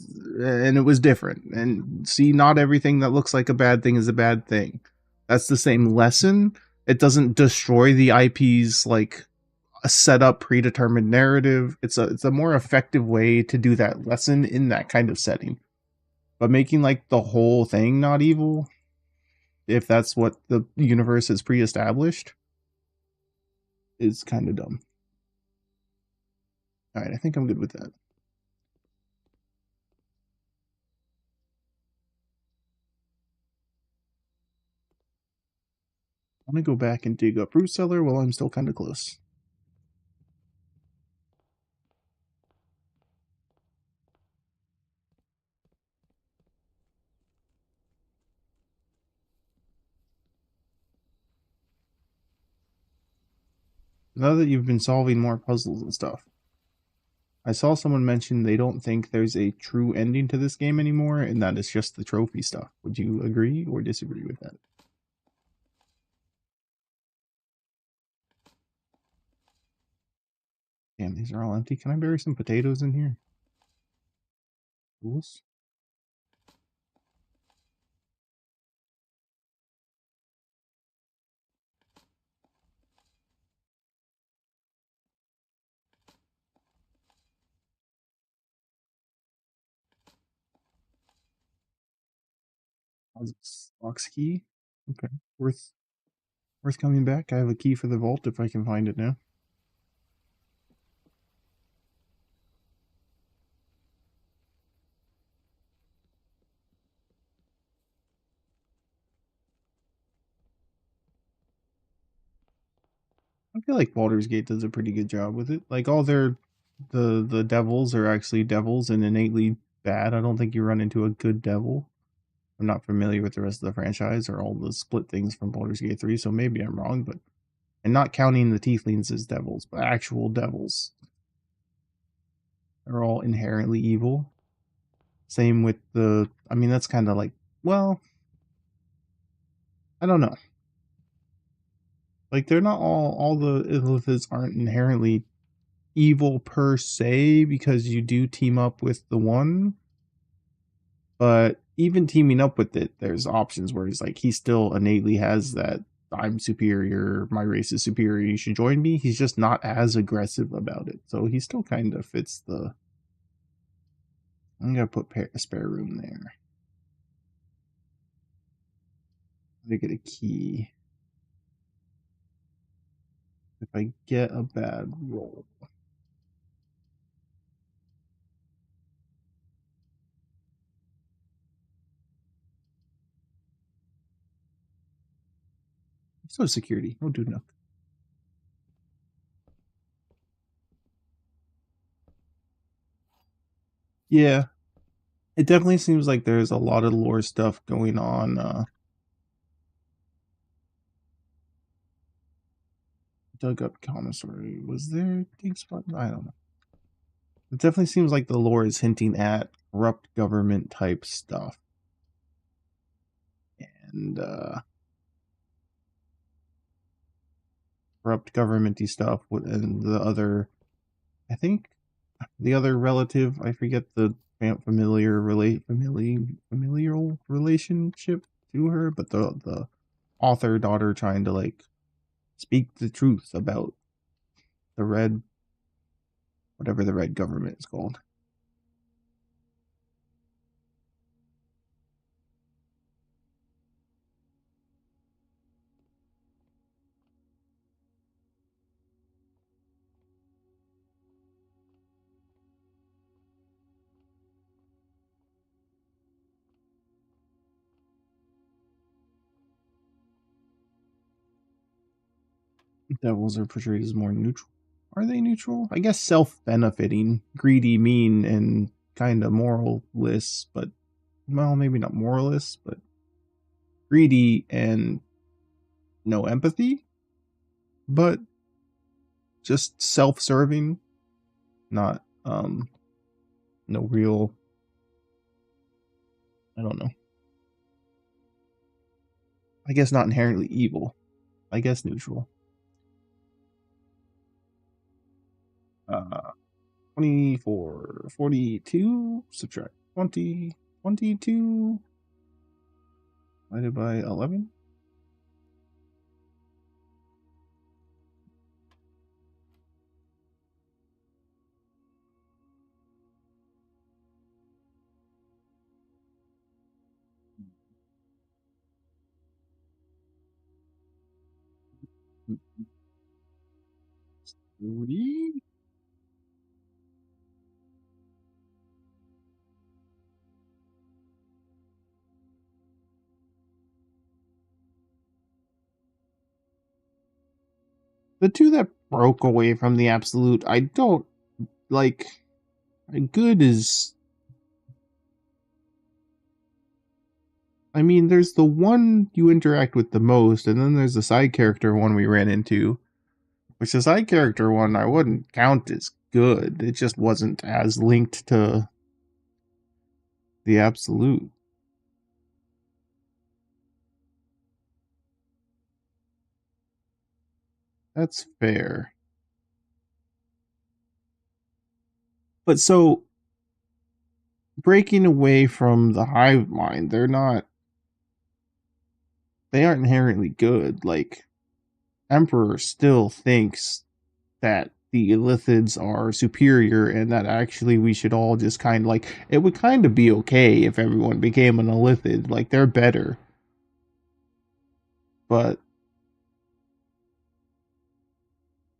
different. And see, not everything that looks like a bad thing is a bad thing. That's the same lesson. It doesn't destroy the IP's like a set up predetermined narrative. It's a more effective way to do that lesson in that kind of setting. But making like the whole thing not evil, if that's what the universe has pre-established, is kind of dumb. All right, I think I'm good with that. I'm gonna go back and dig up Root Cellar while I'm still kind of close. Now that you've been solving more puzzles and stuff, I saw someone mention they don't think there's a true ending to this game anymore, and that it's just the trophy stuff. Would you agree or disagree with that? Damn, these are all empty. Can I bury some potatoes in here? Fools. Box key. Okay. Worth coming back. I have a key for the vault if I can find it now. I feel like Baldur's Gate does a pretty good job with it. Like all their the devils are actually devils and innately bad. I don't think you run into a good devil. I'm not familiar with the rest of the franchise or all the split things from Baldur's Gate 3, so maybe I'm wrong, but and not counting the tieflings as devils, but actual devils. They're all inherently evil. Same with the I mean that's kind of like well, I don't know. Like they're not all the Illiths aren't inherently evil per se because you do team up with the one, but even teaming up with it, there's options where he's like he still innately has that I'm superior, my race is superior, you should join me. He's just not as aggressive about it, so he still kind of fits the. I'm gonna put a spare room there. I get a key. If I get a bad roll. So security. Don't do enough. Yeah. It definitely seems like there's a lot of lore stuff going on. Dug up commissary. Was there deep spot? I don't know. It definitely seems like the lore is hinting at corrupt government type stuff. And corrupt governmenty stuff and the other I think the other relative, I forget the familial relationship to her, but the author daughter trying to like speak the truth about the red whatever the red government is called. Devils are portrayed as more neutral. Are they neutral? I guess self-benefiting, greedy, mean, and kind of moralists, but well, maybe not moralists, but greedy and no empathy, but just self-serving, not no real, I don't know. I guess not inherently evil. I guess neutral. 24, 42, subtract 20, 22, divided by 11. The two that broke away from the absolute, I don't like. Good is, I mean, there's the one you interact with the most, and then there's the side character one we ran into, which the side character one I wouldn't count as good. It just wasn't as linked to the absolute. That's fair. But so, breaking away from the hive mind, they aren't inherently good. Like, Emperor still thinks that the Illithids are superior and that actually we should all just kind of like, it would kind of be okay if everyone became an Illithid. Like, they're better. But,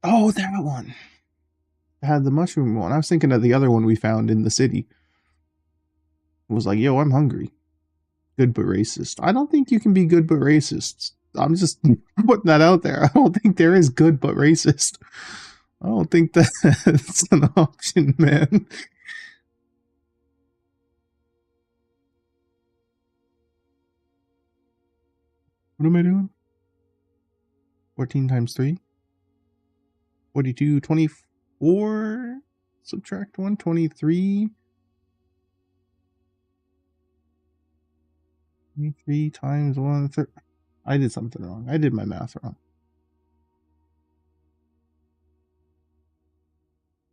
oh, that one. I had the mushroom one. I was thinking of the other one we found in the city. It was like, yo, I'm hungry. Good but racist. I don't think you can be good but racist. I'm just putting that out there. I don't think there is good but racist. I don't think that's an option, man. What am I doing? 14 times 3? 42, 24? Subtract 1, 23. 23 times 1, 30. I did something wrong. I did my math wrong.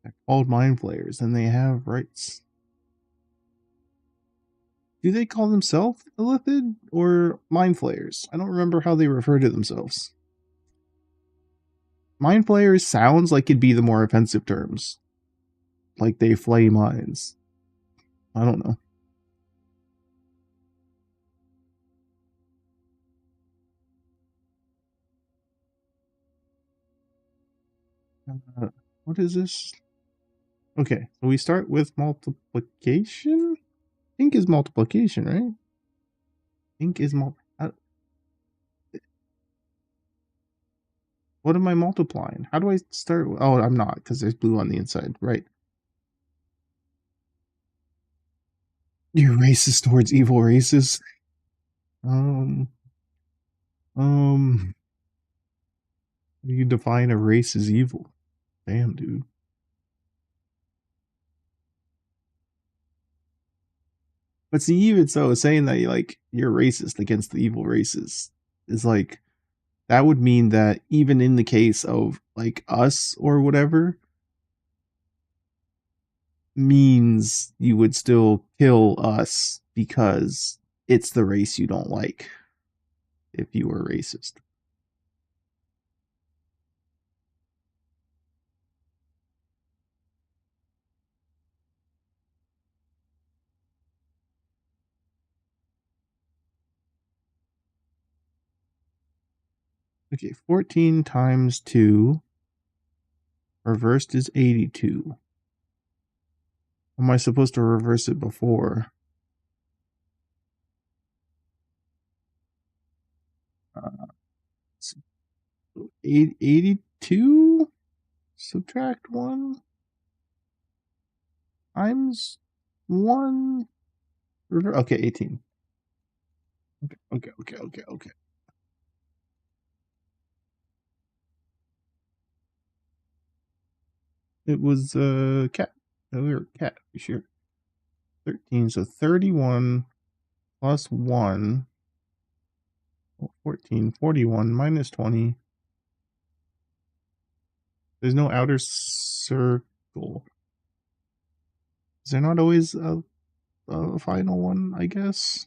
They're called mind flayers, and they have rights. Do they call themselves Illithid or mind flayers? I don't remember how they refer to themselves. Mind flayers sounds like it'd be the more offensive terms. Like they flay minds. I don't know. What is this? Okay, so we start with multiplication? Ink is multiplication, right? Ink is what am I multiplying? How do I start? Oh, I'm not, because there's blue on the inside, right? You're racist towards evil races. You define a race as evil. Damn, dude. But see, even so, saying that you're racist against the evil races is like, that would mean that even in the case of like us or whatever, means you would still kill us because it's the race you don't like if you were racist. Okay, 14 times 2 reversed is 82. Am I supposed to reverse it before? 82 2 subtract 1 times 1. Okay, 18. Okay. It was cat. Or cat, for sure. 13, so 31 plus 1. 14, 41 minus 20. There's no outer circle. Is there not always a final one, I guess?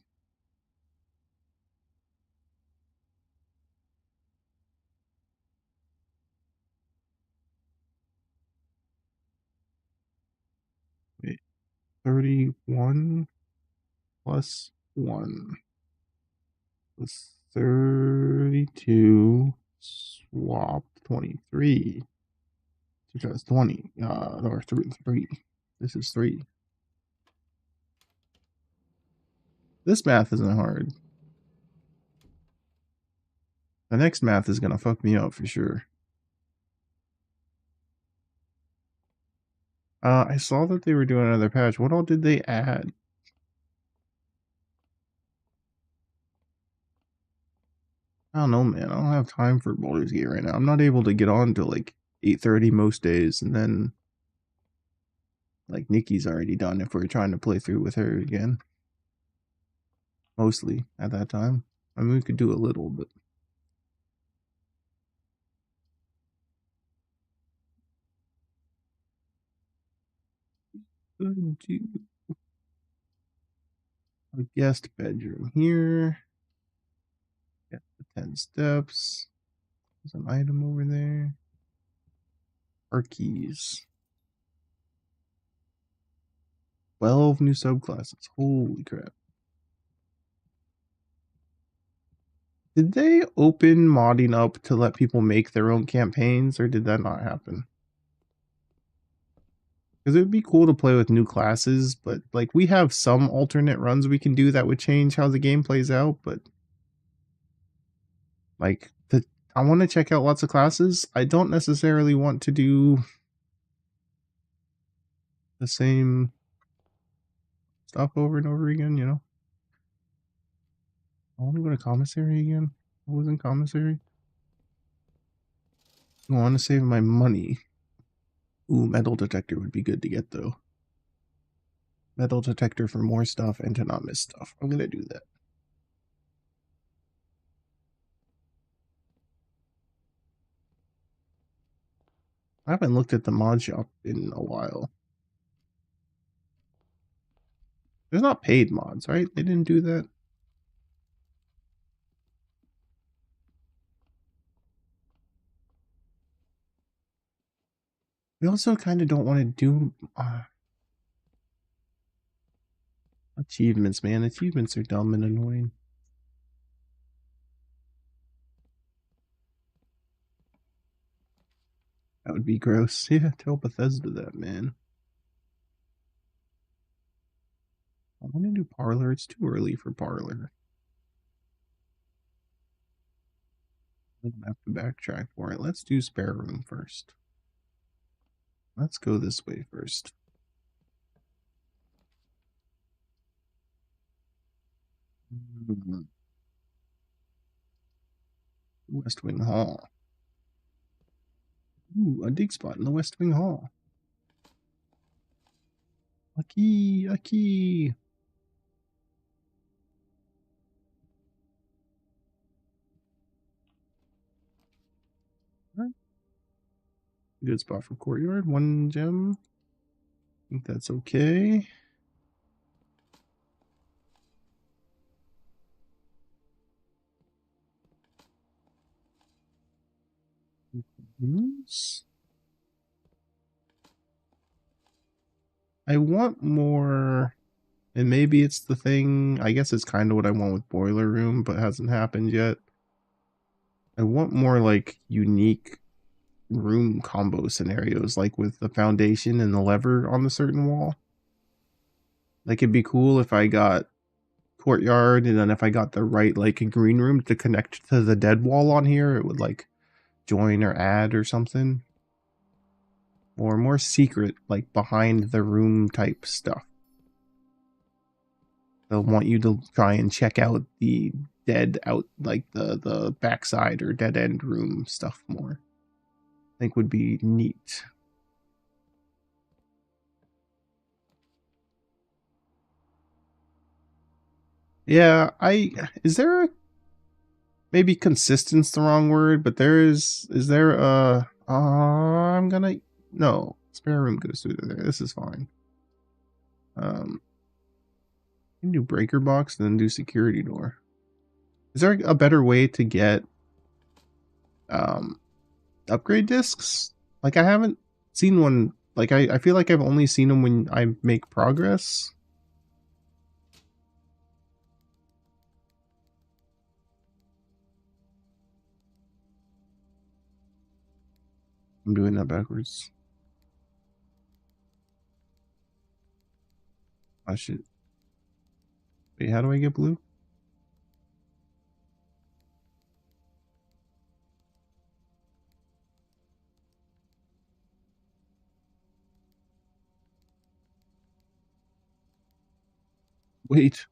Wait, 31 plus 1 plus 32 swap 23. So that's 20. Or 3. This is 3. This math isn't hard. The next math is gonna fuck me up for sure. I saw that they were doing another patch. What all did they add? I don't know, man. I don't have time for Baldur's Gate right now. I'm not able to get on till like 8:30 most days, and then like Nikki's already done if we're trying to play through with her again. Mostly at that time. I mean, we could do a little, but could do a guest bedroom here. Got the 10 steps. There's an item over there. Our keys. 12 new subclasses. Holy crap. Did they open modding up to let people make their own campaigns, or did that not happen? Because it would be cool to play with new classes, but like we have some alternate runs we can do that would change how the game plays out, but like I want to check out lots of classes. I don't necessarily want to do the same stuff over and over again, you know? I want to go to commissary again. I was in commissary. I want to save my money. Ooh, metal detector would be good to get though. Metal detector for more stuff and to not miss stuff. I'm gonna do that. I haven't looked at the mod shop in a while. There's not paid mods, right? They didn't do that. We also kind of don't want to do achievements, man. Achievements are dumb and annoying. That would be gross. Yeah, tell Bethesda that, man. I want to do Parlor. It's too early for Parlor. I'm gonna have to backtrack for it. Let's do Spare Room first. Let's go this way first. West Wing Hall. Ooh, a dig spot in the West Wing Hall. A key, a key. Good spot for courtyard. 1 gem. I think that's okay. I want more, and maybe it's the thing. I guess it's kind of what I want with Boiler Room, but hasn't happened yet. I want more like unique room combo scenarios, like with the foundation and the lever on the certain wall. Like it'd be cool if I got courtyard, and then if I got the right like green room to connect to the dead wall on here, it would like join or add or something. Or more secret, like behind the room type stuff. They'll want you to try and check out the dead out, like the backside or dead end room stuff more. I think would be neat. Yeah, is there a, maybe consistent's the wrong word, but is there a I'm gonna no, spare room goes through there. This is fine. You can do breaker box and then do security door. Is there a better way to get upgrade discs? Like I haven't seen one. Like I feel like I've only seen them when I make progress. I'm doing that backwards. I should. Wait, how do I get blue? Wait.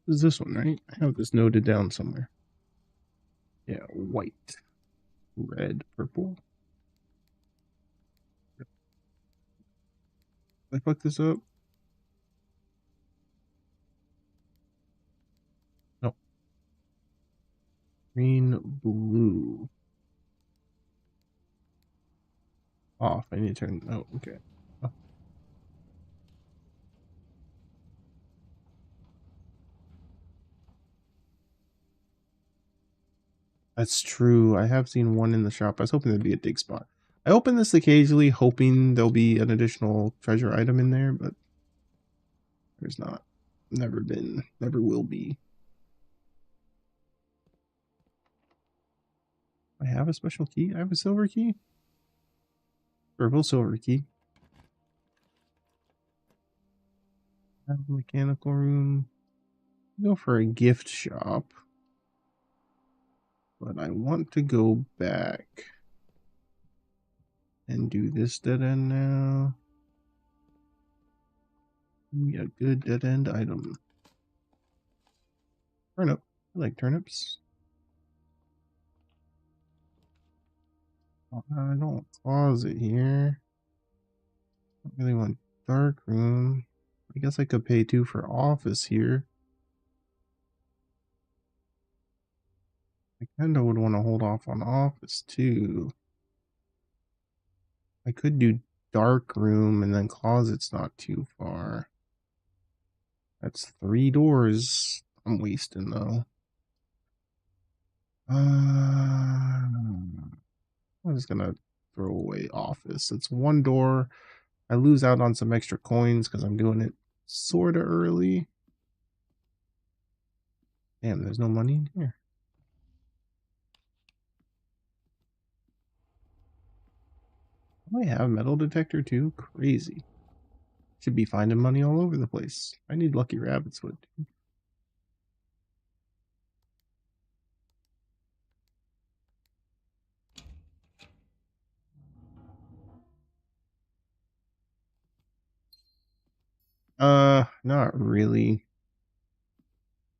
This is this one, right? I have this noted down somewhere. Yeah, white, red, purple. Did I fuck this up? No. Green, blue. Off. I need to turn. Oh, okay. Oh. That's true. I have seen one in the shop. I was hoping there'd be a dig spot. I open this occasionally, hoping there'll be an additional treasure item in there, but there's not. Never been. Never will be. I have a special key. I have a silver key. Purple silver key. I have a mechanical room. Go for a gift shop. But I want to go back and do this dead end now. Give me a good dead end item. Turnip. I like turnips. I don't want closet here. I don't really want dark room. I guess I could pay 2 for office here. I kinda would want to hold off on office too. I could do dark room and then closet's not too far. That's 3 doors I'm wasting though. I'm just gonna throw away office. It's 1 door. I lose out on some extra coins because I'm doing it sorta early. Damn, there's no money in here. Do I have metal detector too? Crazy. Should be finding money all over the place. I need lucky rabbit's wood. Not really.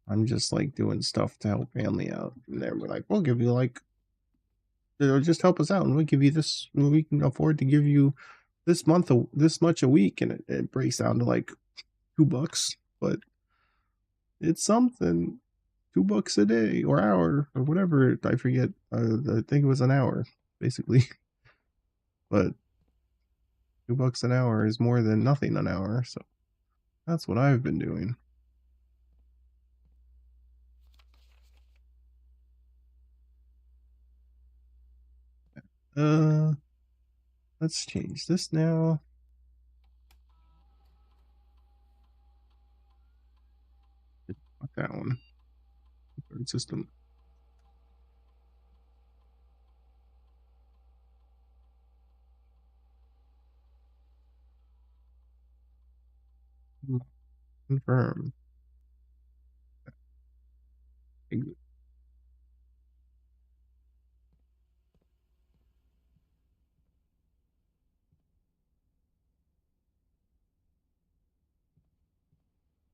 I'm just like doing stuff to help family out. And they're like, we'll give you like, just help us out, and we'll give you this. We can afford to give you this month, this much a week, and it breaks down to like $2, but it's something. $2 a day or hour or whatever. I forget. I think it was an hour, basically. But $2 an hour is more than nothing an hour, so that's what I've been doing. Uh, let's change this now. Fuck that one. Third system. Confirm. Exit.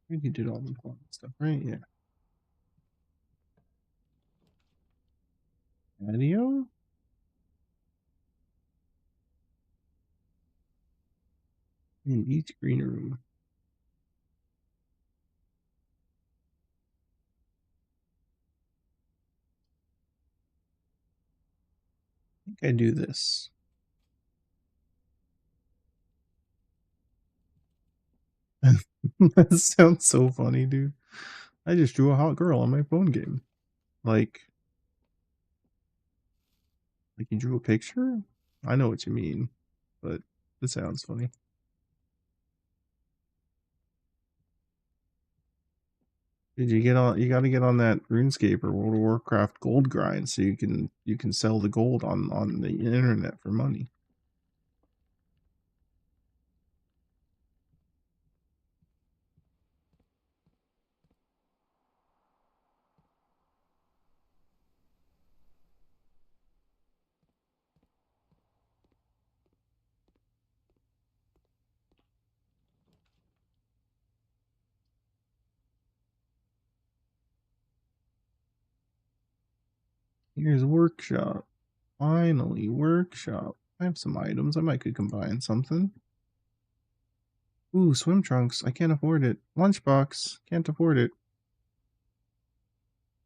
I think you did all the important stuff, right? Yeah. Patio? In each green room. I think I do this. That sounds so funny, dude. I just drew a hot girl on my phone game. Like you drew a picture? I know what you mean, but it sounds funny. Did you get on? You got to get on that RuneScape or World of Warcraft gold grind so you can sell the gold on the internet for money. Here's workshop. Finally, workshop. I have some items. I might could combine something. Ooh, swim trunks. I can't afford it. Lunchbox. Can't afford it.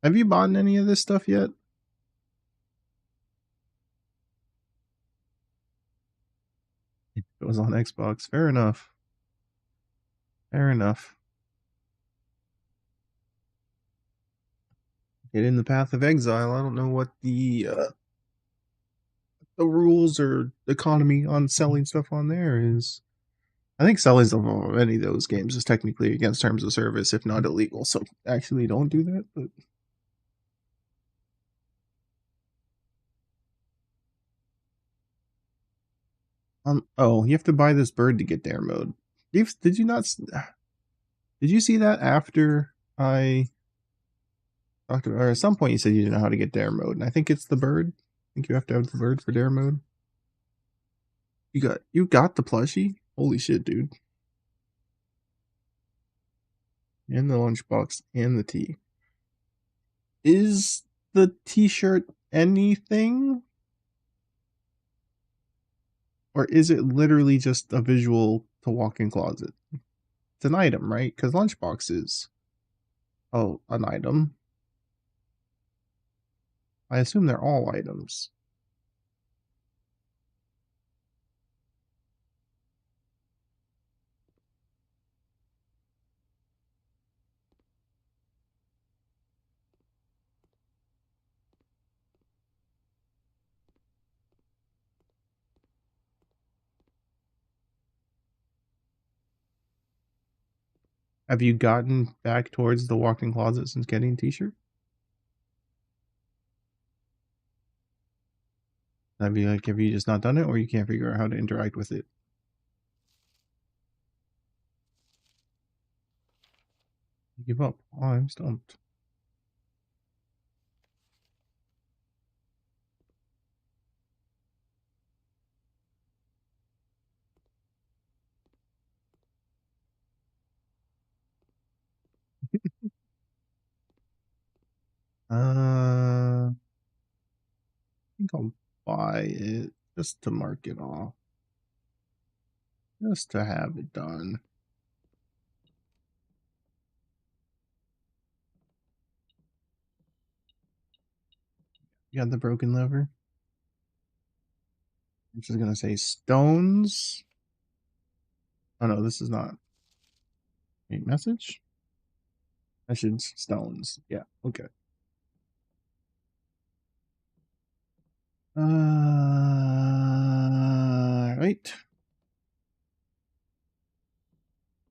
Have you bought any of this stuff yet? It was on Xbox. Fair enough. Fair enough. Get in the path of exile. I don't know what the rules or economy on selling stuff on there is. I think selling stuff on any of those games is technically against terms of service, if not illegal. So actually, don't do that. But oh, you have to buy this bird to get dare mode. Did you not? Did you see that after I talked about, or at some point you said you didn't know how to get dare mode, and I think it's the bird. I think you have to have the bird for dare mode. You got the plushie? Holy shit, dude. And the lunchbox and the tea. Is the t-shirt anything? Or is it literally just a visual to walk-in closet? It's an item, right? Because lunchbox is an item. I assume they're all items. Have you gotten back towards the walk-in closet since getting a t-shirt? That'd be like, have you just not done it, or you can't figure out how to interact with it? Give up. Oh, I'm stumped. I think I'll buy it just to mark it off. Just to have it done. You got the broken lever? I'm just gonna say stones. Oh no, this is not. Wait, message? Message stones. Yeah, okay. Right.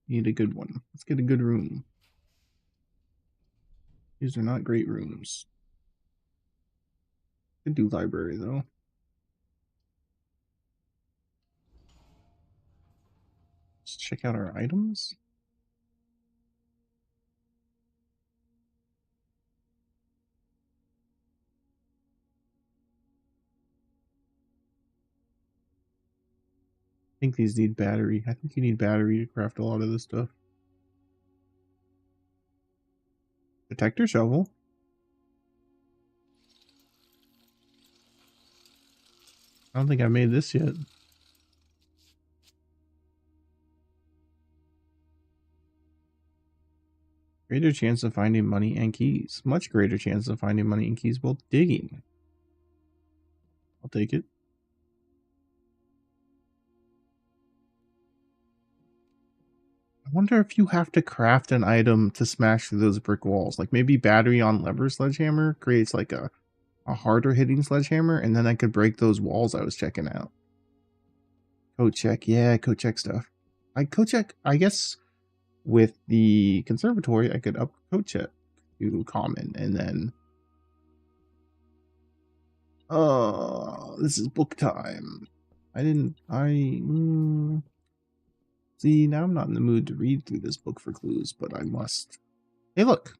Need a good one. Let's get a good room. These are not great rooms. Could do library though. Let's check out our items. think these need battery. I think you need battery to craft a lot of this stuff. Detector shovel. I don't think I made this yet. Greater chance of finding money and keys. Much greater chance of finding money and keys while digging. I'll take it. I wonder if you have to craft an item to smash through those brick walls. Like maybe battery on lever sledgehammer creates like a harder hitting sledgehammer, and then I could break those walls I was checking out. Code check. Yeah, code check stuff. Code check, I guess with the conservatory, I could up code check to common, and then this is book time. See, now I'm not in the mood to read through this book for clues, but I must. Hey, look.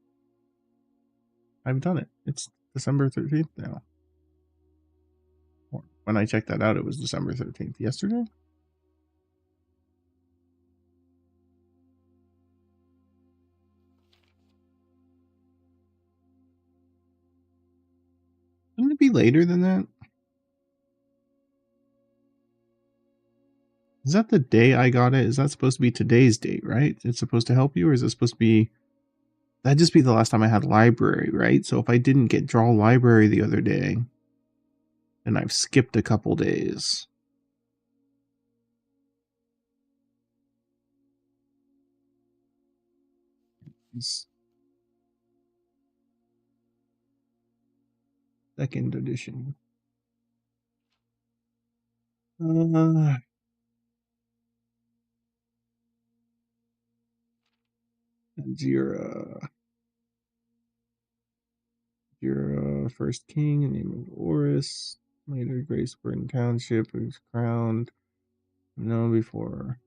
I've done it. It's December 13th now. When I checked that out, it was December 13th. Yesterday? Shouldn't it be later than that? Is that the day I got it? Is that supposed to be today's date, right? It's supposed to help you, or is it supposed to be... That'd just be the last time I had library, right? So if I didn't get draw library the other day, then I've skipped a couple days. Second edition. Jira. Jira, first king, name of Oris. Later, Grace Burton Township was crowned. No, before.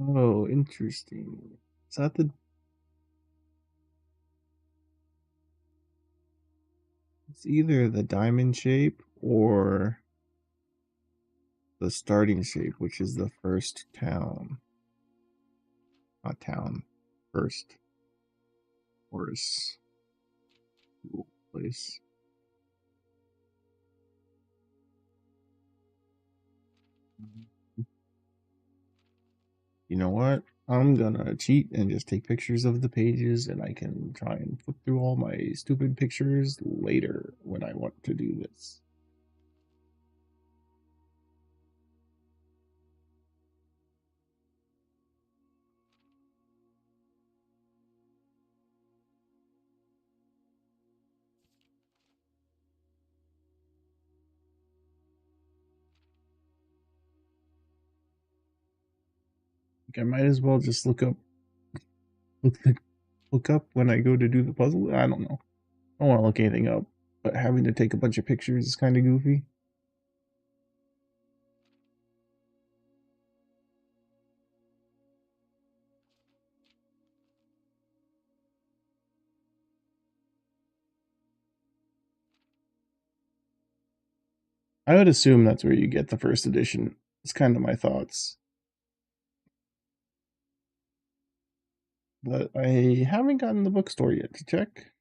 Oh, interesting. Is that the... It's either the diamond shape or the starting shape, which is the first town. Not town. First. Horse. Cool place. You know what? I'm gonna cheat and just take pictures of the pages, and I can try and flip through all my stupid pictures later when I want to do this. I might as well just look up when I go to do the puzzle. I don't know. I don't want to look anything up, but having to take a bunch of pictures is kind of goofy. I would assume that's where you get the first edition. It's kind of my thoughts. But I haven't gotten the bookstore yet to check.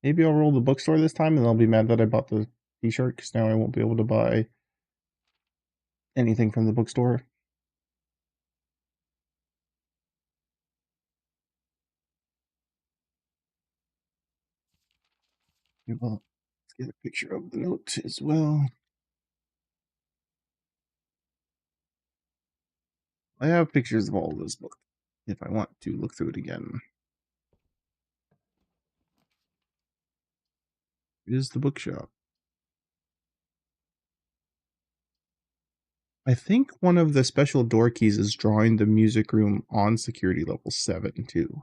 Maybe I'll roll the bookstore this time and they'll be mad that I bought the t-shirt because now I won't be able to buy anything from the bookstore. Well, let's get a picture of the note as well. I have pictures of all of this book if I want to look through it again. It is the bookshop. I think one of the special door keys is drawing the music room on security level 7 too.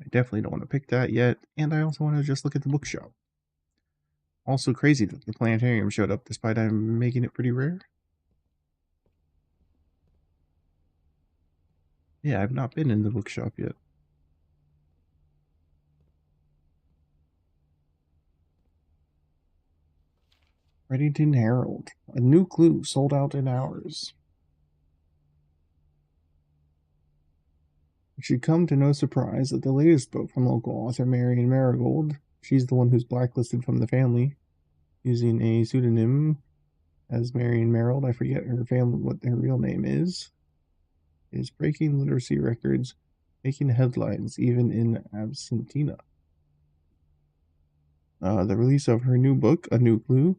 I definitely don't want to pick that yet, and I also want to just look at the bookshop. Also crazy that the planetarium showed up despite I'm making it pretty rare. Yeah, I've not been in the bookshop yet. Reddington Herald. A new clue sold out in hours. It should come to no surprise that the latest book from local author Marion Marigold, she's the one who's blacklisted from the family, using a pseudonym as Marion Marigold. I forget what her real name is breaking literacy records, making headlines even in Absentina. The release of her new book, A New Clue,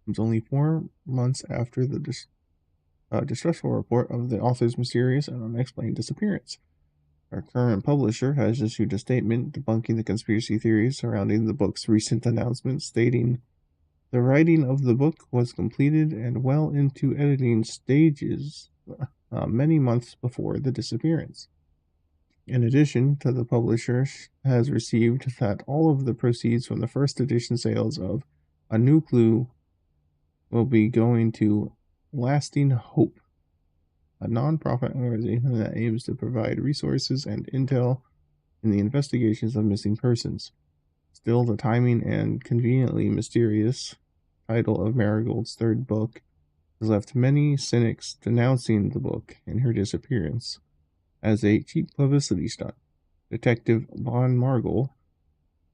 comes only 4 months after the distressful report of the author's mysterious and unexplained disappearance. Our current publisher has issued a statement debunking the conspiracy theories surrounding the book's recent announcement, stating the writing of the book was completed and well into editing stages many months before the disappearance. In addition, the publisher has received that all of the proceeds from the first edition sales of A New Clue will be going to Lasting Hope, a non-profit organization that aims to provide resources and intel in the investigations of missing persons. Still, the timing and conveniently mysterious title of Marigold's third book has left many cynics denouncing the book and her disappearance as a cheap publicity stunt. Detective Von Margol,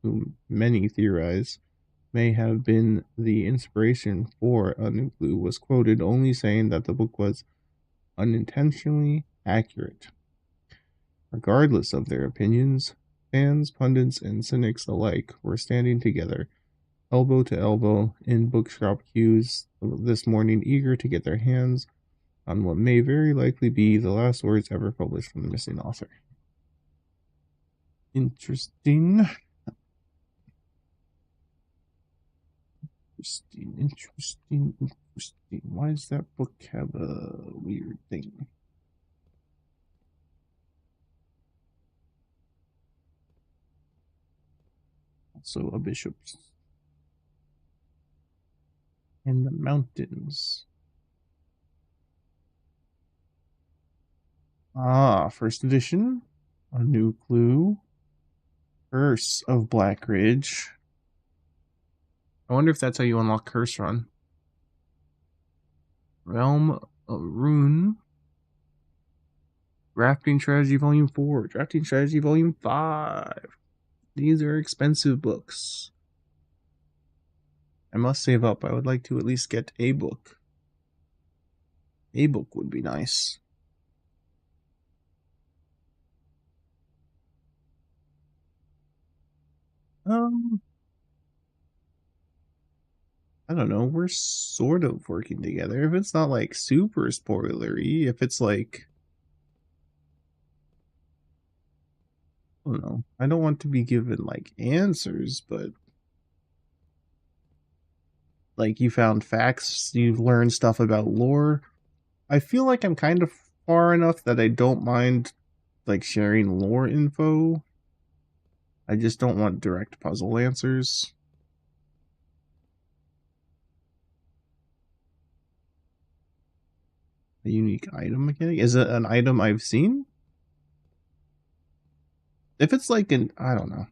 whom many theorize may have been the inspiration for A New Clue, was quoted only saying that the book was unintentionally accurate. Regardless of their opinions, fans, pundits, and cynics alike were standing together, elbow to elbow, in bookshop queues this morning, eager to get their hands on what may very likely be the last words ever published from the missing author. Interesting. Interesting. Why does that book have a weird thing? Also a bishop's. In the mountains. First edition. A New Clue. Curse of Blackridge. I wonder if that's how you unlock Curse Run. Realm of Rune. Drafting Strategy Volume 4. Drafting Strategy Volume 5. These are expensive books. I must save up. I would like to at least get a book. A book would be nice. I don't know. We're sort of working together. If it's not like super spoilery, if it's like, I don't know. I don't want to be given like answers, but like you found facts, you've learned stuff about lore. I feel like I'm kind of far enough that I don't mind like sharing lore info. I just don't want direct puzzle answers. A unique item mechanic? Is it an item I've seen? If it's like I don't know.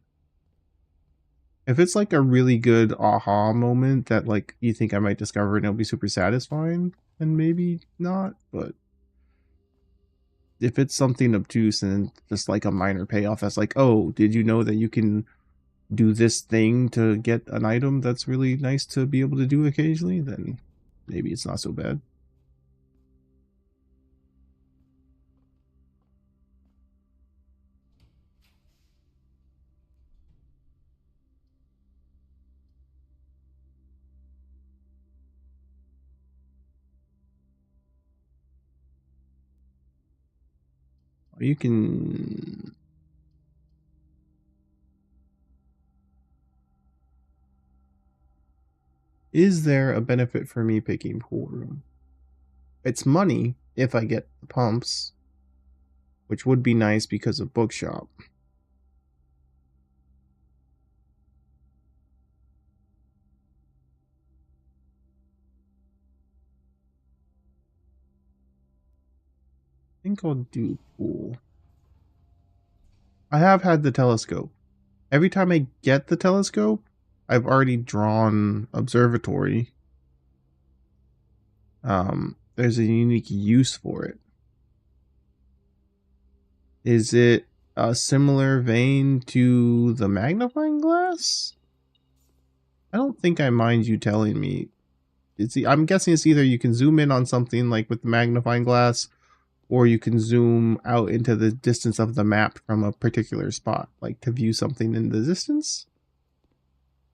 If it's like a really good aha moment that like you think I might discover and it'll be super satisfying, then maybe not. But if it's something obtuse and just like a minor payoff that's like, oh, did you know that you can do this thing to get an item that's really nice to be able to do occasionally, then maybe it's not so bad. You can... Is there a benefit for me picking pool room? It's money if I get the pumps, which would be nice because of bookshop. I think I'll do pool. I have had the telescope. Every time I get the telescope, I've already drawn observatory. There's a unique use for it. Is it a similar vein to the magnifying glass? I don't think I mind you telling me. I'm guessing it's either you can zoom in on something like with the magnifying glass, or you can zoom out into the distance of the map from a particular spot, like to view something in the distance.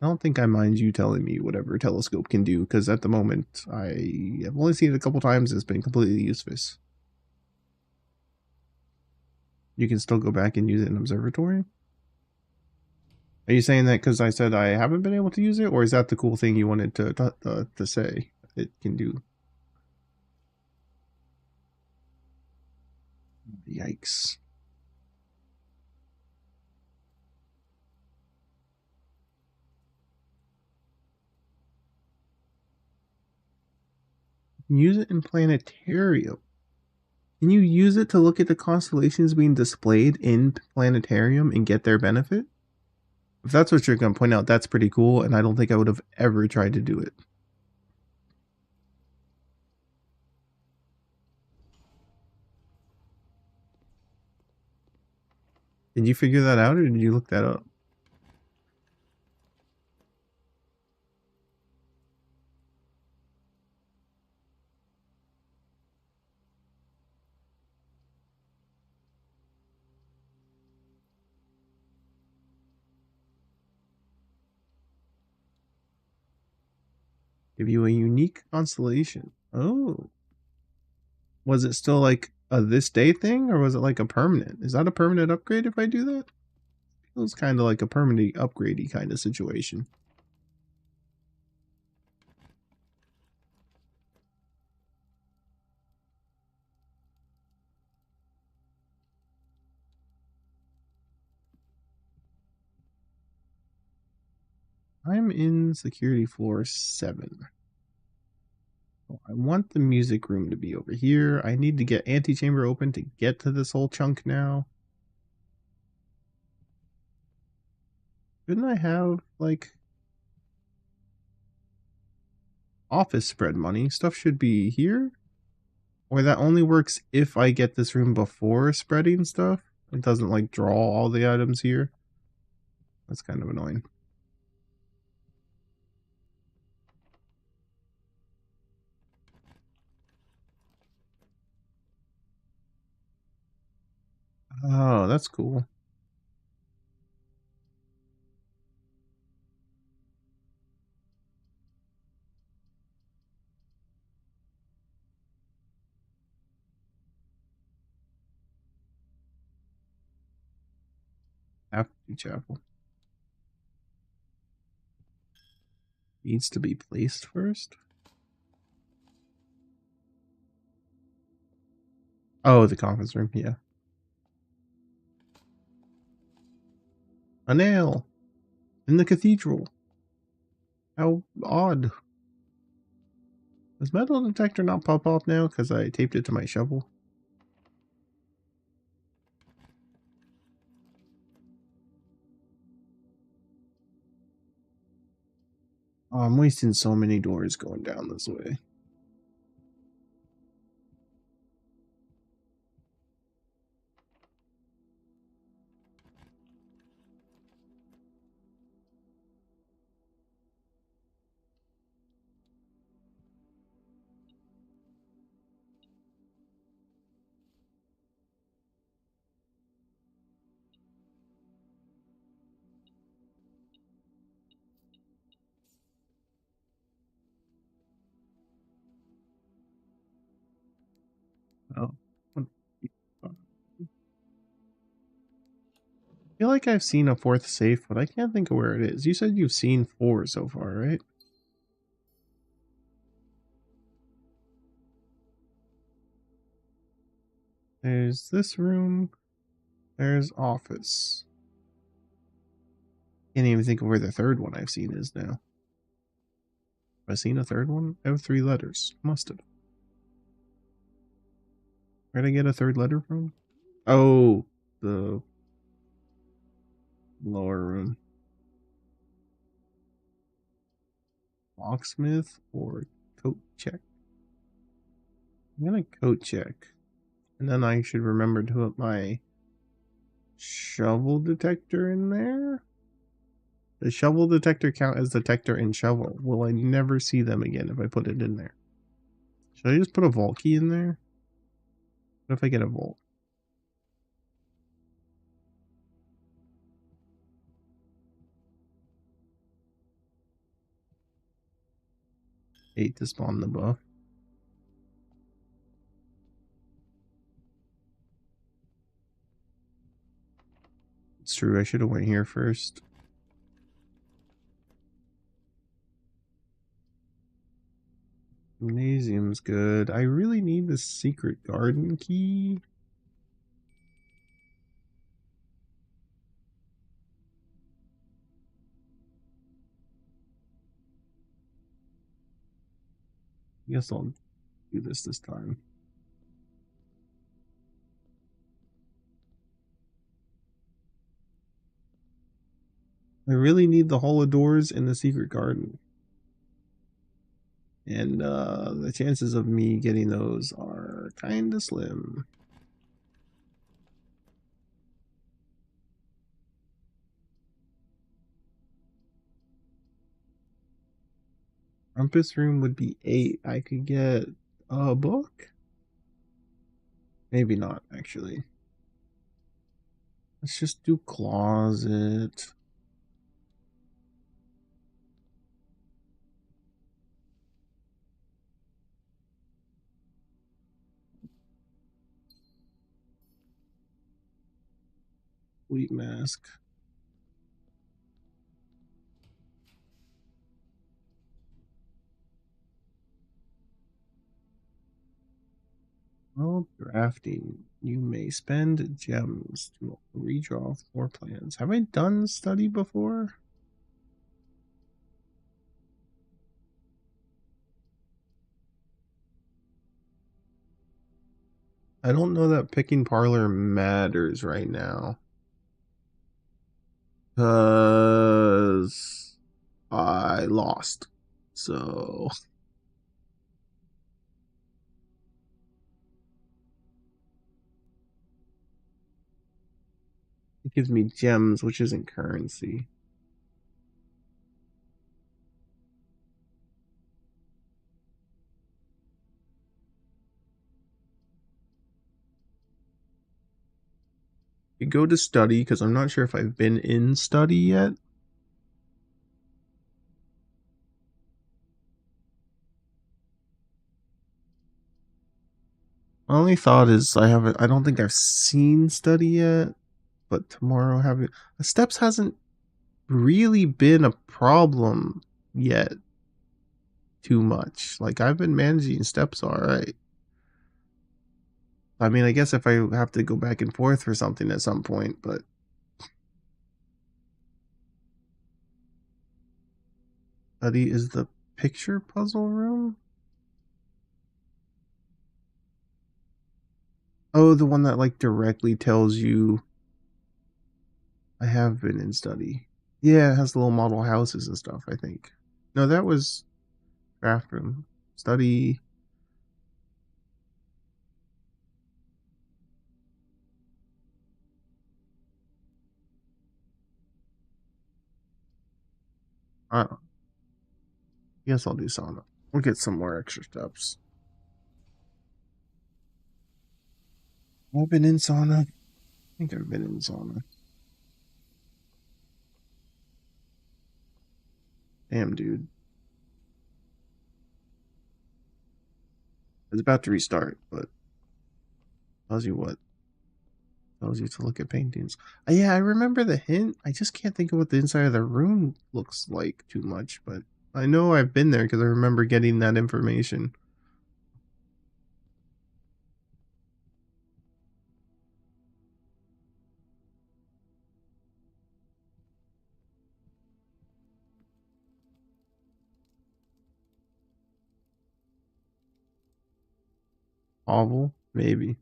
I don't think I mind you telling me whatever telescope can do, because at the moment I have only seen it a couple times. It's been completely useless. You can still go back and use it in observatory? Are you saying that because I said I haven't been able to use it, or is that the cool thing you wanted to say it can do? Yikes. Use it in planetarium. Can you use it to look at the constellations being displayed in planetarium and get their benefit? If that's what you're going to point out, that's pretty cool, and I don't think I would have ever tried to do it. Did you figure that out, or did you look that up? Give you a unique constellation. Oh. Was it still like a this day thing, or was it like a permanent? Is that a permanent upgrade if I do that? Feels kind of like a permanent upgradey kind of situation. I'm in security floor 7. Oh, I want the music room to be over here. I need to get antechamber open to get to this whole chunk now. Couldn't I have, like, office spread money? Stuff should be here? Or that only works if I get this room before spreading stuff? It doesn't, like, draw all the items here? That's kind of annoying. Oh, that's cool. Apathy Chapel. Needs to be placed first? Oh, the conference room, yeah. A nail! In the cathedral! How odd. Does metal detector not pop off now because I taped it to my shovel? Oh, I'm wasting so many doors going down this way. Oh. I feel like I've seen a fourth safe, but I can't think of where it is. You said you've seen 4 so far, right? There's this room. There's office. Can't even think of where the third one I've seen is now. Have I seen a third one? I have 3 letters. Must have. Where'd I get a third letter from? Oh, the lower room. Locksmith or coat check? I'm gonna coat check. And then I should remember to put my shovel detector in there. The shovel detector count as detector and shovel. Will I never see them again if I put it in there? Should I just put a vault key in there? What if I get a vault? Eight to spawn the buff. It's true, I should have went here first. Gymnasium's good. I really need the secret garden key. I guess I'll do this time. I really need the Hall of Doors in the secret garden. And the chances of me getting those are kind of slim. Rumpus Room would be 8. I could get a book? Maybe not, actually. Let's just do closet. Wheat mask. While drafting, you may spend gems to redraw floor plans. Have I done study before? I don't know that picking parlor matters right now. Because I lost. So it gives me gems, which isn't currency. You go to study, because I'm not sure if I've been in study yet. My only thought is I don't think I've seen study yet, but tomorrow having steps hasn't really been a problem yet too much. Like I've been managing steps all right. I mean, I guess if I have to go back and forth for something at some point, but study is the picture puzzle room? Oh, the one that like directly tells you I have been in study. Yeah, it has little model houses and stuff, I think. No, that was craft room. Study. I don't know. Guess I'll do sauna. We'll get some more extra steps. I've been in sauna. I think I've been in sauna. Damn, dude. It's about to restart, but tells you what. Tells you to look at paintings. Yeah, I remember the hint. I just can't think of what the inside of the room looks like too much, but I know I've been there because I remember getting that information. Oval? Maybe.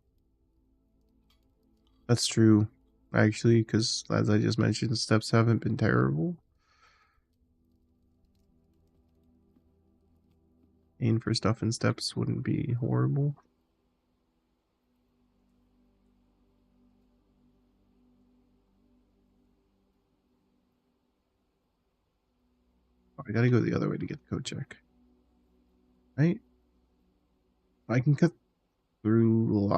That's true, actually, because as I just mentioned, steps haven't been terrible. Paying for stuff in steps wouldn't be horrible. Oh, I gotta go the other way to get the code check. Right? I can cut through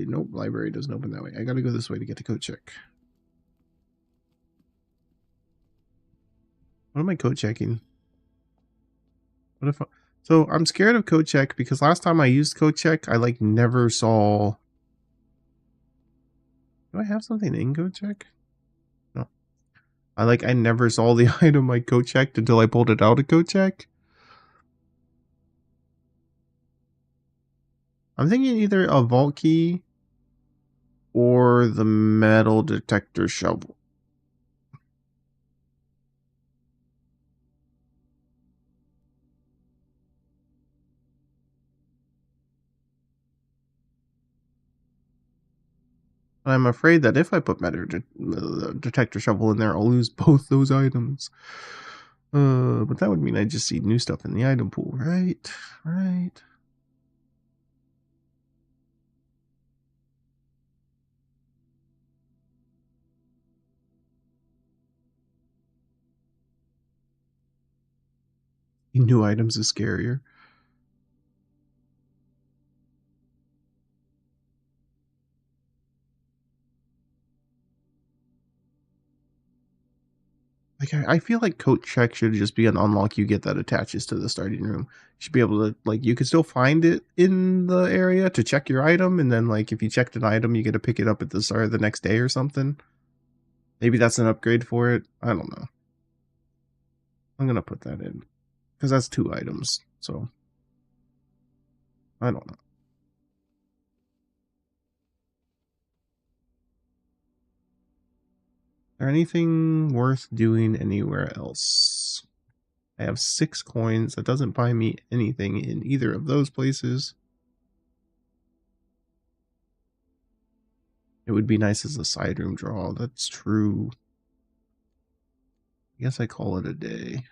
Nope, library doesn't open that way. I gotta go this way to get the code check. What am I code checking? What if so I'm scared of code check because last time I used code check, I like never saw. Do I have something in code check? No. I never saw the item I code checked until I pulled it out of code check. I'm thinking either a vault key or the metal detector shovel. I'm afraid that if I put metal detector shovel in there, I'll lose both those items. But that would mean I just see new stuff in the item pool, right? Right. New items is scarier. Like I feel like code check should just be an unlock you get that attaches to the starting room. You should be able to like you can still find it in the area to check your item, and then like if you checked an item, you get to pick it up at the start of the next day or something. Maybe that's an upgrade for it. I don't know. I'm gonna put that in because that's 2 items. So I don't know. Is there anything worth doing anywhere else? I have 6 coins. That doesn't buy me anything in either of those places. It would be nice as a side room draw. That's true. I guess I call it a day.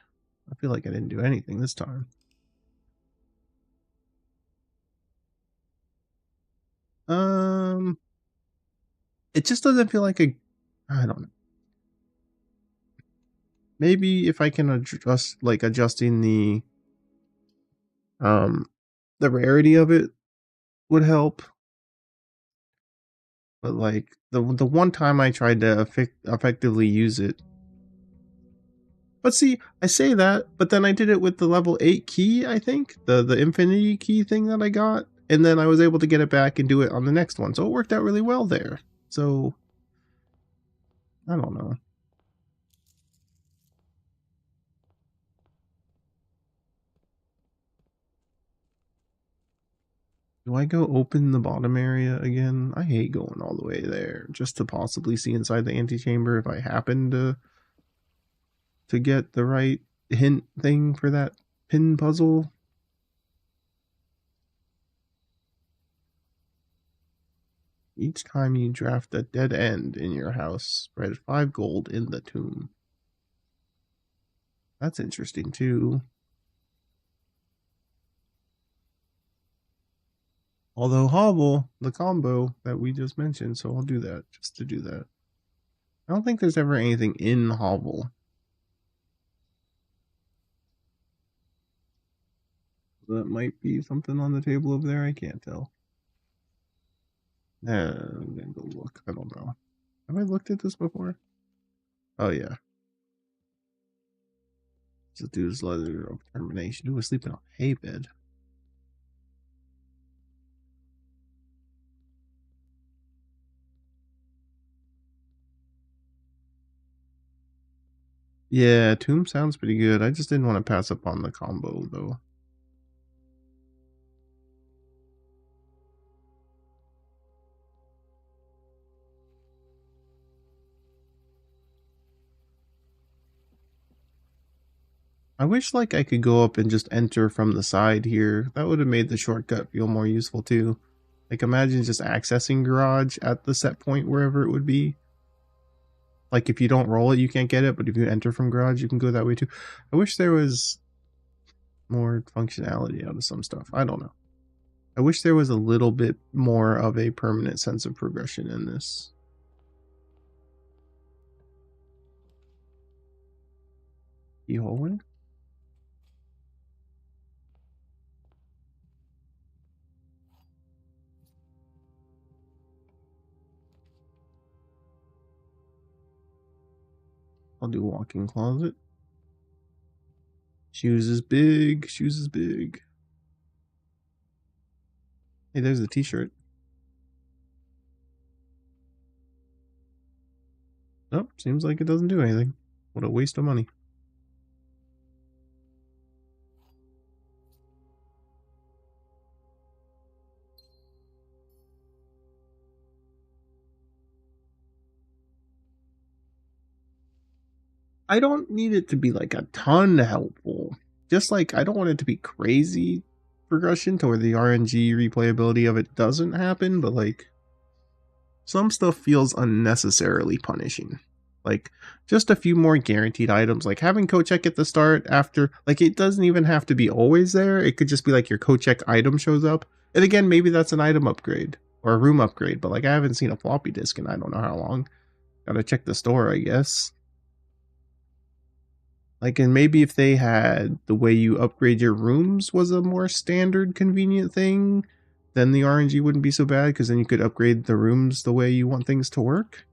I feel like I didn't do anything this time. It just doesn't feel like I don't know. Maybe if I can adjust, like adjusting the rarity of it would help. But like the one time I tried to effectively use it. But see, I say that, but then I did it with the level 8 key, I think. The infinity key thing that I got. And then I was able to get it back and do it on the next one. So it worked out really well there. So I don't know. Do I go open the bottom area again? I hate going all the way there just to possibly see inside the antechamber if I happen to get the right hint thing for that pin puzzle. Each time you draft a dead end in your house, spread 5 gold in the tomb. That's interesting too. Although Hobble, the combo that we just mentioned, so I'll do that just to do that. I don't think there's ever anything in Hobble. That might be something on the table over there, I can't tell. I'm gonna go look. I don't know. Have I looked at this before? Oh yeah. This dude's letter of termination. Who was sleeping on hay bed? Yeah, Tomb sounds pretty good. I just didn't want to pass up on the combo though. I wish like I could go up and just enter from the side here. That would have made the shortcut feel more useful too. Like, imagine just accessing garage at the set point wherever it would be. Like, if you don't roll it, you can't get it, but if you enter from garage, you can go that way too. I wish there was more functionality out of some stuff. I don't know. I wish there was a little bit more of a permanent sense of progression in this. Keyhole? I'll do walk-in closet. Shoes is big. Shoes is big. Hey, there's the t-shirt. Nope, seems like it doesn't do anything. What a waste of money. I don't need it to be like a ton helpful. Just like, I don't want it to be crazy progression to where the RNG replayability of it doesn't happen, but like, some stuff feels unnecessarily punishing. Like, just a few more guaranteed items, like having co-check at the start after, like, it doesn't even have to be always there. It could just be like your co-check item shows up. And again, maybe that's an item upgrade or a room upgrade, but like, I haven't seen a floppy disk in I don't know how long. Gotta check the store, I guess. Like, and maybe if they had the way you upgrade your rooms was a more standard convenient thing, then the RNG wouldn't be so bad, because then you could upgrade the rooms the way you want things to work.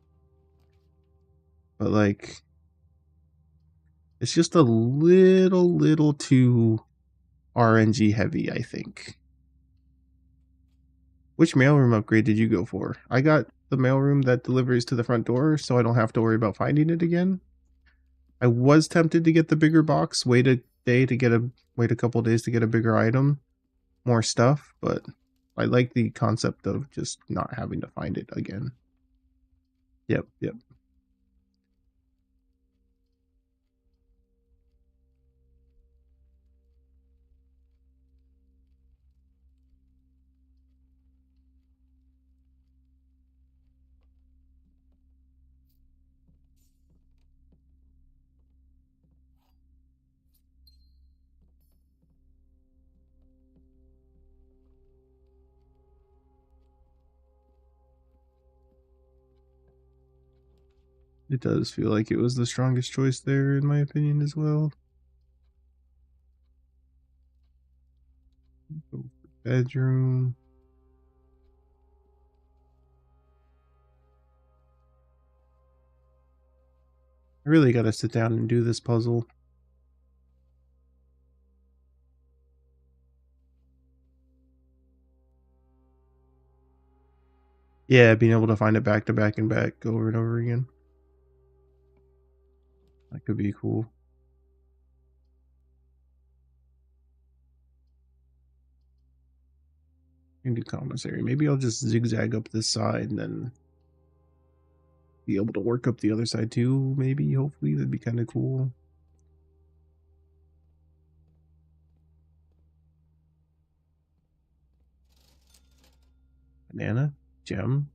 But like, it's just a little too RNG heavy, I think. Which mailroom upgrade did you go for? I got the mailroom that delivers to the front door, so I don't have to worry about finding it again. I was tempted to get the bigger box, wait a couple days to get a bigger item, more stuff, but I like the concept of just not having to find it again. Yep. It does feel like it was the strongest choice there, in my opinion, as well. Go for bedroom. I really gotta sit down and do this puzzle. Yeah, being able to find it back to back and back over and over again. That could be cool. I can do commissary. Maybe I'll just zigzag up this side and then be able to work up the other side too, maybe, hopefully. That'd be kind of cool. Banana, gem,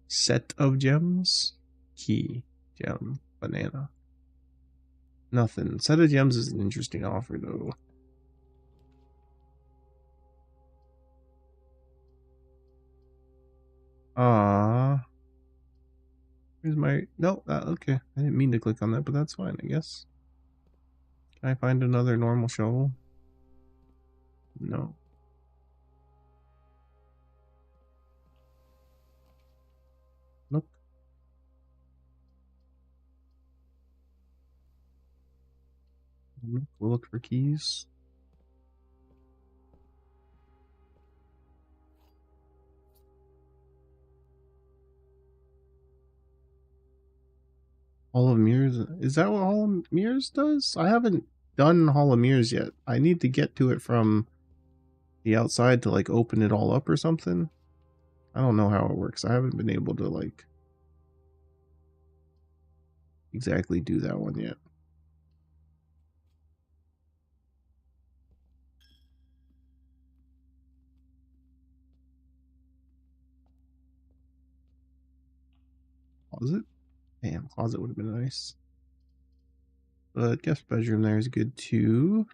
set of gems, key, gem, banana. Nothing. Set of gems is an interesting offer, though. Ah, here's my... No, okay. I didn't mean to click on that, but that's fine, I guess. Can I find another normal shovel? No. Look. We'll look for keys. Hall of Mirrors. Is that what Hall of Mirrors does? I haven't done Hall of Mirrors yet. I need to get to it from the outside to like open it all up or something. I don't know how it works. I haven't been able to like exactly do that one yet. Closet? Damn, closet would have been nice. But guest bedroom there is good too.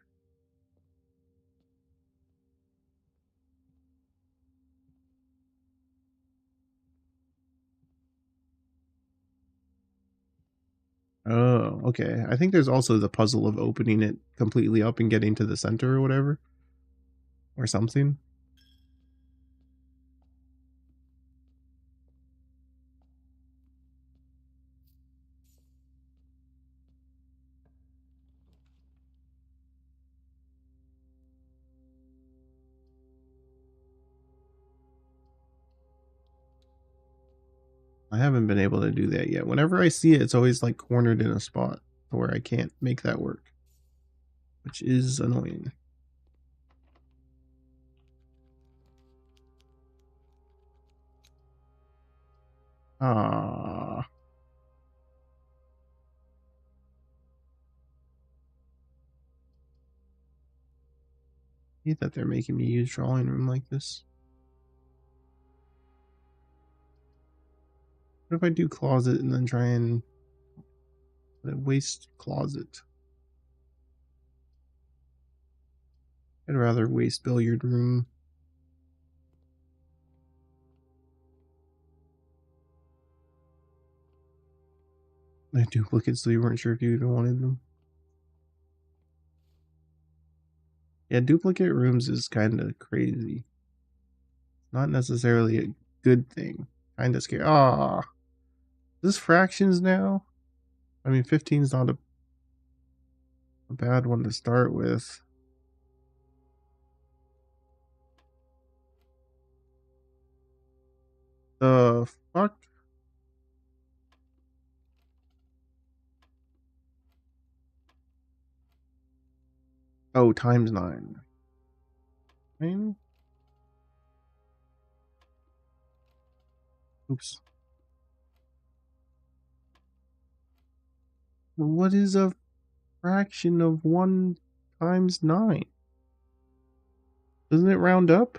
Oh, okay. I think there's also the puzzle of opening it completely up and getting to the center or whatever. Or something. I haven't been able to do that yet. Whenever I see it, it's always like cornered in a spot where I can't make that work, which is annoying. Ah. I hate that they're making me use drawing room like this. What if I do closet and then try and waste closet? I'd rather waste billiard room. I duplicates, so you weren't sure if you even wanted them. Yeah, duplicate rooms is kind of crazy. Not necessarily a good thing. Kind of scary. Ah, this fractions now. I mean, 15 is not a bad one to start with. The fuck? Oh, times 9. 9? Oops. What is a fraction of 1 times 9? Doesn't it round up?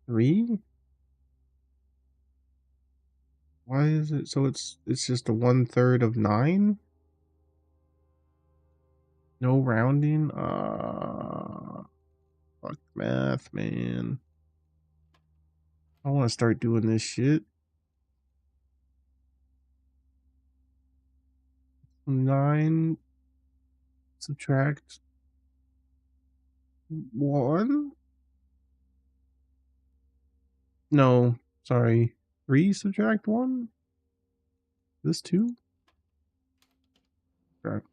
Three? Why is it so it's just a 1/3 of 9? No rounding? Fuck math, man. I want to start doing this shit. 9 subtract 1? No, sorry. 3 subtract 1? This 2? Okay.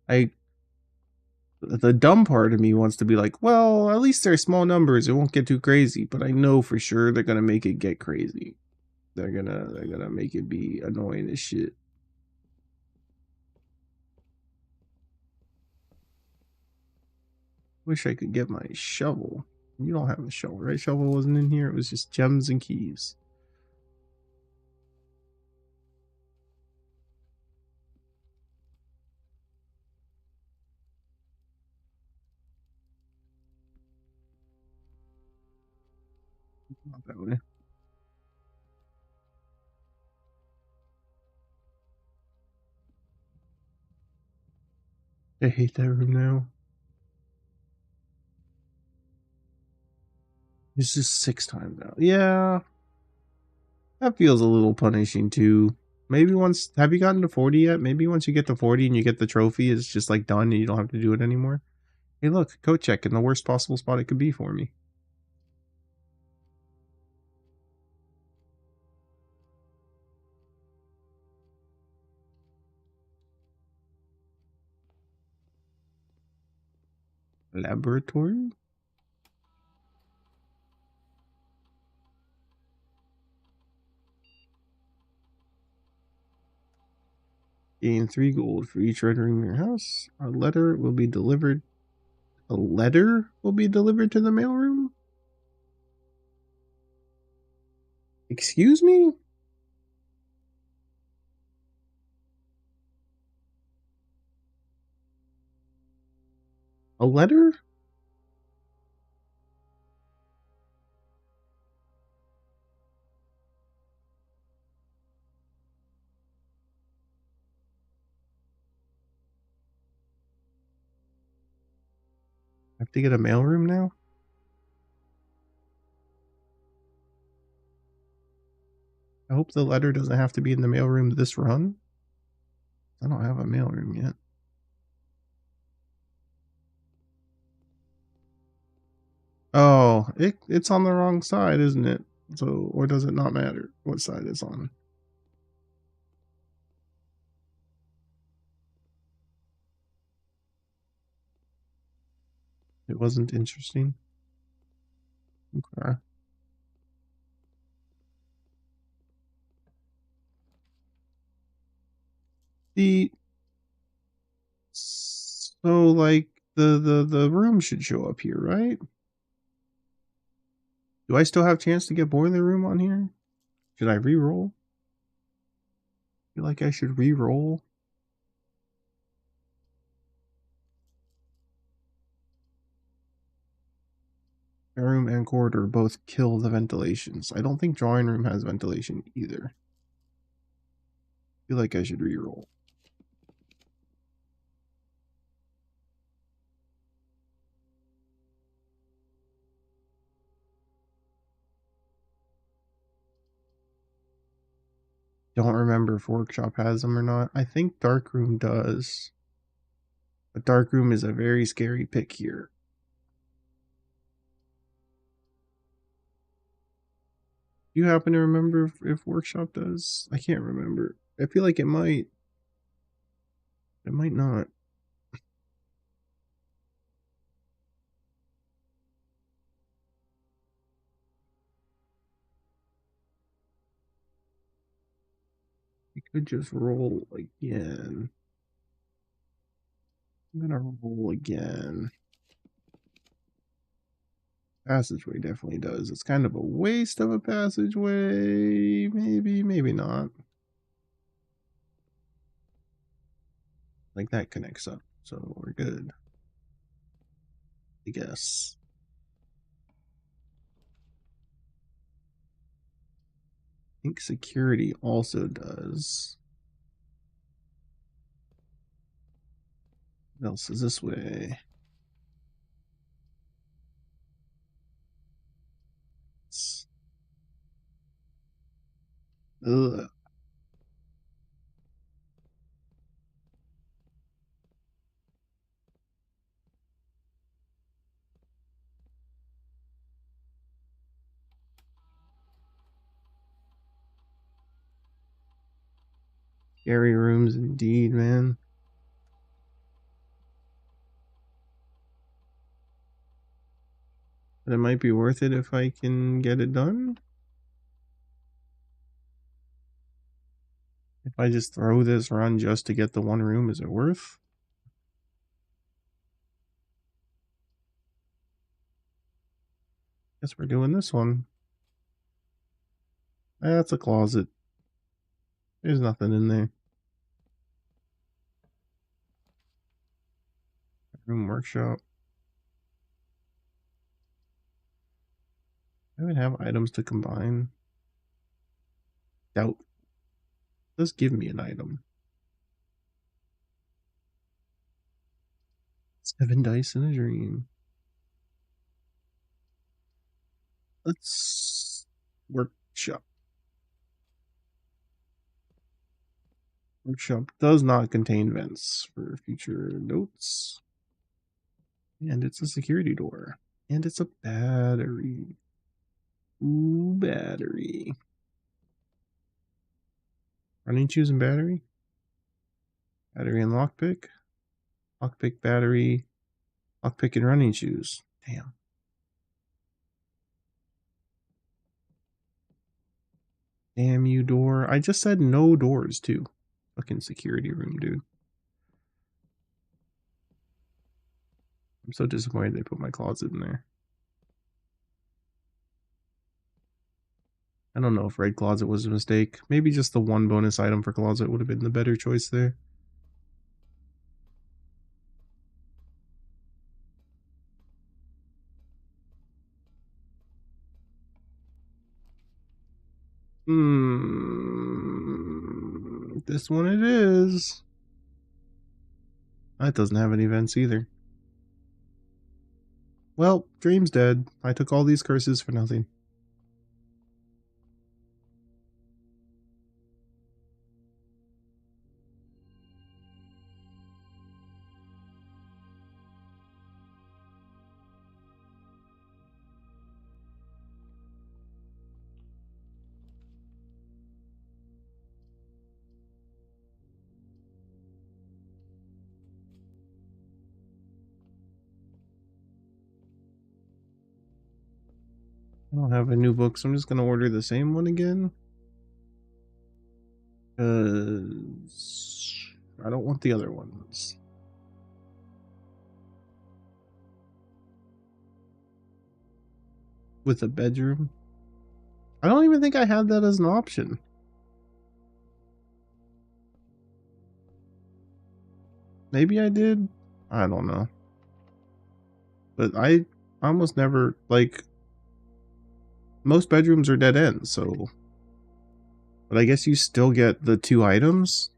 I the dumb part of me wants to be like, well, at least they're small numbers, it won't get too crazy, but I know for sure they're gonna make it get crazy. They're gonna make it be annoying as shit. Wish I could get my shovel. You don't have a shovel, right? Shovel wasn't in here, it was just gems and keys. Not that way. I hate that room now. It's just 6 times now. Yeah. That feels a little punishing too. Maybe once, have you gotten to 40 yet? Maybe once you get to 40 and you get the trophy, it's just like done and you don't have to do it anymore. Hey look, coat check in the worst possible spot it could be for me. Laboratory? Gain 3 gold for each red room in your house. A letter will be delivered. A letter will be delivered to the mailroom? Excuse me? A letter? I have to get a mailroom now? I hope the letter doesn't have to be in the mailroom this run. I don't have a mailroom yet. Oh, it's on the wrong side, isn't it? So, or does it not matter what side it's on? It wasn't interesting. Okay. So like the room should show up here, right? Do I still have a chance to get boiler room on here? Should I re-roll? Feel like I should re-roll. Room and corridor both kill the ventilations. I don't think drawing room has ventilation either. Feel like I should re-roll. Don't remember if workshop has them or not. I think darkroom does. But darkroom is a very scary pick here. Do you happen to remember if workshop does? I can't remember. I feel like it might. It might not. You could just roll again. I'm gonna roll again. Passageway definitely does. It's kind of a waste of a passageway. Maybe, maybe not. Like that connects up, so we're good. I guess. I think security also does. What else is this way? Ugh. Scary rooms indeed, man. But it might be worth it if I can get it done. If I just throw this run just to get the one room, is it worth? Guess we're doing this one. That's a closet. There's nothing in there. Room workshop. I even have items to combine. Doubt. Does give me an item. 7 dice in a dream. Let's workshop. Workshop does not contain vents for future notes. And it's a security door. And it's a battery. Ooh, battery. Running shoes and battery? Battery and lockpick? Lockpick, battery, lockpick and running shoes. Damn. Damn you, door. I just said no doors, too. Fucking security room, dude. I'm so disappointed they put my closet in there. I don't know if red closet was a mistake. Maybe just the one bonus item for closet would have been the better choice there. This one it is. That doesn't have any vents either. Well, dream's dead. I took all these curses for nothing. I don't have a new book, so I'm just going to order the same one again. Because I don't want the other ones. With a bedroom? I don't even think I had that as an option. Maybe I did? I don't know. But I almost never, like, most bedrooms are dead ends, so... But I guess you still get the 2 items?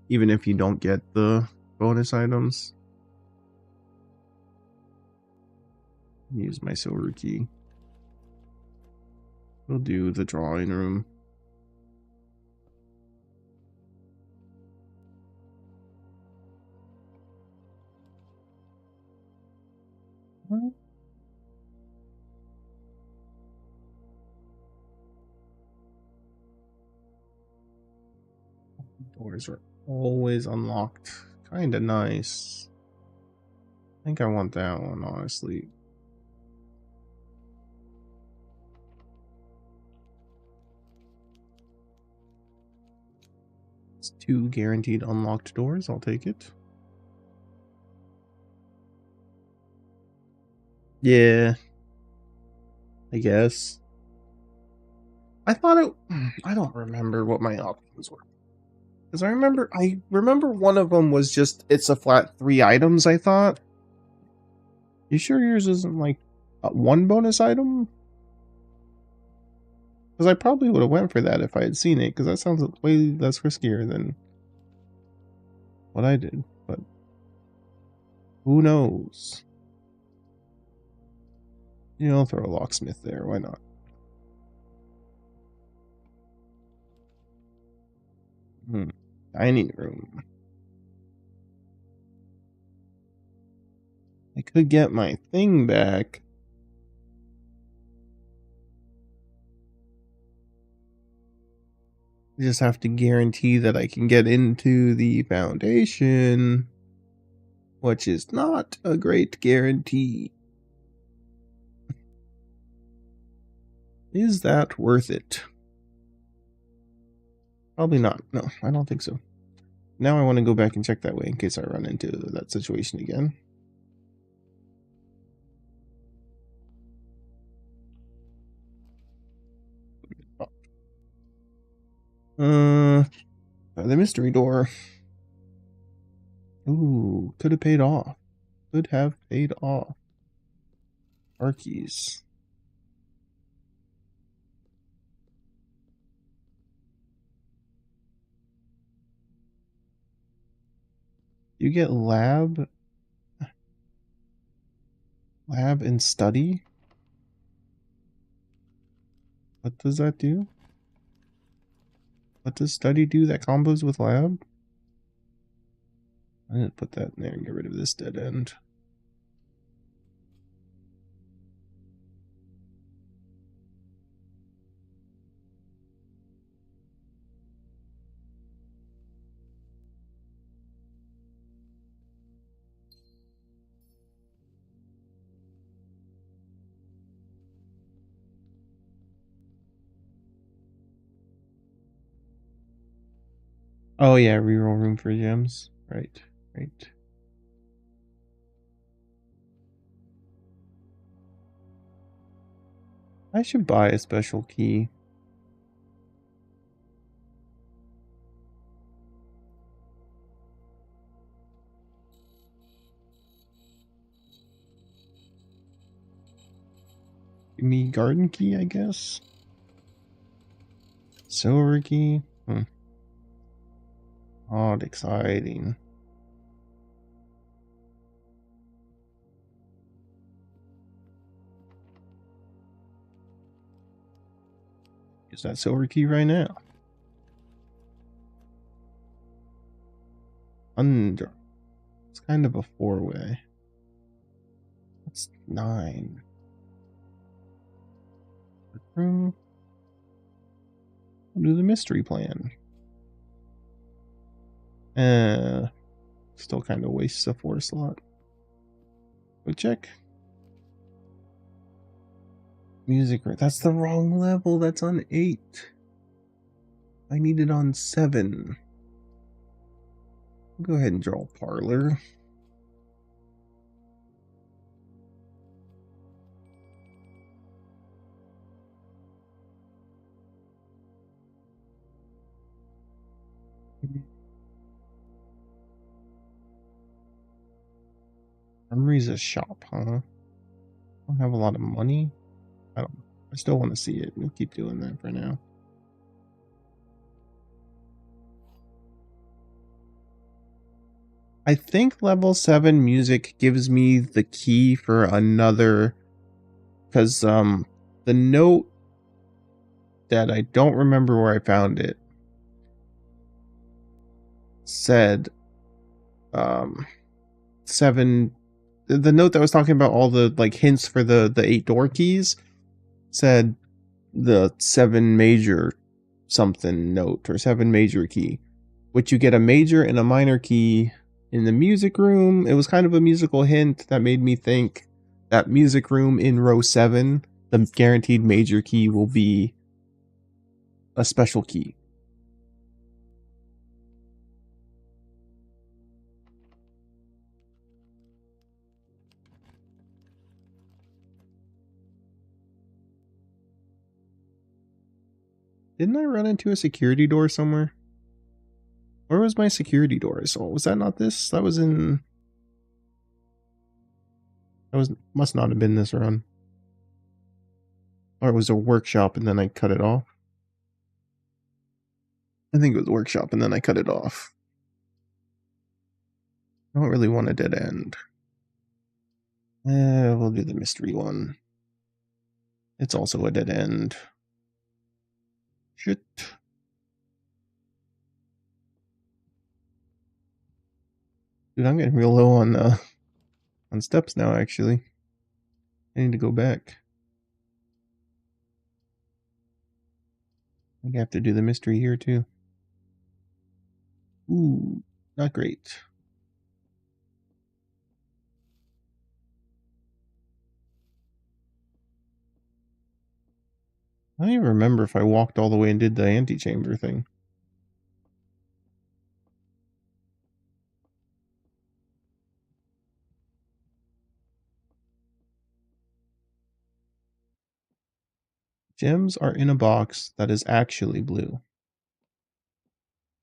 Even if you don't get the bonus items? Use my silver key. We'll do the drawing room. Doors are always unlocked. Kinda nice. I think I want that one, honestly. It's 2 guaranteed unlocked doors. I'll take it. Yeah. I guess. I thought it... I don't remember what my options were. Because I remember one of them was just, it's a flat 3 items, I thought. You sure yours isn't like 1 bonus item? Because I probably would have went for that if I had seen it, because that sounds way less riskier than what I did. But who knows? You know, I'll throw a locksmith there. Why not? Dining room. I could get my thing back. I just have to guarantee that I can get into the foundation, which is not a great guarantee. Is that worth it? Probably not. No, I don't think so. Now I want to go back and check that way in case I run into that situation again. The mystery door. Ooh, could have paid off. Could have paid off. Car keys. You get lab and study? What does that do? What does study do that combos with lab? I'm gonna put that in there and get rid of this dead end. Oh yeah, reroll room for gems. Right, right. I should buy a special key. Give me garden key, I guess. Silver key? Odd, exciting. Use that silver key right now. Under. It's kind of a 4-way. That's 9. Room. We'll do the mystery plan. Still kind of wastes a 4 slot. Go check. Music. That's the wrong level. That's on 8. I need it on 7. Go ahead and draw parlor. Memory's a shop, huh? I don't have a lot of money. I still want to see it. We'll keep doing that for now. I think level 7 music gives me the key for another, because the note that I don't remember where I found it said 7. The note that was talking about all the like hints for the 8 door keys said the 7 major something note or 7 major key, which you get a major and a minor key in the music room. It was kind of a musical hint that made me think that music room in row 7, the guaranteed major key will be a special key. Didn't I run into a security door somewhere? Where was my security door? So was that not this? That was in... Must not have been this run. Or it was a workshop and then I cut it off. I think it was a workshop and then I cut it off. I don't really want a dead end. We'll do the mystery one. It's also a dead end. Shit. Dude, I'm getting real low on steps now, actually. I need to go back. I think I have to do the mystery here, too. Ooh, not great. I don't even remember if I walked all the way and did the antechamber thing. Gems are in a box that is actually blue.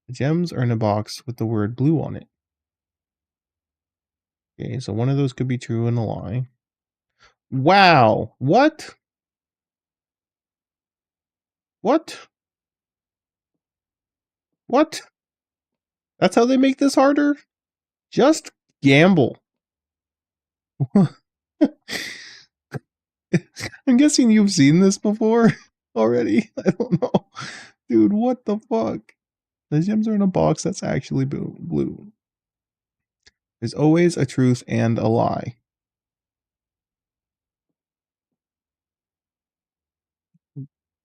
The gems are in a box with the word blue on it. Okay, so one of those could be true and a lie. Wow! What? What? What? That's how they make this harder? Just gamble. I'm guessing you've seen this before already. I don't know. Dude, what the fuck? The gems are in a box that's actually blue. There's always a truth and a lie.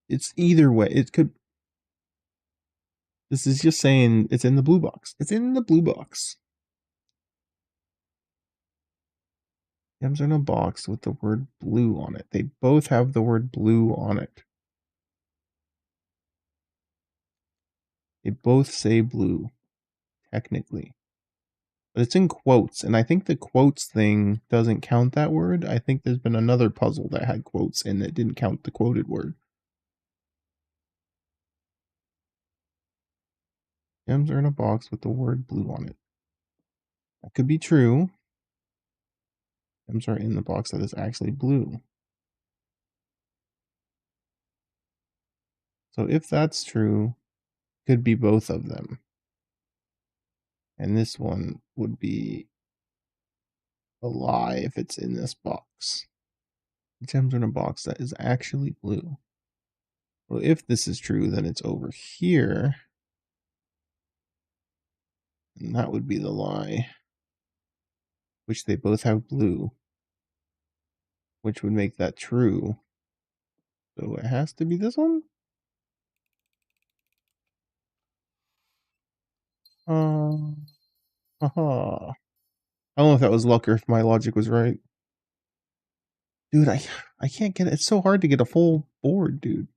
It's either way. It could... This is just saying it's in the blue box. It's in the blue box. Gems are in a box with the word blue on it. They both have the word blue on it. They both say blue, technically. But it's in quotes, and I think the quotes thing doesn't count that word. I think there's been another puzzle that had quotes and it didn't count the quoted word. Gems are in a box with the word blue on it. That could be true. Gems are in the box that is actually blue. So if that's true, could be both of them. And this one would be a lie if it's in this box. Gems in a box that is actually blue. Well, if this is true, then it's over here. And that would be the lie. Which they both have blue. Which would make that true. So it has to be this one? Haha. I don't know if that was luck or if my logic was right. Dude, I can't get it. It's so hard to get a full board, dude.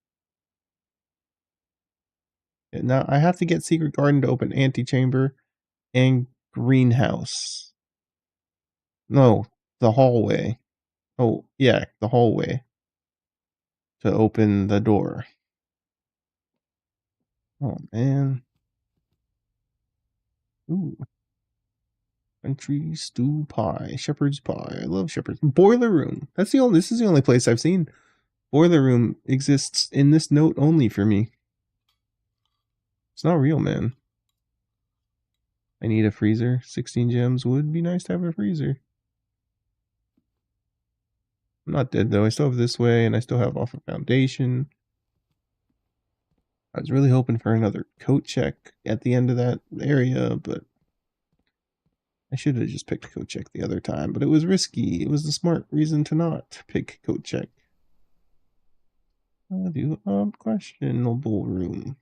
And now I have to get Secret Garden to open Antechamber and Greenhouse. No, the hallway. Oh, yeah, the hallway. To open the door. Oh, man. Ooh. Country stew pie. Shepherd's pie. I love shepherd's. Boiler room. This is the only place I've seen. Boiler room exists in this note only for me. It's not real, man. I need a freezer. 16 gems. Would be nice to have a freezer. I'm not dead though. I still have this way and I still have off a foundation. I was really hoping for another coat check at the end of that area, but I should have just picked coat check the other time, but it was risky. It was the smart reason to not pick coat check. I'll do questionable room.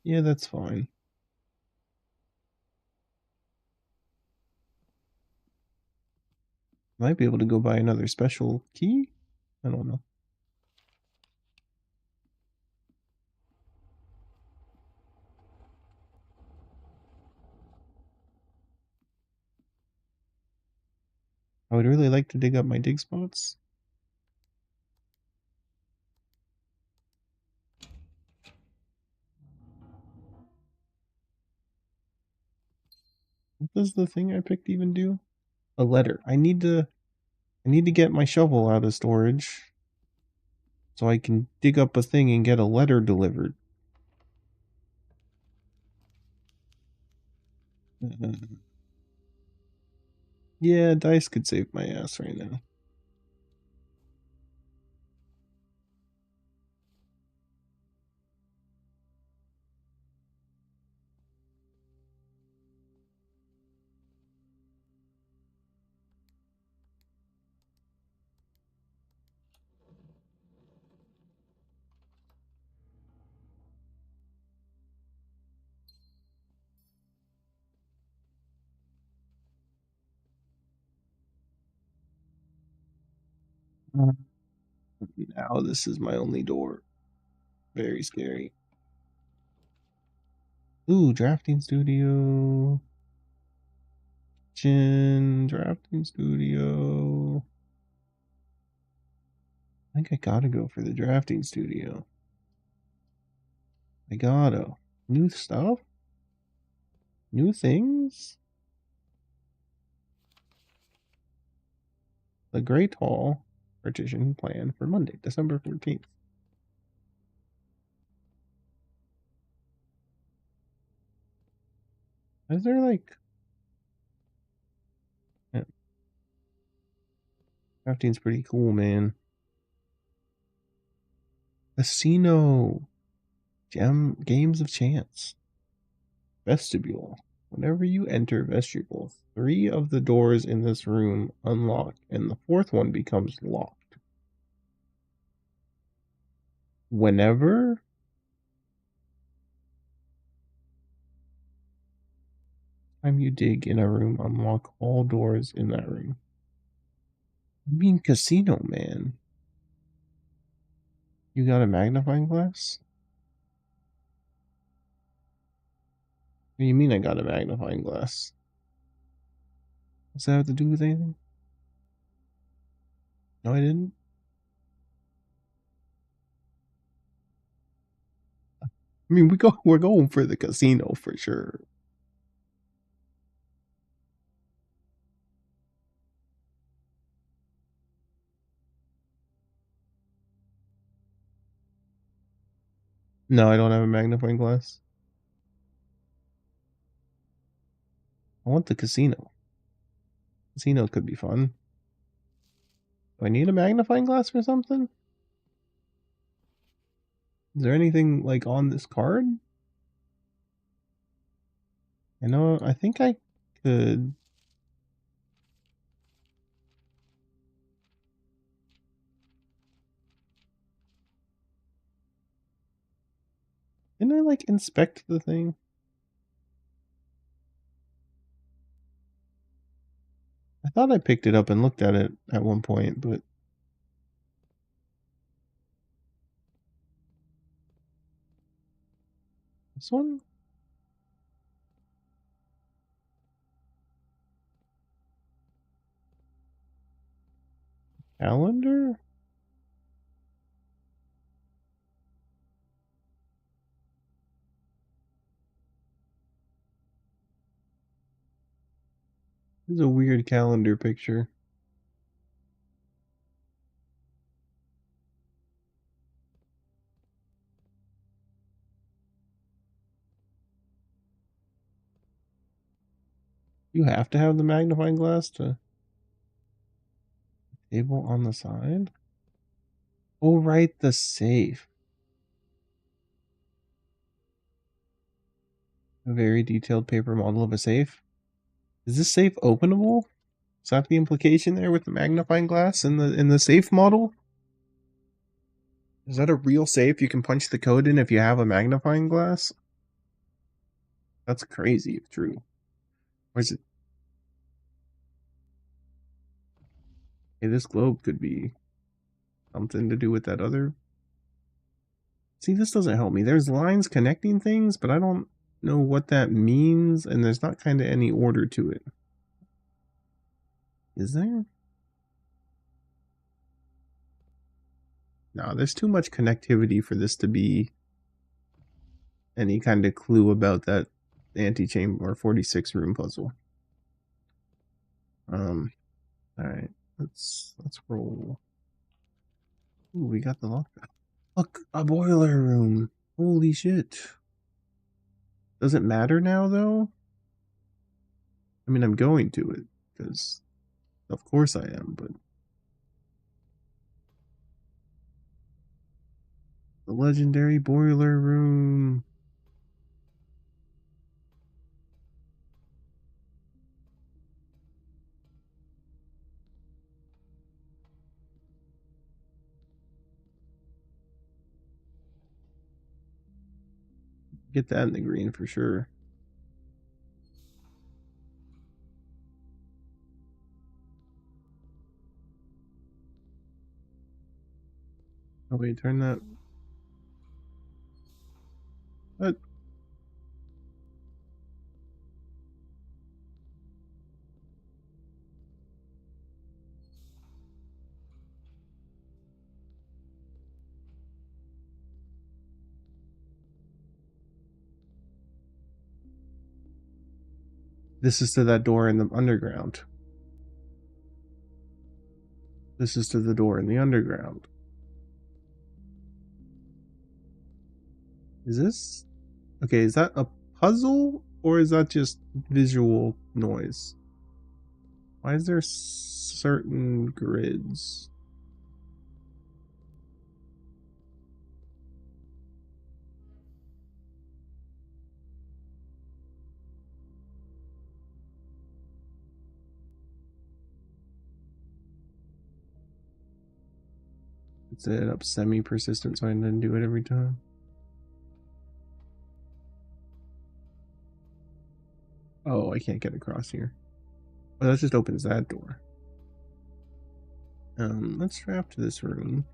Yeah, that's fine. Might be able to go buy another special key? I don't know. I would really like to dig up my dig spots. What does the thing I picked even do? A letter. I need to get my shovel out of storage so I can dig up a thing and get a letter delivered. Yeah, dice could save my ass right now. Now this is my only door. Very scary. Ooh, drafting studio. Drafting studio. I think I gotta go for the drafting studio. I gotta. New stuff? New things? The Great Hall partition plan for Monday, December 14th. Is there like... Yeah. Drafting's pretty cool, man. Casino. Games of chance. Vestibule. Whenever you enter vestibule, 3 of the doors in this room unlock, and the 4th one becomes locked. Whenever? Time you dig in a room, unlock all doors in that room. I mean, casino, man. You got a magnifying glass? What do you mean I got a magnifying glass? Does that have to do with anything? No, I didn't. I mean, we're going for the casino for sure. No, I don't have a magnifying glass. I want the casino. Casino could be fun. Do I need a magnifying glass for something? Is there anything like on this card? I think I could. Didn't I like inspect the thing? I thought I picked it up and looked at it at one point, but this one? Calendar? This is a weird calendar picture. You have to have the magnifying glass to table on the side? Oh, right, the safe. A very detailed paper model of a safe. Is this safe openable? Is that the implication there with the magnifying glass in the safe model? Is that a real safe you can punch the code in if you have a magnifying glass? That's crazy if true. Or is it? Hey, this globe could be something to do with that other. See, this doesn't help me. There's lines connecting things, but I don't know what that means, and there's not kind of any order to it. Is there? No, there's too much connectivity for this to be any kind of clue about that antechamber or 46 room puzzle. All right, let's roll. Ooh, we got the lock. Look, a boiler room. Holy shit. Does it matter now though? I mean, I'm going to it because, of course, I am. But the legendary boiler room. Get that in the green for sure. Oh wait, turn that. What? This is to that door in the underground. This is to the door in the underground. Is this? Okay, is that a puzzle or is that just visual noise? Why is there certain grids? Set it up semi-persistent so I didn't do it every time. Oh, I can't get across here. Oh, that just opens that door. Let's draft this room.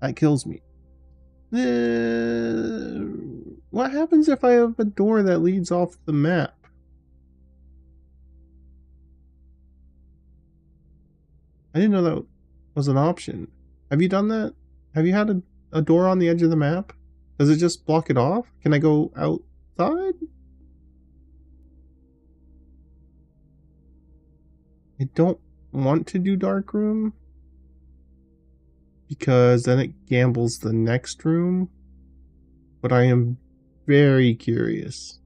That kills me. What happens if I have a door that leads off the map? I didn't know that was an option. Have you done that? Have you had a door on the edge of the map? Does it just block it off? Can I go outside? I don't want to do dark room because then it gambles the next room, but I am very curious.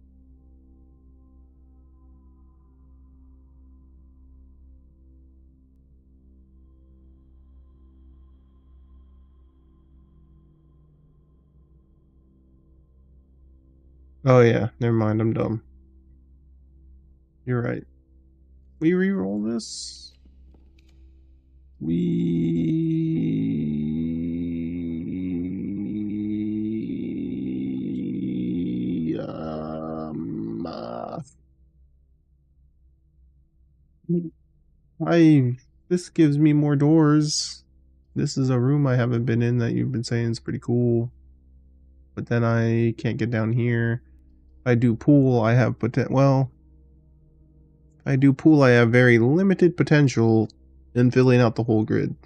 Oh yeah, never mind, I'm dumb. You're right. We re-roll this. We I this gives me more doors. This is a room I haven't been in that you've been saying is pretty cool. But then I can't get down here. If I do pool, I have well, if I do pool, I have very limited potential in filling out the whole grid.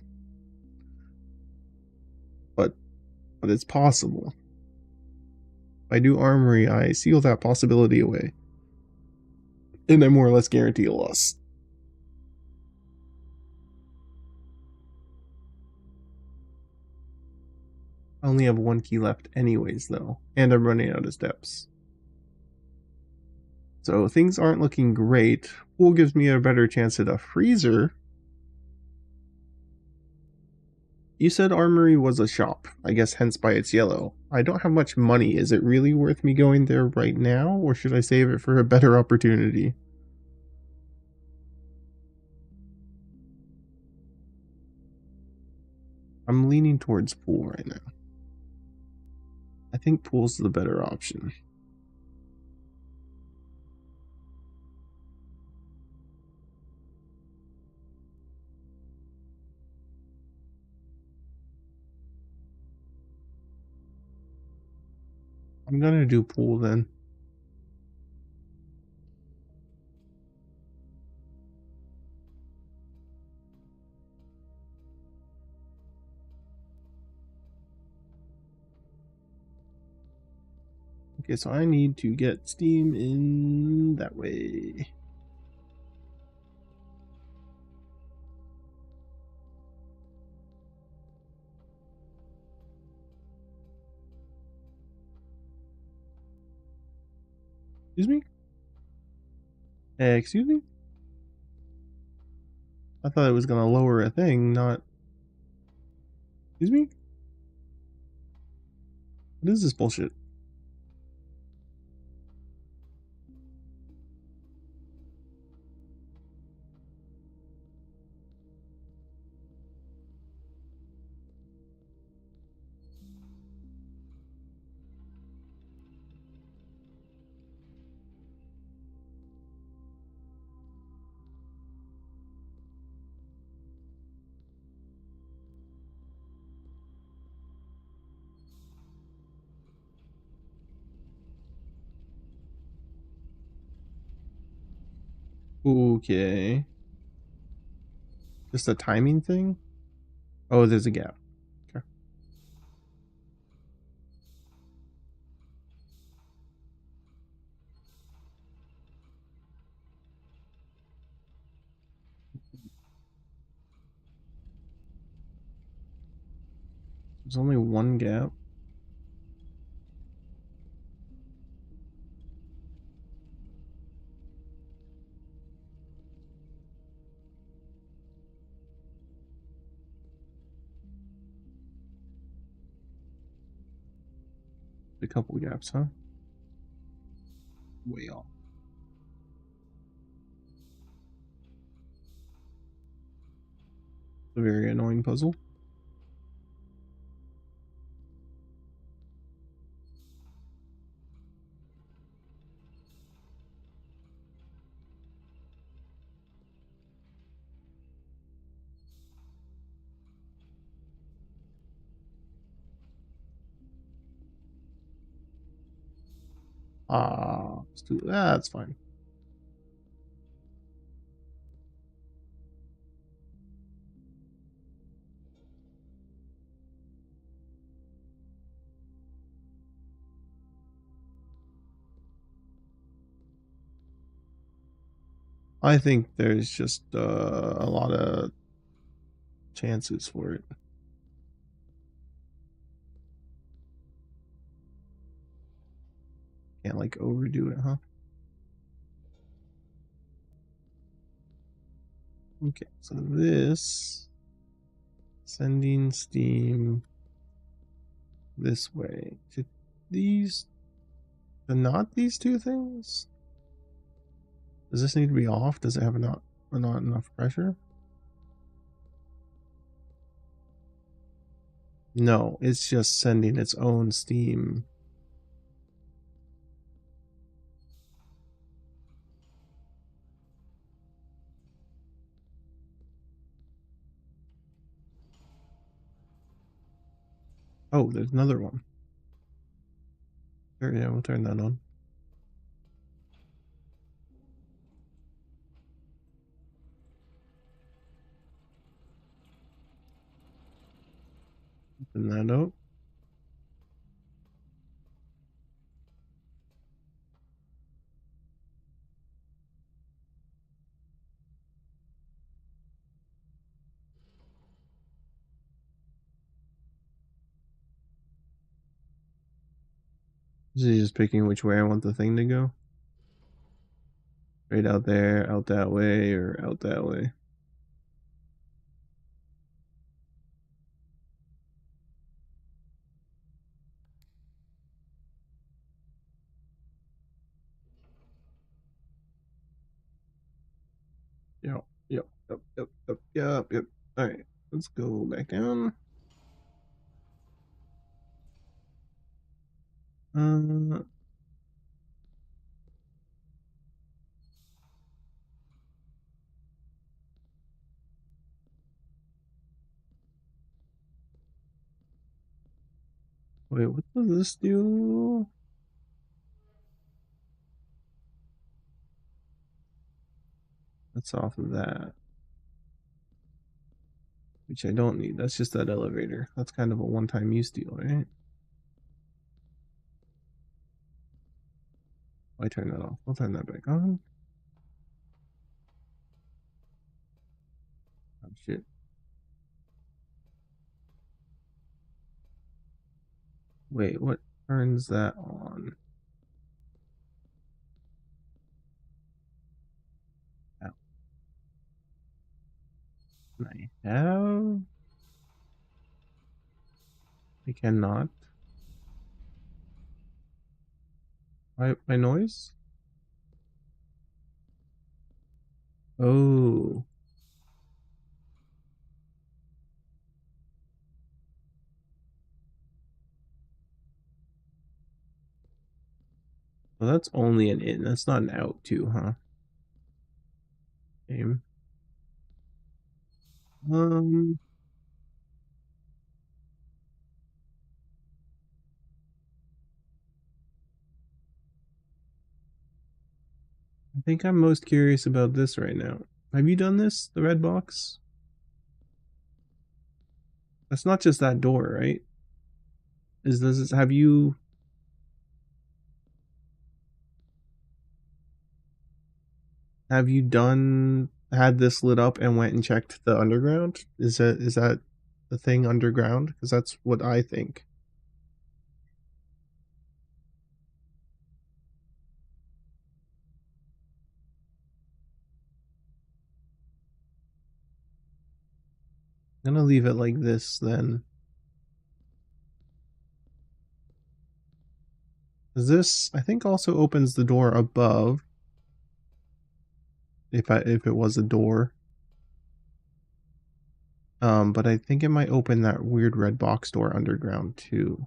But it's possible. If I do armory, I seal that possibility away. And I more or less guarantee a loss. I only have one key left anyways, though. And I'm running out of steps. So things aren't looking great. Pool gives me a better chance at a freezer. You said armory was a shop. I guess hence by its yellow. I don't have much money. Is it really worth me going there right now? Or should I save it for a better opportunity? I'm leaning towards pool right now. I think pool's the better option. I'm gonna do pool then. Okay, so I need to get steam in that way. Excuse me? Excuse me? I thought it was gonna lower a thing, not... Excuse me? What is this bullshit? Okay. Just a timing thing? Oh, there's a gap. Okay. There's only one gap. A couple gaps, huh? Way off. A very annoying puzzle. That's fine. I think there's just a lot of chances for it. Can't like overdo it, huh? Okay, so this sending steam this way to these, to not these two things. Does this need to be off? Does it have not enough pressure? No, it's just sending its own steam. Oh, there's another one. Sure, yeah, we'll turn that on. Open that up. This is just picking which way I want the thing to go. Straight out there, out that way, or out that way. Yep, yep, yep, yep, yep, yep, yep. Alright, let's go back down. Uh, Wait, what does this do? That's off of that. Which I don't need. That's just that elevator. That's kind of a one-time use deal, right? I turn that off. I'll turn that back on. Oh shit. Wait, what turns that on? Ow. Can I have? I cannot. My noise? Oh. Well, that's only an in. That's not an out too, huh? Game. Um, I think I'm most curious about this right now. Have you done this? The red box? That's not just that door, right? Is this, have you had this lit up and went and checked the underground? Is that the thing underground? Because that's what I think. I'm gonna leave it like this then. This, I think, also opens the door above. If it was a door. But I think it might open that weird red box door underground too.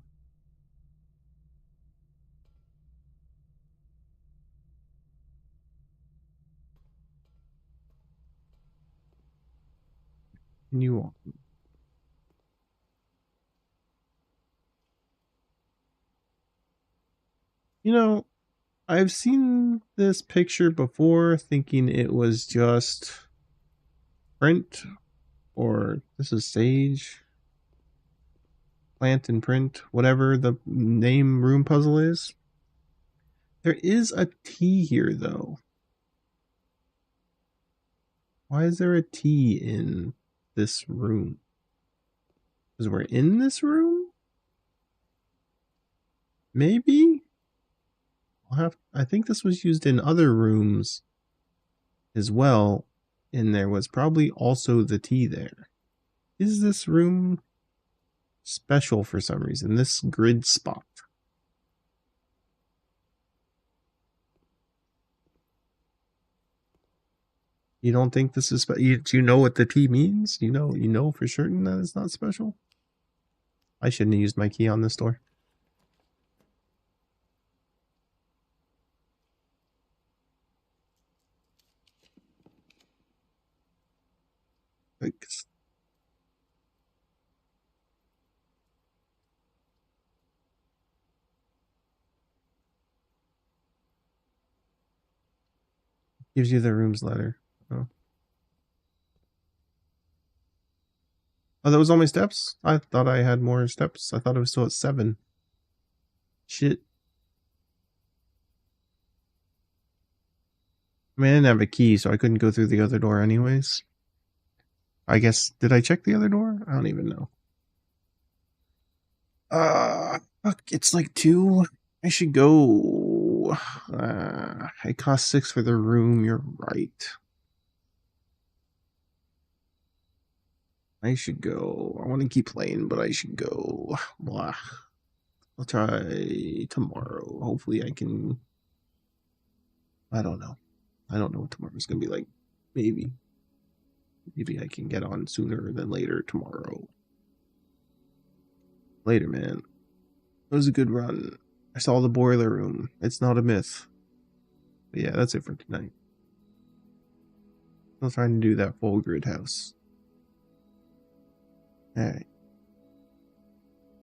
You You know, I've seen this picture before thinking it was just print, or this is sage, plant and print, whatever the name room puzzle is. There is a T here though. Why is there a T in this room? Because we're in this room? Maybe? I think this was used in other rooms as well, and there was probably also the T there. Is this room special for some reason? This grid spot. You don't think this is do you know what the T means? You know for certain that it's not special? I shouldn't have used my key on this door. Like, gives you the room's letter. Oh. Oh, that was only steps? I thought I had more steps. I thought it was still at 7. Shit. I mean, I didn't have a key, so I couldn't go through the other door anyways. I guess, did I check the other door? I don't even know. Fuck, it's like 2. I should go. It costs 6 for the room, you're right. I should go. I want to keep playing, but I should go. Blah. I'll try tomorrow. Hopefully I can. I don't know. I don't know what tomorrow's going to be like. Maybe. Maybe I can get on sooner than later tomorrow. Later, man. It was a good run. I saw the boiler room. It's not a myth. But yeah, that's it for tonight. I'm trying to do that full grid house. Alright.